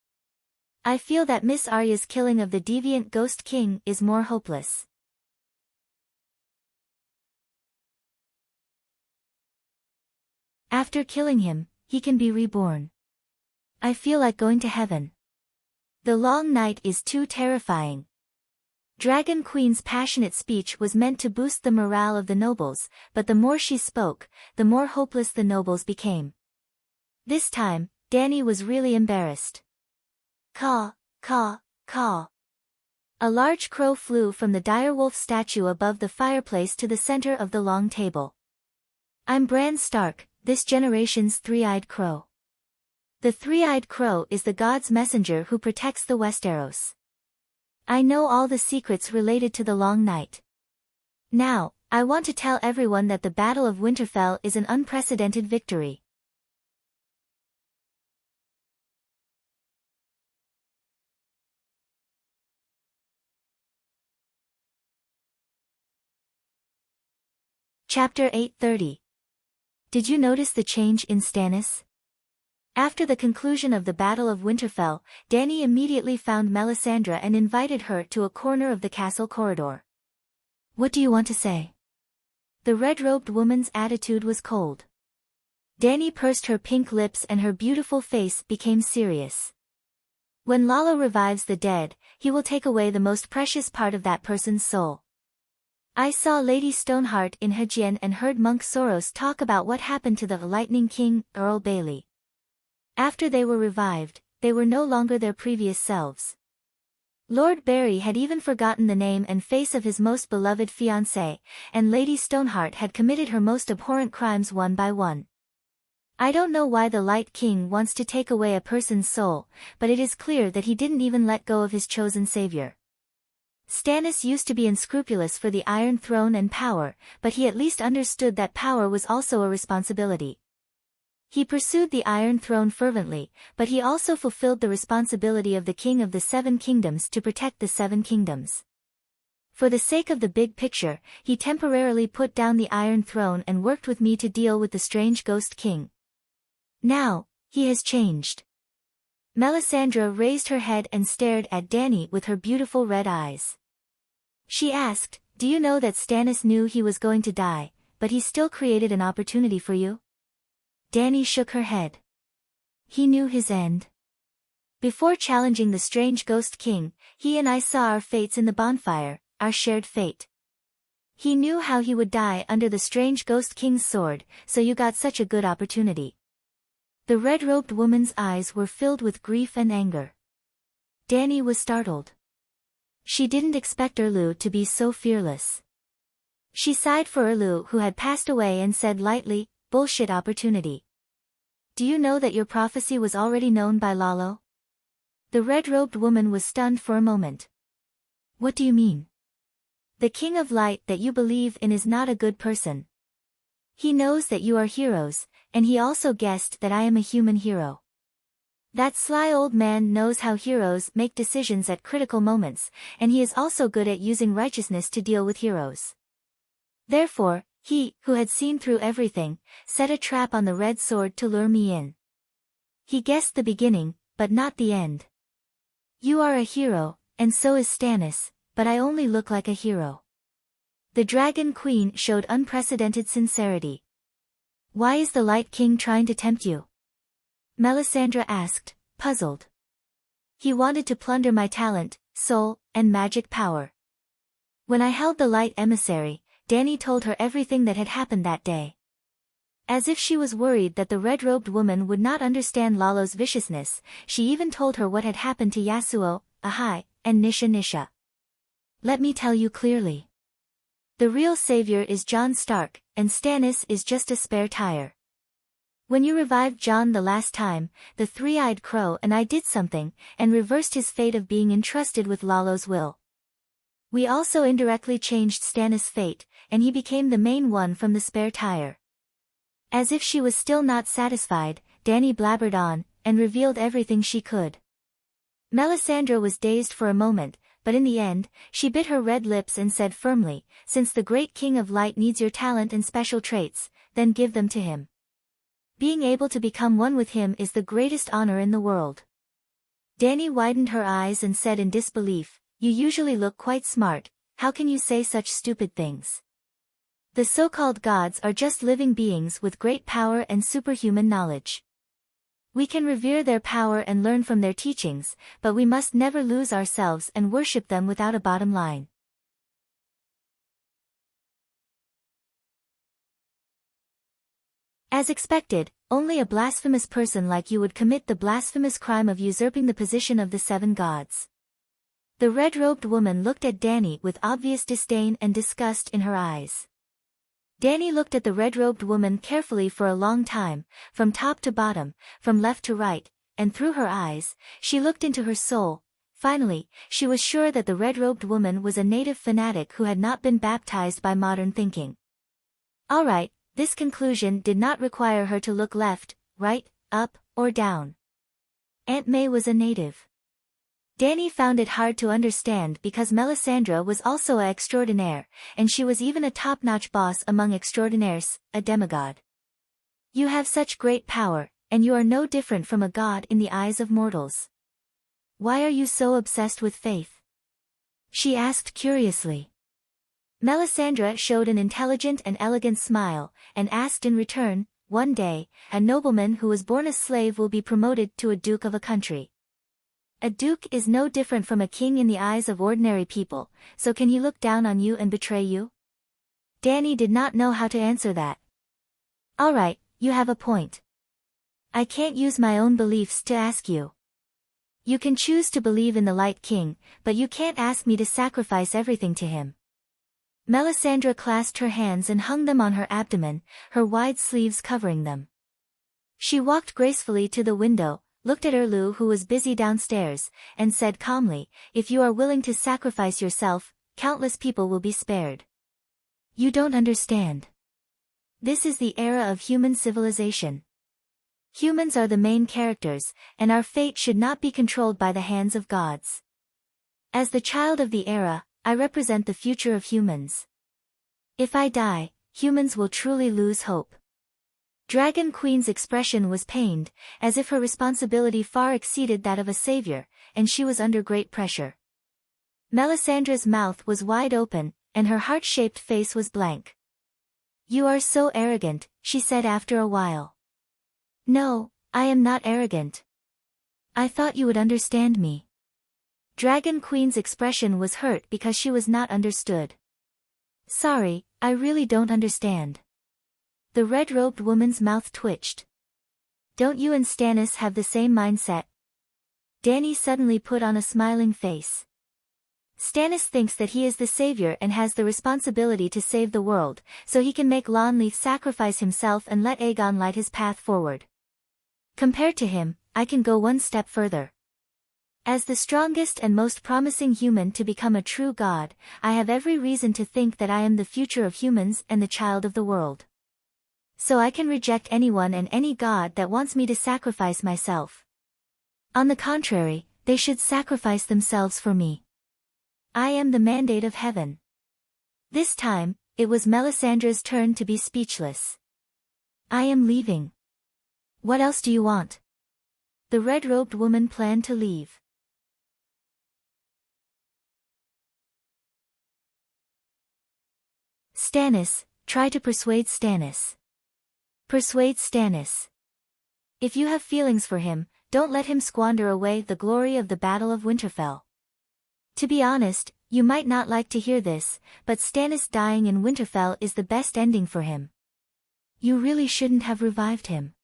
I feel that Miss Arya's killing of the deviant Ghost King is more hopeless. After killing him, he can be reborn. I feel like going to heaven. The long night is too terrifying. Dragon Queen's passionate speech was meant to boost the morale of the nobles, but the more she spoke, the more hopeless the nobles became. This time, Dany was really embarrassed. Caw, caw, caw. A large crow flew from the direwolf statue above the fireplace to the center of the long table. I'm Bran Stark, this generation's three-eyed crow. The three-eyed crow is the god's messenger who protects the Westeros. I know all the secrets related to the long night. Now, I want to tell everyone that the Battle of Winterfell is an unprecedented victory. Chapter 830. Did you notice the change in Stannis? After the conclusion of the Battle of Winterfell, Dany immediately found Melisandre and invited her to a corner of the castle corridor. What do you want to say? The red-robed woman's attitude was cold. Dany pursed her pink lips and her beautiful face became serious. When Lalo revives the dead, he will take away the most precious part of that person's soul. I saw Lady Stoneheart in Hejien and heard Monk Soros talk about what happened to the Lightning King, Earl Bailey. After they were revived, they were no longer their previous selves. Lord Barry had even forgotten the name and face of his most beloved fiancé, and Lady Stoneheart had committed her most abhorrent crimes one by one. I don't know why the Light King wants to take away a person's soul, but it is clear that he didn't even let go of his chosen savior. Stannis used to be unscrupulous for the Iron Throne and power, but he at least understood that power was also a responsibility. He pursued the Iron Throne fervently, but he also fulfilled the responsibility of the King of the Seven Kingdoms to protect the Seven Kingdoms. For the sake of the big picture, he temporarily put down the Iron Throne and worked with me to deal with the strange Ghost King. Now, he has changed. Melisandre raised her head and stared at Dany with her beautiful red eyes. She asked, "Do you know that Stannis knew he was going to die, but he still created an opportunity for you?" Dany shook her head. He knew his end. Before challenging the strange Ghost King, he and I saw our fates in the bonfire, our shared fate. He knew how he would die under the strange Ghost King's sword, so you got such a good opportunity. The red-robed woman's eyes were filled with grief and anger. Dany was startled. She didn't expect Erlu to be so fearless. She sighed for Erlu, who had passed away, and said lightly, "Bullshit opportunity. Do you know that your prophecy was already known by Lalo?" The red-robed woman was stunned for a moment. "What do you mean?" "The King of Light that you believe in is not a good person. He knows that you are heroes, and he also guessed that I am a human hero. That sly old man knows how heroes make decisions at critical moments, and he is also good at using righteousness to deal with heroes. Therefore, he, who had seen through everything, set a trap on the red sword to lure me in. He guessed the beginning, but not the end. You are a hero, and so is Stannis, but I only look like a hero." The Dragon Queen showed unprecedented sincerity. "Why is the Light King trying to tempt you?" Melisandre asked, puzzled. "He wanted to plunder my talent, soul, and magic power." When I held the Light Emissary, Dany told her everything that had happened that day. As if she was worried that the red-robed woman would not understand Lalo's viciousness, she even told her what had happened to Yasuo, Ahai, and Nisha. "Let me tell you clearly. The real savior is Jon Stark, and Stannis is just a spare tire. When you revived Jon the last time, the three-eyed crow and I did something, and reversed his fate of being entrusted with Lalo's will. We also indirectly changed Stannis' fate, and he became the main one from the spare tire." As if she was still not satisfied, Dany blabbered on, and revealed everything she could. Melisandre was dazed for a moment, but in the end, she bit her red lips and said firmly, "Since the great King of Light needs your talent and special traits, then give them to him. Being able to become one with him is the greatest honor in the world." Dany widened her eyes and said in disbelief, "You usually look quite smart, how can you say such stupid things? The so-called gods are just living beings with great power and superhuman knowledge. We can revere their power and learn from their teachings, but we must never lose ourselves and worship them without a bottom line." As expected, only a blasphemous person like you would commit the blasphemous crime of usurping the position of the seven gods. The red-robed woman looked at Dany with obvious disdain and disgust in her eyes. Dany looked at the red-robed woman carefully for a long time, from top to bottom, from left to right, and through her eyes, she looked into her soul. Finally, she was sure that the red-robed woman was a native fanatic who had not been baptized by modern thinking. All right, this conclusion did not require her to look left, right, up, or down. Aunt May was a native. Dany found it hard to understand because Melisandre was also a extraordinaire, and she was even a top-notch boss among extraordinaires, a demigod. You have such great power, and you are no different from a god in the eyes of mortals. Why are you so obsessed with faith? She asked curiously. Melisandre showed an intelligent and elegant smile, and asked in return, "One day, a nobleman who was born a slave will be promoted to a duke of a country. A duke is no different from a king in the eyes of ordinary people, so can he look down on you and betray you?" Dany did not know how to answer that. "All right, you have a point. I can't use my own beliefs to ask you. You can choose to believe in the Light King, but you can't ask me to sacrifice everything to him." Melisandre clasped her hands and hung them on her abdomen, her wide sleeves covering them. She walked gracefully to the window, looked at Erlu who was busy downstairs, and said calmly, "If you are willing to sacrifice yourself, countless people will be spared. You don't understand. This is the era of human civilization. Humans are the main characters, and our fate should not be controlled by the hands of gods. As the child of the era, I represent the future of humans. If I die, humans will truly lose hope. Dragon Queen's expression was pained, as if her responsibility far exceeded that of a savior, and she was under great pressure. Melisandre's mouth was wide open, and her heart-shaped face was blank. "You are so arrogant," she said after a while. "No, I am not arrogant. I thought you would understand me." Dragon Queen's expression was hurt because she was not understood. "Sorry, I really don't understand." The red-robed woman's mouth twitched. "Don't you and Stannis have the same mindset?" Dany suddenly put on a smiling face. "Stannis thinks that he is the savior and has the responsibility to save the world, so he can make Longleaf sacrifice himself and let Aegon light his path forward. Compared to him, I can go one step further. As the strongest and most promising human to become a true god, I have every reason to think that I am the future of humans and the child of the world. So I can reject anyone and any god that wants me to sacrifice myself. On the contrary, they should sacrifice themselves for me. I am the mandate of heaven." This time, it was Melisandre's turn to be speechless. "I am leaving. What else do you want?" The red-robed woman planned to leave. Stannis, try to persuade Stannis. Persuade Stannis. If you have feelings for him, don't let him squander away the glory of the Battle of Winterfell. To be honest, you might not like to hear this, but Stannis dying in Winterfell is the best ending for him. You really shouldn't have revived him.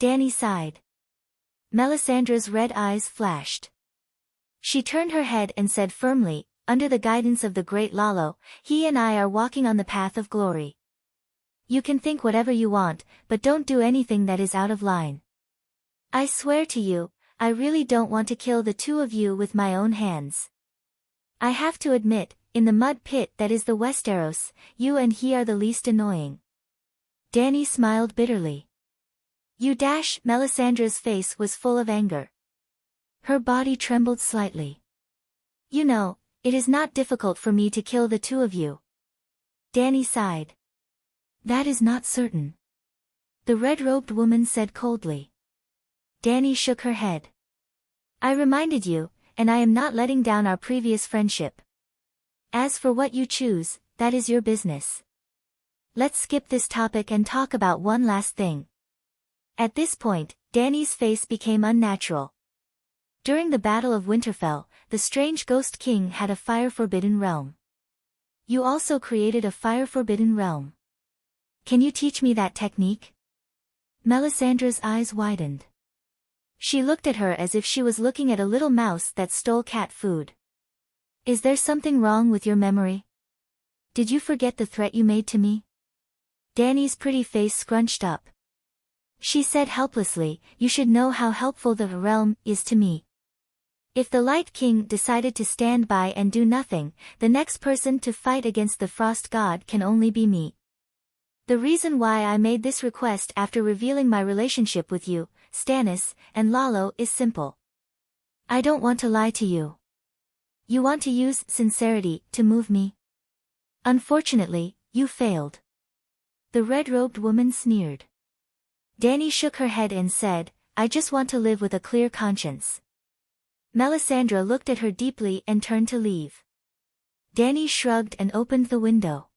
Dany sighed. Melisandre's red eyes flashed. She turned her head and said firmly, "Under the guidance of the great Lalo, he and I are walking on the path of glory. You can think whatever you want, but don't do anything that is out of line. I swear to you, I really don't want to kill the two of you with my own hands. I have to admit, in the mud pit that is the Westeros, you and he are the least annoying." Dany smiled bitterly. Melisandre's face was full of anger. Her body trembled slightly. "You know, it is not difficult for me to kill the two of you." Dany sighed. "That is not certain," the red-robed woman said coldly. Dany shook her head. "I reminded you, and I am not letting down our previous friendship. As for what you choose, that is your business. Let's skip this topic and talk about one last thing." At this point, Dany's face became unnatural. During the Battle of Winterfell, the strange Ghost King had a fire-forbidden realm. You also created a fire-forbidden realm. Can you teach me that technique? Melisandre's eyes widened. She looked at her as if she was looking at a little mouse that stole cat food. "Is there something wrong with your memory? Did you forget the threat you made to me?" Dany's pretty face scrunched up. She said helplessly, "You should know how helpful the realm is to me. If the Light King decided to stand by and do nothing, the next person to fight against the Frost God can only be me. The reason why I made this request after revealing my relationship with you, Stannis, and Lalo is simple. I don't want to lie to you. You want to use sincerity to move me. Unfortunately, you failed." The red-robed woman sneered. Dany shook her head and said, "I just want to live with a clear conscience." Melisandre looked at her deeply and turned to leave. Dany shrugged and opened the window.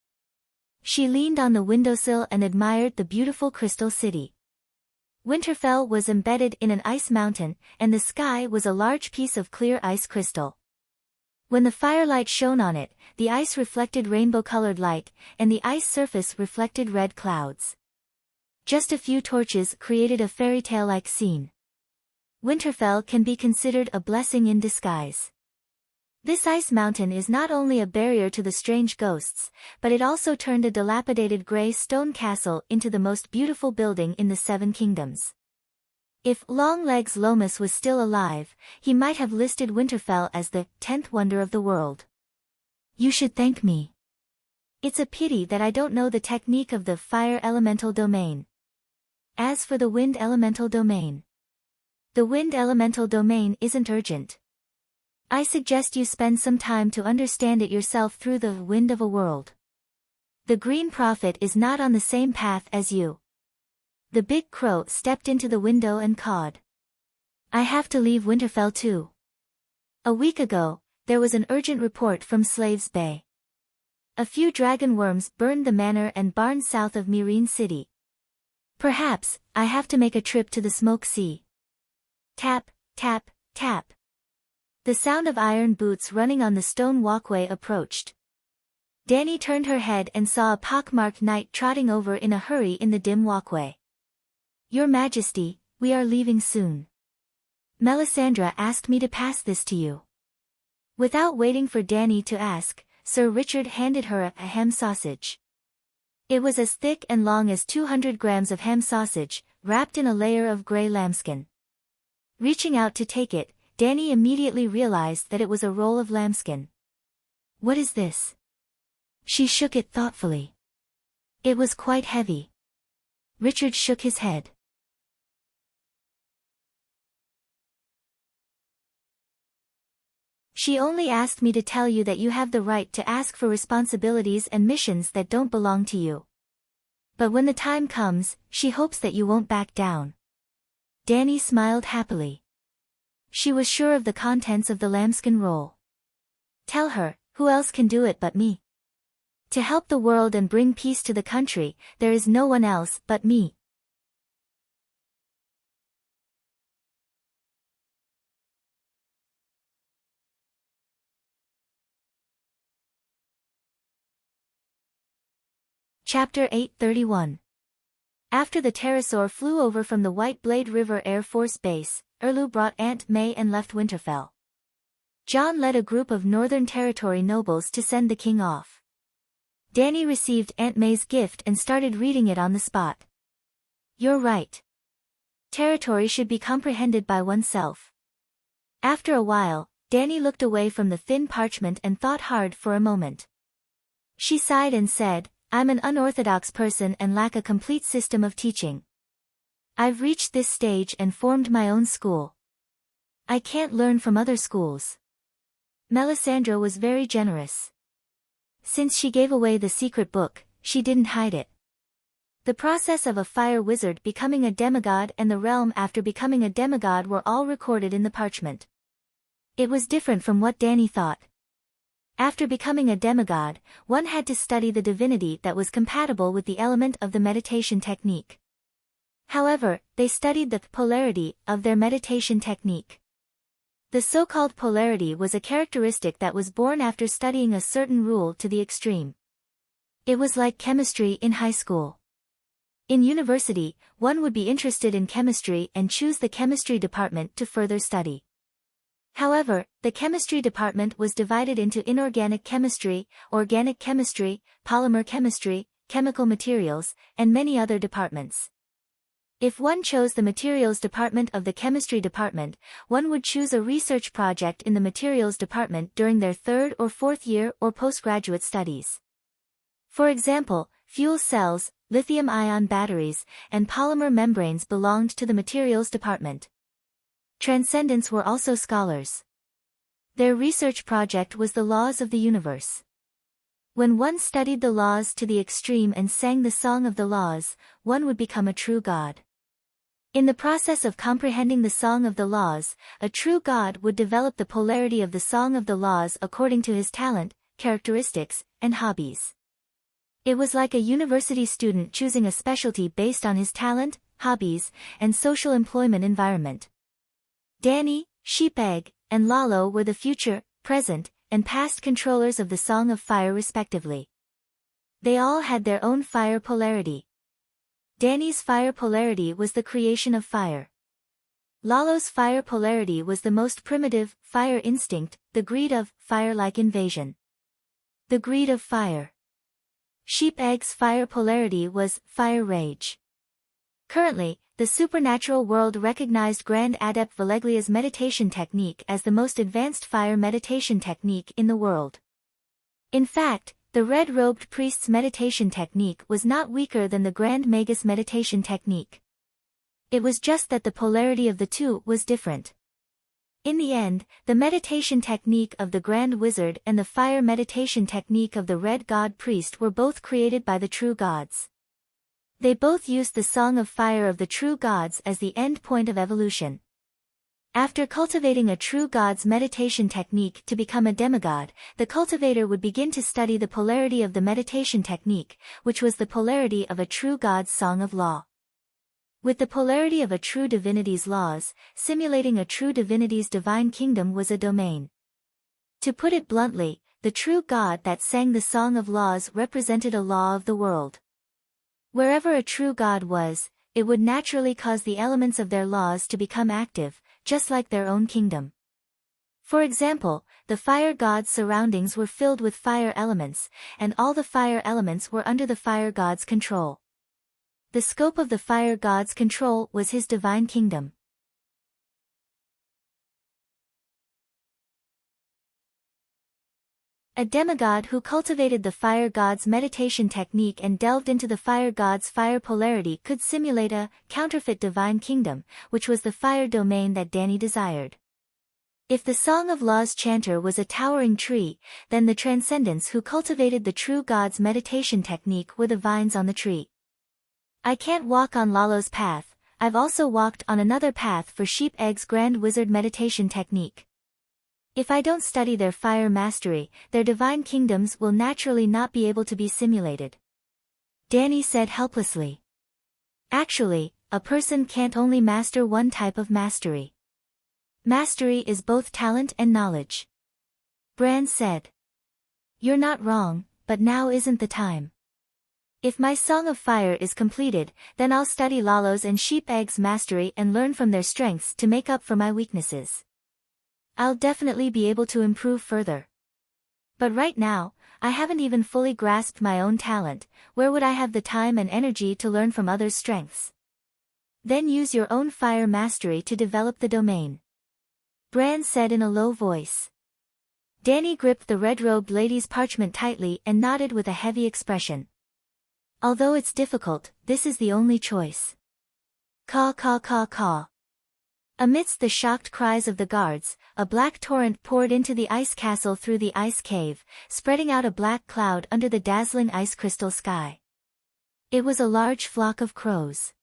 She leaned on the windowsill and admired the beautiful crystal city. Winterfell was embedded in an ice mountain, and the sky was a large piece of clear ice crystal. When the firelight shone on it, the ice reflected rainbow-colored light, and the ice surface reflected red clouds. Just a few torches created a fairy tale-like scene. Winterfell can be considered a blessing in disguise. This ice mountain is not only a barrier to the strange ghosts, but it also turned a dilapidated grey stone castle into the most beautiful building in the Seven Kingdoms. If Longlegs Lomas was still alive, he might have listed Winterfell as the 10th wonder of the world. You should thank me. It's a pity that I don't know the technique of the fire elemental domain. As for the wind elemental domain, the wind elemental domain isn't urgent. I suggest you spend some time to understand it yourself through the wind of a world. The Green Prophet is not on the same path as you. The big crow stepped into the window and cawed. I have to leave Winterfell too. A week ago, there was an urgent report from Slaves Bay. A few dragon worms burned the manor and barns south of Meereen City. Perhaps, I have to make a trip to the Smoke Sea. Tap, tap, tap. The sound of iron boots running on the stone walkway approached. Dany turned her head and saw a pockmarked knight trotting over in a hurry in the dim walkway. Your Majesty, we are leaving soon. Melisandre asked me to pass this to you. Without waiting for Dany to ask, Sir Richard handed her a ham sausage. It was as thick and long as 200 grams of ham sausage, wrapped in a layer of grey lambskin. Reaching out to take it, Dany immediately realized that it was a roll of lambskin. What is this? She shook it thoughtfully. It was quite heavy. Richard shook his head. She only asked me to tell you that you have the right to ask for responsibilities and missions that don't belong to you. But when the time comes, she hopes that you won't back down. Dany smiled happily. She was sure of the contents of the lambskin roll. Tell her, who else can do it but me? To help the world and bring peace to the country, there is no one else but me. Chapter 831. After the pterosaur flew over from the White Blade River Air Force Base, Erlu brought Aunt May and left Winterfell. Jon led a group of Northern Territory nobles to send the king off. Dany received Aunt May's gift and started reading it on the spot. You're right. Territory should be comprehended by oneself. After a while, Dany looked away from the thin parchment and thought hard for a moment. She sighed and said, I'm an unorthodox person and lack a complete system of teaching. I've reached this stage and formed my own school. I can't learn from other schools. Melisandre was very generous. Since she gave away the secret book, she didn't hide it. The process of a fire wizard becoming a demigod and the realm after becoming a demigod were all recorded in the parchment. It was different from what Dany thought. After becoming a demigod, one had to study the divinity that was compatible with the element of the meditation technique. However, they studied the polarity of their meditation technique. The so-called polarity was a characteristic that was born after studying a certain rule to the extreme. It was like chemistry in high school. In university, one would be interested in chemistry and choose the chemistry department to further study. However, the chemistry department was divided into inorganic chemistry, organic chemistry, polymer chemistry, chemical materials, and many other departments. If one chose the materials department of the chemistry department, one would choose a research project in the materials department during their third or fourth year or postgraduate studies. For example, fuel cells, lithium-ion batteries, and polymer membranes belonged to the materials department. Transcendents were also scholars. Their research project was the laws of the universe. When one studied the laws to the extreme and sang the song of the laws, one would become a true god. In the process of comprehending the song of the laws, a true god would develop the polarity of the song of the laws according to his talent, characteristics, and hobbies. It was like a university student choosing a specialty based on his talent, hobbies, and social employment environment. Dany, Sheepegg, and Lalo were the future, present, and past controllers of the Song of Fire respectively. They all had their own fire polarity. Dany's fire polarity was the creation of fire. Lalo's fire polarity was the most primitive, fire instinct, the greed of, fire-like invasion. The greed of fire. Sheepegg's fire polarity was, fire rage. Currently, the supernatural world recognized Grand Adept Valeglia's meditation technique as the most advanced fire meditation technique in the world. In fact, the red-robed priest's meditation technique was not weaker than the Grand Magus meditation technique. It was just that the polarity of the two was different. In the end, the meditation technique of the Grand Wizard and the fire meditation technique of the Red God Priest were both created by the true gods. They both used the Song of Fire of the true gods as the end point of evolution. After cultivating a true god's meditation technique to become a demigod, the cultivator would begin to study the polarity of the meditation technique, which was the polarity of a true god's song of law. With the polarity of a true divinity's laws, simulating a true divinity's divine kingdom was a domain. To put it bluntly, the true god that sang the song of laws represented a law of the world. Wherever a true god was, it would naturally cause the elements of their laws to become active, just like their own kingdom. For example, the fire god's surroundings were filled with fire elements, and all the fire elements were under the fire god's control. The scope of the fire god's control was his divine kingdom. A demigod who cultivated the fire god's meditation technique and delved into the fire god's fire polarity could simulate a counterfeit divine kingdom, which was the fire domain that Dany desired. If the Song of Law's chanter was a towering tree, then the transcendents who cultivated the true god's meditation technique were the vines on the tree. I can't walk on Lalo's path, I've also walked on another path for Sheep Egg's Grand Wizard meditation technique. If I don't study their fire mastery, their divine kingdoms will naturally not be able to be simulated. Dany said helplessly. Actually, a person can't only master one type of mastery. Mastery is both talent and knowledge. Bran said. You're not wrong, but now isn't the time. If my Song of Fire is completed, then I'll study Lalo's and Sheep Egg's mastery and learn from their strengths to make up for my weaknesses. I'll definitely be able to improve further. But right now, I haven't even fully grasped my own talent. Where would I have the time and energy to learn from others' strengths? Then use your own fire mastery to develop the domain. Bran said in a low voice. Dany gripped the red-robed lady's parchment tightly and nodded with a heavy expression. Although it's difficult, this is the only choice. Caw caw caw caw. Amidst the shocked cries of the guards, a black torrent poured into the ice castle through the ice cave, spreading out a black cloud under the dazzling ice crystal sky. It was a large flock of crows.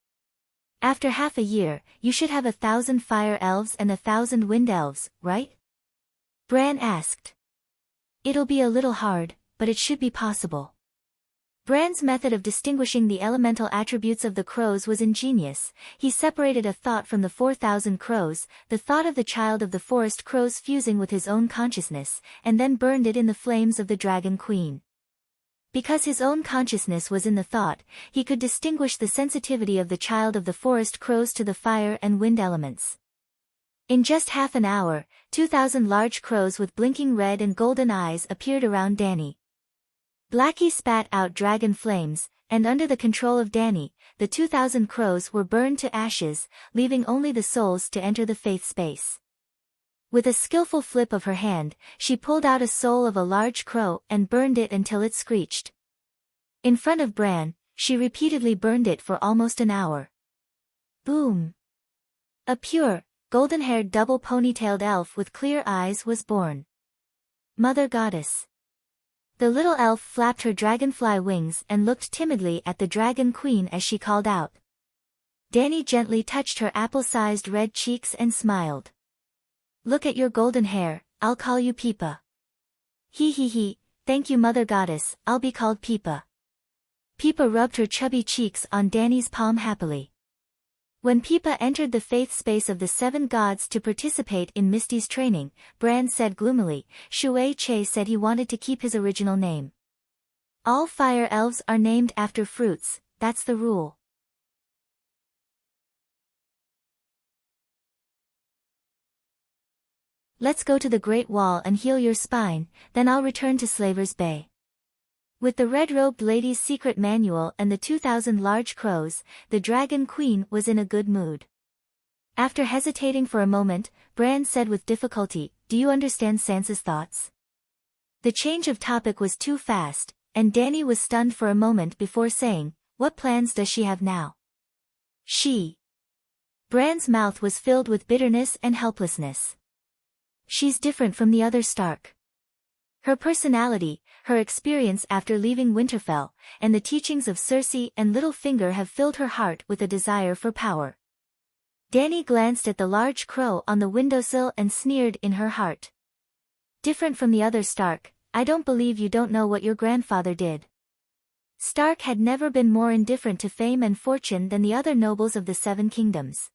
After half a year, you should have 1,000 fire elves and 1,000 wind elves, right? Bran asked. It'll be a little hard, but it should be possible. Bran's method of distinguishing the elemental attributes of the crows was ingenious. He separated a thought from the 4,000 crows, the thought of the child of the forest crows fusing with his own consciousness, and then burned it in the flames of the Dragon Queen. Because his own consciousness was in the thought, he could distinguish the sensitivity of the child of the forest crows to the fire and wind elements. In just half an hour, 2,000 large crows with blinking red and golden eyes appeared around Dany. Blackie spat out dragon flames, and under the control of Dany, the 2,000 crows were burned to ashes, leaving only the souls to enter the faith space. With a skillful flip of her hand, she pulled out a soul of a large crow and burned it until it screeched. In front of Bran, she repeatedly burned it for almost an hour. Boom! A pure, golden-haired double ponytailed elf with clear eyes was born. Mother Goddess. The little elf flapped her dragonfly wings and looked timidly at the Dragon Queen as she called out. Dany gently touched her apple-sized red cheeks and smiled. Look at your golden hair, I'll call you Peepa. He, thank you Mother Goddess, I'll be called Peepa. Peepa rubbed her chubby cheeks on Dany's palm happily. When Peepa entered the faith space of the 7 gods to participate in Misty's training, Bran said gloomily, Shui Che said he wanted to keep his original name. All fire elves are named after fruits, that's the rule. Let's go to the Great Wall and heal your spine, then I'll return to Slaver's Bay. With the red-robed lady's secret manual and the 2,000 large crows, the Dragon Queen was in a good mood. After hesitating for a moment, Bran said with difficulty, Do you understand Sansa's thoughts? The change of topic was too fast, and Dany was stunned for a moment before saying, What plans does she have now? She. Bran's mouth was filled with bitterness and helplessness. She's different from the other Stark. Her personality, her experience after leaving Winterfell, and the teachings of Cersei and Littlefinger have filled her heart with a desire for power. Dany glanced at the large crow on the windowsill and sneered in her heart. Different from the other Stark, I don't believe you don't know what your grandfather did. Stark had never been more indifferent to fame and fortune than the other nobles of the Seven Kingdoms.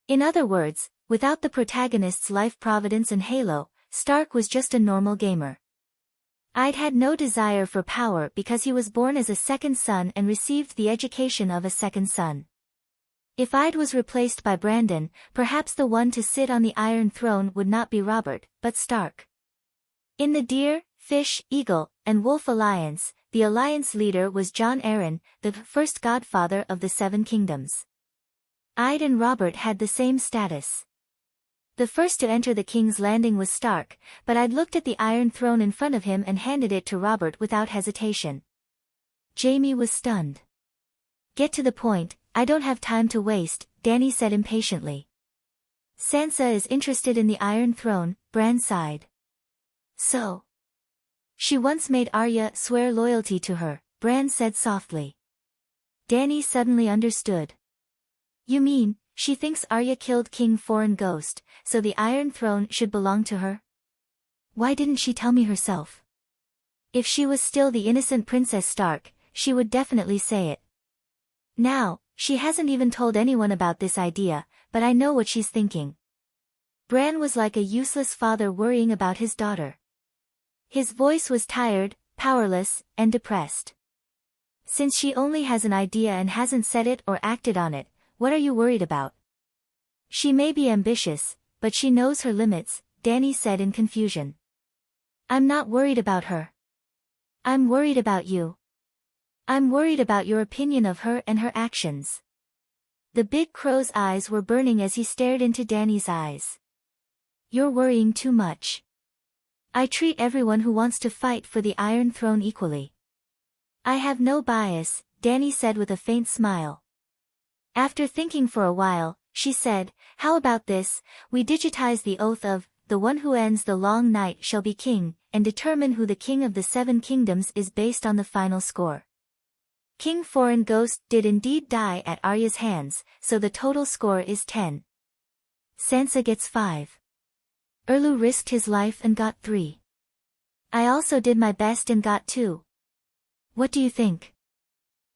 In other words, without the protagonist's life providence and halo, Stark was just a normal gamer. I'd had no desire for power because he was born as a second son and received the education of a second son. If I'd was replaced by Brandon, perhaps the one to sit on the Iron Throne would not be Robert, but Stark. In the Deer, Fish, Eagle, and Wolf Alliance, the alliance leader was Jon Arryn, the first godfather of the Seven Kingdoms. I'd and Robert had the same status. The first to enter the King's Landing was Stark, but I'd looked at the Iron Throne in front of him and handed it to Robert without hesitation. Jaime was stunned. Get to the point, I don't have time to waste, Dany said impatiently. Sansa is interested in the Iron Throne, Bran sighed. So? She once made Arya swear loyalty to her, Bran said softly. Dany suddenly understood. You mean, she thinks Arya killed King Foreign Ghost, so the Iron Throne should belong to her? Why didn't she tell me herself? If she was still the innocent Princess Stark, she would definitely say it. Now, she hasn't even told anyone about this idea, but I know what she's thinking. Bran was like a useless father worrying about his daughter. His voice was tired, powerless, and depressed. Since she only has an idea and hasn't said it or acted on it, what are you worried about? She may be ambitious, but she knows her limits, Dany said in confusion. I'm not worried about her. I'm worried about you. I'm worried about your opinion of her and her actions. The big crow's eyes were burning as he stared into Dany's eyes. You're worrying too much. I treat everyone who wants to fight for the Iron Throne equally. I have no bias, Dany said with a faint smile. After thinking for a while, she said, how about this, we digitize the oath of, the one who ends the long night shall be king, and determine who the king of the Seven Kingdoms is based on the final score. King Foreign Ghost did indeed die at Arya's hands, so the total score is 10. Sansa gets 5. Erlu risked his life and got 3. I also did my best and got 2. What do you think?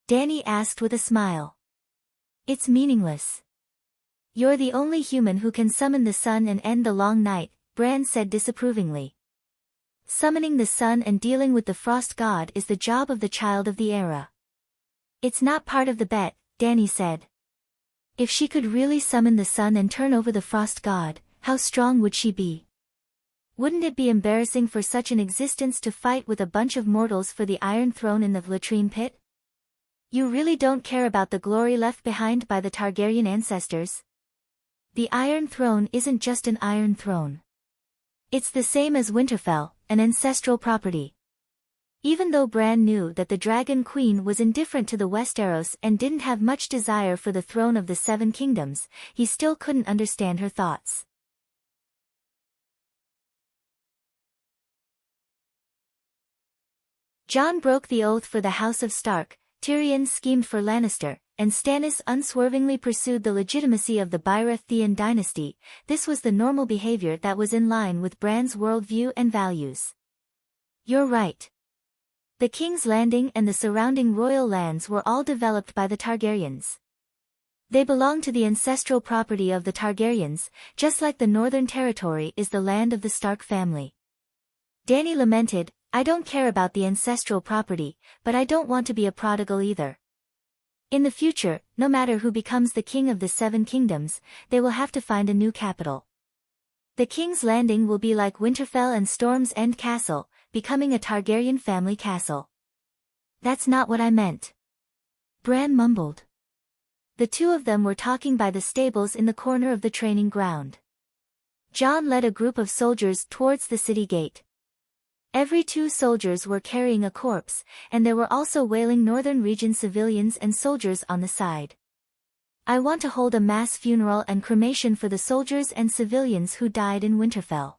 Dany asked with a smile. It's meaningless. You're the only human who can summon the sun and end the long night, Bran said disapprovingly. Summoning the sun and dealing with the frost god is the job of the child of the era. It's not part of the bet, Dany said. If she could really summon the sun and turn over the frost god, how strong would she be? Wouldn't it be embarrassing for such an existence to fight with a bunch of mortals for the Iron Throne in the latrine pit? You really don't care about the glory left behind by the Targaryen ancestors? The Iron Throne isn't just an Iron Throne. It's the same as Winterfell, an ancestral property. Even though Bran knew that the Dragon Queen was indifferent to the Westeros and didn't have much desire for the throne of the Seven Kingdoms, he still couldn't understand her thoughts. Jon broke the oath for the House of Stark, Tyrion schemed for Lannister, and Stannis unswervingly pursued the legitimacy of the Baratheon dynasty. This was the normal behavior that was in line with Bran's worldview and values. You're right. The King's Landing and the surrounding royal lands were all developed by the Targaryens. They belong to the ancestral property of the Targaryens, just like the Northern Territory is the land of the Stark family. Dany lamented, I don't care about the ancestral property, but I don't want to be a prodigal either. In the future, no matter who becomes the king of the Seven Kingdoms, they will have to find a new capital. The King's Landing will be like Winterfell and Storm's End Castle, becoming a Targaryen family castle. That's not what I meant. Bran mumbled. The two of them were talking by the stables in the corner of the training ground. Jon led a group of soldiers towards the city gate. Every 2 soldiers were carrying a corpse, and there were also wailing Northern Region civilians and soldiers on the side. I want to hold a mass funeral and cremation for the soldiers and civilians who died in Winterfell.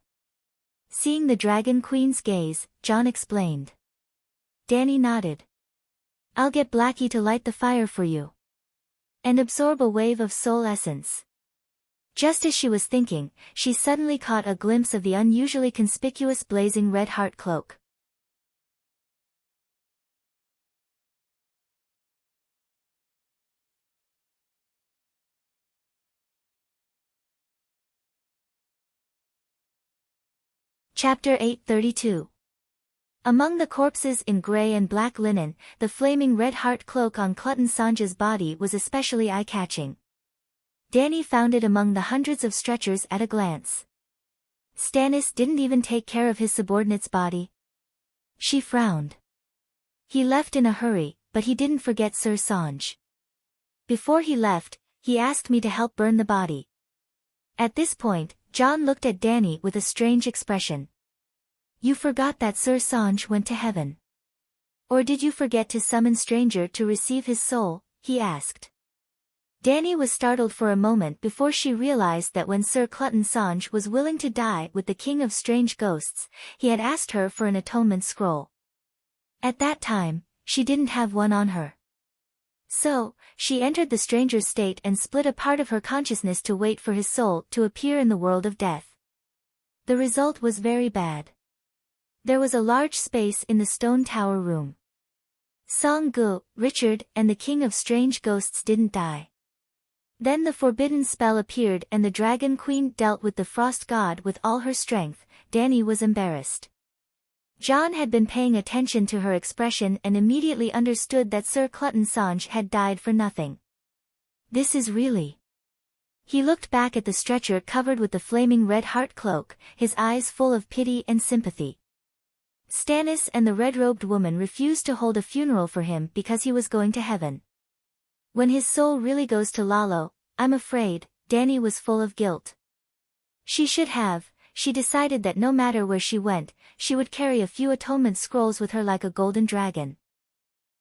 Seeing the Dragon Queen's gaze, John explained. Danny nodded. I'll get Blackie to light the fire for you. And absorb a wave of soul essence. Just as she was thinking, she suddenly caught a glimpse of the unusually conspicuous blazing red heart cloak. Chapter 832. Among the corpses in grey and black linen, the flaming red heart cloak on Clutton Sanja's body was especially eye-catching. Danny found it among the hundreds of stretchers at a glance. Stannis didn't even take care of his subordinate's body. She frowned. He left in a hurry, but he didn't forget Sir Sanj. Before he left, he asked me to help burn the body. At this point, John looked at Danny with a strange expression. You forgot that Sir Sanj went to heaven. Or did you forget to summon stranger to receive his soul? He asked. Danny was startled for a moment before she realized that when Sir Clutton Sanj was willing to die with the King of Strange Ghosts, he had asked her for an atonement scroll. At that time, she didn't have one on her. So, she entered the stranger's state and split a part of her consciousness to wait for his soul to appear in the world of death. The result was very bad. There was a large space in the stone tower room. Song Gu, Richard, and the King of Strange Ghosts didn't die. Then the forbidden spell appeared and the Dragon Queen dealt with the Frost God with all her strength. Danny was embarrassed. John had been paying attention to her expression and immediately understood that Sir Clutton Sanj had died for nothing. This is really... He looked back at the stretcher covered with the flaming red heart cloak, his eyes full of pity and sympathy. Stannis and the red-robed woman refused to hold a funeral for him because he was going to heaven. When his soul really goes to Lalo, I'm afraid, Danny was full of guilt. She decided that no matter where she went, she would carry a few atonement scrolls with her like a golden dragon.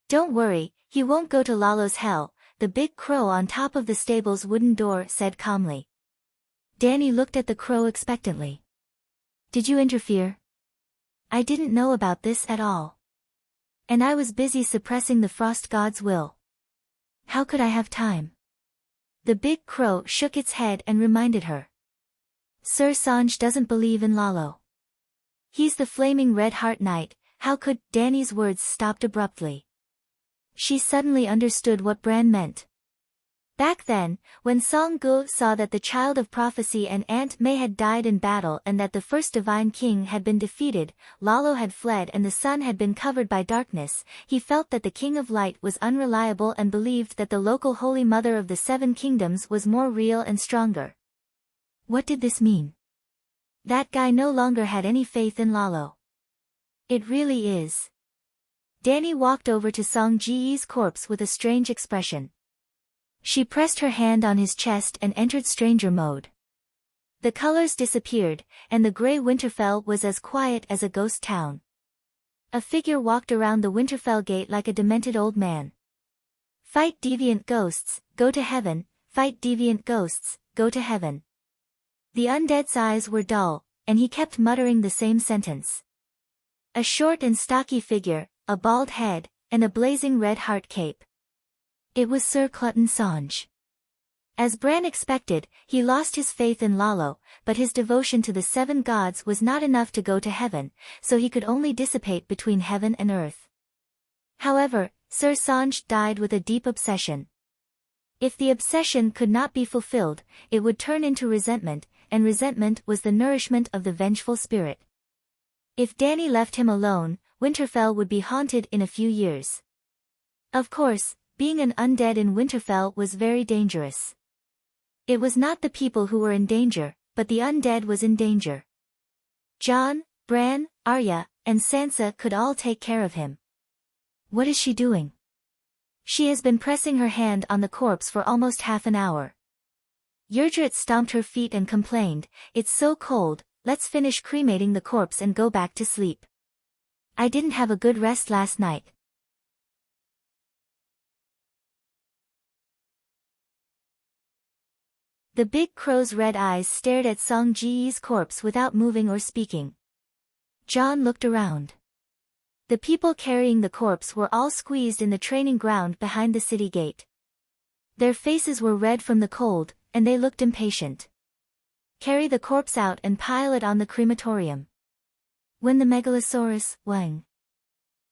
Don't worry, he won't go to Lalo's hell, the big crow on top of the stable's wooden door said calmly. Danny looked at the crow expectantly. Did you interfere? I didn't know about this at all. And I was busy suppressing the Frost God's will. How could I have time? The big crow shook its head and reminded her. Sir Sanj doesn't believe in Lalo. He's the flaming red heart knight. How could... Danny's words stopped abruptly. She suddenly understood what Bran meant. Back then, when Song Gu saw that the child of prophecy and Aunt May had died in battle and that the first divine king had been defeated, Lalo had fled and the sun had been covered by darkness, he felt that the King of Light was unreliable and believed that the local Holy Mother of the Seven Kingdoms was more real and stronger. What did this mean? That guy no longer had any faith in Lalo. It really is. Danny walked over to Song Ji's corpse with a strange expression. She pressed her hand on his chest and entered stranger mode. The colors disappeared, and the grey Winterfell was as quiet as a ghost town. A figure walked around the Winterfell gate like a demented old man. Fight deviant ghosts, go to heaven, fight deviant ghosts, go to heaven. The undead's eyes were dull, and he kept muttering the same sentence. A short and stocky figure, a bald head, and a blazing red heart cape. It was Sir Clutton Sanj. As Bran expected, he lost his faith in Lalo, but his devotion to the seven gods was not enough to go to heaven, so he could only dissipate between heaven and earth. However, Sir Sanj died with a deep obsession. If the obsession could not be fulfilled, it would turn into resentment, and resentment was the nourishment of the vengeful spirit. If Danny left him alone, Winterfell would be haunted in a few years. Of course, being an undead in Winterfell was very dangerous. It was not the people who were in danger, but the undead was in danger. Jon, Bran, Arya, and Sansa could all take care of him. What is she doing? She has been pressing her hand on the corpse for almost half an hour. Ygritte stomped her feet and complained, "It's so cold, let's finish cremating the corpse and go back to sleep. I didn't have a good rest last night." The big crow's red eyes stared at Song Ji's corpse without moving or speaking. John looked around. The people carrying the corpse were all squeezed in the training ground behind the city gate. Their faces were red from the cold, and they looked impatient. Carry the corpse out and pile it on the crematorium. When the megalosaurus, Wang.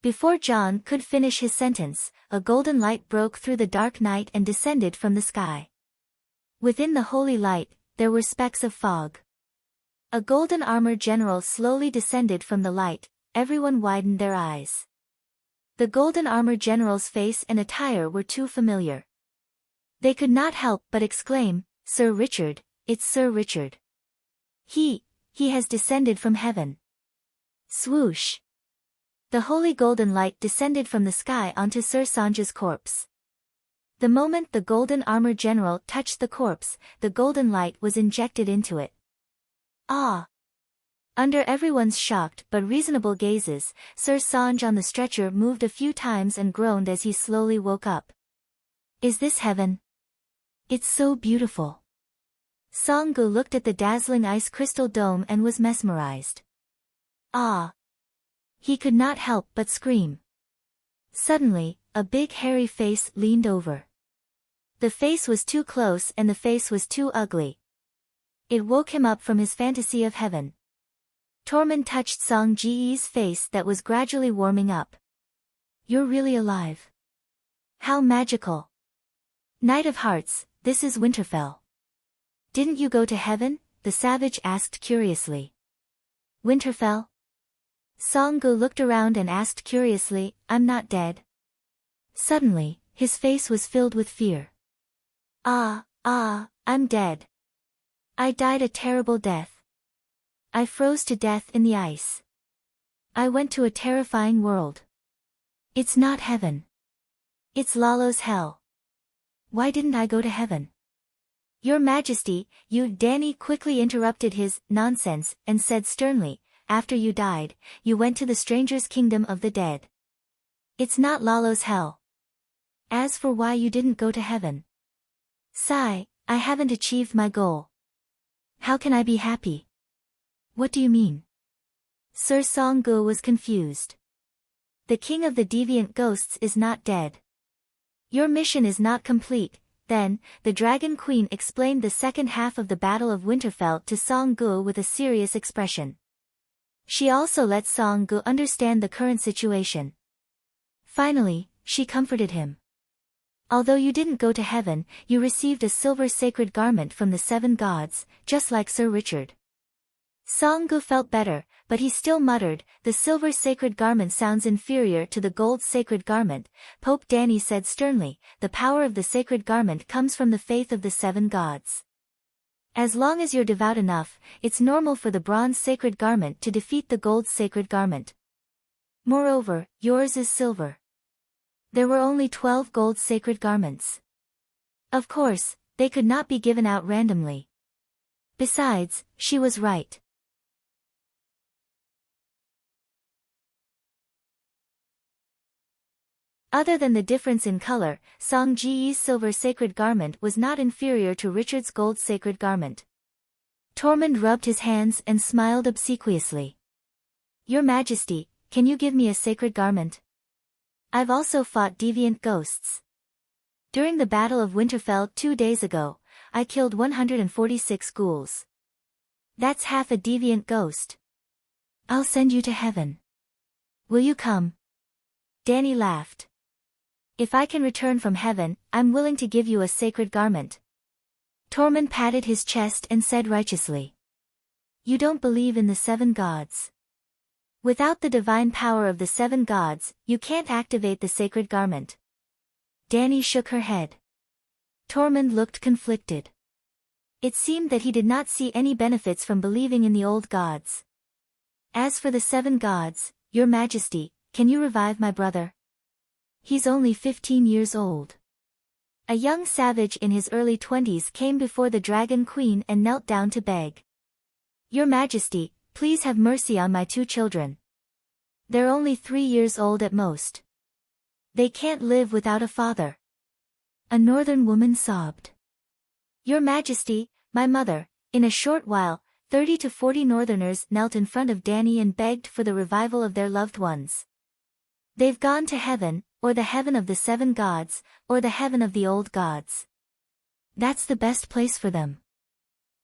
Before John could finish his sentence, a golden light broke through the dark night and descended from the sky. Within the holy light, there were specks of fog. A golden armored general slowly descended from the light. Everyone widened their eyes. The golden armored general's face and attire were too familiar. They could not help but exclaim, "Sir Richard, it's Sir Richard. He has descended from heaven." Swoosh! The holy golden light descended from the sky onto Sir Sanja's corpse. The moment the golden armored general touched the corpse, the golden light was injected into it. Ah! Under everyone's shocked but reasonable gazes, Sir Sanj on the stretcher moved a few times and groaned as he slowly woke up. Is this heaven? It's so beautiful. Sanggu looked at the dazzling ice crystal dome and was mesmerized. Ah! He could not help but scream. Suddenly, a big hairy face leaned over. The face was too close and the face was too ugly. It woke him up from his fantasy of heaven. Tormund touched Song Ji's face that was gradually warming up. You're really alive. How magical. Knight of Hearts, this is Winterfell. Didn't you go to heaven? The savage asked curiously. Winterfell? Sanggu looked around and asked curiously, I'm not dead. Suddenly, his face was filled with fear. I'm dead. I died a terrible death. I froze to death in the ice. I went to a terrifying world. It's not heaven. It's Lalo's hell. Why didn't I go to heaven? Your Majesty, Danny quickly interrupted his nonsense and said sternly, after you died, you went to the stranger's kingdom of the dead. It's not Lalo's hell. As for why you didn't go to heaven. Sigh, I haven't achieved my goal. How can I be happy? What do you mean? Sir Sanggu was confused. The king of the deviant ghosts is not dead. Your mission is not complete. Then, the Dragon Queen explained the second half of the Battle of Winterfell to Sanggu with a serious expression. She also let Sanggu understand the current situation. Finally, she comforted him. Although you didn't go to heaven, you received a silver sacred garment from the 7 gods, just like Sir Richard. Sanggu felt better, but he still muttered, the silver sacred garment sounds inferior to the gold sacred garment. Pope Danny said sternly, the power of the sacred garment comes from the faith of the 7 gods. As long as you're devout enough, it's normal for the bronze sacred garment to defeat the gold sacred garment. Moreover, yours is silver. There were only 12 gold sacred garments. Of course, they could not be given out randomly. Besides, she was right. Other than the difference in color, Song Ji's silver sacred garment was not inferior to Richard's gold sacred garment. Tormund rubbed his hands and smiled obsequiously. Your Majesty, can you give me a sacred garment? I've also fought deviant ghosts. During the Battle of Winterfell 2 days ago, I killed 146 ghouls. That's half a deviant ghost. I'll send you to heaven. Will you come? Danny laughed. If I can return from heaven, I'm willing to give you a sacred garment. Tormund patted his chest and said righteously. You don't believe in the 7 gods. Without the divine power of the 7 gods, you can't activate the sacred garment. Danny shook her head. Tormund looked conflicted. It seemed that he did not see any benefits from believing in the old gods. As for the 7 gods, Your Majesty, can you revive my brother? He's only 15 years old. A young savage in his early 20s came before the Dragon Queen and knelt down to beg. Your Majesty, please have mercy on my 2 children. They're only 3 years old at most. They can't live without a father. A northern woman sobbed. Your Majesty, my mother, in a short while, 30 to 40 Northerners knelt in front of Danny and begged for the revival of their loved ones. They've gone to heaven, or the heaven of the 7 gods, or the heaven of the old gods. That's the best place for them.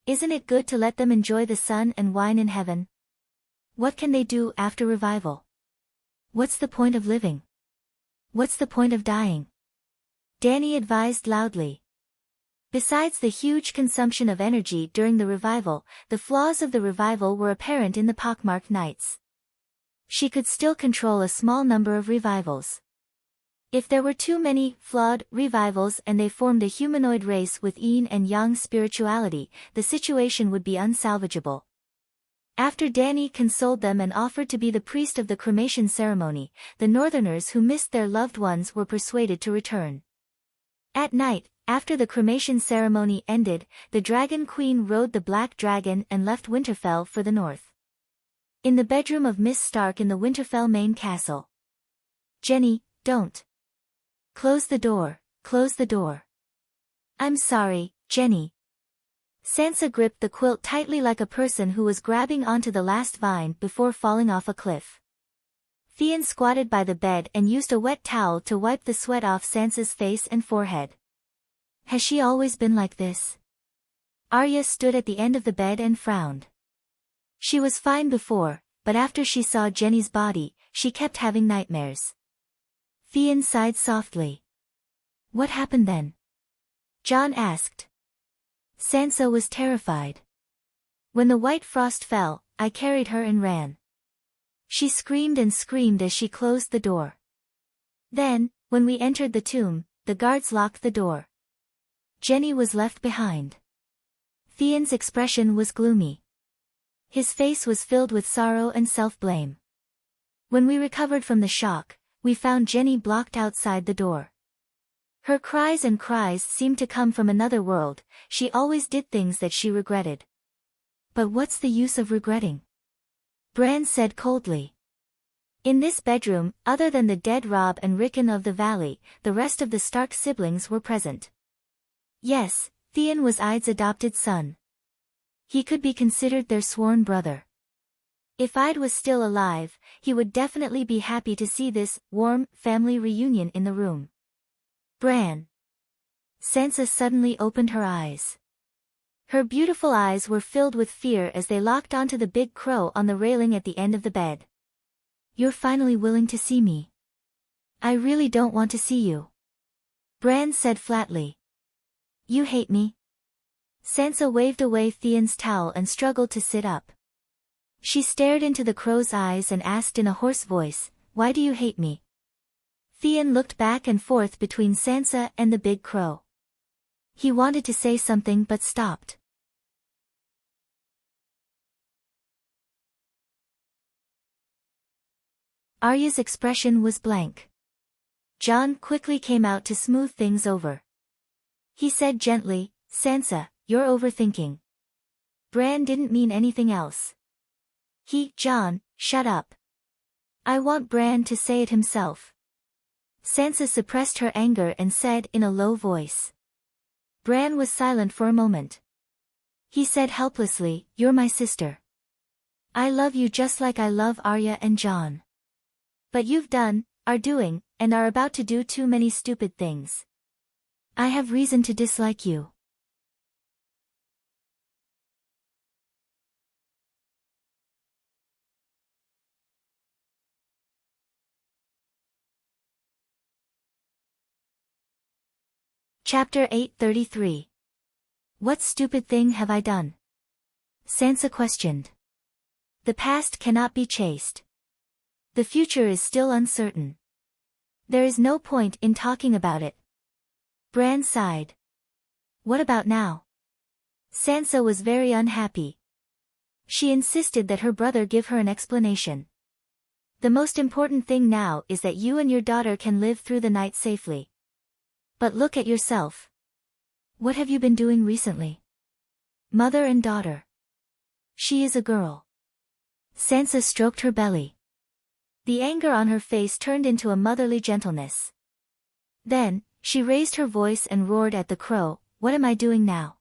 Isn't it good to let them enjoy the sun and wine in heaven? What can they do after revival? What's the point of living? What's the point of dying? Danny advised loudly. Besides the huge consumption of energy during the revival, the flaws of the revival were apparent in the pockmarked nights. She could still control a small number of revivals. If there were too many flawed revivals and they formed a humanoid race with yin and yang spirituality, the situation would be unsalvageable. After Danny consoled them and offered to be the priest of the cremation ceremony, the Northerners who missed their loved ones were persuaded to return. At night, after the cremation ceremony ended, the Dragon Queen rode the Black Dragon and left Winterfell for the north. In the bedroom of Miss Stark in the Winterfell main castle. Jenny, don't. Close the door, close the door. I'm sorry, Jenny. Sansa gripped the quilt tightly like a person who was grabbing onto the last vine before falling off a cliff. Theon squatted by the bed and used a wet towel to wipe the sweat off Sansa's face and forehead. Has she always been like this? Arya stood at the end of the bed and frowned. She was fine before, but after she saw Jenny's body, she kept having nightmares. Theon sighed softly. What happened then? Jon asked. Sansa was terrified. When the white frost fell, I carried her and ran. She screamed and screamed as she closed the door. Then, when we entered the tomb, the guards locked the door. Jenny was left behind. Theon's expression was gloomy. His face was filled with sorrow and self-blame. When we recovered from the shock, we found Jenny blocked outside the door. Her cries and cries seemed to come from another world. She always did things that she regretted. But what's the use of regretting? Bran said coldly. In this bedroom, other than the dead Robb and Rickon of the Valley, the rest of the Stark siblings were present. Yes, Theon was Id's adopted son. He could be considered their sworn brother. If Id was still alive, he would definitely be happy to see this warm family reunion in the room. Bran. Sansa suddenly opened her eyes. Her beautiful eyes were filled with fear as they locked onto the big crow on the railing at the end of the bed. You're finally willing to see me. I really don't want to see you. Bran said flatly. You hate me? Sansa waved away Theon's towel and struggled to sit up. She stared into the crow's eyes and asked in a hoarse voice, Why do you hate me? Theon looked back and forth between Sansa and the big crow. He wanted to say something but stopped. Arya's expression was blank. Jon quickly came out to smooth things over. He said gently, Sansa, you're overthinking. Bran didn't mean anything else. Jon, shut up. I want Bran to say it himself. Sansa suppressed her anger and said in a low voice. Bran was silent for a moment. He said helplessly, You're my sister. I love you just like I love Arya and Jon. But you've done, are doing, and are about to do too many stupid things. I have reason to dislike you. Chapter 833. What stupid thing have I done? Sansa questioned. The past cannot be chased. The future is still uncertain. There is no point in talking about it. Bran sighed. What about now? Sansa was very unhappy. She insisted that her brother give her an explanation. The most important thing now is that you and your daughter can live through the night safely. But look at yourself. What have you been doing recently? Mother and daughter. She is a girl. Sansa stroked her belly. The anger on her face turned into a motherly gentleness. Then, she raised her voice and roared at the crow, What am I doing now?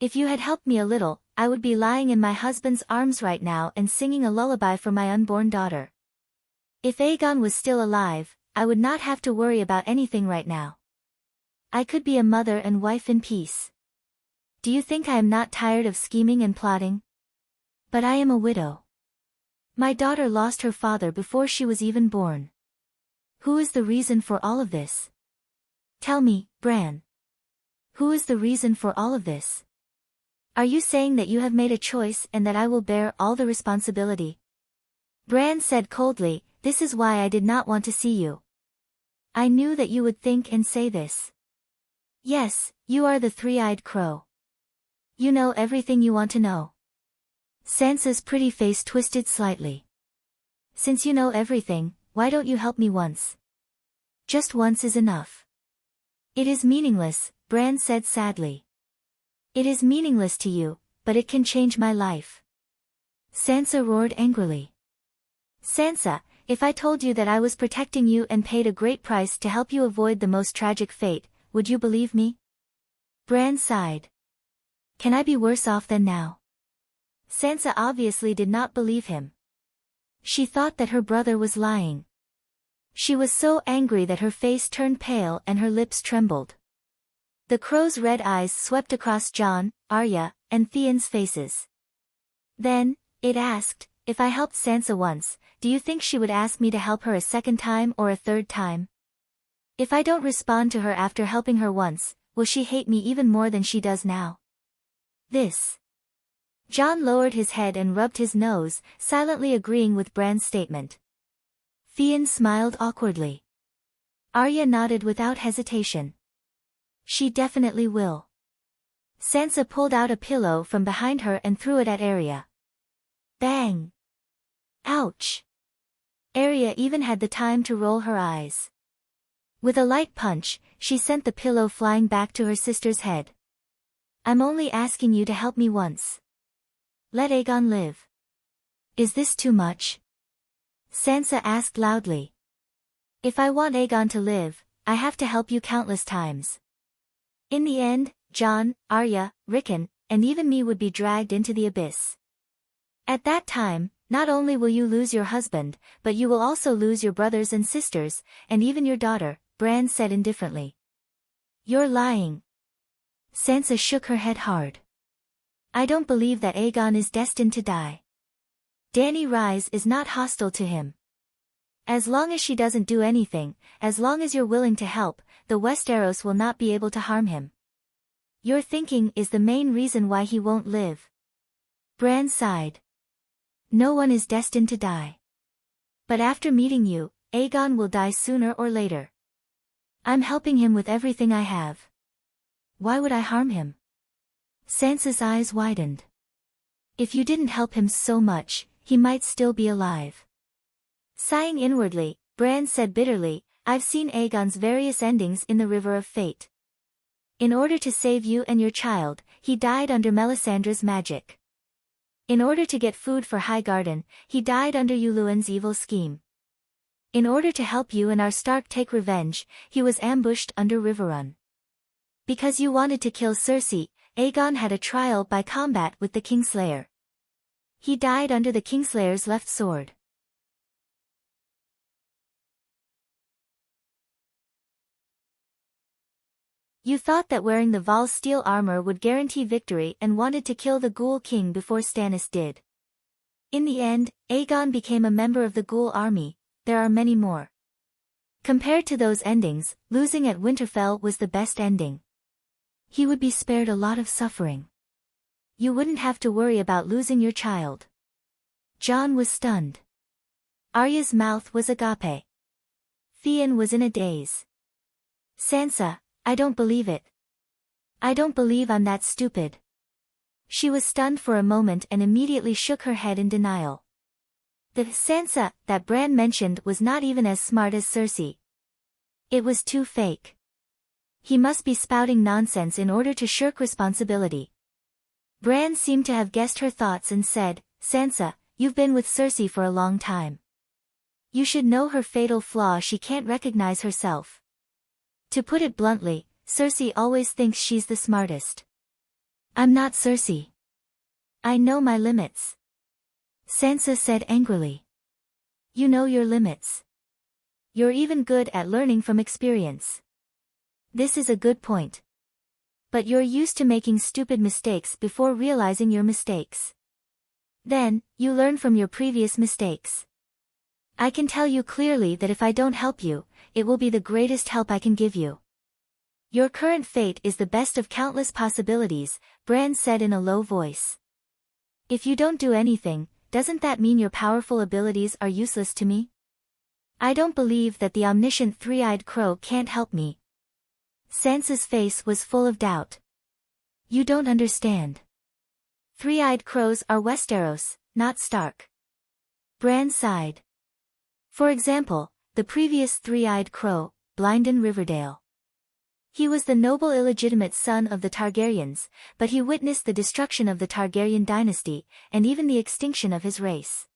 If you had helped me a little, I would be lying in my husband's arms right now and singing a lullaby for my unborn daughter. If Aegon was still alive, I would not have to worry about anything right now. I could be a mother and wife in peace. Do you think I am not tired of scheming and plotting? But I am a widow. My daughter lost her father before she was even born. Who is the reason for all of this? Tell me, Bran. Who is the reason for all of this? Are you saying that you have made a choice and that I will bear all the responsibility? Bran said coldly, this is why I did not want to see you. I knew that you would think and say this. Yes, you are the three-eyed crow. You know everything you want to know. Sansa's pretty face twisted slightly. Since you know everything, why don't you help me once? Just once is enough. It is meaningless, Bran said sadly. It is meaningless to you, but it can change my life. Sansa roared angrily. Sansa, if I told you that I was protecting you and paid a great price to help you avoid the most tragic fate, would you believe me? Bran sighed. Can I be worse off than now? Sansa obviously did not believe him. She thought that her brother was lying. She was so angry that her face turned pale and her lips trembled. The crow's red eyes swept across Jon, Arya, and Theon's faces. Then, it asked, if I helped Sansa once, do you think she would ask me to help her a second time or a third time? If I don't respond to her after helping her once, will she hate me even more than she does now? This. Jon lowered his head and rubbed his nose, silently agreeing with Bran's statement. Theon smiled awkwardly. Arya nodded without hesitation. She definitely will. Sansa pulled out a pillow from behind her and threw it at Arya. Bang! Ouch! Arya even had the time to roll her eyes. With a light punch, she sent the pillow flying back to her sister's head. I'm only asking you to help me once. Let Aegon live. Is this too much? Sansa asked loudly. If I want Aegon to live, I have to help you countless times. In the end, Jon, Arya, Rickon, and even me would be dragged into the abyss. At that time, not only will you lose your husband, but you will also lose your brothers and sisters, and even your daughter, Bran said indifferently. You're lying. Sansa shook her head hard. I don't believe that Aegon is destined to die. Dany Rise is not hostile to him. As long as she doesn't do anything, as long as you're willing to help, the Westeros will not be able to harm him. Your thinking is the main reason why he won't live. Bran sighed. No one is destined to die. But after meeting you, Aegon will die sooner or later. I'm helping him with everything I have. Why would I harm him? Sansa's eyes widened. If you didn't help him so much, he might still be alive. Sighing inwardly, Bran said bitterly, I've seen Aegon's various endings in the River of Fate. In order to save you and your child, he died under Melisandre's magic. In order to get food for Highgarden, he died under Uluen's evil scheme. In order to help you and our Stark take revenge, he was ambushed under Riverrun. Because you wanted to kill Cersei, Aegon had a trial by combat with the Kingslayer. He died under the Kingslayer's left sword. You thought that wearing the Val's steel armor would guarantee victory and wanted to kill the Ghoul King before Stannis did. In the end, Aegon became a member of the Ghoul army. There are many more. Compared to those endings, losing at Winterfell was the best ending. He would be spared a lot of suffering. You wouldn't have to worry about losing your child. Jon was stunned. Arya's mouth was agape. Theon was in a daze. Sansa, I don't believe it. I don't believe I'm that stupid. She was stunned for a moment and immediately shook her head in denial. The Sansa that Bran mentioned was not even as smart as Cersei. It was too fake. He must be spouting nonsense in order to shirk responsibility. Bran seemed to have guessed her thoughts and said, Sansa, you've been with Cersei for a long time. You should know her fatal flaw: she can't recognize herself. To put it bluntly, Cersei always thinks she's the smartest. I'm not Circe. I know my limits. Sansa said angrily. You know your limits. You're even good at learning from experience. This is a good point. But you're used to making stupid mistakes before realizing your mistakes. Then, you learn from your previous mistakes. I can tell you clearly that if I don't help you, it will be the greatest help I can give you. Your current fate is the best of countless possibilities, Bran said in a low voice. If you don't do anything, doesn't that mean your powerful abilities are useless to me? I don't believe that the omniscient three-eyed crow can't help me. Sansa's face was full of doubt. You don't understand. Three-eyed crows are Westeros, not Stark. Bran sighed. For example, the previous three-eyed crow, Blynden Riverdale. He was the noble illegitimate son of the Targaryens, but he witnessed the destruction of the Targaryen dynasty, and even the extinction of his race.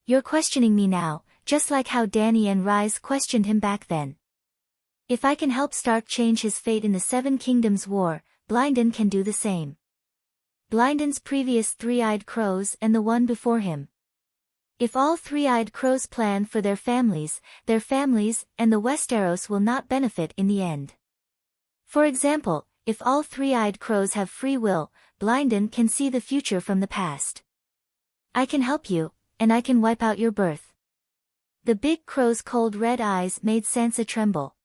You're questioning me now, just like how Dany and Rhys questioned him back then. If I can help Stark change his fate in the Seven Kingdoms War, Blynden can do the same. Blynden's previous three-eyed crows and the one before him. If all three-eyed crows plan for their families and the Westeros will not benefit in the end. For example, if all three-eyed crows have free will, Blynden can see the future from the past. I can help you, and I can wipe out your birth. The big crow's cold red eyes made Sansa tremble.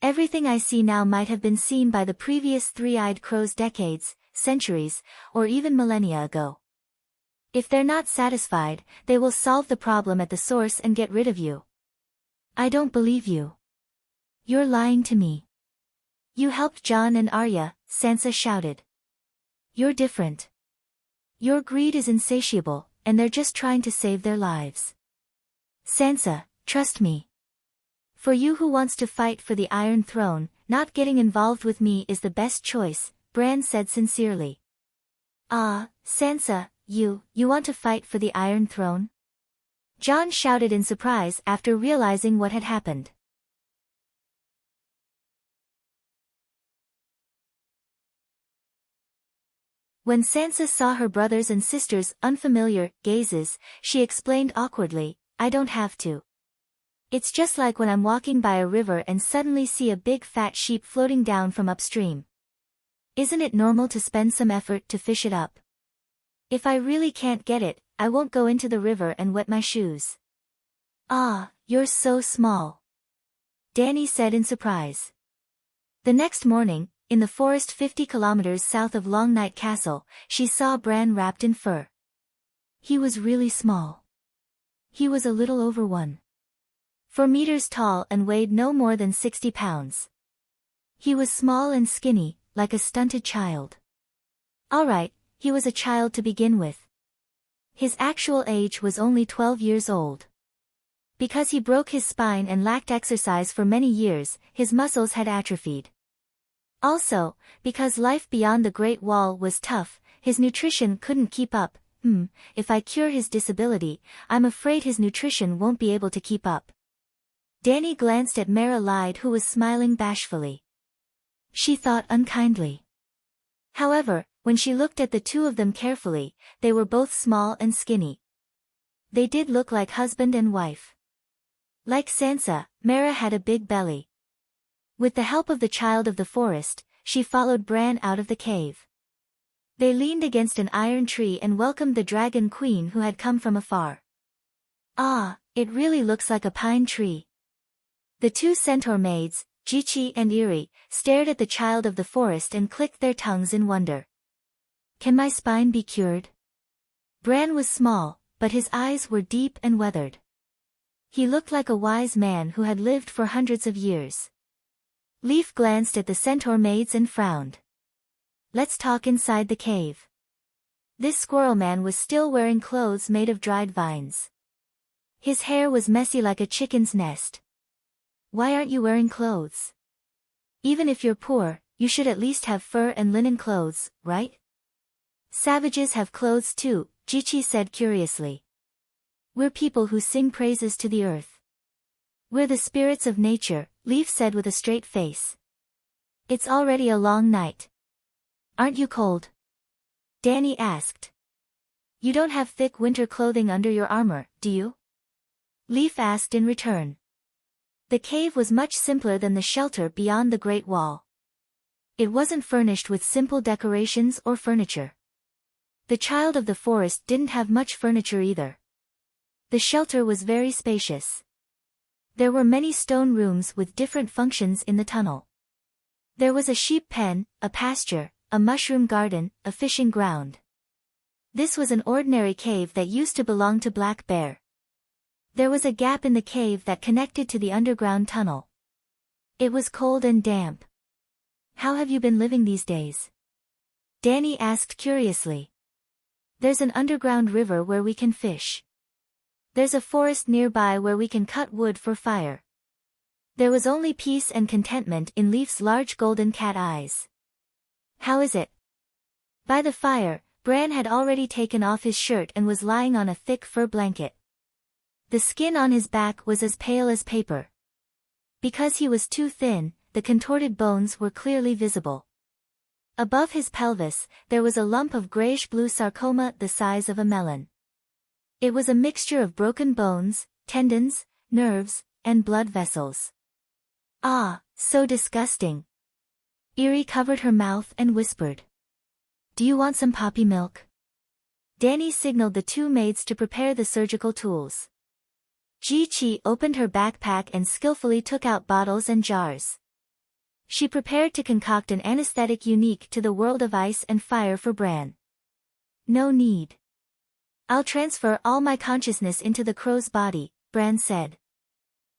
Everything I see now might have been seen by the previous three-eyed crows decades, centuries, or even millennia ago. If they're not satisfied, they will solve the problem at the source and get rid of you. I don't believe you. You're lying to me. You helped Jon and Arya, Sansa shouted. You're different. Your greed is insatiable, and they're just trying to save their lives. Sansa, trust me. For you who wants to fight for the Iron Throne, not getting involved with me is the best choice, Bran said sincerely. Ah, Sansa, you want to fight for the Iron Throne? Jon shouted in surprise after realizing what had happened. When Sansa saw her brothers and sisters' unfamiliar gazes, she explained awkwardly, I don't have to. It's just like when I'm walking by a river and suddenly see a big fat sheep floating down from upstream. Isn't it normal to spend some effort to fish it up? If I really can't get it, I won't go into the river and wet my shoes. Ah, you're so small. Dany said in surprise. The next morning, in the forest 50 kilometers south of Long Night Castle, she saw Bran wrapped in fur. He was really small. He was a little over 1.4 meters tall and weighed no more than 60 pounds. He was small and skinny, like a stunted child. Alright, he was a child to begin with. His actual age was only 12 years old. Because he broke his spine and lacked exercise for many years, his muscles had atrophied. Also, because life beyond the Great Wall was tough, his nutrition couldn't keep up. If I cure his disability, I'm afraid his nutrition won't be able to keep up. Dany glanced at Mara Lyde, who was smiling bashfully. She thought unkindly. However, when she looked at the two of them carefully, they were both small and skinny. They did look like husband and wife. Like Sansa, Mara had a big belly. With the help of the Child of the Forest, she followed Bran out of the cave. They leaned against an iron tree and welcomed the Dragon Queen who had come from afar. Ah, it really looks like a pine tree. The two centaur maids, Jichi and Iri, stared at the Child of the Forest and clicked their tongues in wonder. Can my spine be cured? Bran was small, but his eyes were deep and weathered. He looked like a wise man who had lived for hundreds of years. Leaf glanced at the centaur maids and frowned. Let's talk inside the cave. This squirrel man was still wearing clothes made of dried vines. His hair was messy like a chicken's nest. Why aren't you wearing clothes? Even if you're poor, you should at least have fur and linen clothes, right? Savages have clothes too, Jichi said curiously. We're people who sing praises to the earth. We're the spirits of nature, Leaf said with a straight face. It's already a long night. Aren't you cold? Danny asked. You don't have thick winter clothing under your armor, do you? Leaf asked in return. The cave was much simpler than the shelter beyond the Great Wall. It wasn't furnished with simple decorations or furniture. The child of the forest didn't have much furniture either. The shelter was very spacious. There were many stone rooms with different functions in the tunnel. There was a sheep pen, a pasture, a mushroom garden, a fishing ground. This was an ordinary cave that used to belong to Black Bear. There was a gap in the cave that connected to the underground tunnel. It was cold and damp. How have you been living these days? Danny asked curiously. There's an underground river where we can fish. There's a forest nearby where we can cut wood for fire. There was only peace and contentment in Leaf's large golden cat eyes. How is it? By the fire, Bran had already taken off his shirt and was lying on a thick fur blanket. The skin on his back was as pale as paper. Because he was too thin, the contorted bones were clearly visible. Above his pelvis, there was a lump of grayish-blue sarcoma the size of a melon. It was a mixture of broken bones, tendons, nerves, and blood vessels. Ah, so disgusting. Eerie covered her mouth and whispered. Do you want some poppy milk? Danny signaled the two maids to prepare the surgical tools. Ji-Chi opened her backpack and skillfully took out bottles and jars. She prepared to concoct an anesthetic unique to the world of ice and fire for Bran. No need. I'll transfer all my consciousness into the crow's body, Bran said.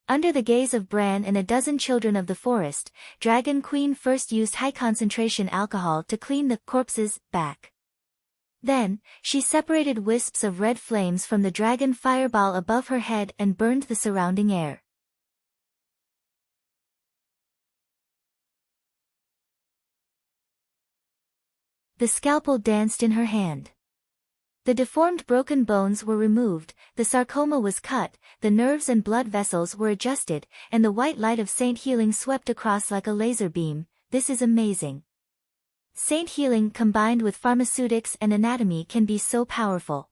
Under the gaze of Bran and a dozen children of the forest, Dragon Queen first used high-concentration alcohol to clean the corpse's back. Then, she separated wisps of red flames from the dragon fireball above her head and burned the surrounding air. The scalpel danced in her hand. The deformed broken bones were removed, the sarcoma was cut, the nerves and blood vessels were adjusted, and the white light of Saint Healing swept across like a laser beam. This is amazing. Saint Healing combined with pharmaceutics and anatomy can be so powerful.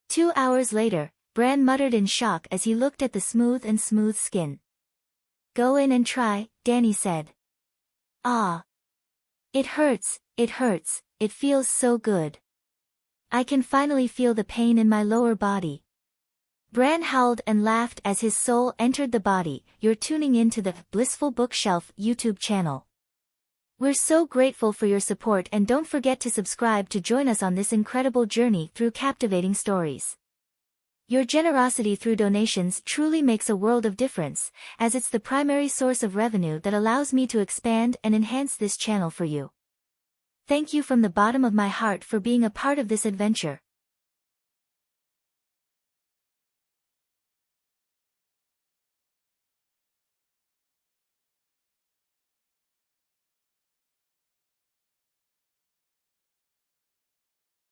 2 hours later, Bran muttered in shock as he looked at the smooth skin. Go in and try, Danny said. Ah. It hurts, it feels so good. I can finally feel the pain in my lower body. Bran howled and laughed as his soul entered the body. You're tuning into the Blissful Bookshelf YouTube channel. We're so grateful for your support, and don't forget to subscribe to join us on this incredible journey through captivating stories. Your generosity through donations truly makes a world of difference, as it's the primary source of revenue that allows me to expand and enhance this channel for you. Thank you from the bottom of my heart for being a part of this adventure.